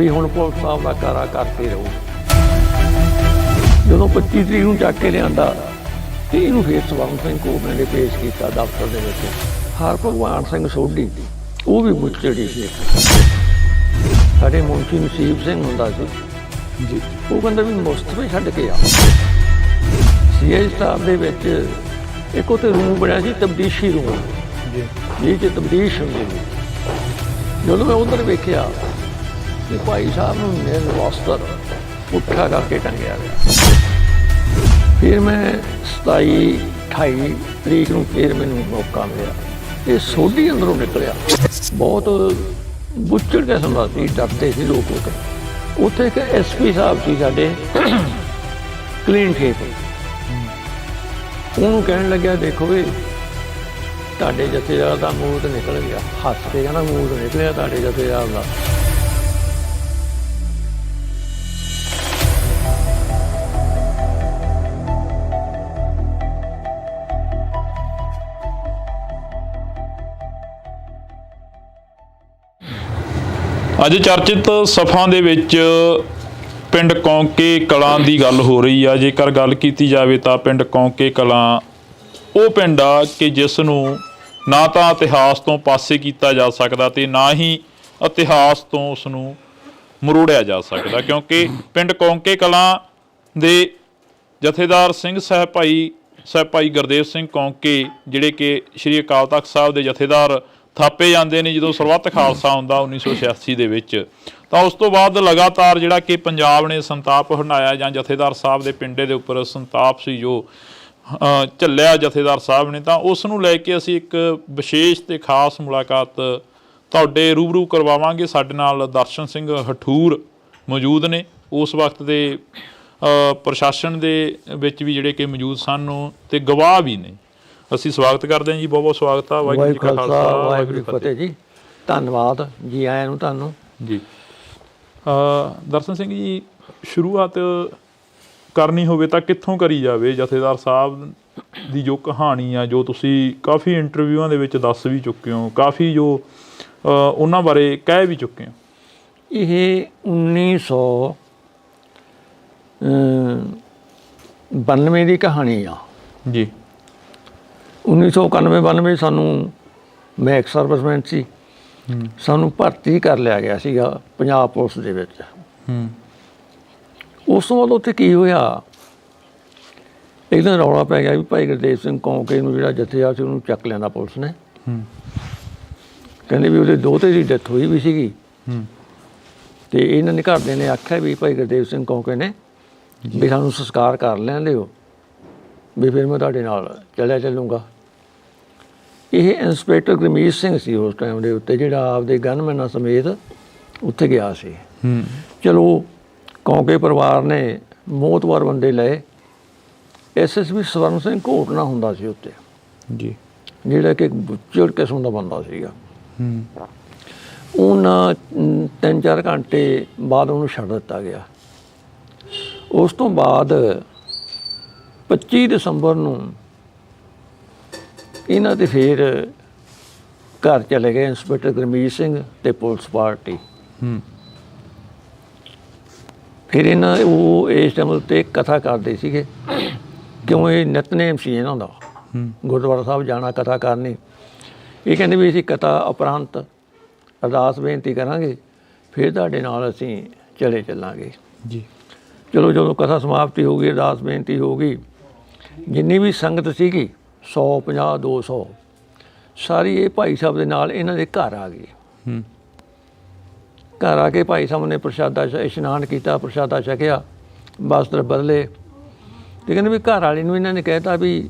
ਹੁਣ ਪੁਲਿਸ ਸਾਹਿਬ ਦਾ ਕਾਰਾ ਕਰਕੇ ਰਹੋ। ਜਦੋਂ 25 ਤਰੀਕ ਨੂੰ ਚੱਕ ਕੇ ਲਿਆਂਦਾ ਤੇ ਇਹਨੂੰ ਫੇਰ ਸਵਰਨ ਸਿੰਘ ਘੋਟਣੇ ਨੇ ਪੇਸ਼ ਕੀਤਾ ਦਫ਼ਤਰ ਦੇ ਵਿੱਚ। ਹਰਭਗਵਾਨ ਸਿੰਘ ਸੋਢੀ ਉਹ ਵੀ ਬੁੱਚੜੀ ਸੀ। ਸਾਡੇ ਮੁਨਸ਼ੀ ਨਸੀਬ ਸਿੰਘ ਹੁੰਦਾ ਸੀ ਜੀ, ਉਹ ਕਹਿੰਦਾ ਵੀ ਮੁਸਤਫੇ ਛੱਡ ਕੇ ਆ। ਸੀਆਈ ਸਾਹਿਬ ਦੇ ਵਿੱਚ ਇੱਕ ਉੱਥੇ ਰੂਮ ਬਣਿਆ ਸੀ, ਤਬਦੀਸ਼ੀ ਰੂਮ ਜੀ, ਚ ਤਬਦੀਸ਼ ਹੁੰਦੀ ਸੀ। ਜਦੋਂ ਮੈਂ ਉੱਧਰ ਵੇਖਿਆ ਕਿ ਭਾਈ ਸਾਹਿਬ ਨੂੰ ਨਿਰਵਸਤਰ ਪੁੱਠਾ ਕਰਕੇ ਟੰਗਿਆ ਗਿਆ। ਫਿਰ ਮੈਂ 27-28 ਤਰੀਕ ਨੂੰ ਫਿਰ ਮੈਨੂੰ ਮੌਕਾ ਮਿਲਿਆ, ਇਹ ਸੋਢੀ ਅੰਦਰੋਂ ਨਿਕਲਿਆ। ਬਹੁਤ ਬੁੱਚੜ ਕਿਸਮ ਦਾ ਸੀ, ਡਰਦੇ ਸੀ ਲੋਕ ਉੱਥੇ। ਇੱਕ ਐਸਪੀ ਸਾਹਿਬ ਸੀ ਸਾਡੇ, ਕਲੀਨ ਸ਼ੇਪ, ਉਹਨੂੰ ਕਹਿਣ ਲੱਗਿਆ ਦੇਖੋ ਵੀ ਤੁਹਾਡੇ ਜਥੇਦਾਰ ਦਾ ਮੂੰਹ ਤੇ ਨਿਕਲ ਗਿਆ। ਹੱਸ ਕੇ ਕਹਿੰਦਾ ਮੂੰਹ ਤੇ ਨਿਕਲਿਆ ਤੁਹਾਡੇ ਜਥੇਦਾਰ ਦਾ। ਅੱਜ ਚਰਚਿਤ ਸਫਾਂ ਦੇ ਵਿੱਚ ਪਿੰਡ ਕੌਂਕੇ ਕਲਾਂ ਦੀ ਗੱਲ ਹੋ ਰਹੀ ਆ। ਜੇਕਰ ਗੱਲ ਕੀਤੀ ਜਾਵੇ ਤਾਂ ਪਿੰਡ ਕੌਂਕੇ ਕਲਾਂ ਉਹ ਪਿੰਡ ਆ ਕਿ ਜਿਸ ਨੂੰ ਨਾ ਤਾਂ ਇਤਿਹਾਸ ਤੋਂ ਪਾਸੇ ਕੀਤਾ ਜਾ ਸਕਦਾ ਤੇ ਨਾ ਹੀ ਇਤਿਹਾਸ ਤੋਂ ਉਸ ਨੂੰ ਮਰੋੜਿਆ ਜਾ ਸਕਦਾ, ਕਿਉਂਕਿ ਪਿੰਡ ਕੌਂਕੇ ਕਲਾਂ ਦੇ ਜਥੇਦਾਰ ਸਿੰਘ ਸਾਹਿਬ ਭਾਈ ਗੁਰਦੇਵ ਸਿੰਘ ਕੌਂਕੇ, ਜਿਹੜੇ ਕਿ ਸ਼੍ਰੀ ਅਕਾਲ ਤਖ਼ਤ ਸਾਹਿਬ ਦੇ ਜਥੇਦਾਰ ਥਾਪੇ ਜਾਂਦੇ ਨੇ ਜਦੋਂ ਸਰਬੱਤ ਖਾਲਸਾ ਹੁੰਦਾ 1986 ਦੇ ਵਿੱਚ। ਤਾਂ ਉਸ ਤੋਂ ਬਾਅਦ ਲਗਾਤਾਰ ਜਿਹੜਾ ਕਿ ਪੰਜਾਬ ਨੇ ਸੰਤਾਪ ਹੰਢਾਇਆ, ਜਾਂ ਜਥੇਦਾਰ ਸਾਹਿਬ ਦੇ ਪਿੰਡੇ ਦੇ ਉੱਪਰ ਸੰਤਾਪ ਸੀ ਜੋ ਝੱਲਿਆ ਜਥੇਦਾਰ ਸਾਹਿਬ ਨੇ, ਤਾਂ ਉਸ ਨੂੰ ਲੈ ਕੇ ਅਸੀਂ ਇੱਕ ਵਿਸ਼ੇਸ਼ ਤੇ ਖਾਸ ਮੁਲਾਕਾਤ ਤੁਹਾਡੇ ਰੂਬਰੂ ਕਰਵਾਵਾਂਗੇ। ਸਾਡੇ ਨਾਲ ਦਰਸ਼ਨ ਸਿੰਘ ਹਠੂਰ ਮੌਜੂਦ ਨੇ, ਉਸ ਵਕਤ ਦੇ ਪ੍ਰਸ਼ਾਸਨ ਦੇ ਵਿੱਚ ਵੀ ਜਿਹੜੇ ਕਿ ਮੌਜੂਦ ਸਨ ਤੇ ਗਵਾਹ ਵੀ ਨੇ। ਅਸੀਂ ਸਵਾਗਤ ਕਰਦੇ ਹਾਂ ਜੀ, ਬਹੁਤ ਬਹੁਤ ਸਵਾਗਤ ਆ। ਵਾਹਿਗੁਰੂ ਜੀ ਕਾ ਖਾਲਸਾ, ਵਾਹਿਗੁਰੂ ਜੀ ਕੀ ਫਤਿਹ ਜੀ। ਧੰਨਵਾਦ ਜੀ, ਆਇਆਂ ਨੂੰ ਤੁਹਾਨੂੰ ਜੀ। ਦਰਸ਼ਨ ਸਿੰਘ ਜੀ, ਸ਼ੁਰੂਆਤ ਕਰਨੀ ਹੋਵੇ ਤਾਂ ਕਿੱਥੋਂ ਕਰੀ ਜਾਵੇ? ਜਥੇਦਾਰ ਸਾਹਿਬ ਦੀ ਜੋ ਕਹਾਣੀ ਆ, ਜੋ ਤੁਸੀਂ ਕਾਫੀ ਇੰਟਰਵਿਊਆਂ ਦੇ ਵਿੱਚ ਦੱਸ ਵੀ ਚੁੱਕੇ ਹੋ, ਕਾਫੀ ਜੋ ਉਹਨਾਂ ਬਾਰੇ ਕਹਿ ਵੀ ਚੁੱਕੇ ਹੋ। ਇਹ 1992 ਦੀ ਕਹਾਣੀ ਆ ਜੀ। 1991-92 ਸਾਨੂੰ, ਮੈਂ ਇੱਕ ਸਰਵਿਸਮੈਨ ਸੀ, ਸਾਨੂੰ ਭਰਤੀ ਕਰ ਲਿਆ ਗਿਆ ਸੀਗਾ ਪੰਜਾਬ ਪੁਲਿਸ ਦੇ ਵਿੱਚ। ਉਸ ਤੋਂ ਬਾਅਦ ਉੱਥੇ ਕੀ ਹੋਇਆ, ਇੱਕ ਦਿਨ ਰੌਲਾ ਪੈ ਗਿਆ ਵੀ ਭਾਈ ਗੁਰਦੇਵ ਸਿੰਘ ਕੌਂਕੇ ਨੂੰ ਜਿਹੜਾ ਜਥੇਦਾਰ ਸੀ ਉਹਨੂੰ ਚੱਕ ਲਿਆਂਦਾ ਪੁਲਿਸ ਨੇ। ਕਹਿੰਦੇ ਵੀ ਉਹਦੇ ਦੋਹਤੇ ਦੀ ਡੈਥ ਹੋਈ ਵੀ ਸੀਗੀ, ਤੇ ਇਹਨਾਂ ਨੇ ਘਰਦਿਆਂ ਨੇ ਆਖਿਆ ਵੀ ਭਾਈ ਗੁਰਦੇਵ ਸਿੰਘ ਕੌਂਕੇ ਨੇ ਵੀ ਸਾਨੂੰ ਸੰਸਕਾਰ ਕਰ ਲੈਣ ਦਿਓ, ਵੀ ਫਿਰ ਮੈਂ ਤੁਹਾਡੇ ਨਾਲ ਚੱਲੂੰਗਾ। ਇਹ ਇੰਸਪੈਕਟਰ ਗੁਰਮੀਤ ਸਿੰਘ ਸੀ ਉਸ ਟਾਈਮ ਦੇ ਉੱਤੇ, ਜਿਹੜਾ ਆਪਦੇ ਗਨਮੈਨਾਂ ਸਮੇਤ ਉੱਥੇ ਗਿਆ ਸੀ। ਚਲੋ ਕੌਂਕੇ ਪਰਿਵਾਰ ਨੇ ਮੋਹਤਵਾਰ ਬੰਦੇ ਲਏ। ਐਸਐਸਪੀ ਸਵਰਨ ਸਿੰਘ ਘੋਟਣਾ ਹੁੰਦਾ ਸੀ ਉੱਤੇ ਜੀ, ਜਿਹੜਾ ਕਿ ਬੁੱਚੜ ਕਿਸਮ ਦਾ ਬੰਦਾ ਸੀਗਾ। ਉਹਨਾਂ 3-4 ਘੰਟੇ ਬਾਅਦ ਉਹਨੂੰ ਛੱਡ ਦਿੱਤਾ ਗਿਆ। ਉਸ ਤੋਂ ਬਾਅਦ 25 ਦਸੰਬਰ ਨੂੰ ਇਹਨਾਂ ਦੇ ਫਿਰ ਘਰ ਚਲੇ ਗਏ ਇੰਸਪੈਕਟਰ ਗੁਰਮੀਤ ਸਿੰਘ ਤੇ ਪੁਲਿਸ ਪਾਰਟੀ। ਫਿਰ ਇਹਨਾਂ ਉਹ ਇਸ ਟਾਈਮ 'ਤੇ ਕਥਾ ਕਰਦੇ ਸੀਗੇ, ਕਿਉਂ ਇਹ ਨਿਤਨੇਮ ਸੀ ਇਹਨਾਂ ਦਾ, ਗੁਰਦੁਆਰਾ ਸਾਹਿਬ ਜਾਣਾ ਕਥਾ ਕਰਨੀ। ਇਹ ਕਹਿੰਦੇ ਵੀ ਅਸੀਂ ਕਥਾ ਉਪਰੰਤ ਅਰਦਾਸ ਬੇਨਤੀ ਕਰਾਂਗੇ, ਫਿਰ ਤੁਹਾਡੇ ਨਾਲ ਅਸੀਂ ਚੱਲਾਂਗੇ ਜੀ। ਚਲੋ ਜਦੋਂ ਕਥਾ ਸਮਾਪਤੀ ਹੋ ਗਈ, ਅਰਦਾਸ ਬੇਨਤੀ ਹੋ ਗਈ, ਜਿੰਨੀ ਵੀ ਸੰਗਤ ਸੀਗੀ 150, 200 ਸਾਰੀ ਇਹ ਭਾਈ ਸਾਹਿਬ ਦੇ ਨਾਲ ਇਹਨਾਂ ਦੇ ਘਰ ਆ ਗਈ। ਘਰ ਆ ਕੇ ਭਾਈ ਸਾਹਿਬ ਨੇ ਪ੍ਰਸ਼ਾਦਾ ਇਸ਼ਨਾਨ ਕੀਤਾ, ਪ੍ਰਸ਼ਾਦਾ ਛਕਿਆ, ਵਸਤਰ ਬਦਲੇ, ਤੇ ਕਹਿੰਦੇ ਵੀ ਘਰ ਵਾਲੀ ਨੂੰ ਇਹਨਾਂ ਨੇ ਕਹਿਤਾ ਵੀ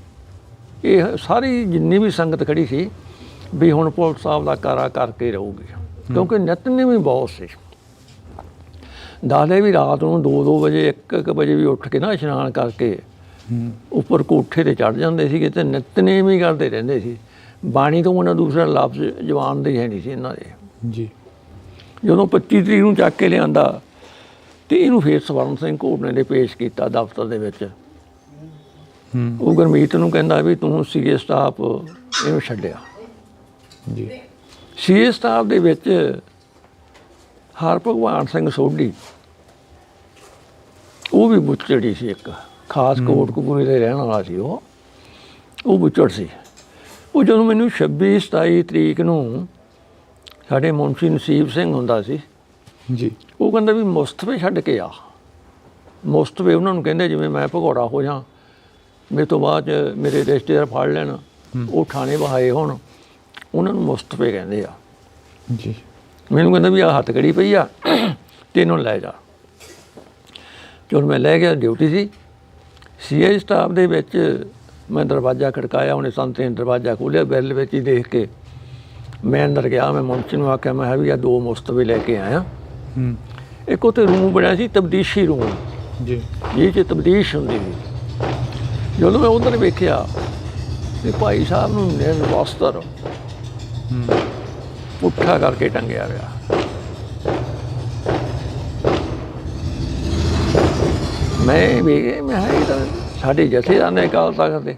ਇਹ ਸਾਰੀ ਜਿੰਨੀ ਵੀ ਸੰਗਤ ਖੜੀ ਸੀ ਵੀ ਹੁਣ ਪੁਲਿਸ ਸਾਹਿਬ ਦਾ ਕਾਰਾ ਕਰਕੇ ਰਹੂਗੀ, ਕਿਉਂਕਿ ਨਿਤਨੇਮ ਵੀ ਬਹੁਤ ਸੀ। ਦੱਸਦੇ ਵੀ ਰਾਤ ਨੂੰ 2-2 ਵਜੇ 1-1 ਵਜੇ ਵੀ ਉੱਠ ਕੇ ਨਾ ਇਸ਼ਨਾਨ ਕਰਕੇ ਉੱਪਰ ਕੋਠੇ 'ਤੇ ਚੜ੍ਹ ਜਾਂਦੇ ਸੀਗੇ ਤੇ ਨਿਤਨੇਮ ਹੀ ਕਰਦੇ ਰਹਿੰਦੇ ਸੀ। ਬਾਣੀ ਤੋਂ ਉਹਨਾਂ ਦੂਸਰਾ ਲਫ਼ਜ਼ ਜ਼ੁਬਾਨ ਦੇ ਹੈ ਨਹੀਂ ਸੀ ਇਹਨਾਂ ਦੇ ਜੀ। ਜਦੋਂ 25 ਤਰੀਕ ਨੂੰ ਚੱਕ ਕੇ ਲਿਆਂਦਾ ਤੇ ਇਹਨੂੰ ਫਿਰ ਸਵਰਨ ਸਿੰਘ ਘੋੜਨੇ ਨੇ ਪੇਸ਼ ਕੀਤਾ ਦਫ਼ਤਰ ਦੇ ਵਿੱਚ। ਉਹ ਗੁਰਮੀਤ ਨੂੰ ਕਹਿੰਦਾ ਵੀ ਤੂੰ ਸੀਏ ਸਟਾਫ ਇਹਨੂੰ ਛੱਡਿਆ ਜੀ। ਸੀਏ ਸਟਾਫ ਦੇ ਵਿੱਚ ਹਰਭਗਵਾਨ ਸਿੰਘ ਸੋਢੀ, ਉਹ ਵੀ ਬੁੱਚੜੀ ਸੀ, ਇੱਕ ਖਾਸ ਕੋਟਕਪੂਰੇ ਦੇ ਰਹਿਣ ਵਾਲਾ ਸੀ। ਉਹ ਬੁੱਚੜ ਸੀ। ਉਹ ਜਦੋਂ ਮੈਨੂੰ 26-27 ਤਰੀਕ ਨੂੰ ਸਾਡੇ ਮੁਨਸ਼ੀ ਨਸੀਬ ਸਿੰਘ ਹੁੰਦਾ ਸੀ ਜੀ, ਉਹ ਕਹਿੰਦਾ ਵੀ ਮੁਸਤਫੇ ਛੱਡ ਕੇ ਆ। ਮੁਸਤਫੇ ਉਹਨਾਂ ਨੂੰ ਕਹਿੰਦੇ ਜਿਵੇਂ ਮੈਂ ਭਗੌੜਾ ਹੋ ਜਾਂ, ਮੇਰੇ ਤੋਂ ਬਾਅਦ 'ਚ ਮੇਰੇ ਰਿਸ਼ਤੇਦਾਰ ਫੜ ਲੈਣ, ਉਹ ਥਾਣੇ ਬਹਾਏ ਹੋਣ, ਉਹਨਾਂ ਨੂੰ ਮੁਸਤਫੇ ਕਹਿੰਦੇ ਆ ਜੀ। ਮੈਨੂੰ ਕਹਿੰਦਾ ਵੀ ਆਹ ਹੱਥਕੜੀ ਪਈ ਆ ਤੇ ਇਹਨੂੰ ਲੈ ਜਾ। ਚਲੋ ਮੈਂ ਲੈ ਗਿਆ, ਡਿਊਟੀ ਸੀ ਸੀਆਈ ਸਟਾਫ ਦੇ ਵਿੱਚ। ਮੈਂ ਦਰਵਾਜ਼ਾ ਖੜਕਾਇਆ, ਉਹਨੇ ਸੰਤ ਨੇ ਦਰਵਾਜ਼ਾ ਖੋਲ੍ਹਿਆ, ਬੈਲ ਵਿੱਚ ਹੀ ਦੇਖ ਕੇ ਮੈਂ ਅੰਦਰ ਗਿਆ। ਮੈਂ ਮੁਨਸ਼ੀ ਨੂੰ ਆਖਿਆ, ਮੈਂ ਕਿਹਾ ਵੀ ਆ 2 ਮੁਸਤਫੇ ਲੈ ਕੇ ਆਇਆ। ਇੱਕ ਉੱਥੇ ਰੂਮ ਬਣਿਆ ਸੀ ਤਬਦੀਸ਼ੀ ਰੂਮ ਜੀ, ਜਿਹ 'ਚ ਤਬਦੀਸ਼ ਹੁੰਦੀ ਸੀ। ਜਦੋਂ ਮੈਂ ਉੱਧਰ ਵੇਖਿਆ ਤੇ ਭਾਈ ਸਾਹਿਬ ਨੂੰ ਨਿਰਵਸਤਰ ਪੁੱਠਾ ਕਰਕੇ ਟੰਗਿਆ ਗਿਆ। ਮੈਂ ਵੀ ਮੈਂ ਕਿਹਾ ਇਹ ਤਾਂ ਸਾਡੇ ਜਥੇਦਾਰ ਨੇ ਅਕਾਲ ਤਖ਼ਤ ਦੇ।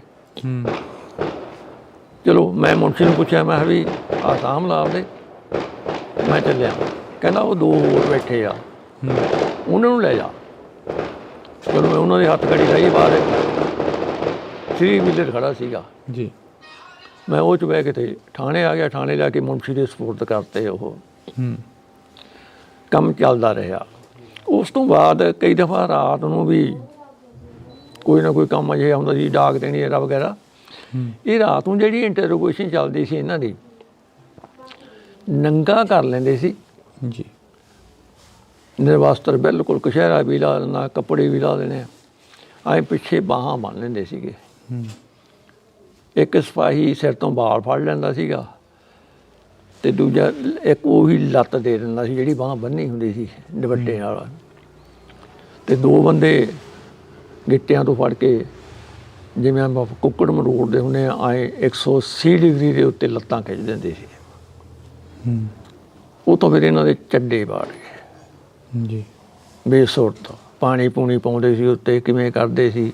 ਚਲੋ ਮੈਂ ਮੁਨਸ਼ੀ ਨੂੰ ਪੁੱਛਿਆ, ਮੈਂ ਕਿਹਾ ਵੀ ਆਹ ਸਾਂਭ ਲਾ ਆਪਦੇ, ਮੈਂ ਚੱਲਿਆ। ਕਹਿੰਦਾ ਉਹ 2 ਹੋਰ ਬੈਠੇ ਆ, ਉਹਨਾਂ ਨੂੰ ਲੈ ਜਾ। ਚਲੋ ਮੈਂ ਉਹਨਾਂ ਦੇ ਹੱਥ ਘੜੀ ਲਈ, ਬਾਹਰ 3 ਵੀਲਰ ਖੜਾ ਸੀਗਾ ਜੀ। ਮੈਂ ਉਹ 'ਚ ਬਹਿ ਕੇ ਤੇ ਥਾਣੇ ਆ ਗਿਆ। ਥਾਣੇ ਜਾ ਕੇ ਮੁਨਸ਼ੀ ਦੇ ਸਪੁਰਦ ਕਰਤੇ। ਉਹ ਕੰਮ ਚੱਲਦਾ ਰਿਹਾ। ਉਸ ਤੋਂ ਬਾਅਦ ਕਈ ਦਫਾ ਰਾਤ ਨੂੰ ਵੀ ਕੋਈ ਨਾ ਕੋਈ ਕੰਮ ਅਜਿਹਾ ਹੁੰਦਾ ਸੀ, ਡਾਕ ਦੇਣੀ ਵਗੈਰਾ। ਇਹ ਰਾਤ ਨੂੰ ਜਿਹੜੀ ਇੰਟਰੋਗੇਸ਼ਨ ਚੱਲਦੀ ਸੀ ਇਹਨਾਂ ਦੀ, ਨੰਗਾ ਕਰ ਲੈਂਦੇ ਸੀ ਜੀ, ਨਿਰਵਸਤਰ ਬਿਲਕੁਲ, ਕਸ਼ਹਿਰਾ ਵੀ ਲਾ ਦੇਣਾ, ਕੱਪੜੇ ਵੀ ਲਾ ਦੇਣੇ, ਐਂ ਪਿੱਛੇ ਬਾਹਾਂ ਬੰਨ੍ਹ ਲੈਂਦੇ ਸੀਗੇ। ਇੱਕ ਸਿਪਾਹੀ ਸਿਰ ਤੋਂ ਵਾਲ ਫੜ ਲੈਂਦਾ ਸੀਗਾ ਤੇ ਦੂਜਾ ਇੱਕ ਉਹੀ ਲੱਤ ਦੇ ਦਿੰਦਾ ਸੀ ਜਿਹੜੀ ਬਾਂਹ ਬੰਨ੍ਹੀ ਹੁੰਦੀ ਸੀ ਦੁਪੱਟੇ ਨਾਲ। ਤੇ 2 ਬੰਦੇ ਗਿੱਟਿਆਂ ਤੋਂ ਫੜ ਕੇ, ਜਿਵੇਂ ਆਪਾਂ ਕੁੱਕੜ ਮਰੋੜਦੇ ਹੁੰਦੇ ਆ, ਆਏ 180 ਡਿਗਰੀ ਦੇ ਉੱਤੇ ਲੱਤਾਂ ਖਿੱਚ ਦਿੰਦੇ ਸੀ। ਉਹ ਤੋਂ ਫਿਰ ਇਹਨਾਂ ਦੇ ਚੱਡੇ ਬਾੜ ਗਏ ਜੀ, ਬੇਸੁਰਤ। ਪਾਣੀ ਪੂਣੀ ਪਾਉਂਦੇ ਸੀ ਉੱਤੇ, ਕਿਵੇਂ ਕਰਦੇ ਸੀ।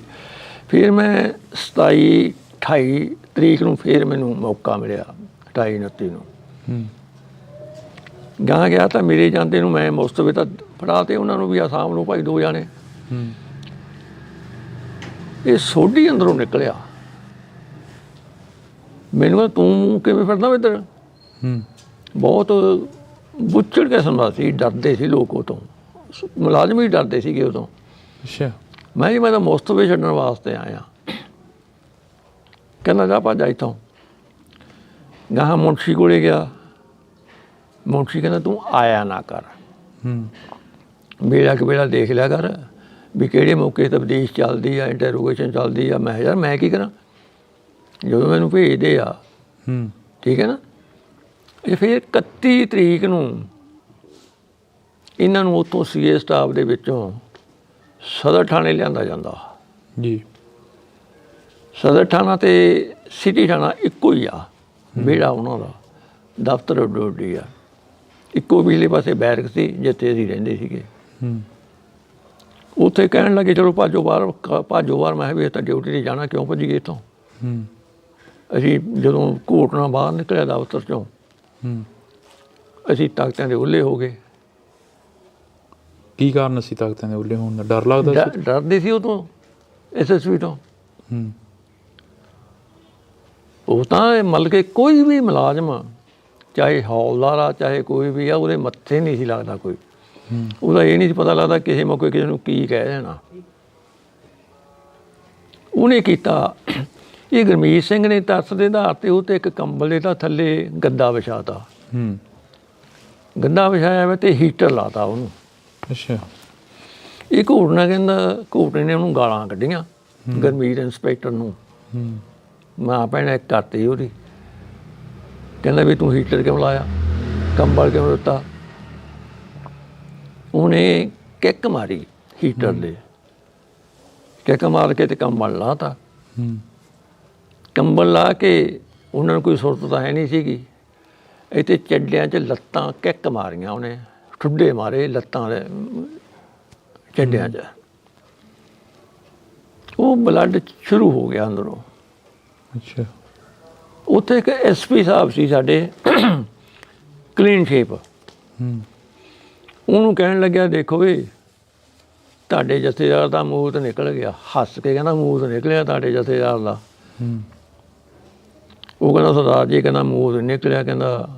ਫਿਰ ਮੈਂ 27-28 ਤਰੀਕ ਨੂੰ ਫਿਰ ਮੈਨੂੰ ਮੌਕਾ ਮਿਲਿਆ, 28-29 ਨੂੰ ਗਾਂ ਗਿਆ। ਤਾਂ ਮੇਰੇ ਜਾਂਦੇ ਨੂੰ ਮੈਂ ਮੁਸਤਫੇ ਤਾਂ ਫੜਾ ਤੇ ਉਹਨਾਂ ਨੂੰ ਵੀ ਆ ਸਾਂਭ ਲਓ ਭਾਈ 2 ਜਾਣੇ। ਇਹ ਸੋਢੀ ਅੰਦਰੋਂ ਨਿਕਲਿਆ। ਮੈਨੂੰ ਕਹਿੰਦਾ ਤੂੰ ਕਿਵੇਂ ਫਿਰਦਾ ਇੱਧਰ? ਬਹੁਤ ਬੁੱਚੜ ਕਿਸਮ ਦਾ ਸੀ, ਡਰਦੇ ਸੀ ਲੋਕ ਉਹ ਤੋਂ, ਮੁਲਾਜ਼ਮ ਹੀ ਡਰਦੇ ਸੀਗੇ ਉਦੋਂ। ਅੱਛਾ। ਮੈਂ ਜੀ ਮੈਂ ਤਾਂ ਮੁਸਤਫੇ ਛੱਡਣ ਵਾਸਤੇ ਆਇਆ। ਕਹਿੰਦਾ ਜਾ ਭੱਜ ਇੱਥੋਂ। ਗਾਹਾਂ ਮੁਨਸ਼ੀ ਕੋਲੇ ਗਿਆ। ਮੁਨਸ਼ੀ ਕਹਿੰਦਾ ਤੂੰ ਆਇਆ ਨਾ ਕਰ, ਵੇਲਾ ਕੁ ਵੇਲਾ ਦੇਖ ਲਿਆ ਕਰ ਵੀ ਕਿਹੜੇ ਮੌਕੇ ਤਬਦੀਸ਼ ਚੱਲਦੀ ਆ, ਇੰਟਰੋਗੇਸ਼ਨ ਚੱਲਦੀ ਆ। ਮੈਂ ਯਾਰ ਮੈਂ ਕੀ ਕਰਾਂ, ਜਦੋਂ ਮੈਨੂੰ ਭੇਜਦੇ ਆ, ਠੀਕ ਹੈ ਨਾ। ਇਹ ਫਿਰ 31 ਤਰੀਕ ਨੂੰ ਇਹਨਾਂ ਨੂੰ ਉੱਥੋਂ ਸੀਏ ਸਟਾਫ ਦੇ ਵਿੱਚੋਂ ਸਦਰ ਥਾਣੇ ਲਿਆਂਦਾ ਜਾਂਦਾ ਜੀ। ਸਦਰ ਥਾਣਾ ਤੇ ਸਿਟੀ ਥਾਣਾ ਇੱਕੋ ਹੀ ਆ, ਵਿਹੜਾ ਉਹਨਾਂ ਦਾ, ਦਫ਼ਤਰ ਉੱਡੀ ਆ। ਇੱਕੋ ਬਿਜਲੀ ਪਾਸੇ ਬੈਰਕ ਸੀ ਜਿੱਥੇ ਅਸੀਂ ਰਹਿੰਦੇ ਸੀਗੇ। ਉੱਥੇ ਕਹਿਣ ਲੱਗੇ ਚਲੋ ਭਾਜੋ ਬਾਹਰ, ਭਾਜੋ ਬਾਹਰ। ਮੈਂ ਵੀ ਤਾਂ ਡਿਊਟੀ 'ਤੇ ਜਾਣਾ, ਕਿਉਂ ਭੱਜ ਗਏ ਇੱਥੋਂ? ਅਸੀਂ ਜਦੋਂ ਘੋਟਣਾ ਬਾਹਰ ਨਿਕਲਿਆ ਦਫ਼ਤਰ 'ਚੋਂ, ਅਸੀਂ ਤਖ਼ਤਿਆਂ ਦੇ ਉੱਲੇ ਹੋ ਗਏ। ਕੀ ਕਾਰਨ ਸੀ ਤਖ਼ਤਿਆਂ ਦੇ ਉੱਲੇ ਹੋਣ ਦਾ? ਡਰ ਲੱਗਦਾ ਸੀ? ਡਰਦੇ ਸੀ ਉਹ ਤੋਂ, SSB ਤੋਂ। ਉਹ ਤਾਂ ਮਤਲਬ ਕਿ ਕੋਈ ਵੀ ਮੁਲਾਜ਼ਮ, ਚਾਹੇ ਹੌਲਦਾਰ ਆ ਚਾਹੇ ਕੋਈ ਵੀ ਆ, ਉਹਦੇ ਮੱਥੇ ਨਹੀਂ ਸੀ ਲੱਗਦਾ ਕੋਈ। ਉਹਦਾ ਇਹ ਨਹੀਂ ਸੀ ਪਤਾ ਲੱਗਦਾ ਕਿਸੇ ਮੌਕੇ ਕਿਸੇ ਨੂੰ ਕੀ ਕਹਿ ਦੇਣਾ। ਉਹਨੇ ਕੀਤਾ, ਇਹ ਗੁਰਮੀਤ ਸਿੰਘ ਨੇ ਤਰਸ ਦੇ ਆਧਾਰ 'ਤੇ ਉਹ 'ਤੇ ਇੱਕ ਕੰਬਲ ਦੇ ਤਾਂ ਥੱਲੇ ਗੱਦਾ ਵਿਛਾਤਾ। ਗੱਦਾ ਵਿਛਾਇਆ ਵਾ ਤੇ ਹੀਟਰ ਲਾਤਾ ਉਹਨੂੰ। ਅੱਛਾ। ਇਹ ਘੋਟਣਾ ਕਹਿੰਦਾ, ਘੋਟਣੇ ਨੇ ਉਹਨੂੰ ਗਾਲਾਂ ਕੱਢੀਆਂ ਗੁਰਮੀਤ ਇੰਸਪੈਕਟਰ ਨੂੰ। ਮਾਂ ਭੈਣ ਇੱਕ ਕਰਤੀ ਉਹਦੀ। ਕਹਿੰਦਾ ਵੀ ਤੂੰ ਹੀਟਰ ਕਿਉਂ ਲਾਇਆ, ਕੰਬਲ ਕਿਉਂ ਦਿੱਤਾ? ਉਹਨੇ ਕਿੱਕ ਮਾਰੀ ਹੀਟਰ ਦੇ, ਕਿੱਕ ਮਾਰ ਕੇ ਤੇ ਕੰਬਲ ਲਾਤਾ। ਕੰਬਲ ਲਾ ਕੇ ਉਹਨਾਂ ਨੂੰ ਕੋਈ ਸੁਰਤ ਤਾਂ ਹੈ ਨਹੀਂ ਸੀਗੀ। ਇੱਥੇ ਚੱਡਿਆਂ 'ਚ ਲੱਤਾਂ ਕਿੱਕ ਮਾਰੀਆਂ ਉਹਨੇ, ਠੁੱਡੇ ਮਾਰੇ ਲੱਤਾਂ ਦੇ ਚੱਡਿਆਂ 'ਚ। ਉਹ ਬਲੱਡ ਸ਼ੁਰੂ ਹੋ ਗਿਆ ਅੰਦਰੋਂ। ਅੱਛਾ। ਉੱਥੇ ਇੱਕ SP ਸਾਹਿਬ ਸੀ ਸਾਡੇ, ਕਲੀਨ ਸ਼ੇਪ। ਉਹਨੂੰ ਕਹਿਣ ਲੱਗਿਆ, ਦੇਖੋ ਵੀ ਤੁਹਾਡੇ ਜਥੇਦਾਰ ਦਾ ਮੂਤ ਨਿਕਲ ਗਿਆ। ਹੱਸ ਕੇ ਕਹਿੰਦਾ, ਮੂਤ ਨਿਕਲਿਆ ਤੁਹਾਡੇ ਜਥੇਦਾਰ ਦਾ? ਉਹ ਕਹਿੰਦਾ, ਸਰਦਾਰ ਜੀ, ਕਹਿੰਦਾ ਮੂਤ ਨਿਕਲਿਆ, ਕਹਿੰਦਾ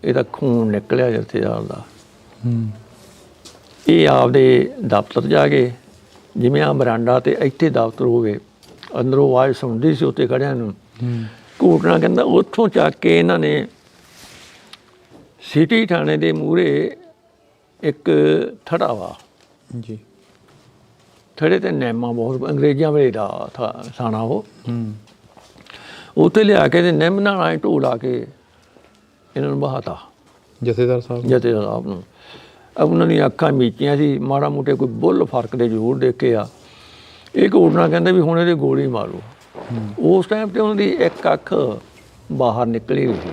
ਇਹਦਾ ਖੂਨ ਨਿਕਲਿਆ ਜਥੇਦਾਰ ਦਾ। ਇਹ ਆਪਦੇ ਦਫ਼ਤਰ ਜਾ ਕੇ, ਜਿਵੇਂ ਆ ਬਰਾਂਡਾ ਤੇ ਇੱਥੇ ਦਫ਼ਤਰ ਹੋਵੇ, ਅੰਦਰੋਂ ਆਵਾਜ਼ ਸੁਣਦੀ ਸੀ ਉੱਥੇ ਖੜਿਆਂ ਨੂੰ। ਘੂਟਣਾ ਕਹਿੰਦਾ ਉੱਥੋਂ ਚੱਕ ਕੇ ਇਹਨਾਂ ਨੇ ਸਿਟੀ ਥਾਣੇ ਦੇ ਮੂਹਰੇ ਇੱਕ ਥੜਾ ਵਾ ਜੀ, ਥੜੇ ਤੇ ਨਿੰਮਾਂ ਬਹੁਤ ਅੰਗਰੇਜ਼ਾਂ ਵੇਲੇ ਦਾ ਸਾਣਾ ਉਹ। ਉੱਥੇ ਲਿਆ ਕੇ ਤੇ ਨਿੰਮ ਨਾਲ ਆਏ ਢੋ ਲਾ ਕੇ ਇਹਨਾਂ ਨੂੰ ਬਹਾਤਾ ਜਥੇਦਾਰ ਸਾਹਿਬ ਨੂੰ। ਉਹਨਾਂ ਦੀਆਂ ਅੱਖਾਂ ਮੀਚੀਆਂ ਸੀ, ਮਾੜਾ ਮੋਟੇ ਕੋਈ ਬੁੱਲ ਫਰਕ ਦੇ ਜ਼ਰੂਰ ਦੇਖੇ ਆ। ਇਹ ਘੂਟਣਾ ਕਹਿੰਦਾ ਵੀ ਹੁਣ ਇਹਦੇ ਗੋਲੀ ਮਾਰੋ। ਉਸ ਟਾਈਮ ਤੇ ਉਹਨਾਂ ਦੀ ਇੱਕ ਅੱਖ ਬਾਹਰ ਨਿਕਲੀ ਹੋਈ ਸੀ।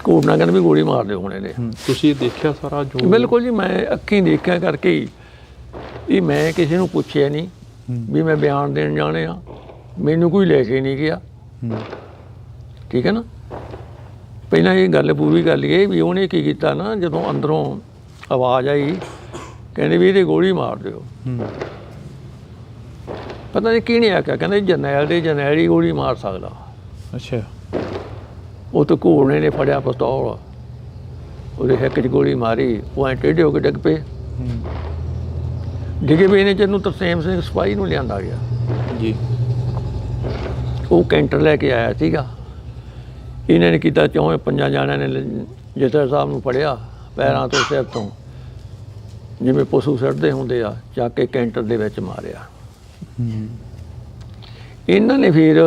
ਘੂਟਣਾ ਕਹਿੰਦਾ ਵੀ ਗੋਲੀ ਮਾਰ ਦਿਓ ਹੁਣ ਇਹਦੇ। ਤੁਸੀਂ ਦੇਖਿਆ ਸਾਰਾ ਜੋ? ਬਿਲਕੁਲ ਜੀ, ਮੈਂ ਅੱਖੀਂ ਦੇਖਿਆ ਕਰਕੇ ਹੀ। ਇਹ ਮੈਂ ਕਿਸੇ ਨੂੰ ਪੁੱਛਿਆ ਨਹੀਂ ਵੀ ਮੈਂ ਬਿਆਨ ਦੇਣ ਜਾਣੇ ਆ, ਮੈਨੂੰ ਕੋਈ ਲੈ ਕੇ ਨਹੀਂ ਗਿਆ। ਠੀਕ ਹੈ ਨਾ। ਪਹਿਲਾਂ ਇਹ ਗੱਲ ਪੂਰੀ ਕਰ ਲਈਏ ਵੀ ਉਹਨੇ ਕੀ ਕੀਤਾ ਨਾ, ਜਦੋਂ ਅੰਦਰੋਂ ਆਵਾਜ਼ ਆਈ ਕਹਿੰਦੇ ਵੀ ਇਹਦੇ ਗੋਲੀ ਮਾਰ ਦਿਓ। ਪਤਾ ਨਹੀਂ ਕਿਹਨੇ ਆਖਿਆ, ਕਹਿੰਦੇ ਜਰਨੈਲ ਦੇ ਜਰਨੈਲ ਹੀ ਗੋਲੀ ਮਾਰ ਸਕਦਾ। ਅੱਛਾ। ਉਹ ਤਾਂ ਘੋੜਨੇ ਨੇ ਫੜਿਆ ਪਿਸਤੌਲ, ਉਹਦੇ ਹਿੱਕ 'ਚ ਗੋਲੀ ਮਾਰੀ। ਉਹ ਐਂ ਟੇਢੇ ਹੋ ਕੇ ਡਿੱਗ ਪਏ। ਡਿੱਗੇ ਪਏ ਨੇ ਜਿਹਨੂੰ ਤਰਸੇਮ ਸਿੰਘ ਸਿਪਾਹੀ ਨੂੰ ਲਿਆਂਦਾ ਗਿਆ ਜੀ। ਉਹ ਕੈਂਟਰ ਲੈ ਕੇ ਆਇਆ ਸੀਗਾ। ਇਹਨਾਂ ਨੇ ਕੀਤਾ, 4-5 ਜਾਣਿਆਂ ਨੇ ਜਥੇਦਾਰ ਸਾਹਿਬ ਨੂੰ ਫੜਿਆ ਪੈਰਾਂ ਤੋਂ ਸਿਰ ਤੋਂ, ਜਿਵੇਂ ਪਸ਼ੂ ਸਿੱਟਦੇ ਹੁੰਦੇ ਆ, ਚੱਕ ਕੇ ਕੈਂਟਰ ਦੇ ਵਿੱਚ ਮਾਰਿਆ। ਇਹਨਾਂ ਨੇ ਫਿਰ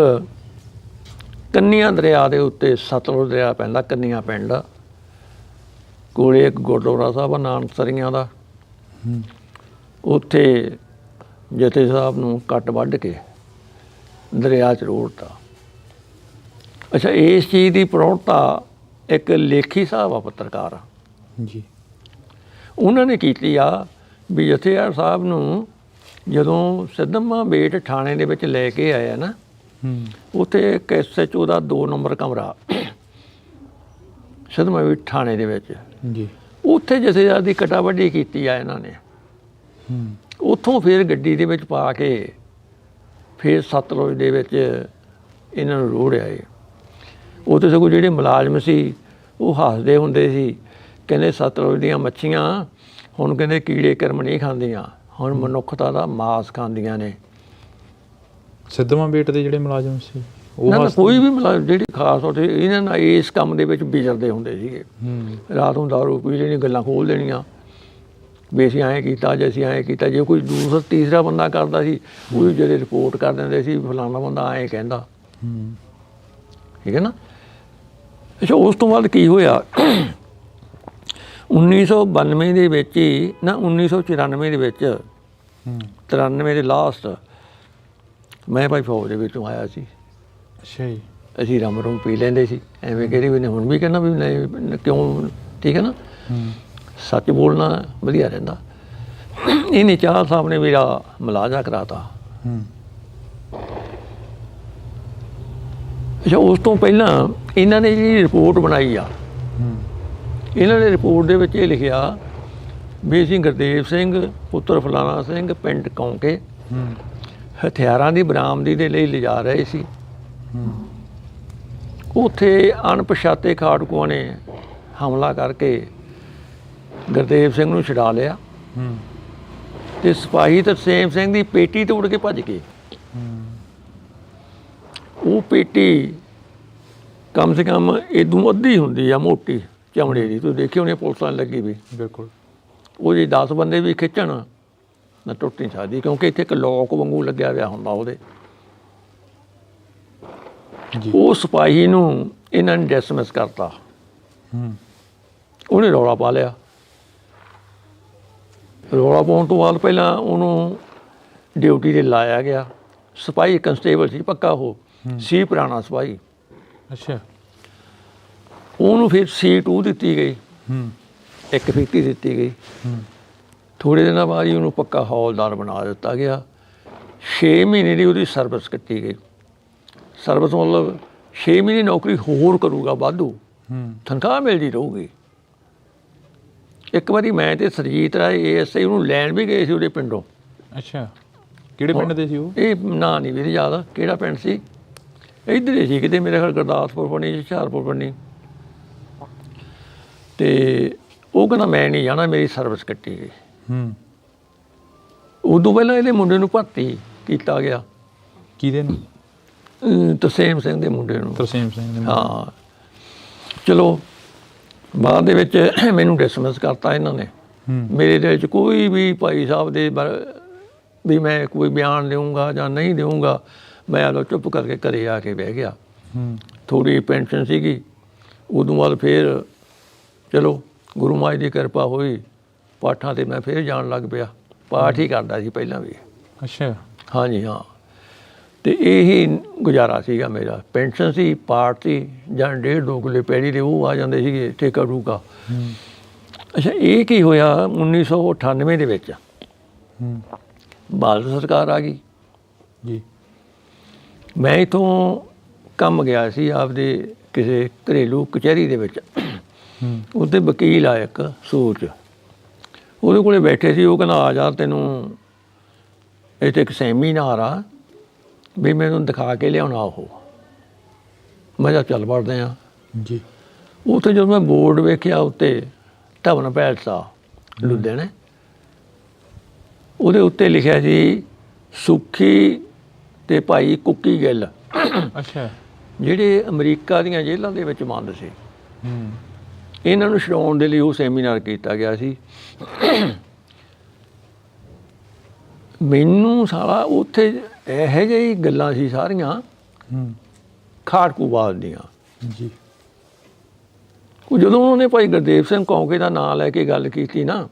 ਕੰਨੀਆਂ ਦਰਿਆ ਦੇ ਉੱਤੇ, ਸਤਲੁਜ ਦਰਿਆ ਪੈਂਦਾ ਕੰਨੀਆਂ ਪਿੰਡ ਕੋਲੇ, ਇੱਕ ਗੁਰਦੁਆਰਾ ਸਾਹਿਬ ਆ ਨਾਨਕਸਰੀਆਂ ਦਾ, ਉੱਥੇ ਜਥੇ ਸਾਹਿਬ ਨੂੰ ਕੱਟ ਵੱਢ ਕੇ ਦਰਿਆ 'ਚ ਰੋੜਤਾ। ਅੱਛਾ, ਇਸ ਚੀਜ਼ ਦੀ ਪ੍ਰੌੜਤਾ ਇੱਕ ਲੇਖੀ ਸਾਹਿਬ ਆ, ਪੱਤਰਕਾਰ ਜੀ, ਉਹਨਾਂ ਨੇ ਕੀਤੀ ਆ ਵੀ ਜਥੇਦਾਰ ਸਾਹਿਬ ਨੂੰ ਜਦੋਂ ਸਿੱਧਵਾਂ ਬੇਟ ਥਾਣੇ ਦੇ ਵਿੱਚ ਲੈ ਕੇ ਆਇਆ ਨਾ, ਉੱਥੇ ਇੱਕ SHO ਦਾ 2 ਨੰਬਰ ਕਮਰਾ ਸਿੱਧਵਾਂ ਬੇਟ ਥਾਣੇ ਦੇ ਵਿੱਚ ਜੀ, ਉੱਥੇ ਜਥੇਦਾਰ ਦੀ ਕਟਾ ਵੱਢੀ ਕੀਤੀ ਆ ਇਹਨਾਂ ਨੇ। ਉੱਥੋਂ ਫਿਰ ਗੱਡੀ ਦੇ ਵਿੱਚ ਪਾ ਕੇ ਫਿਰ ਸਤਲੁਜ ਦੇ ਵਿੱਚ ਇਹਨਾਂ ਨੂੰ ਰੋੜਿਆ। ਉੱਥੇ ਸਗੋਂ ਜਿਹੜੇ ਮੁਲਾਜ਼ਮ ਸੀ ਉਹ ਹੱਸਦੇ ਹੁੰਦੇ ਸੀ, ਕਹਿੰਦੇ ਸਤਲੁਜ ਦੀਆਂ ਮੱਛੀਆਂ ਹੁਣ ਕਹਿੰਦੇ ਕੀੜੇ ਕਰਮ ਨਹੀਂ ਖਾਂਦੀਆਂ, ਹੁਣ ਮਨੁੱਖਤਾ ਦਾ ਮਾਸ ਖਾਂਦੀਆਂ ਨੇ। ਸਿੱਧਵਾਂ ਬੇਟ ਦੇ ਜਿਹੜੇ ਮੁਲਾਜ਼ਮ ਸੀ, ਉਹ ਕੋਈ ਵੀ ਮੁਲਾਜ਼ਮ ਜਿਹੜੀ ਖਾਸ ਤੌਰ 'ਤੇ ਇਹਨਾਂ ਨਾਲ ਇਸ ਕੰਮ ਦੇ ਵਿੱਚ ਵਿਚਰਦੇ ਹੁੰਦੇ ਸੀਗੇ। ਰਾਤ ਨੂੰ ਦਾਰੂ ਪੀ ਲੈਣੀ, ਗੱਲਾਂ ਖੋਲ੍ਹ ਦੇਣੀਆਂ ਵੀ ਅਸੀਂ ਐਂ ਕੀਤਾ, ਜੇ ਅਸੀਂ ਐਂ ਕੀਤਾ। ਜੇ ਕੋਈ ਦੂਸਰਾ ਤੀਸਰਾ ਬੰਦਾ ਕਰਦਾ ਸੀ, ਉਹਦੀ ਜਿਹੜੇ ਰਿਪੋਰਟ ਕਰ ਦਿੰਦੇ ਸੀ, ਫਲਾਣਾ ਬੰਦਾ ਐਂ ਕਹਿੰਦਾ। ਠੀਕ ਹੈ ਨਾ। ਅੱਛਾ, ਉਸ ਤੋਂ ਬਾਅਦ ਕੀ ਹੋਇਆ, 1992 ਦੇ ਵਿੱਚ ਹੀ ਨਾ, 1994 ਦੇ ਵਿੱਚ, 93 ਦੇ ਲਾਸਟ, ਮੈਂ ਭਾਈ ਫੌਜ ਦੇ ਵਿੱਚੋਂ ਆਇਆ ਸੀ। ਅੱਛਾ ਜੀ। ਅਸੀਂ ਰੰਮ ਰੁੰਮ ਪੀ ਲੈਂਦੇ ਸੀ, ਐਵੇਂ ਕਿਹੜੀ ਵੀ ਹੁਣ ਵੀ ਕਹਿੰਦਾ ਵੀ ਨਹੀਂ ਕਿਉਂ। ਠੀਕ ਹੈ ਨਾ, ਸੱਚ ਬੋਲਣਾ ਵਧੀਆ ਰਹਿੰਦਾ। ਇਹਨੇ ਚਾਹਲ ਸਾਹਿਬ ਨੇ ਮੇਰਾ ਮੁਲਾਜ਼ਾ ਕਰਾਤਾ। ਅੱਛਾ, ਉਸ ਤੋਂ ਪਹਿਲਾਂ ਇਹਨਾਂ ਨੇ ਜਿਹੜੀ ਰਿਪੋਰਟ ਬਣਾਈ ਆ, ਇਹਨਾਂ ਨੇ ਰਿਪੋਰਟ ਦੇ ਵਿੱਚ ਇਹ ਲਿਖਿਆ ਵੀ ਅਸੀਂ ਗੁਰਦੇਵ ਸਿੰਘ ਪੁੱਤਰ ਫਲਾਣਾ ਸਿੰਘ ਪਿੰਡ ਕੌਂਕੇ ਹਥਿਆਰਾਂ ਦੀ ਬਰਾਮਦੀ ਦੇ ਲਈ ਲਿਜਾ ਰਹੇ ਸੀ। ਉੱਥੇ ਅਣਪਛਾਤੇ ਖਾੜਕੂਆਂ ਨੇ ਹਮਲਾ ਕਰਕੇ ਗੁਰਦੇਵ ਸਿੰਘ ਨੂੰ ਛੁਡਾ ਲਿਆ ਤੇ ਸਿਪਾਹੀ ਤਰਸੇਮ ਸਿੰਘ ਦੀ ਪੇਟੀ ਤੋੜ ਕੇ ਭੱਜ ਗਏ। ਉਹ ਪੇਟੀ ਕਮ ਸੇ ਕਮ ਇਦੋਂ ਅੱਧੀ ਹੁੰਦੀ ਆ, ਮੋਟੀ ਚਮੜੇ ਦੀ। ਤੁਸੀਂ ਦੇਖੀ ਹੋਣੀ ਪੁਲਿਸਾਂ ਲੱਗੀ ਵੀ। ਬਿਲਕੁਲ। ਉਹ ਜੇ 10 ਬੰਦੇ ਵੀ ਖਿੱਚਣ ਨਾ ਟੁੱਟ ਨਹੀਂ ਸਕਦੀ, ਕਿਉਂਕਿ ਇੱਥੇ ਇੱਕ ਲੋਕ ਵਾਂਗੂ ਲੱਗਿਆ ਹੋਇਆ ਹੁੰਦਾ ਉਹਦੇ। ਉਹ ਸਿਪਾਹੀ ਨੂੰ ਇਹਨਾਂ ਨੇ ਡਿਸਮਿਸ ਕਰਤਾ। ਉਹਨੇ ਰੌਲਾ ਪਾ ਲਿਆ। ਰੌਲਾ ਪਾਉਣ ਤੋਂ ਬਾਅਦ ਪਹਿਲਾਂ ਉਹਨੂੰ ਡਿਊਟੀ 'ਤੇ ਲਾਇਆ ਗਿਆ। ਸਿਪਾਹੀ ਕੰਸਟੇਬਲ ਸੀ ਪੱਕਾ, ਉਹ ਸੀ ਪੁਰਾਣਾ ਸਿਪਾਹੀ। ਅੱਛਾ। ਉਹਨੂੰ ਫਿਰ C2 ਦਿੱਤੀ ਗਈ ਇੱਕ ਫੀਤੀ ਦਿੱਤੀ ਗਈ। ਥੋੜ੍ਹੇ ਦਿਨਾਂ ਬਾਅਦ ਹੀ ਉਹਨੂੰ ਪੱਕਾ ਹੌਲਦਾਰ ਬਣਾ ਦਿੱਤਾ ਗਿਆ। 6 ਮਹੀਨੇ ਦੀ ਉਹਦੀ ਸਰਵਿਸ ਕੱਟੀ ਗਈ। ਸਰਵਿਸ ਮਤਲਬ 6 ਮਹੀਨੇ ਨੌਕਰੀ ਹੋਰ ਕਰੂਗਾ ਵਾਧੂ, ਤਨਖਾਹ ਮਿਲਦੀ ਰਹੂਗੀ। ਇੱਕ ਵਾਰੀ ਮੈਂ ਤੇ ਸਰਜੀਤ ਰਾਏ ASI ਉਹਨੂੰ ਲੈਣ ਵੀ ਗਏ ਸੀ ਉਹਦੇ ਪਿੰਡੋਂ। ਅੱਛਾ, ਕਿਹੜੇ ਪਿੰਡ ਦੇ ਸੀ ਉਹ? ਇਹ ਨਾਂ ਨਹੀਂ ਵੀਰੇ ਯਾਦ ਕਿਹੜਾ ਪਿੰਡ ਸੀ, ਇੱਧਰ ਹੀ ਸੀ ਕਿਤੇ, ਮੇਰੇ ਖਿਆਲ ਗੁਰਦਾਸਪੁਰ ਬਣੀ, ਹੁਸ਼ਿਆਰਪੁਰ ਬਣੀ। ਅਤੇ ਉਹ ਕਹਿੰਦਾ ਮੈਂ ਨਹੀਂ ਜਾਣਾ, ਮੇਰੀ ਸਰਵਿਸ ਕੱਟੀ ਗਈ। ਉਦੋਂ ਪਹਿਲਾਂ ਇਹਦੇ ਮੁੰਡੇ ਨੂੰ ਭਰਤੀ ਕੀਤਾ ਗਿਆ। ਕਿਹਦੇ ਨੂੰ? ਤਰਸੇਮ ਸਿੰਘ ਦੇ ਮੁੰਡੇ ਨੂੰ। ਤਰਸੇਮ ਸਿੰਘ ਦੇ? ਹਾਂ। ਚਲੋ ਬਾਅਦ ਦੇ ਵਿੱਚ ਮੈਨੂੰ ਡਿਸਮਿਸ ਕਰਤਾ ਇਹਨਾਂ ਨੇ। ਮੇਰੇ ਦਿਲ 'ਚ ਕੋਈ ਵੀ ਭਾਈ ਸਾਹਿਬ ਦੇ ਵੀ ਮੈਂ ਕੋਈ ਬਿਆਨ ਦੇਊਂਗਾ ਜਾਂ ਨਹੀਂ ਦੇਊਂਗਾ, ਮੈਂ ਆਲੋ ਚੁੱਪ ਕਰਕੇ ਘਰੇ ਆ ਕੇ ਬਹਿ ਗਿਆ। ਥੋੜ੍ਹੀ ਪੈਨਸ਼ਨ ਸੀਗੀ। ਉਦੋਂ ਬਾਅਦ ਫਿਰ ਚਲੋ ਗੁਰੂ ਮਹਾਰਾਜ ਦੀ ਕਿਰਪਾ ਹੋਈ, ਪਾਠਾਂ 'ਤੇ ਮੈਂ ਫਿਰ ਜਾਣ ਲੱਗ ਪਿਆ। ਪਾਠ ਹੀ ਕਰਦਾ ਸੀ ਪਹਿਲਾਂ ਵੀ। ਅੱਛਾ। ਹਾਂਜੀ ਹਾਂ। ਅਤੇ ਇਹੀ ਗੁਜ਼ਾਰਾ ਸੀਗਾ ਮੇਰਾ। ਪੈਨਸ਼ਨ ਸੀ, ਪਾਠ ਸੀ, ਜਾਂ 1.5-2 ਕਿੱਲੇ ਪੈੜੀ ਦੇ ਉਹ ਆ ਜਾਂਦੇ ਸੀਗੇ ਠੇਕਾ ਠੂਕਾ। ਅੱਛਾ, ਇਹ ਕੀ ਹੋਇਆ 1998 ਦੇ ਵਿੱਚ ਬਾਦਲ ਸਰਕਾਰ ਆ ਗਈ ਜੀ। ਮੈਂ ਇੱਥੋਂ ਕੰਮ ਗਿਆ ਸੀ ਆਪਦੇ ਕਿਸੇ ਘਰੇਲੂ ਕਚਹਿਰੀ ਦੇ ਵਿੱਚ। ਉੱਥੇ ਵਕੀਲ ਆ ਇੱਕ ਸੂਰਜ, ਉਹਦੇ ਕੋਲ ਬੈਠੇ ਸੀ। ਉਹ ਕਹਿੰਦਾ ਆ ਜਾ, ਤੈਨੂੰ ਇੱਥੇ ਇੱਕ ਸੈਮੀਨਾਰ ਆ ਵੀ ਮੈਨੂੰ ਦਿਖਾ ਕੇ ਲਿਆਉਣਾ ਉਹ। ਮੈਂ ਕਿਹਾ ਚੱਲ ਵੜਦੇ ਹਾਂ ਜੀ। ਉੱਥੇ ਜਦੋਂ ਮੈਂ ਬੋਰਡ ਵੇਖਿਆ ਉੱਤੇ ਧਵਨ ਪੈਲਸ ਆ ਲੁਧਿਆਣੇ, ਉਹਦੇ ਉੱਤੇ ਲਿਖਿਆ ਸੀ ਸੁੱਖੀ ਤੇ ਭਾਈ ਕੁੱਕੀ ਗਿੱਲ। ਅੱਛਾ। ਜਿਹੜੇ ਅਮਰੀਕਾ ਦੀਆਂ ਜੇਲ੍ਹਾਂ ਦੇ ਵਿੱਚ ਬੰਦ ਸੀ। ਇਹਨਾਂ ਨੂੰ ਛਡਾਉਣ ਦੇ ਲਈ ਉਹ ਸੈਮੀਨਾਰ ਕੀਤਾ ਗਿਆ ਸੀ। ਮੈਨੂੰ ਸਾਲਾ ਉੱਥੇ ਇਹੋ ਜਿਹੀ ਗੱਲਾਂ ਸੀ ਸਾਰੀਆਂ ਖਾੜਕੂਵਾਦ ਦੀਆਂ ਜੀ। ਉਹ ਜਦੋਂ ਉਹਨੇ ਭਾਈ ਗੁਰਦੇਵ ਸਿੰਘ ਕੌਂਕੇ ਦਾ ਨਾਂ ਲੈ ਕੇ ਗੱਲ ਕੀਤੀ ਨਾ,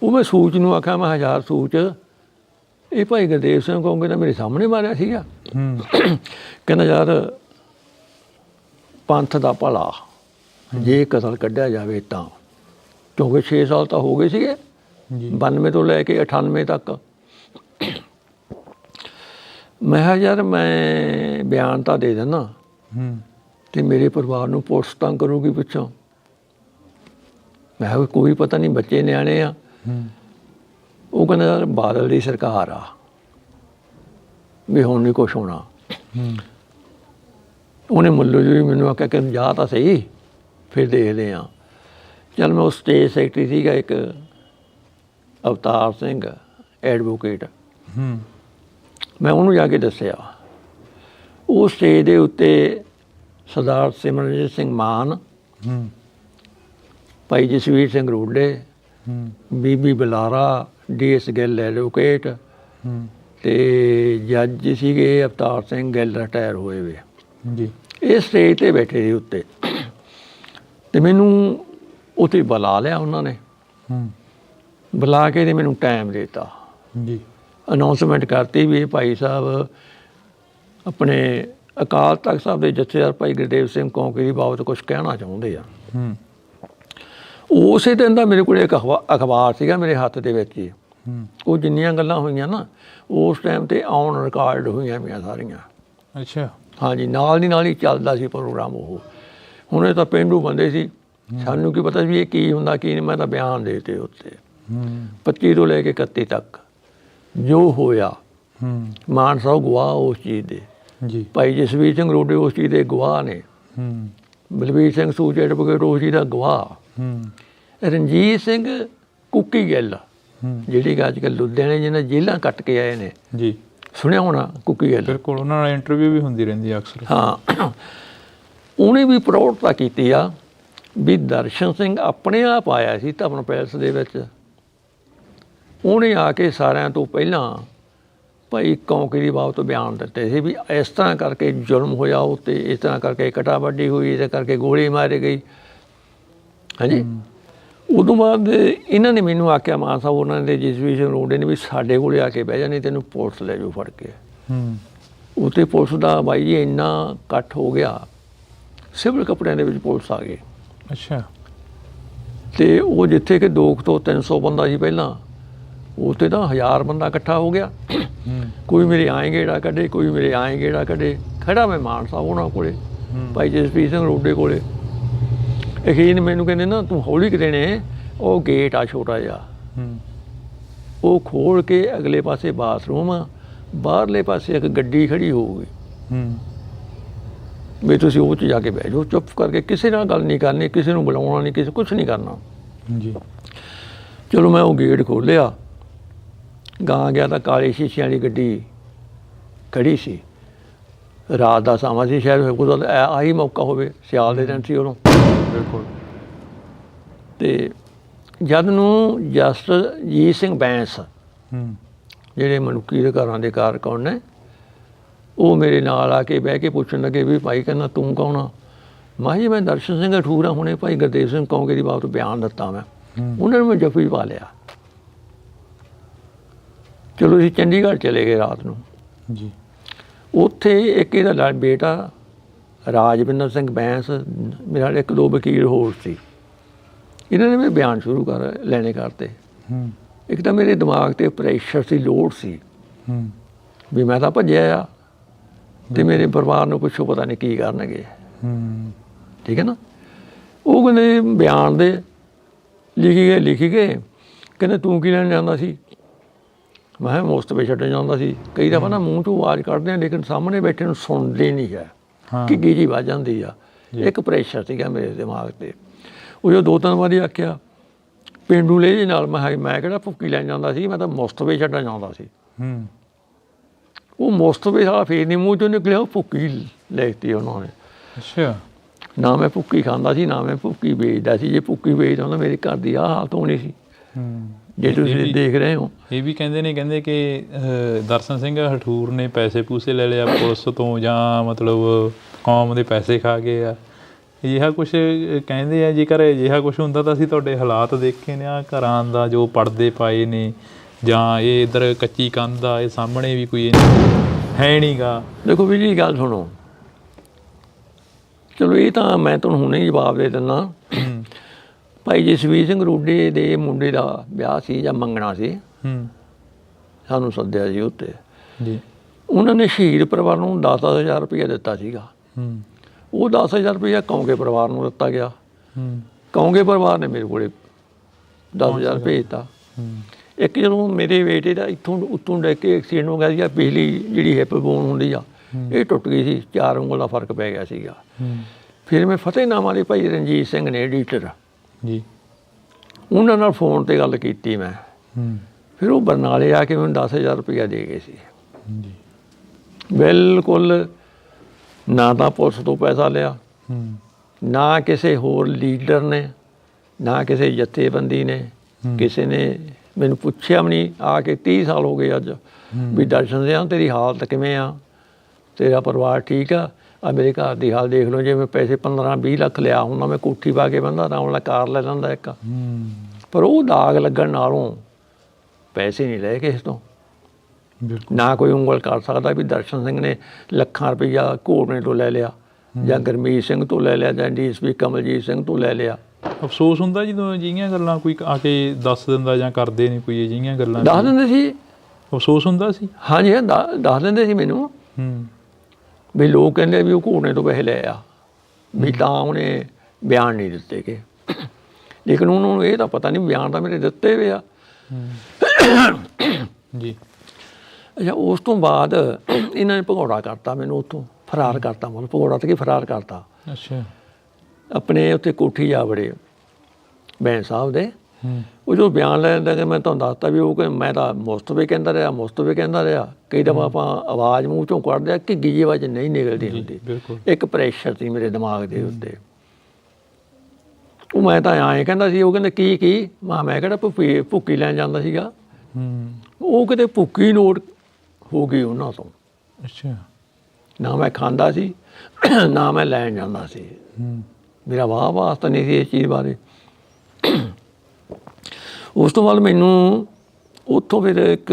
ਉਹ ਮੈਂ ਸੂਚ ਨੂੰ ਆਖਿਆ, ਮੈਂ ਹਜ਼ਾਰ ਸੂਚ ਇਹ ਭਾਈ ਗੁਰਦੇਵ ਸਿੰਘ ਕੌਂਕੇ ਦਾ ਮੇਰੇ ਸਾਹਮਣੇ ਮਾਰਿਆ ਸੀਗਾ। ਕਹਿੰਦਾ ਯਾਰ ਪੰਥ ਦਾ ਭਲਾ ਜੇ ਕਤਲ ਕੱਢਿਆ ਜਾਵੇ ਤਾਂ, ਕਿਉਂਕਿ 6 ਸਾਲ ਤਾਂ ਹੋ ਗਏ ਸੀਗੇ 92 ਤੋਂ ਲੈ ਕੇ 98 ਤੱਕ। ਮੈਂ ਕਿਹਾ ਯਾਰ ਮੈਂ ਬਿਆਨ ਤਾਂ ਦੇ ਦਿੰਦਾ ਅਤੇ ਮੇਰੇ ਪਰਿਵਾਰ ਨੂੰ ਪੁਲਿਸ ਤੰਗ ਕਰੂਗੀ ਪਿੱਛੋਂ। ਮੈਂ ਕਿਹਾ ਕੋਈ ਪਤਾ ਨਹੀਂ, ਬੱਚੇ ਨਿਆਣੇ ਆ। ਉਹ ਕਹਿੰਦਾ ਯਾਰ ਬਾਦਲ ਦੀ ਸਰਕਾਰ ਆ ਵੀ ਹੁਣ ਨਹੀਂ ਕੁਛ ਹੋਣਾ। ਉਹਨੇ ਮੁੱਲੋ ਜੀ ਮੈਨੂੰ ਆਖਿਆ ਕਿ ਜਾ ਤਾਂ ਸਹੀ, ਫਿਰ ਦੇਖਦੇ ਹਾਂ। ਚੱਲ ਮੈਂ ਉਹ ਸਟੇਜ ਸੈਕਟਰੀ ਸੀਗਾ ਇੱਕ ਅਵਤਾਰ ਸਿੰਘ ਐਡਵੋਕੇਟ, ਮੈਂ ਉਹਨੂੰ ਜਾ ਕੇ ਦੱਸਿਆ। ਉਹ ਸਟੇਜ ਦੇ ਉੱਤੇ ਸਰਦਾਰ ਸਿਮਰਨਜੀਤ ਸਿੰਘ ਮਾਨ, ਭਾਈ ਜਸਵੀਰ ਸਿੰਘ ਰੋਡੇ, ਬੀਬੀ ਬੁਲਾਰਾ, DS ਗਿੱਲ ਐਡਵੋਕੇਟ ਅਤੇ ਜੱਜ ਸੀਗੇ ਅਵਤਾਰ ਸਿੰਘ ਗਿੱਲ ਰਿਟਾਇਰ ਹੋਏ ਵੇ ਜੀ। ਇਹ ਸਟੇਜ 'ਤੇ ਬੈਠੇ ਸੀ ਉੱਤੇ, ਅਤੇ ਮੈਨੂੰ ਉੱਥੇ ਬੁਲਾ ਲਿਆ ਉਹਨਾਂ ਨੇ। ਬੁਲਾ ਕੇ ਅਤੇ ਮੈਨੂੰ ਟਾਈਮ ਦੇ ਦਿੱਤਾ ਜੀ। ਅਨਾਊਂਸਮੈਂਟ ਕਰਤੀ ਵੀ ਇਹ ਭਾਈ ਸਾਹਿਬ ਆਪਣੇ ਅਕਾਲ ਤਖਤ ਸਾਹਿਬ ਦੇ ਜਥੇਦਾਰ ਭਾਈ ਗੁਰਦੇਵ ਸਿੰਘ ਕੌਂਕੇ ਦੀ ਬਾਬਤ ਕੁਛ ਕਹਿਣਾ ਚਾਹੁੰਦੇ ਆ। ਉਸੇ ਦਿਨ ਦਾ ਮੇਰੇ ਕੋਲ ਇੱਕ ਅਖਬਾਰ ਸੀਗਾ ਮੇਰੇ ਹੱਥ ਦੇ ਵਿੱਚ ਹੀ। ਉਹ ਜਿੰਨੀਆਂ ਗੱਲਾਂ ਹੋਈਆਂ ਨਾ ਉਸ ਟਾਈਮ 'ਤੇ ਔਨ ਰਿਕਾਰਡ ਹੋਈਆਂ ਮੇਰੀਆਂ ਸਾਰੀਆਂ। ਅੱਛਾ। ਹਾਂਜੀ, ਨਾਲ ਦੀ ਨਾਲ ਹੀ ਚੱਲਦਾ ਸੀ ਪ੍ਰੋਗਰਾਮ ਉਹ। ਹੁਣ ਇਹ ਤਾਂ ਪੇਂਡੂ ਬੰਦੇ ਸੀ, ਸਾਨੂੰ ਕੀ ਪਤਾ ਵੀ ਇਹ ਕੀ ਹੁੰਦਾ ਕੀ ਨਹੀਂ। ਮੈਂ ਤਾਂ ਬਿਆਨ ਦੇ ਦਿੱਤੇ ਉੱਤੇ 25 ਤੋਂ ਲੈ ਕੇ 31 ਤੱਕ ਜੋ ਹੋਇਆ। ਮਾਨ ਸਾਹਿਬ ਗਵਾਹ ਉਸ ਚੀਜ਼ ਦੇ ਜੀ। ਭਾਈ ਜਸਵੀਰ ਸਿੰਘ ਰੋਡੇ ਉਸ ਚੀਜ਼ ਦੇ ਗਵਾਹ ਨੇ। ਬਲਵੀਰ ਸਿੰਘ ਸੂਚ ਐਡਵੋਕੇਟ ਉਸ ਚੀਜ਼ ਦਾ ਗਵਾਹ। ਰਣਜੀਤ ਸਿੰਘ ਕੁੱਕੀ ਗਿੱਲ ਜਿਹੜੀ ਅੱਜ ਕੱਲ੍ਹ ਲੁਧਿਆਣੇ ਜਿਹਨਾਂ ਜੇਲ੍ਹਾਂ ਕੱਟ ਕੇ ਆਏ ਨੇ ਜੀ, ਸੁਣਿਆ ਹੋਣਾ ਕੁੱਕੀ ਗਿੱਲ। ਬਿਲਕੁਲ, ਉਹਨਾਂ ਨਾਲ ਇੰਟਰਵਿਊ ਵੀ ਹੁੰਦੀ ਰਹਿੰਦੀ ਅਕਸਰ। ਹਾਂ, ਉਹਨੇ ਵੀ ਪ੍ਰੋੜਤਾ ਕੀਤੀ ਆ ਵੀ ਦਰਸ਼ਨ ਸਿੰਘ ਆਪਣੇ ਆਪ ਆਇਆ ਸੀ ਧਵਨ ਪੈਲਸ ਦੇ ਵਿੱਚ। ਉਹਨੇ ਆ ਕੇ ਸਾਰਿਆਂ ਤੋਂ ਪਹਿਲਾਂ ਭਾਈ ਕੌਂਕੇ ਦੀ ਬਾਬਤ ਬਿਆਨ ਦਿੱਤੇ ਸੀ ਵੀ ਇਸ ਤਰ੍ਹਾਂ ਕਰਕੇ ਜ਼ੁਲਮ ਹੋਇਆ ਉੱਤੇ, ਇਸ ਤਰ੍ਹਾਂ ਕਰਕੇ ਕਟਾ ਵੱਢੀ ਹੋਈ, ਇਸ ਕਰਕੇ ਗੋਲੀ ਮਾਰੀ ਗਈ। ਹਾਂਜੀ। ਉਦੋਂ ਬਾਅਦ ਇਹਨਾਂ ਨੇ ਮੈਨੂੰ ਆਖਿਆ, ਮਾਨ ਸਾਹਿਬ ਉਹਨਾਂ ਦੇ ਜਸਵੀਰ ਸਿੰਘ ਰੋਡੇ ਨੇ ਵੀ ਸਾਡੇ ਕੋਲ ਆ ਕੇ ਬਹਿ ਜਾ, ਨਹੀਂ ਤੈਨੂੰ ਪੁਲਿਸ ਲੈ ਜਾਓ ਫੜ ਕੇ। ਉੱਥੇ ਪੁਲਿਸ ਦਾ ਬਾਈ ਜੀ ਇੰਨਾ ਇਕੱਠ ਹੋ ਗਿਆ, ਸਿਵਲ ਕੱਪੜਿਆਂ ਦੇ ਵਿੱਚ ਪੁਲਿਸ ਆ ਗਏ। ਅੱਛਾ। ਤੇ ਉਹ ਜਿੱਥੇ ਕਿ 200 ਤੋਂ 300 ਬੰਦਾ ਸੀ ਪਹਿਲਾਂ, ਉੱਥੇ ਤਾਂ 1000 ਬੰਦਾ ਇਕੱਠਾ ਹੋ ਗਿਆ। ਕੋਈ ਮੇਰੇ ਆਏਂ ਗੇੜਾ ਕੱਢੇ, ਕੋਈ ਮੇਰੇ ਆਏਂ ਗੇੜਾ ਕੱਢੇ। ਖੜਾ ਮੈਂ ਮਾਨ ਸਾਹਿਬ ਉਹਨਾਂ ਕੋਲੇ, ਭਾਈ ਜਸਪੀਰ ਸਿੰਘ ਰੋਡੇ ਕੋਲੇ। ਅਖੀਰ ਮੈਨੂੰ ਕਹਿੰਦੇ ਨਾ ਤੂੰ ਹੌਲੀ ਕਿਤੇ ਨੇ, ਉਹ ਗੇਟ ਆ ਛੋਟਾ ਜਿਹਾ, ਉਹ ਖੋਲ੍ਹ ਕੇ ਅਗਲੇ ਪਾਸੇ ਬਾਥਰੂਮ ਆ, ਬਾਹਰਲੇ ਪਾਸੇ ਇੱਕ ਗੱਡੀ ਖੜੀ ਹੋਊਗੀ, ਵੀ ਤੁਸੀਂ ਉਹ 'ਚ ਜਾ ਕੇ ਬਹਿ ਜਾਓ ਚੁੱਪ ਕਰਕੇ, ਕਿਸੇ ਨਾਲ ਗੱਲ ਨਹੀਂ ਕਰਨੀ, ਕਿਸੇ ਨੂੰ ਬੁਲਾਉਣਾ ਨਹੀਂ, ਕਿਸੇ ਕੁਛ ਨਹੀਂ ਕਰਨਾ ਜੀ। ਚਲੋ ਮੈਂ ਉਹ ਗੇਟ ਖੋਲ੍ਹਿਆ, ਗਾਂ ਗਿਆ ਤਾਂ ਕਾਲੇ ਸ਼ੀਸ਼ਿਆਂ ਵਾਲੀ ਗੱਡੀ ਖੜੀ ਸੀ। ਰਾਤ ਦਾ ਸਮਾਂ ਸੀ, ਸ਼ਾਇਦ ਉਹਦਾ ਆਹੀ ਮੌਕਾ ਹੋਵੇ, ਸਿਆਲ ਦੇ ਦਿਨ ਸੀ ਉਦੋਂ। ਬਿਲਕੁਲ। ਤੇ ਜਦ ਨੂੰ ਜਸਜੀਤ ਸਿੰਘ ਬੈਂਸ, ਜਿਹੜੇ ਮਨੁੱਖੀ ਦੇ ਘਰਾਂ ਦੇ ਕਾਰਕੁਨ ਨੇ, ਉਹ ਮੇਰੇ ਨਾਲ ਆ ਕੇ ਬਹਿ ਕੇ ਪੁੱਛਣ ਲੱਗੇ ਵੀ ਭਾਈ ਕਹਿੰਦਾ ਤੂੰ ਕੌਣ ਆ? ਮੈਂ ਜੀ ਮੈਂ ਦਰਸ਼ਨ ਸਿੰਘ ਅਠੂਰ ਹਾਂ, ਹੁਣੇ ਭਾਈ ਗੁਰਦੇਵ ਸਿੰਘ ਕੌਂਕੇ ਦੀ ਬਾਬਤ ਬਿਆਨ ਦਿੱਤਾ ਮੈਂ। ਉਹਨਾਂ ਨੇ ਮੈਂ ਜੱਫੀ ਪਾ ਲਿਆ। ਚਲੋ ਅਸੀਂ ਚੰਡੀਗੜ੍ਹ ਚਲੇ ਗਏ ਰਾਤ ਨੂੰ ਜੀ। ਉੱਥੇ ਇੱਕ ਇਹਦਾ ਬੇਟਾ ਰਾਜਵਿੰਦਰ ਸਿੰਘ ਬੈਂਸ, ਮੇਰਾ 1-2 ਵਕੀਲ ਹੋਰ ਸੀ। ਇਹਨਾਂ ਨੇ ਮੇਰੇ ਬਿਆਨ ਸ਼ੁਰੂ ਲੈਣੇ ਕਰਤੇ। ਇੱਕ ਤਾਂ ਮੇਰੇ ਦਿਮਾਗ 'ਤੇ ਪ੍ਰੈਸ਼ਰ ਸੀ, ਲੋਡ ਸੀ ਵੀ ਮੈਂ ਤਾਂ ਭੱਜਿਆ ਆ ਤੇ ਮੇਰੇ ਪਰਿਵਾਰ ਨੂੰ ਪੁੱਛੋ ਪਤਾ ਨਹੀਂ ਕੀ ਕਰਨਗੇ। ਠੀਕ ਹੈ ਨਾ। ਉਹ ਕਹਿੰਦੇ ਬਿਆਨ ਦੇ ਲਿਖੀ ਗਏ। ਕਹਿੰਦੇ ਤੂੰ ਕੀ ਲੈਣ ਜਾਂਦਾ ਸੀ? ਮੈਂ ਕਿਹਾ ਮੁਸਤਫੇ ਛੱਡਣ ਜਾਂਦਾ ਸੀ। ਕਈ ਦਫਾ ਨਾ ਮੂੰਹ 'ਚੋਂ ਆਵਾਜ਼ ਕੱਢਦੇ ਆ, ਲੇਕਿਨ ਸਾਹਮਣੇ ਬੈਠੇ ਨੂੰ ਸੁਣਦੇ ਨਹੀਂ ਹੈ, ਘਿੱਗੀ ਜਿਹੀ ਵੱਜ ਜਾਂਦੀ ਆ। ਇੱਕ ਪ੍ਰੈਸ਼ਰ ਸੀਗਾ ਮੇਰੇ ਦਿਮਾਗ 'ਤੇ। ਉਹ ਜੋ 2-3 ਵਾਰੀ ਆਖਿਆ ਪੇਂਡੂ ਲਹਿਜੇ ਨਾਲ, ਮੈਂ ਕਿਹੜਾ ਭੁੱਕੀ ਲੈਣ ਜਾਂਦਾ ਸੀ, ਮੈਂ ਤਾਂ ਮੁਸਤਫੇ ਛੱਡਣ ਜਾਂਦਾ ਸੀ। ਉਹ ਮੁਸਤਫੇ ਸਾਲਾ ਫੇਰ ਨਹੀਂ ਮੂੰਹ 'ਚੋਂ ਨਿਕਲਿਆ, ਉਹ ਭੁੱਕੀ ਲਿਖਤੀ ਉਹਨਾਂ ਨੇ। ਅੱਛਾ। ਨਾ ਮੈਂ ਭੁੱਕੀ ਖਾਂਦਾ ਸੀ, ਨਾ ਮੈਂ ਭੁੱਕੀ ਵੇਚਦਾ ਸੀ। ਜੇ ਭੁੱਕੀ ਵੇਚਦਾ ਹੁੰਦਾ ਮੇਰੇ ਘਰ ਦੀ ਆਹ ਹਾਲਤ ਹੋਣੀ ਸੀ ਜੇ ਤੁਸੀਂ ਦੇਖ ਰਹੇ ਹੋ। ਇਹ ਵੀ ਕਹਿੰਦੇ ਕਿ ਦਰਸ਼ਨ ਸਿੰਘ ਹਠੂਰ ਨੇ ਪੈਸੇ ਪੂਸੇ ਲੈ ਲਿਆ ਪੁਲਿਸ ਤੋਂ, ਜਾਂ ਮਤਲਬ ਕੌਮ ਦੇ ਪੈਸੇ ਖਾ ਗਏ ਆ, ਅਜਿਹਾ ਕੁਛ ਕਹਿੰਦੇ ਆ। ਜੇਕਰ ਅਜਿਹਾ ਕੁਛ ਹੁੰਦਾ ਤਾਂ ਅਸੀਂ ਤੁਹਾਡੇ ਹਾਲਾਤ ਦੇਖੇ ਨੇ, ਆ ਘਰਾਂ ਦਾ ਜੋ ਪਰਦੇ ਪਾਏ ਨੇ, ਜਾਂ ਇਹ ਇੱਧਰ ਕੱਚੀ ਕੰਧ ਆ, ਇਹ ਸਾਹਮਣੇ ਵੀ ਕੋਈ ਹੈ ਨਹੀਂ ਗਾ। ਦੇਖੋ ਵੀ ਜੀ ਗੱਲ ਸੁਣੋ, ਚਲੋ ਇਹ ਤਾਂ ਮੈਂ ਤੁਹਾਨੂੰ ਹੁਣੇ ਹੀ ਜਵਾਬ ਦੇ ਦਿੰਦਾ। ਭਾਈ ਜਸਵੀਰ ਸਿੰਘ ਰੋਡੇ ਦੇ ਮੁੰਡੇ ਦਾ ਵਿਆਹ ਸੀ ਜਾਂ ਮੰਗਣਾ ਸੀ, ਸਾਨੂੰ ਸੱਦਿਆ ਸੀ ਉੱਤੇ ਜੀ। ਉਹਨਾਂ ਨੇ ਸ਼ਹੀਦ ਪਰਿਵਾਰ ਨੂੰ 10,000 ਰੁਪਈਆ ਦਿੱਤਾ ਸੀਗਾ। ਉਹ 10,000 ਰੁਪਈਆ ਕੌਂਕੇ ਪਰਿਵਾਰ ਨੂੰ ਦਿੱਤਾ ਗਿਆ। ਕੌਂਕੇ ਪਰਿਵਾਰ ਨੇ ਮੇਰੇ ਕੋਲੇ 10,000 ਭੇਜਤਾ। ਇੱਕ ਜਦੋਂ ਮੇਰੇ ਬੇਟੇ ਦਾ ਇੱਥੋਂ ਉੱਤੋਂ ਡਿੱਗ ਕੇ ਐਕਸੀਡੈਂਟ ਹੋ ਗਿਆ ਸੀਗਾ, ਪਿਛਲੀ ਜਿਹੜੀ ਹਿੱਪ ਬੋਨ ਹੁੰਦੀ ਆ ਇਹ ਟੁੱਟ ਗਈ ਸੀ, 4 ਉਂਗਲ ਦਾ ਫਰਕ ਪੈ ਗਿਆ ਸੀਗਾ। ਫਿਰ ਮੈਂ ਫਤਿਹਨਾਮ ਵਾਲੇ ਭਾਈ ਰਣਜੀਤ ਸਿੰਘ ਨੇ ਐਡੀਟਰ ਜੀ, ਉਹਨਾਂ ਨਾਲ ਫੋਨ 'ਤੇ ਗੱਲ ਕੀਤੀ ਮੈਂ। ਫਿਰ ਉਹ ਬਰਨਾਲੇ ਆ ਕੇ ਮੈਨੂੰ 10,000 ਰੁਪਈਆ ਦੇ ਗਏ ਸੀ। ਬਿਲਕੁਲ ਨਾ ਤਾਂ ਪੁਲਿਸ ਤੋਂ ਪੈਸਾ ਲਿਆ, ਨਾ ਕਿਸੇ ਹੋਰ ਲੀਡਰ ਨੇ, ਨਾ ਕਿਸੇ ਜਥੇਬੰਦੀ ਨੇ, ਕਿਸੇ ਨੇ ਮੈਨੂੰ ਪੁੱਛਿਆ ਵੀ ਨਹੀਂ। ਆ ਕੇ 30 ਸਾਲ ਹੋ ਗਏ ਅੱਜ ਵੀ ਦਰਸ਼ਨ ਸਿੰਘ ਤੇਰੀ ਹਾਲਤ ਕਿਵੇਂ ਆ, ਤੇਰਾ ਪਰਿਵਾਰ ਠੀਕ ਆ? ਆ ਮੇਰੇ ਘਰ ਦੀ ਹਾਲ ਦੇਖ ਲਓ, ਜੇ ਮੈਂ ਪੈਸੇ 15-20 ਲੱਖ ਲਿਆ ਹੁੰਦਾ, ਮੈਂ ਕੋਠੀ ਪਾ ਕੇ ਬੰਦਾ ਆਰਾਮ ਨਾਲ ਕਾਰ ਲੈ ਲੈਂਦਾ ਇੱਕ। ਪਰ ਉਹ ਦਾਗ ਲੱਗਣ ਨਾਲੋਂ ਪੈਸੇ ਨਹੀਂ ਲਏ ਕਿਸੇ ਤੋਂ। ਨਾ ਕੋਈ ਉਂਗਲ ਕਰ ਸਕਦਾ ਵੀ ਦਰਸ਼ਨ ਸਿੰਘ ਨੇ ਲੱਖਾਂ ਰੁਪਈਆ ਘੋੜਨੇ ਤੋਂ ਲੈ ਲਿਆ, ਜਾਂ ਗੁਰਮੀਤ ਸਿੰਘ ਤੋਂ ਲੈ ਲਿਆ, ਜਾਂ ਡੀਐਸਪੀ ਕਮਲਜੀਤ ਸਿੰਘ ਤੋਂ ਲੈ ਲਿਆ। ਅਫਸੋਸ ਹੁੰਦਾ ਜਦੋਂ ਅਜਿਹੀਆਂ ਗੱਲਾਂ ਕੋਈ ਆ ਕੇ ਦੱਸ ਦਿੰਦਾ, ਜਾਂ ਕਰਦੇ ਨਹੀਂ ਕੋਈ ਅਜਿਹੀਆਂ ਗੱਲਾਂ? ਦੱਸ ਦਿੰਦੇ ਸੀ। ਅਫਸੋਸ ਹੁੰਦਾ ਸੀ? ਹਾਂਜੀ, ਦੱਸ ਦਿੰਦੇ ਸੀ ਮੈਨੂੰ ਵੀ ਲੋਕ ਕਹਿੰਦੇ ਵੀ ਉਹ ਘੋੜਨੇ ਤੋਂ ਪੈਸੇ ਲੈ ਆ, ਵੀ ਤਾਂ ਉਹਨੇ ਬਿਆਨ ਨਹੀਂ ਦਿੱਤੇ ਗਏ। ਲੇਕਿਨ ਉਹਨਾਂ ਨੂੰ ਇਹ ਤਾਂ ਪਤਾ ਨਹੀਂ, ਬਿਆਨ ਤਾਂ ਮੇਰੇ ਦਿੱਤੇ ਹੋਏ ਆ ਜੀ। ਅੱਛਾ, ਉਸ ਤੋਂ ਬਾਅਦ ਇਹਨਾਂ ਨੇ ਭਗੌੜਾ ਕਰਤਾ, ਮੈਨੂੰ ਉੱਥੋਂ ਫਰਾਰ ਕਰਤਾ। ਮਤਲਬ ਭਗੌੜਾ ਤੇ ਕੀ, ਫਰਾਰ ਕਰਤਾ। ਅੱਛਾ। ਆਪਣੇ ਉੱਥੇ ਕੋਠੀ ਜਾ ਵੜੇ ਬੈਂਸ ਸਾਹਿਬ ਦੇ। ਉਹ ਜੋ ਬਿਆਨ ਲੈ ਲੈਂਦਾ ਕਿ ਮੈਂ ਤੁਹਾਨੂੰ ਦੱਸਤਾ ਵੀ ਉਹ ਮੈਂ ਤਾਂ ਮੁਸਤਫੇ ਕਹਿੰਦਾ ਰਿਹਾ। ਕਈ ਦਫਾ ਆਪਾਂ ਆਵਾਜ਼ ਮੂੰਹ ਚੋਂ ਕੱਢਦੇ ਆ, ਘਿੱਗੀ ਜਿਹੀ ਆਵਾਜ਼ ਨਹੀਂ ਨਿਕਲਦੀ ਹੁੰਦੀ। ਇੱਕ ਪ੍ਰੈਸ਼ਰ ਸੀ ਮੇਰੇ ਦਿਮਾਗ ਦੇ ਉੱਤੇ। ਉਹ ਮੈਂ ਤਾਂ ਐਂ ਕਹਿੰਦਾ ਸੀ, ਉਹ ਕਹਿੰਦੇ ਕੀ ਮੈਂ ਕਿਹੜਾ ਭੁੱਕੀ ਲੈਣ ਜਾਂਦਾ ਸੀਗਾ। ਉਹ ਕਿਤੇ ਭੁੱਕੀ ਨੋਟ ਹੋ ਗਈ ਉਹਨਾਂ ਤੋਂ। ਅੱਛਾ। ਨਾ ਮੈਂ ਖਾਂਦਾ ਸੀ, ਨਾ ਮੈਂ ਲੈਣ ਜਾਂਦਾ ਸੀ। ਮੇਰਾ ਵਾਸਤਾ ਨਹੀਂ ਸੀ ਇਸ ਚੀਜ਼ ਬਾਰੇ। ਉਸ ਤੋਂ ਬਾਅਦ ਮੈਨੂੰ ਉੱਥੋਂ ਫਿਰ ਇੱਕ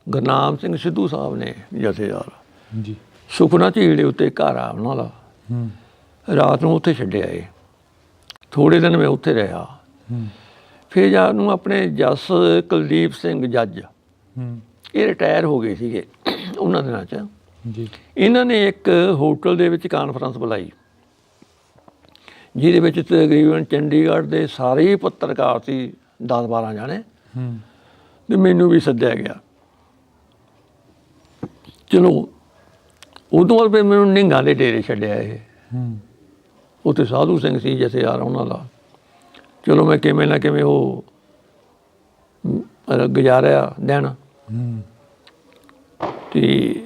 ਗੁਰਨਾਮ ਸਿੰਘ ਸਿੱਧੂ ਸਾਹਿਬ ਨੇ ਜਥੇਦਾਰ ਜੀ, ਸੁਖਨਾ ਝੀਲ ਦੇ ਉੱਤੇ ਘਰ ਆ ਉਹਨਾਂ ਦਾ, ਰਾਤ ਨੂੰ ਉੱਥੇ ਛੱਡਿਆ। ਥੋੜ੍ਹੇ ਦਿਨ ਮੈਂ ਉੱਥੇ ਰਿਹਾ। ਫਿਰ ਜਦ ਨੂੰ ਆਪਣੇ ਜਸ ਕੁਲਦੀਪ ਸਿੰਘ ਜੱਜ ਹੂੰ ਇਹ ਰਿਟਾਇਰ ਹੋ ਗਏ ਸੀਗੇ ਉਹਨਾਂ ਦਿਨਾਂ 'ਚ। ਜੀ ਇਹਨਾਂ ਨੇ ਇੱਕ ਹੋਟਲ ਦੇ ਵਿੱਚ ਕਾਨਫਰੰਸ ਬੁਲਾਈ, ਜਿਹਦੇ ਵਿੱਚ ਤਕਰੀਬਨ ਚੰਡੀਗੜ੍ਹ ਦੇ ਸਾਰੇ ਹੀ ਪੱਤਰਕਾਰ ਸੀ, 10-12 ਜਾਣੇ, ਹੂੰ ਤੇ ਮੈਨੂੰ ਵੀ ਸੱਦਿਆ ਗਿਆ। ਚਲੋ ਉਦੋਂ ਬਾਅਦ ਫਿਰ ਮੈਨੂੰ ਨਿੰਗਾਂ ਦੇ ਡੇਰੇ ਛੱਡਿਆ ਇਹ। ਹੂੰ ਉੱਥੇ ਸਾਧੂ ਸਿੰਘ ਸੀ ਜਥੇਦਾਰ ਉਹਨਾਂ ਦਾ। ਚਲੋ ਮੈਂ ਕਿਵੇਂ ਨਾ ਕਿਵੇਂ ਉਹ ਗੁਜ਼ਾਰਿਆ ਦਿਨ। ਹੂੰ ਤੇ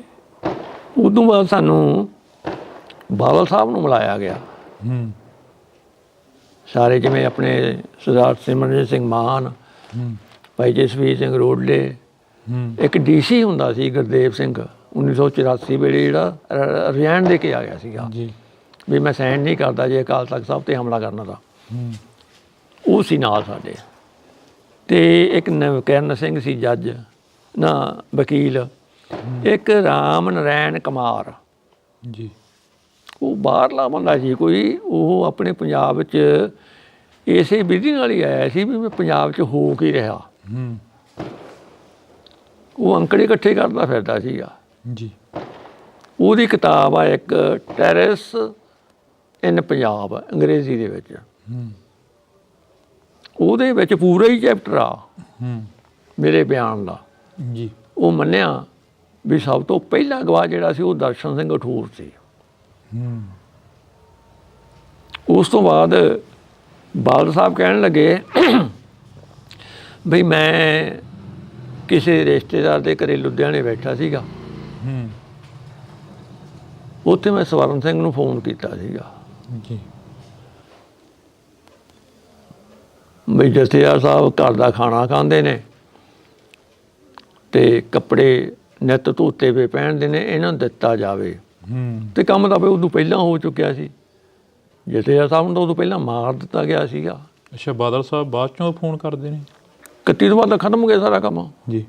ਉਦੋਂ ਬਾਅਦ ਸਾਨੂੰ ਬਾਦਲ ਸਾਹਿਬ ਨੂੰ ਬੁਲਾਇਆ ਗਿਆ। ਹੂੰ ਸਾਰੇ ਜਿਵੇਂ ਆਪਣੇ ਸਰਦਾਰ ਸਿਮਰਨਜੀਤ ਸਿੰਘ ਮਾਨ, ਹੂੰ ਭਾਈ ਜਸਵੀਰ ਸਿੰਘ ਰੋਡਲੇ, ਹੂੰ ਇੱਕ ਡੀਸੀ ਹੁੰਦਾ ਸੀ ਗੁਰਦੇਵ ਸਿੰਘ, 1984 ਵੇਲੇ ਜਿਹੜਾ ਰਿਜ਼ਾਈਨ ਦੇ ਕੇ ਆ ਗਿਆ ਸੀਗਾ ਜੀ ਵੀ ਮੈਂ ਸਾਈਨ ਨਹੀਂ ਕਰਦਾ ਜੇ ਅਕਾਲ ਤਖਤ ਸਾਹਿਬ ਤੇ ਹਮਲਾ ਕਰਨਾ ਤਾਂ। ਹੂੰ ਉਹ ਸੀ ਨਾਲ ਸਾਡੇ। ਤੇ ਇੱਕ ਨਵਕਿਰਨ ਸਿੰਘ ਸੀ ਜੱਜ ਨਾ ਵਕੀਲ, ਇੱਕ ਰਾਮ ਨਰੈਣ ਕੁਮਾਰ, ਜੀ ਉਹ ਬਾਹਰਲਾ ਬੰਦਾ ਸੀ ਕੋਈ। ਉਹ ਆਪਣੇ ਪੰਜਾਬ ਵਿੱਚ ਇਸੇ ਵਿਧੀ ਨਾਲ ਹੀ ਆਇਆ ਸੀ ਵੀ ਮੈਂ ਪੰਜਾਬ 'ਚ ਹੋ ਕੀ ਰਿਹਾ। ਹੂੰ ਉਹ ਅੰਕੜੇ ਇਕੱਠੇ ਕਰਦਾ ਫਿਰਦਾ ਸੀਗਾ। ਜੀ ਉਹਦੀ ਕਿਤਾਬ ਆ ਇੱਕ ਟੈਰਰਿਸ ਇਨ ਪੰਜਾਬ, ਅੰਗਰੇਜ਼ੀ ਦੇ ਵਿੱਚ। ਹੂੰ ਉਹਦੇ ਵਿੱਚ ਪੂਰਾ ਹੀ ਚੈਪਟਰ ਆ ਹੂੰ ਮੇਰੇ ਬਿਆਨ ਦਾ। ਜੀ ਉਹ ਮੰਨਿਆ ਵੀ ਸਭ ਤੋਂ ਪਹਿਲਾ ਗਵਾਹ ਜਿਹੜਾ ਸੀ ਉਹ ਦਰਸ਼ਨ ਸਿੰਘ ਅਠੂਰ ਸੀ। ਹੂੰ ਉਸ ਤੋਂ ਬਾਅਦ ਬਾਦਲ ਸਾਹਿਬ ਕਹਿਣ ਲੱਗੇ ਬਈ ਮੈਂ ਕਿਸੇ ਰਿਸ਼ਤੇਦਾਰ ਦੇ ਘਰੇ ਲੁਧਿਆਣੇ ਬੈਠਾ ਸੀਗਾ, ਹੂੰ ਉੱਥੇ ਮੈਂ ਸਵਰਨ ਸਿੰਘ ਨੂੰ ਫੋਨ ਕੀਤਾ ਸੀਗਾ ਜੀ ਬਈ ਜਥੇਦਾਰ ਸਾਹਿਬ ਘਰ ਦਾ ਖਾਣਾ ਖਾਂਦੇ ਨੇ ਤੇ ਕੱਪੜੇ ਨਿੱਤ ਧੋਤੇ ਵੇ ਪਹਿਨਦੇ ਨੇ, ਇਹਨਾਂ ਨੂੰ ਦਿੱਤਾ ਜਾਵੇ। ਹੂੰ ਤੇ ਕੰਮ ਤਾਂ ਫਿਰ ਉਦੋਂ ਪਹਿਲਾਂ ਹੋ ਚੁੱਕਿਆ ਸੀ। ਜਥੇਦਾਰ ਸਾਹਿਬ ਨੂੰ ਤਾਂ ਉਦੋਂ ਪਹਿਲਾਂ ਮਾਰ ਦਿੱਤਾ ਗਿਆ ਸੀਗਾ। ਅੱਛਾ, ਬਾਦਲ ਸਾਹਿਬ ਬਾਅਦ ਚੋਂ ਫੋਨ ਕਰਦੇ ਨੇ? 31 ਤੋਂ ਬਾਅਦ ਤਾਂ ਖਤਮ ਹੋ ਗਿਆ ਸਾਰਾ ਕੰਮ। ਜੀ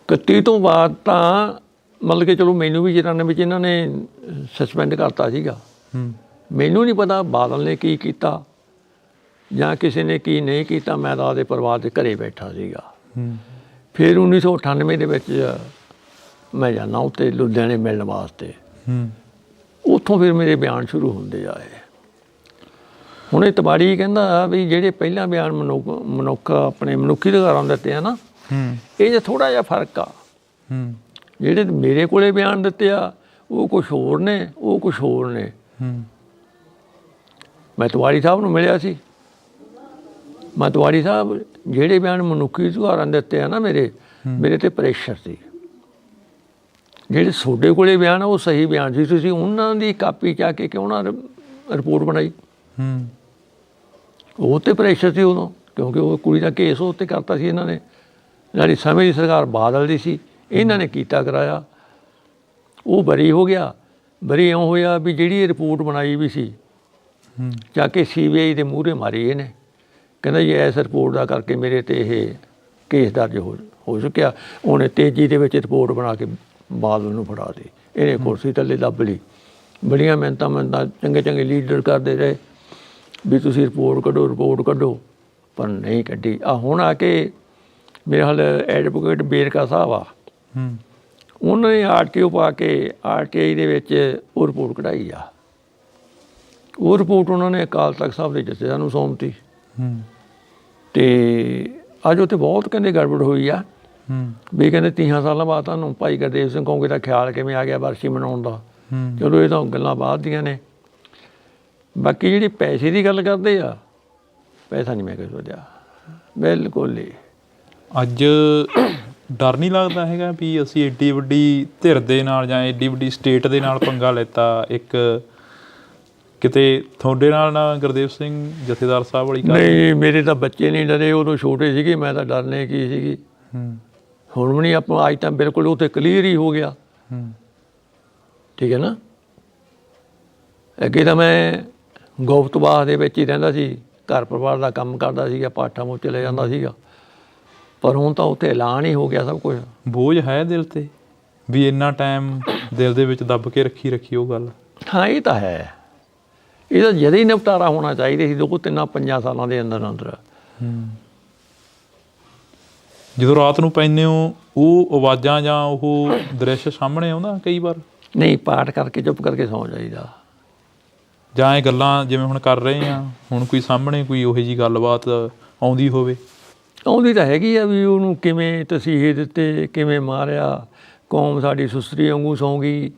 31 ਤੋਂ ਬਾਅਦ ਤਾਂ ਮਤਲਬ ਕਿ ਚਲੋ ਮੈਨੂੰ ਵੀ ਜਿਹਨਾਂ ਵਿੱਚ ਇਹਨਾਂ ਨੇ ਸਸਪੈਂਡ ਕਰਤਾ ਸੀਗਾ। ਹੂੰ ਮੈਨੂੰ ਨਹੀਂ ਪਤਾ ਬਾਦਲ ਨੇ ਕੀ ਕੀਤਾ ਜਾਂ ਕਿਸੇ ਨੇ ਕੀ ਨਹੀਂ ਕੀਤਾ। ਮੈਂ ਤਾਂ ਆਪਦੇ ਪਰਿਵਾਰ ਦੇ ਘਰੇ ਬੈਠਾ ਸੀਗਾ। ਹੂੰ ਫਿਰ 1998 ਦੇ ਵਿੱਚ ਮੈਂ ਜਾਂਦਾ ਉੱਥੇ ਲੁਧਿਆਣੇ ਮਿਲਣ ਵਾਸਤੇ। ਹੂੰ ਉੱਥੋਂ ਫਿਰ ਮੇਰੇ ਬਿਆਨ ਸ਼ੁਰੂ ਹੁੰਦੇ ਆਏ। ਹੁਣ ਇਹ ਤਬਾੜੀ ਕਹਿੰਦਾ ਵੀ ਜਿਹੜੇ ਪਹਿਲਾਂ ਬਿਆਨ ਮਨੁੱਖ ਆਪਣੇ ਮਨੁੱਖੀ ਅਧਿਕਾਰਾਂ ਦੇ ਦਿੱਤੇ ਆ ਨਾ, ਹੂੰ ਇਹ 'ਚ ਥੋੜ੍ਹਾ ਜਿਹਾ ਫਰਕ ਆ। ਹੂੰ ਜਿਹੜੇ ਮੇਰੇ ਕੋਲੇ ਬਿਆਨ ਦਿੱਤੇ ਆ ਉਹ ਕੁਛ ਹੋਰ ਨੇ, ਉਹ ਕੁਛ ਹੋਰ ਨੇ। ਹੂੰ ਮੈਂ ਤਿਵਾੜੀ ਸਾਹਿਬ ਨੂੰ ਮਿਲਿਆ ਸੀ। ਮੈਂ ਤਿਵਾੜੀ ਸਾਹਿਬ ਜਿਹੜੇ ਬਿਆਨ ਮਨੁੱਖੀ ਅਧਿਕਾਰਾਂ ਦੇ ਦਿੱਤੇ ਆ ਨਾ ਮੇਰੇ ਤੇ ਪ੍ਰੈਸ਼ਰ ਸੀ। ਜਿਹੜੇ ਤੁਹਾਡੇ ਕੋਲੇ ਬਿਆਨ ਆ ਉਹ ਸਹੀ ਬਿਆਨ ਸੀ, ਤੁਸੀਂ ਉਹਨਾਂ ਦੀ ਕਾਪੀ ਚਾ ਕੇ ਕਿਉਂ ਨਾ ਰਿਪੋਰਟ ਬਣਾਈ। ਹੂੰ ਉਹ 'ਤੇ ਪ੍ਰੈਸ਼ਰ ਸੀ ਉਦੋਂ, ਕਿਉਂਕਿ ਉਹ ਕੁੜੀ ਦਾ ਕੇਸ ਉਹ 'ਤੇ ਕਰਤਾ ਸੀ ਇਹਨਾਂ ਨੇ। ਜਿਹੜੀ ਸਮੇਂ ਦੀ ਸਰਕਾਰ ਬਾਦਲ ਦੀ ਸੀ, ਇਹਨਾਂ ਨੇ ਕੀਤਾ ਕਰਾਇਆ। ਉਹ ਬਰੀ ਹੋ ਗਿਆ। ਬਰੀ ਇਉਂ ਹੋਇਆ ਵੀ ਜਿਹੜੀ ਇਹ ਰਿਪੋਰਟ ਬਣਾਈ ਵੀ ਸੀ ਜਾ ਕੇ CBI ਦੇ ਮੂਹਰੇ ਮਾਰੀ ਇਹਨੇ। ਕਹਿੰਦਾ ਜੀ ਇਸ ਰਿਪੋਰਟ ਦਾ ਕਰਕੇ ਮੇਰੇ 'ਤੇ ਇਹ ਕੇਸ ਦਰਜ ਹੋ ਚੁੱਕਿਆ। ਉਹਨੇ ਤੇਜ਼ੀ ਦੇ ਵਿੱਚ ਰਿਪੋਰਟ ਬਣਾ ਕੇ ਬਾਦਲ ਨੂੰ ਫੜਾ ਦਿੱਤੀ। ਇਹਨੇ ਕੁਰਸੀ ਥੱਲੇ ਦੱਬ ਲਈ। ਬੜੀਆਂ ਮਿਹਨਤਾਂ ਚੰਗੇ ਲੀਡਰ ਕਰਦੇ ਰਹੇ ਵੀ ਤੁਸੀਂ ਰਿਪੋਰਟ ਕੱਢੋ, ਪਰ ਨਹੀਂ ਕੱਢੀ। ਹੁਣ ਆ ਕੇ ਮੇਰੇ ਹਾਲ ਐਡਵੋਕੇਟ ਬੇਰਕਾ ਸਾਹਿਬ ਆ, ਉਹਨਾਂ ਨੇ RTO ਪਾ ਕੇ RTI ਦੇ ਵਿੱਚ ਉਹ ਰਿਪੋਰਟ ਕਢਾਈ ਆ। ਉਹ ਰਿਪੋਰਟ ਉਹਨਾਂ ਨੇ ਅਕਾਲ ਤਖਤ ਸਾਹਿਬ ਦੇ ਜਥੇਦਾਰ ਨੂੰ ਸੌਂਪਤੀ। ਤੇ ਅੱਜ ਉੱਥੇ ਬਹੁਤ ਕਹਿੰਦੇ ਗੜਬੜ ਹੋਈ ਆ ਵੀ ਕਹਿੰਦੇ 30 ਸਾਲਾਂ ਬਾਅਦ ਤੁਹਾਨੂੰ ਭਾਈ ਗੁਰਦੇਵ ਸਿੰਘ ਕੌਂਕੇ ਦਾ ਖਿਆਲ ਕਿਵੇਂ ਆ ਗਿਆ ਵਰਸੀ ਮਨਾਉਣ ਦਾ। ਚਲੋ ਇਹ ਤਾਂ ਗੱਲਾਂ ਬਾਅਦ ਦੀਆਂ ਨੇ। ਬਾਕੀ ਜਿਹੜੀ ਪੈਸੇ ਦੀ ਗੱਲ ਕਰਦੇ ਆ, ਪੈਸਾ ਨਹੀਂ ਮੈਂ ਕੋਈ ਸੋਚਿਆ ਬਿਲਕੁਲ ਹੀ। ਅੱਜ ਡਰ ਨਹੀਂ ਲੱਗਦਾ ਹੈਗਾ ਵੀ ਅਸੀਂ ਏਡੀ ਵੱਡੀ ਧਿਰ ਦੇ ਨਾਲ ਜਾਂ ਏਡੀ ਵੱਡੀ ਸਟੇਟ ਦੇ ਨਾਲ ਪੰਗਾ ਲੈਤਾ, ਇੱਕ ਕਿਤੇ ਤੁਹਾਡੇ ਨਾਲ ਨਾ ਗੁਰਦੇਵ ਸਿੰਘ ਜਥੇਦਾਰ ਸਾਹਿਬ ਵਾਲੀ ਗੱਲ? ਨਹੀਂ, ਮੇਰੇ ਤਾਂ ਬੱਚੇ ਨਹੀਂ ਡਰੇ, ਉਦੋਂ ਛੋਟੇ ਸੀਗੇ। ਮੈਂ ਤਾਂ ਡਰਨੇ ਕੀ ਸੀਗੀ। ਹੁਣ ਵੀ ਨਹੀਂ। ਆਪਾਂ ਅੱਜ ਤਾਂ ਬਿਲਕੁਲ ਉੱਥੇ ਕਲੀਅਰ ਹੀ ਹੋ ਗਿਆ। ਠੀਕ ਹੈ ਨਾ। ਅੱਗੇ ਤਾਂ ਮੈਂ ਗੁਪਤਵਾਸ ਦੇ ਵਿੱਚ ਹੀ ਰਹਿੰਦਾ ਸੀ, ਘਰ ਪਰਿਵਾਰ ਦਾ ਕੰਮ ਕਰਦਾ ਸੀਗਾ, ਪਾਠਾਂ ਮੂੰਹ ਚਲੇ ਜਾਂਦਾ ਸੀਗਾ। ਪਰ ਹੁਣ ਤਾਂ ਉੱਥੇ ਐਲਾਨ ਹੀ ਹੋ ਗਿਆ ਸਭ ਕੁਝ। ਬੋਝ ਹੈ ਦਿਲ 'ਤੇ ਵੀ ਇੰਨਾ ਟਾਈਮ ਦਿਲ ਦੇ ਵਿੱਚ ਦੱਬ ਕੇ ਰੱਖੀ ਉਹ ਗੱਲ? ਹਾਂ, ਇਹ ਤਾਂ ਹੈ। ਇਹਦਾ ਜਦੇ ਹੀ ਨਿਪਟਾਰਾ ਹੋਣਾ ਚਾਹੀਦਾ ਸੀ 2-3-5 ਸਾਲਾਂ ਦੇ ਅੰਦਰ ਅੰਦਰ। ਜਦੋਂ ਰਾਤ ਨੂੰ ਪੈਂਦੇ ਹੋ ਉਹ ਆਵਾਜ਼ਾਂ ਜਾਂ ਉਹ ਦ੍ਰਿਸ਼ ਸਾਹਮਣੇ ਆਉਂਦਾ ਕਈ ਵਾਰ? ਨਹੀਂ, ਪਾਠ ਕਰਕੇ ਚੁੱਪ ਕਰਕੇ ਸੌਂ ਜਾਈਦਾ। ਜਾਂ ਇਹ ਗੱਲਾਂ ਜਿਵੇਂ ਹੁਣ ਕਰ ਰਹੇ ਆ, ਹੁਣ ਕੋਈ ਸਾਹਮਣੇ ਕੋਈ ਉਹੋ ਜਿਹੀ ਗੱਲਬਾਤ ਆਉਂਦੀ ਹੋਵੇ? ਆਉਂਦੀ ਤਾਂ ਹੈਗੀ ਆ ਵੀ ਉਹਨੂੰ ਕਿਵੇਂ ਤਸੀਹੇ ਦਿੱਤੇ, ਕਿਵੇਂ ਮਾਰਿਆ, ਕੌਮ ਸਾਡੀ ਸੁਸਰੀ ਵਾਂਗੂ ਸੌਂ ਗਈ,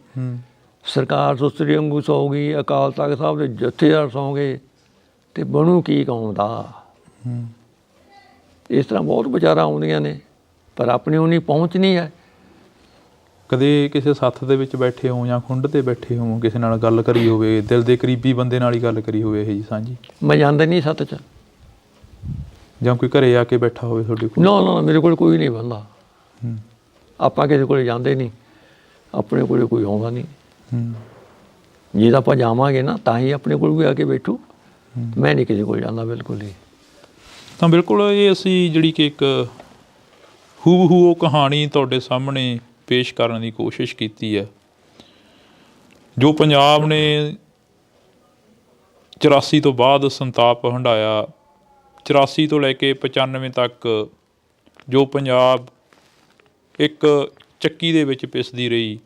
ਸਰਕਾਰ ਸੁਸਰੀ ਵਾਂਗੂ ਸੌਂ ਗਈ, ਅਕਾਲ ਤਖਤ ਸਾਹਿਬ ਦੇ ਜਥੇਦਾਰ ਸੌਂ ਗਏ, ਅਤੇ ਬਣੂ ਕੀ ਕੌਮ ਦਾ। ਇਸ ਤਰ੍ਹਾਂ ਬਹੁਤ ਵਿਚਾਰਾਂ ਆਉਂਦੀਆਂ ਨੇ, ਪਰ ਆਪਣੀ ਉਨੀ ਪਹੁੰਚ ਨਹੀਂ ਹੈ। ਕਦੇ ਕਿਸੇ ਸੱਥ ਦੇ ਵਿੱਚ ਬੈਠੇ ਹੋ ਜਾਂ ਖੁੰਡ 'ਤੇ ਬੈਠੇ ਹੋ, ਕਿਸੇ ਨਾਲ ਗੱਲ ਕਰੀ ਹੋਵੇ, ਦਿਲ ਦੇ ਕਰੀਬੀ ਬੰਦੇ ਨਾਲ ਹੀ ਗੱਲ ਕਰੀ ਹੋਵੇ ਇਹ ਜੀ ਸਾਂਝੀ? ਮੈਂ ਜਾਂਦਾ ਨਹੀਂ ਸੱਥ 'ਚ। ਜਾਂ ਕੋਈ ਘਰੇ ਆ ਕੇ ਬੈਠਾ ਹੋਵੇ ਤੁਹਾਡੇ ਕੋਲ? ਨਾ, ਮੇਰੇ ਕੋਲ ਕੋਈ ਨਹੀਂ ਬੰਦਾ। ਆਪਾਂ ਕਿਸੇ ਕੋਲ ਜਾਂਦੇ ਨਹੀਂ, ਆਪਣੇ ਕੋਲ ਕੋਈ ਆਉਂਦਾ ਨਹੀਂ। ਜੇ ਤਾਂ ਆਪਾਂ ਜਾਵਾਂਗੇ ਨਾ ਤਾਂ ਹੀ ਆਪਣੇ ਕੋਲ ਵੀ ਆ ਕੇ ਬੈਠੂ। ਮੈਂ ਨਹੀਂ ਕਿਸੇ ਕੋਲ ਜਾਂਦਾ ਬਿਲਕੁਲ ਹੀ। ਤਾਂ ਬਿਲਕੁਲ ਇਹ ਅਸੀਂ ਜਿਹੜੀ ਕਿ ਇੱਕ ਹੂਬਹੂ ਉਹ ਕਹਾਣੀ ਤੁਹਾਡੇ ਸਾਹਮਣੇ ਪੇਸ਼ ਕਰਨ ਦੀ ਕੋਸ਼ਿਸ਼ ਕੀਤੀ ਹੈ, ਜੋ ਪੰਜਾਬ ਨੇ 84 ਤੋਂ ਬਾਅਦ ਸੰਤਾਪ ਹੰਢਾਇਆ। 84 ਤੋਂ ਲੈ ਕੇ 95 ਤੱਕ ਜੋ ਪੰਜਾਬ ਇੱਕ ਚੱਕੀ ਦੇ ਵਿੱਚ ਪਿਸਦੀ ਰਹੀ,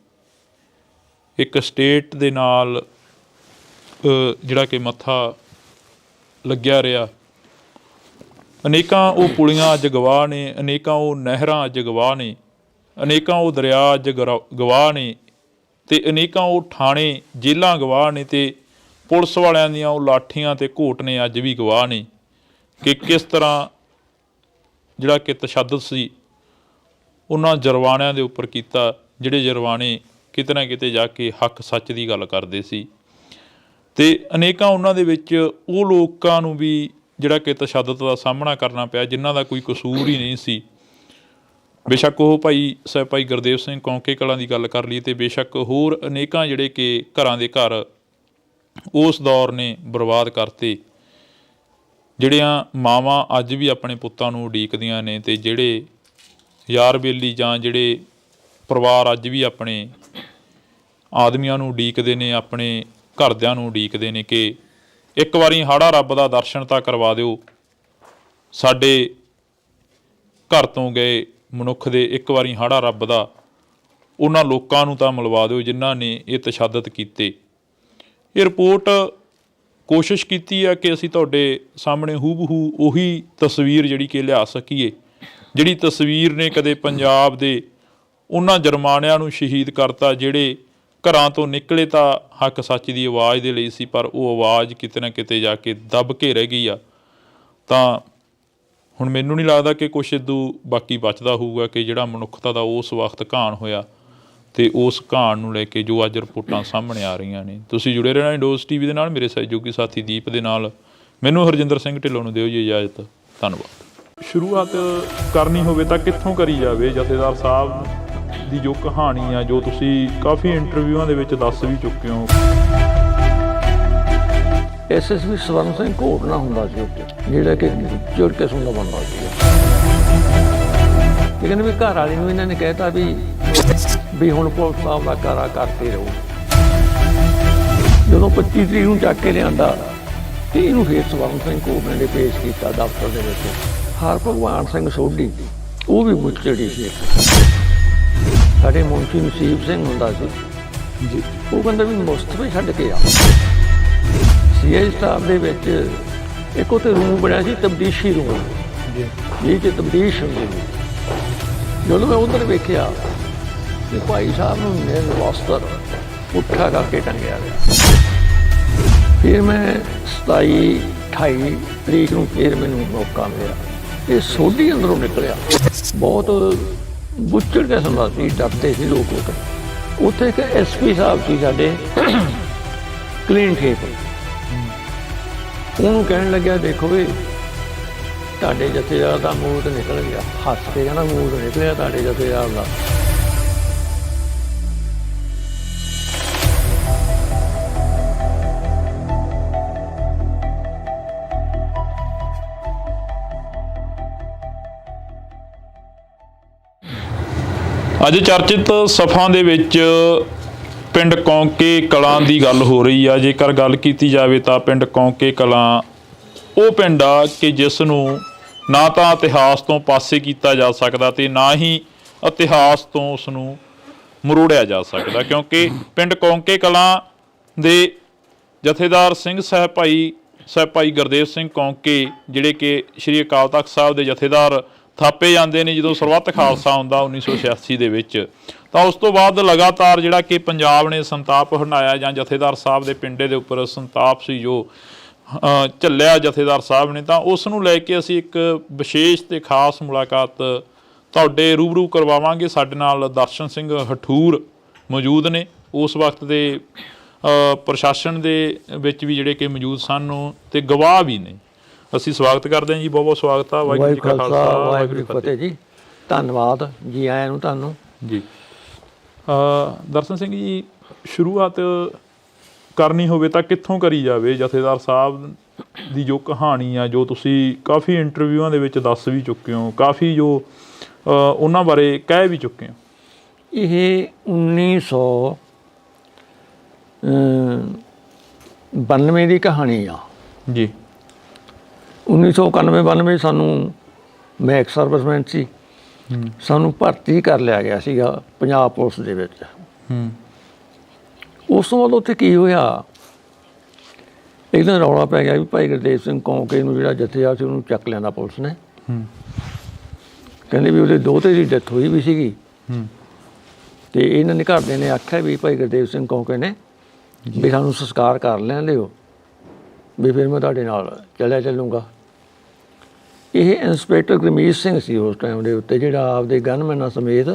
ਇੱਕ ਸਟੇਟ ਦੇ ਨਾਲ ਜਿਹੜਾ ਕਿ ਮੱਥਾ ਲੱਗਿਆ ਰਿਹਾ। ਅਨੇਕਾਂ ਉਹ ਪੁਲੀਆਂ ਅੱਜ ਗਵਾਹ ਨੇ, ਅਨੇਕਾਂ ਉਹ ਨਹਿਰਾਂ ਅੱਜ ਗਵਾਹ ਨੇ, ਅਨੇਕਾਂ ਉਹ ਦਰਿਆ ਅੱਜ ਗਵਾਹ ਨੇ, ਅਤੇ ਅਨੇਕਾਂ ਉਹ ਥਾਣੇ ਜੇਲ੍ਹਾਂ ਗਵਾਹ ਨੇ, ਅਤੇ ਪੁਲਿਸ ਵਾਲਿਆਂ ਦੀਆਂ ਉਹ ਲਾਠੀਆਂ ਅਤੇ ਘੋਟਣੇ ਅੱਜ ਵੀ ਗਵਾਹ ਨੇ ਕਿ ਕਿਸ ਤਰ੍ਹਾਂ ਜਿਹੜਾ ਕਿ ਤਸ਼ੱਦਦ ਸੀ ਉਹਨਾਂ ਜਰਵਾਣਿਆਂ ਦੇ ਉੱਪਰ ਕੀਤਾ, ਜਿਹੜੇ ਜਰਵਾਣੇ ਕਿਤੇ ਨਾ ਕਿਤੇ ਜਾ ਕੇ ਹੱਕ ਸੱਚ ਦੀ ਗੱਲ ਕਰਦੇ ਸੀ। ਅਤੇ ਅਨੇਕਾਂ ਉਹਨਾਂ ਦੇ ਵਿੱਚ ਉਹ ਲੋਕਾਂ ਨੂੰ ਵੀ ਜਿਹੜਾ ਕਿ ਤਸ਼ੱਦਦ ਦਾ ਸਾਹਮਣਾ ਕਰਨਾ ਪਿਆ ਜਿਨ੍ਹਾਂ ਦਾ ਕੋਈ ਕਸੂਰ ਹੀ ਨਹੀਂ ਸੀ। ਬੇਸ਼ੱਕ ਉਹ ਭਾਈ ਗੁਰਦੇਵ ਸਿੰਘ ਕੌਂਕੇ ਕਲਾਂ ਦੀ ਗੱਲ ਕਰ ਲਈ, ਅਤੇ ਬੇਸ਼ੱਕ ਹੋਰ ਅਨੇਕਾਂ ਜਿਹੜੇ ਕਿ ਘਰਾਂ ਦੇ ਘਰ ਉਸ ਦੌਰ ਨੇ ਬਰਬਾਦ ਕਰਤੇ, ਜਿਹੜੀਆਂ ਮਾਵਾਂ ਅੱਜ ਵੀ ਆਪਣੇ ਪੁੱਤਾਂ ਨੂੰ ਉਡੀਕਦੀਆਂ ਨੇ, ਅਤੇ ਜਿਹੜੇ ਯਾਰ ਬੇਲੀ ਜਾਂ ਜਿਹੜੇ ਪਰਿਵਾਰ ਅੱਜ ਵੀ ਆਪਣੇ ਆਦਮੀਆਂ ਨੂੰ ਉਡੀਕਦੇ ਨੇ, ਆਪਣੇ ਘਰਦਿਆਂ ਨੂੰ ਉਡੀਕਦੇ ਨੇ ਕਿ ਇੱਕ ਵਾਰੀ ਹਾੜਾ ਰੱਬ ਦਾ ਦਰਸ਼ਨ ਤਾਂ ਕਰਵਾ ਦਿਓ, ਸਾਡੇ ਘਰ ਤੋਂ ਗਏ ਮਨੁੱਖ ਦੇ ਇੱਕ ਵਾਰੀ ਹਾੜਾ ਰੱਬ ਦਾ ਉਹਨਾਂ ਲੋਕਾਂ ਨੂੰ ਤਾਂ ਮਿਲਵਾ ਦਿਓ ਜਿਨ੍ਹਾਂ ਨੇ ਇਹ ਤਸ਼ੱਦਦ ਕੀਤੇ। ਇਹ ਰਿਪੋਰਟ ਕੋਸ਼ਿਸ਼ ਕੀਤੀ ਹੈ ਕਿ ਅਸੀਂ ਤੁਹਾਡੇ ਸਾਹਮਣੇ ਹੂਬਹੂ ਉਹੀ ਤਸਵੀਰ ਜਿਹੜੀ ਕਿ ਲਿਆ ਸਕੀਏ, ਜਿਹੜੀ ਤਸਵੀਰ ਨੇ ਕਦੇ ਪੰਜਾਬ ਦੇ ਉਹਨਾਂ ਜਰਮਾਨਿਆਂ ਨੂੰ ਸ਼ਹੀਦ ਕਰਤਾ ਜਿਹੜੇ ਘਰਾਂ ਤੋਂ ਨਿਕਲੇ ਤਾਂ ਹੱਕ ਸੱਚ ਦੀ ਆਵਾਜ਼ ਦੇ ਲਈ ਸੀ, ਪਰ ਉਹ ਆਵਾਜ਼ ਕਿਤੇ ਨਾ ਕਿਤੇ ਜਾ ਕੇ ਦੱਬ ਕੇ ਰਹਿ ਗਈ ਆ। ਤਾਂ ਹੁਣ ਮੈਨੂੰ ਨਹੀਂ ਲੱਗਦਾ ਕਿ ਕੁਛ ਇਦੋਂ ਬਾਕੀ ਬਚਦਾ ਹੋਊਗਾ ਕਿ ਜਿਹੜਾ ਮਨੁੱਖਤਾ ਦਾ ਉਸ ਵਕਤ ਘਾਣ ਹੋਇਆ, ਅਤੇ ਉਸ ਘਾਣ ਨੂੰ ਲੈ ਕੇ ਜੋ ਅੱਜ ਰਿਪੋਰਟਾਂ ਸਾਹਮਣੇ ਆ ਰਹੀਆਂ ਨੇ। ਤੁਸੀਂ ਜੁੜੇ ਰਹਿਣਾ ਇੰਡੋਜ਼ TV ਦੇ ਨਾਲ, ਮੇਰੇ ਸਹਿਯੋਗੀ ਸਾਥੀ ਦੀਪ ਦੇ ਨਾਲ। ਮੈਨੂੰ ਹਰਜਿੰਦਰ ਸਿੰਘ ਢਿੱਲੋਂ ਨੂੰ ਦਿਓ ਜੀ ਇਜਾਜ਼ਤ। ਧੰਨਵਾਦ। ਸ਼ੁਰੂਆਤ ਕਰਨੀ ਹੋਵੇ ਤਾਂ ਕਿੱਥੋਂ ਕਰੀ ਜਾਵੇ? ਜਥੇਦਾਰ ਸਾਹਿਬ ਦੀ ਜੋ ਕਹਾਣੀ ਆ, ਜੋ ਤੁਸੀਂ ਕਾਫੀ ਇੰਟਰਵਿਊਆਂ ਦੇ ਵਿੱਚ ਦੱਸ ਵੀ ਚੁੱਕੇ ਹੋ। SSB ਸਵਰਨ ਸਿੰਘ ਘੋਟਣਾ ਹੁੰਦਾ ਸੀ ਉੱਥੇ, ਜਿਹੜਾ ਕਿ ਜੁੜ ਕਿਸਮ ਦਾ ਬੰਦਾ ਸੀ। ਇਹ ਕਹਿੰਦੇ ਵੀ ਘਰ ਵਾਲੇ ਨੂੰ ਇਹਨਾਂ ਨੇ ਕਹਿਤਾ ਵੀ ਹੁਣ ਪੁਲਿਸ ਸਾਹਿਬ ਦਾ ਕਾਰਾ ਕਰਦੇ ਰਹੋ। ਜਦੋਂ 25 ਤਰੀਕ ਨੂੰ ਚੱਕ ਕੇ ਲਿਆਂਦਾ ਅਤੇ ਇਹਨੂੰ ਫਿਰ ਸਵਰਨ ਸਿੰਘ ਘੋਟਣੇ ਨੇ ਪੇਸ਼ ਕੀਤਾ ਦਫ਼ਤਰ ਦੇ ਵਿੱਚ। ਹਰਭਗਵਾਨ ਸਿੰਘ ਸੋਢੀ ਉਹ ਵੀ ਮੁੱਚੜੀ ਸੀ। ਸਾਡੇ ਮੁਨਸ਼ੀ ਨਸੀਬ ਸਿੰਘ ਹੁੰਦਾ ਸੀ ਜੀ, ਉਹ ਕਹਿੰਦਾ ਵੀ ਮੁਸਤਫਾ ਛੱਡ ਕੇ ਆ। CI ਸਟਾਫ ਦੇ ਵਿੱਚ ਇੱਕ ਉੱਥੇ ਰੂਮ ਬਣਿਆ ਸੀ, ਤਬਦੀਸ਼ੀ ਰੂਮ, ਜਿਹ 'ਚ ਤਬਦੀਸ਼ ਹੁੰਦੀ ਸੀ। ਜਦੋਂ ਮੈਂ ਉੱਧਰ ਵੇਖਿਆ ਤੇ ਭਾਈ ਸਾਹਿਬ ਨੂੰ ਨਿਰ ਵਸਤਰ ਪੁੱਠਾ ਕਰਕੇ ਟੰਗਿਆ ਗਿਆ। ਫਿਰ ਮੈਂ 27-28 ਤਰੀਕ ਨੂੰ ਫਿਰ ਮੈਨੂੰ ਮੌਕਾ ਮਿਲਿਆ, ਇਹ ਸੋਢੀ ਅੰਦਰੋਂ ਨਿਕਲਿਆ। ਬਹੁਤ ਬੁੱਚੜ ਕਿਸਮ ਦਾ ਸੀ, ਡਰਦੇ ਸੀ ਲੋਕ। ਉੱਥੇ ਇੱਕ SP ਸਾਹਿਬ ਸੀ ਸਾਡੇ ਕਲੀਨ ਠੇਕ, ਉਹਨੂੰ ਕਹਿਣ ਲੱਗਿਆ ਦੇਖੋ ਵੀ ਤੁਹਾਡੇ ਜਥੇਦਾਰ ਦਾ ਮੂੰਹ ਤੋਂ ਨਿਕਲ ਗਿਆ। ਹੱਸ ਕੇ ਕਹਿੰਦਾ ਮੂੰਹ ਤੋਂ ਨਿਕਲਿਆ ਤੁਹਾਡੇ ਜਥੇਦਾਰ ਦਾ। ਅੱਜ ਚਰਚਿਤ ਸਫਾਂ ਦੇ ਵਿੱਚ ਪਿੰਡ ਕੌਂਕੇ ਕਲਾਂ ਦੀ ਗੱਲ ਹੋ ਰਹੀ ਆ। ਜੇਕਰ ਗੱਲ ਕੀਤੀ ਜਾਵੇ ਤਾਂ ਪਿੰਡ ਕੌਂਕੇ ਕਲਾਂ ਉਹ ਪਿੰਡ ਆ ਕਿ ਜਿਸ ਨੂੰ ਨਾ ਤਾਂ ਇਤਿਹਾਸ ਤੋਂ ਪਾਸੇ ਕੀਤਾ ਜਾ ਸਕਦਾ ਤੇ ਨਾ ਹੀ ਇਤਿਹਾਸ ਤੋਂ ਉਸ ਨੂੰ ਮਰੋੜਿਆ ਜਾ ਸਕਦਾ, ਕਿਉਂਕਿ ਪਿੰਡ ਕੌਂਕੇ ਕਲਾਂ ਦੇ ਜਥੇਦਾਰ ਸਿੰਘ ਸਾਹਿਬ ਭਾਈ ਗੁਰਦੇਵ ਸਿੰਘ ਕੌਂਕੇ, ਜਿਹੜੇ ਕਿ ਸ਼੍ਰੀ ਅਕਾਲ ਤਖਤ ਸਾਹਿਬ ਦੇ ਜਥੇਦਾਰ ਥਾਪੇ ਜਾਂਦੇ ਨੇ ਜਦੋਂ ਸਰਬੱਤ ਖਾਲਸਾ ਹੁੰਦਾ 1986 ਦੇ ਵਿੱਚ, ਤਾਂ ਉਸ ਤੋਂ ਬਾਅਦ ਲਗਾਤਾਰ ਜਿਹੜਾ ਕਿ ਪੰਜਾਬ ਨੇ ਸੰਤਾਪ ਹੰਢਾਇਆ ਜਾਂ ਜਥੇਦਾਰ ਸਾਹਿਬ ਦੇ ਪਿੰਡੇ ਦੇ ਉੱਪਰ ਸੰਤਾਪ ਸੀ ਜੋ ਝੱਲਿਆ ਜਥੇਦਾਰ ਸਾਹਿਬ ਨੇ, ਤਾਂ ਉਸ ਨੂੰ ਲੈ ਕੇ ਅਸੀਂ ਇੱਕ ਵਿਸ਼ੇਸ਼ ਤੇ ਖਾਸ ਮੁਲਾਕਾਤ ਤੁਹਾਡੇ ਰੂਬਰੂ ਕਰਵਾਵਾਂਗੇ। ਸਾਡੇ ਨਾਲ ਦਰਸ਼ਨ ਸਿੰਘ ਹਠੂਰ ਮੌਜੂਦ ਨੇ, ਉਸ ਵਕਤ ਦੇ ਪ੍ਰਸ਼ਾਸਨ ਦੇ ਵਿੱਚ ਵੀ ਜਿਹੜੇ ਕਿ ਮੌਜੂਦ ਸਨ ਤੇ ਗਵਾਹ ਵੀ ਨੇ। ਅਸੀਂ ਸਵਾਗਤ ਕਰਦੇ ਹਾਂ ਜੀ, ਬਹੁਤ ਬਹੁਤ ਸਵਾਗਤ ਆ। ਵਾਹਿਗੁਰੂ ਜੀ ਕਾ ਖਾਲਸਾ ਵਾਹਿਗੁਰੂ ਜੀ ਕੀ ਫਤਿਹ ਜੀ। ਧੰਨਵਾਦ ਜੀ ਆਇਆਂ ਨੂੰ ਤੁਹਾਨੂੰ ਜੀ। ਦਰਸ਼ਨ ਸਿੰਘ ਜੀ, ਸ਼ੁਰੂਆਤ ਕਰਨੀ ਹੋਵੇ ਤਾਂ ਕਿੱਥੋਂ ਕਰੀ ਜਾਵੇ? ਜਥੇਦਾਰ ਸਾਹਿਬ ਦੀ ਜੋ ਕਹਾਣੀ ਆ, ਜੋ ਤੁਸੀਂ ਕਾਫੀ ਇੰਟਰਵਿਊਆਂ ਦੇ ਵਿੱਚ ਦੱਸ ਵੀ ਚੁੱਕੇ ਹੋ, ਕਾਫੀ ਜੋ ਉਹਨਾਂ ਬਾਰੇ ਕਹਿ ਵੀ ਚੁੱਕੇ ਹੋ। ਇਹ 1992 ਦੀ ਕਹਾਣੀ ਆ ਜੀ। 1991-92 ਸਾਨੂੰ, ਮੈਂ ਇੱਕ ਸਰਵਿਸਮੈਨ ਸੀ, ਸਾਨੂੰ ਭਰਤੀ ਕਰ ਲਿਆ ਗਿਆ ਸੀਗਾ ਪੰਜਾਬ ਪੁਲਿਸ ਦੇ ਵਿੱਚ। ਉਸ ਤੋਂ ਬਾਅਦ ਉੱਥੇ ਕੀ ਹੋਇਆ, ਇੱਕ ਦਿਨ ਰੌਲਾ ਪੈ ਗਿਆ ਵੀ ਭਾਈ ਗੁਰਦੇਵ ਸਿੰਘ ਕੌਂਕੇ ਨੂੰ ਜਿਹੜਾ ਜਥੇਦਾਰ ਸੀ ਉਹਨੂੰ ਚੱਕ ਲਿਆਂਦਾ ਪੁਲਿਸ ਨੇ। ਕਹਿੰਦੇ ਵੀ ਉਹਦੇ ਦੋਹਤੇ ਦੀ ਡੈਥ ਹੋਈ ਵੀ ਸੀਗੀ, ਤੇ ਇਹਨਾਂ ਨੇ ਘਰਦਿਆਂ ਨੇ ਆਖਿਆ ਵੀ ਭਾਈ ਗੁਰਦੇਵ ਸਿੰਘ ਕੌਂਕੇ ਨੇ ਵੀ ਸਾਨੂੰ ਸੰਸਕਾਰ ਕਰ ਲੈਣ ਦਿਓ, ਵੀ ਫਿਰ ਮੈਂ ਤੁਹਾਡੇ ਨਾਲ ਚੱਲੂੰਗਾ। ਇਹ ਇੰਸਪੈਕਟਰ ਗੁਰਮੀਤ ਸਿੰਘ ਸੀ ਉਸ ਟਾਈਮ ਦੇ ਉੱਤੇ, ਜਿਹੜਾ ਆਪਦੇ ਗਨਮੈਨਾਂ ਸਮੇਤ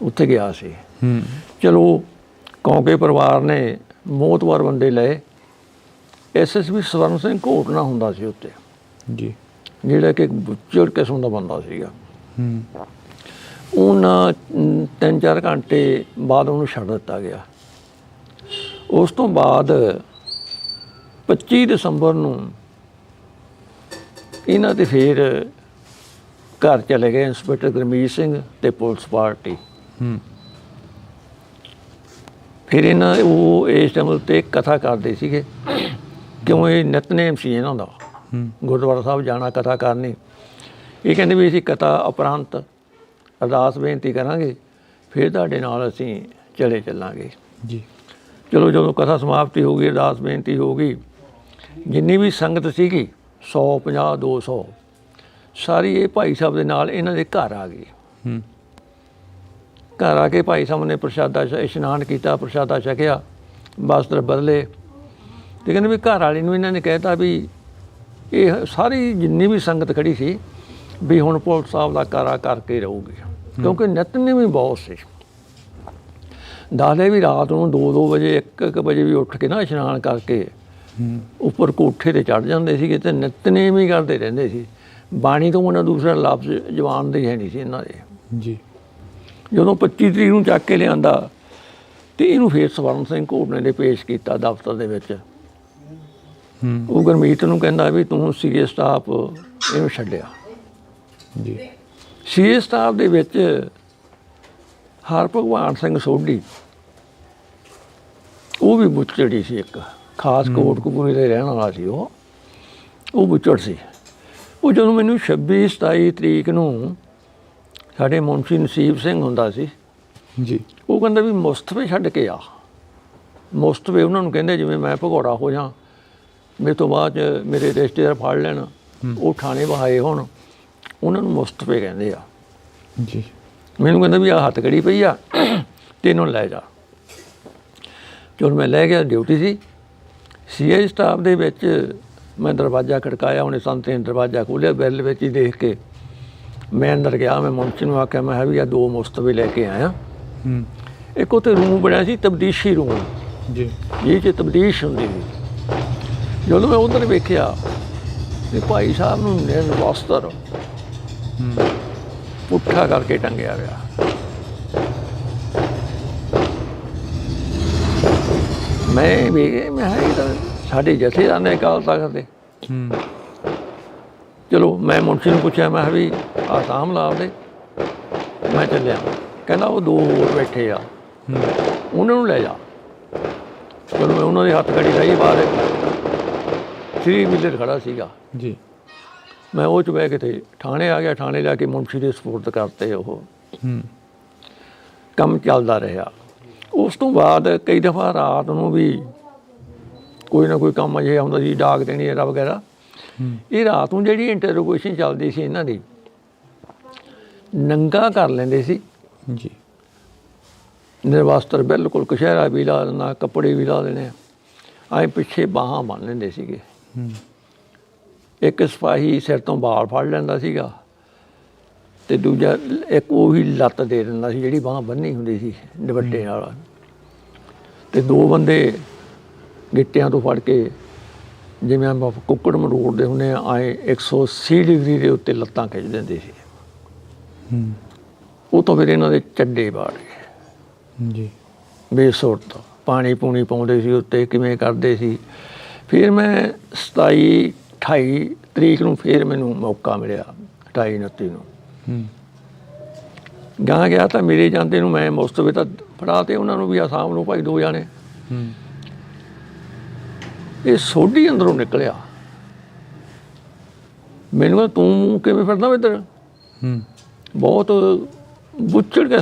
ਉੱਥੇ ਗਿਆ ਸੀ। ਚਲੋ ਕੌਂਕੇ ਪਰਿਵਾਰ ਨੇ ਮੋਹਤਵਾਰ ਬੰਦੇ ਲਏ। SSP ਸਵਰਨ ਸਿੰਘ ਘੋਟਣਾ ਹੁੰਦਾ ਸੀ ਉੱਤੇ ਜੀ, ਜਿਹੜਾ ਕਿ ਬੁੱਚੜ ਕਿਸਮ ਦਾ ਬੰਦਾ ਸੀਗਾ। ਉਹਨਾਂ 3-4 ਘੰਟੇ ਬਾਅਦ ਉਹਨੂੰ ਛੱਡ ਦਿੱਤਾ ਗਿਆ। ਉਸ ਤੋਂ ਬਾਅਦ 25 ਦਸੰਬਰ ਨੂੰ ਇਹਨਾਂ ਦੇ ਫਿਰ ਘਰ ਚਲੇ ਗਏ ਇੰਸਪੈਕਟਰ ਗੁਰਮੀਤ ਸਿੰਘ ਤੇ ਪੁਲਿਸ ਪਾਰਟੀ। ਫਿਰ ਉਹ ਇਸ ਟਾਈਮ ਉੱਤੇ ਕਥਾ ਕਰਦੇ ਸੀਗੇ, ਕਿਉਂ ਇਹ ਨਿਤਨੇਮ ਸੀ ਇਹਨਾਂ ਦਾ, ਗੁਰਦੁਆਰਾ ਸਾਹਿਬ ਜਾਣਾ ਕਥਾ ਕਰਨੀ। ਇਹ ਕਹਿੰਦੇ ਵੀ ਅਸੀਂ ਕਥਾ ਉਪਰੰਤ ਅਰਦਾਸ ਬੇਨਤੀ ਕਰਾਂਗੇ, ਫਿਰ ਤੁਹਾਡੇ ਨਾਲ ਅਸੀਂ ਚੱਲਾਂਗੇ ਜੀ। ਚਲੋ ਜਦੋਂ ਕਥਾ ਸਮਾਪਤੀ ਹੋ ਗਈ, ਅਰਦਾਸ ਬੇਨਤੀ ਹੋ ਗਈ, ਜਿੰਨੀ ਵੀ ਸੰਗਤ ਸੀਗੀ 150, 200 ਸਾਰੀ ਇਹ ਭਾਈ ਸਾਹਿਬ ਦੇ ਨਾਲ ਇਹਨਾਂ ਦੇ ਘਰ ਆ ਗਈ। ਘਰ ਆ ਕੇ ਭਾਈ ਸਾਹਿਬ ਨੇ ਪ੍ਰਸ਼ਾਦਾ ਇਸ਼ਨਾਨ ਕੀਤਾ, ਪ੍ਰਸ਼ਾਦਾ ਛਕਿਆ, ਵਸਤਰ ਬਦਲੇ, ਤੇ ਕਹਿੰਦੇ ਵੀ ਘਰ ਵਾਲੀ ਨੂੰ ਇਹਨਾਂ ਨੇ ਕਹਿਤਾ ਵੀ ਇਹ ਸਾਰੀ ਜਿੰਨੀ ਵੀ ਸੰਗਤ ਖੜੀ ਸੀ ਵੀ ਹੁਣ ਪੁਲਿਸ ਸਾਹਿਬ ਦਾ ਕਾਰਾ ਕਰਕੇ ਰਹੂਗੀ, ਕਿਉਂਕਿ ਨਿਤਨੇਮ ਵੀ ਬਹੁਤ ਸੀ। ਦੱਸਦੇ ਵੀ ਰਾਤ ਨੂੰ 2-2 ਵਜੇ 1-1 ਵਜੇ ਵੀ ਉੱਠ ਕੇ ਨਾ ਇਸ਼ਨਾਨ ਕਰਕੇ ਉੱਪਰ ਕੋਠੇ 'ਤੇ ਚੜ੍ਹ ਜਾਂਦੇ ਸੀਗੇ ਤੇ ਨਿਤਨੇਮ ਹੀ ਕਰਦੇ ਰਹਿੰਦੇ ਸੀ। ਬਾਣੀ ਤੋਂ ਉਹਨਾਂ ਦੂਸਰਾ ਲਫ਼ਜ਼ ਜ਼ੁਬਾਨ ਦੇ ਹੈ ਨਹੀਂ ਸੀ ਇਹਨਾਂ ਦੇ ਜੀ। ਜਦੋਂ 25 ਤਰੀਕ ਨੂੰ ਚੱਕ ਕੇ ਲਿਆਂਦਾ ਤੇ ਇਹਨੂੰ ਫਿਰ ਸਵਰਨ ਸਿੰਘ ਘੋਟਣੇ ਦੇ ਪੇਸ਼ ਕੀਤਾ ਦਫ਼ਤਰ ਦੇ ਵਿੱਚ। ਉਹ ਗੁਰਮੀਤ ਨੂੰ ਕਹਿੰਦਾ ਵੀ ਤੂੰ ਸੀਏ ਸਟਾਫ ਇਹਨੂੰ ਛੱਡਿਆ ਜੀ। ਸੀਏ ਸਟਾਫ ਦੇ ਵਿੱਚ ਹਰਭਗਵਾਨ ਸਿੰਘ ਸੋਢੀ, ਉਹ ਵੀ ਬੁੱਚੜੀ ਸੀ, ਇੱਕ ਖਾਸ ਕੋਟਕਪੂਰੇ ਦੇ ਰਹਿਣ ਵਾਲਾ ਸੀ। ਉਹ ਬੁੱਚੜ ਸੀ। ਉਹ ਜਦੋਂ ਮੈਨੂੰ 26-27 ਤਰੀਕ ਨੂੰ ਸਾਡੇ ਮੁਨਸ਼ੀ ਨਸੀਬ ਸਿੰਘ ਹੁੰਦਾ ਸੀ ਜੀ, ਉਹ ਕਹਿੰਦਾ ਵੀ ਮੁਸਤਫੇ ਛੱਡ ਕੇ ਆ। ਮੁਸਤਫੇ ਉਹਨਾਂ ਨੂੰ ਕਹਿੰਦੇ ਜਿਵੇਂ ਮੈਂ ਭਗੌੜਾ ਹੋ ਜਾਂ, ਮੇਰੇ ਤੋਂ ਬਾਅਦ 'ਚ ਮੇਰੇ ਰਿਸ਼ਤੇਦਾਰ ਫੜ ਲੈਣ, ਉਹ ਥਾਣੇ ਵਹਾਏ ਹੁਣ, ਉਹਨਾਂ ਨੂੰ ਮੁਸਤਫੇ ਕਹਿੰਦੇ ਆ ਜੀ। ਮੈਨੂੰ ਕਹਿੰਦਾ ਵੀ ਆਹ ਹੱਥਕੜੀ ਪਈ ਆ ਤੇ ਇਹਨੂੰ ਲੈ ਜਾ। ਚਲੋ ਮੈਂ ਲੈ ਗਿਆ, ਡਿਊਟੀ ਸੀ ਸੀਆਈ ਸਟਾਫ ਦੇ ਵਿੱਚ। ਮੈਂ ਦਰਵਾਜ਼ਾ ਖੜਕਾਇਆ, ਉਹਨੇ ਸੰਤ ਨੇ ਦਰਵਾਜ਼ਾ ਖੋਲ੍ਹਿਆ, ਬੈਲ ਵਿੱਚ ਹੀ ਦੇਖ ਕੇ ਮੈਂ ਅੰਦਰ ਗਿਆ। ਮੈਂ ਮੁਨਸ਼ੀ ਨੂੰ ਆਖਿਆ, ਮੈਂ ਵੀ ਆ 2 ਮੁਸਤਫੇ ਲੈ ਕੇ ਆਇਆ। ਇੱਕ ਉੱਥੇ ਰੂਮ ਬਣਿਆ ਸੀ ਤਬਦੀਸ਼ੀ ਰੂਮ ਜੀ, ਜਿਹ 'ਚ ਤਬਦੀਸ਼ ਹੁੰਦੀ ਸੀ। ਜਦੋਂ ਮੈਂ ਉੱਧਰ ਵੇਖਿਆ ਤੇ ਭਾਈ ਸਾਹਿਬ ਨੂੰ ਨਿਰਵਸਤਰ ਪੁੱਠਾ ਕਰਕੇ ਟੰਗਿਆ ਹੋਇਆ। ਮੈਂ ਵੀ ਮੈਂ ਤਾਂ ਸਾਡੇ ਜਥੇਦਾਰ ਨੇ ਅਕਾਲ ਤਖਤ ਦੇ। ਚਲੋ ਮੈਂ ਮੁਨਸ਼ੀ ਨੂੰ ਪੁੱਛਿਆ, ਮੈਂ ਵੀ ਆਹ ਸਾਂਭ ਲਾ ਆਪਦੇ, ਮੈਂ ਚੱਲਿਆ। ਕਹਿੰਦਾ ਉਹ 2 ਹੋਰ ਬੈਠੇ ਆ, ਉਹਨਾਂ ਨੂੰ ਲੈ ਜਾ। ਜਦੋਂ ਮੈਂ ਉਹਨਾਂ ਦੇ ਹੱਥ ਘੜੀ ਲਾਈ ਬਾਹਰ 3 ਵੀਲਰ ਖੜਾ ਸੀਗਾ ਜੀ ਮੈਂ ਉਹ 'ਚ ਬਹਿ ਕੇ ਤੇ ਥਾਣੇ ਆ ਗਿਆ। ਥਾਣੇ ਜਾ ਕੇ ਮੁਨਸ਼ੀ ਦੇ ਸਪੋਰਟ ਕਰਤੇ ਉਹ ਹੂੰ ਕੰਮ ਚੱਲਦਾ ਰਿਹਾ। ਉਸ ਤੋਂ ਬਾਅਦ ਕਈ ਦਫਾ ਰਾਤ ਨੂੰ ਵੀ ਕੋਈ ਨਾ ਕੋਈ ਕੰਮ ਅਜਿਹਾ ਹੁੰਦਾ ਸੀ, ਡਾਕ ਦੇਣੀ ਵਗੈਰਾ ਵਗੈਰਾ। ਇਹ ਰਾਤ ਨੂੰ ਜਿਹੜੀ ਇੰਟਰੋਗੇਸ਼ਨ ਚੱਲਦੀ ਸੀ ਇਹਨਾਂ ਦੀ, ਨੰਗਾ ਕਰ ਲੈਂਦੇ ਸੀ ਜੀ, ਨਿਰਵਸਤਰ ਬਿਲਕੁਲ, ਕਛਹਿਰਾ ਵੀ ਲਾ ਦੇਣਾ, ਕੱਪੜੇ ਵੀ ਲਾ ਦੇਣੇ, ਆਏ ਪਿੱਛੇ ਬਾਹਾਂ ਬੰਨ੍ਹ ਲੈਂਦੇ ਸੀਗੇ। ਇੱਕ ਸਿਪਾਹੀ ਸਿਰ ਤੋਂ ਵਾਲ ਫੜ ਲੈਂਦਾ ਸੀਗਾ ਤੇ ਦੂਜਾ ਇੱਕ ਉਹੀ ਲੱਤ ਦੇ ਦਿੰਦਾ ਸੀ ਜਿਹੜੀ ਬਾਂਹ ਬੰਨ੍ਹੀ ਹੁੰਦੀ ਸੀ ਦੁਪੱਟੇ ਨਾਲ, ਤੇ 2 ਬੰਦੇ ਗਿੱਟਿਆਂ ਤੋਂ ਫੜ ਕੇ ਜਿਵੇਂ ਆਪਾਂ ਕੁੱਕੜ ਮਰੋੜਦੇ ਹੁੰਦੇ ਆ, ਆਏ 180 ਡਿਗਰੀ ਦੇ ਉੱਤੇ ਲੱਤਾਂ ਖਿੱਚ ਦਿੰਦੇ ਸੀ। ਉਹ ਤੋਂ ਫਿਰ ਇਹਨਾਂ ਦੇ ਚੱਡੇ ਪਾੜ ਗਏ ਜੀ, ਬੇਸੁਰਤ ਪਾਣੀ ਪੂਣੀ ਪਾਉਂਦੇ ਸੀ ਉੱਤੇ, ਕਿਵੇਂ ਕਰਦੇ ਸੀ। ਫਿਰ ਮੈਂ 27-28 ਤਰੀਕ ਨੂੰ ਫਿਰ ਮੈਨੂੰ ਮੌਕਾ ਮਿਲਿਆ, 28-29 ਨੂੰ ਗਾਂ ਗਿਆ ਤਾਂ ਮੇਰੇ ਜਾਂਦੇ ਨੂੰ ਮੈਂ ਮੁਸਤਫੇ ਤਾਂ ਫੜਾ ਤੇ ਉਹਨਾਂ ਨੂੰ ਵੀ ਆ ਸ਼ਾਮ ਨੂੰ ਭਾਈ 2 ਜਾਣੇ। ਇਹ ਸੋਢੀ ਅੰਦਰੋਂ ਨਿਕਲਿਆ, ਮੈਨੂੰ ਕਹਿੰਦਾ ਤੂੰ ਕਿਵੇਂ ਫਿਰਦਾ ਇੱਧਰ, ਬਹੁਤ ਬੁੱਚੜ ਕੇ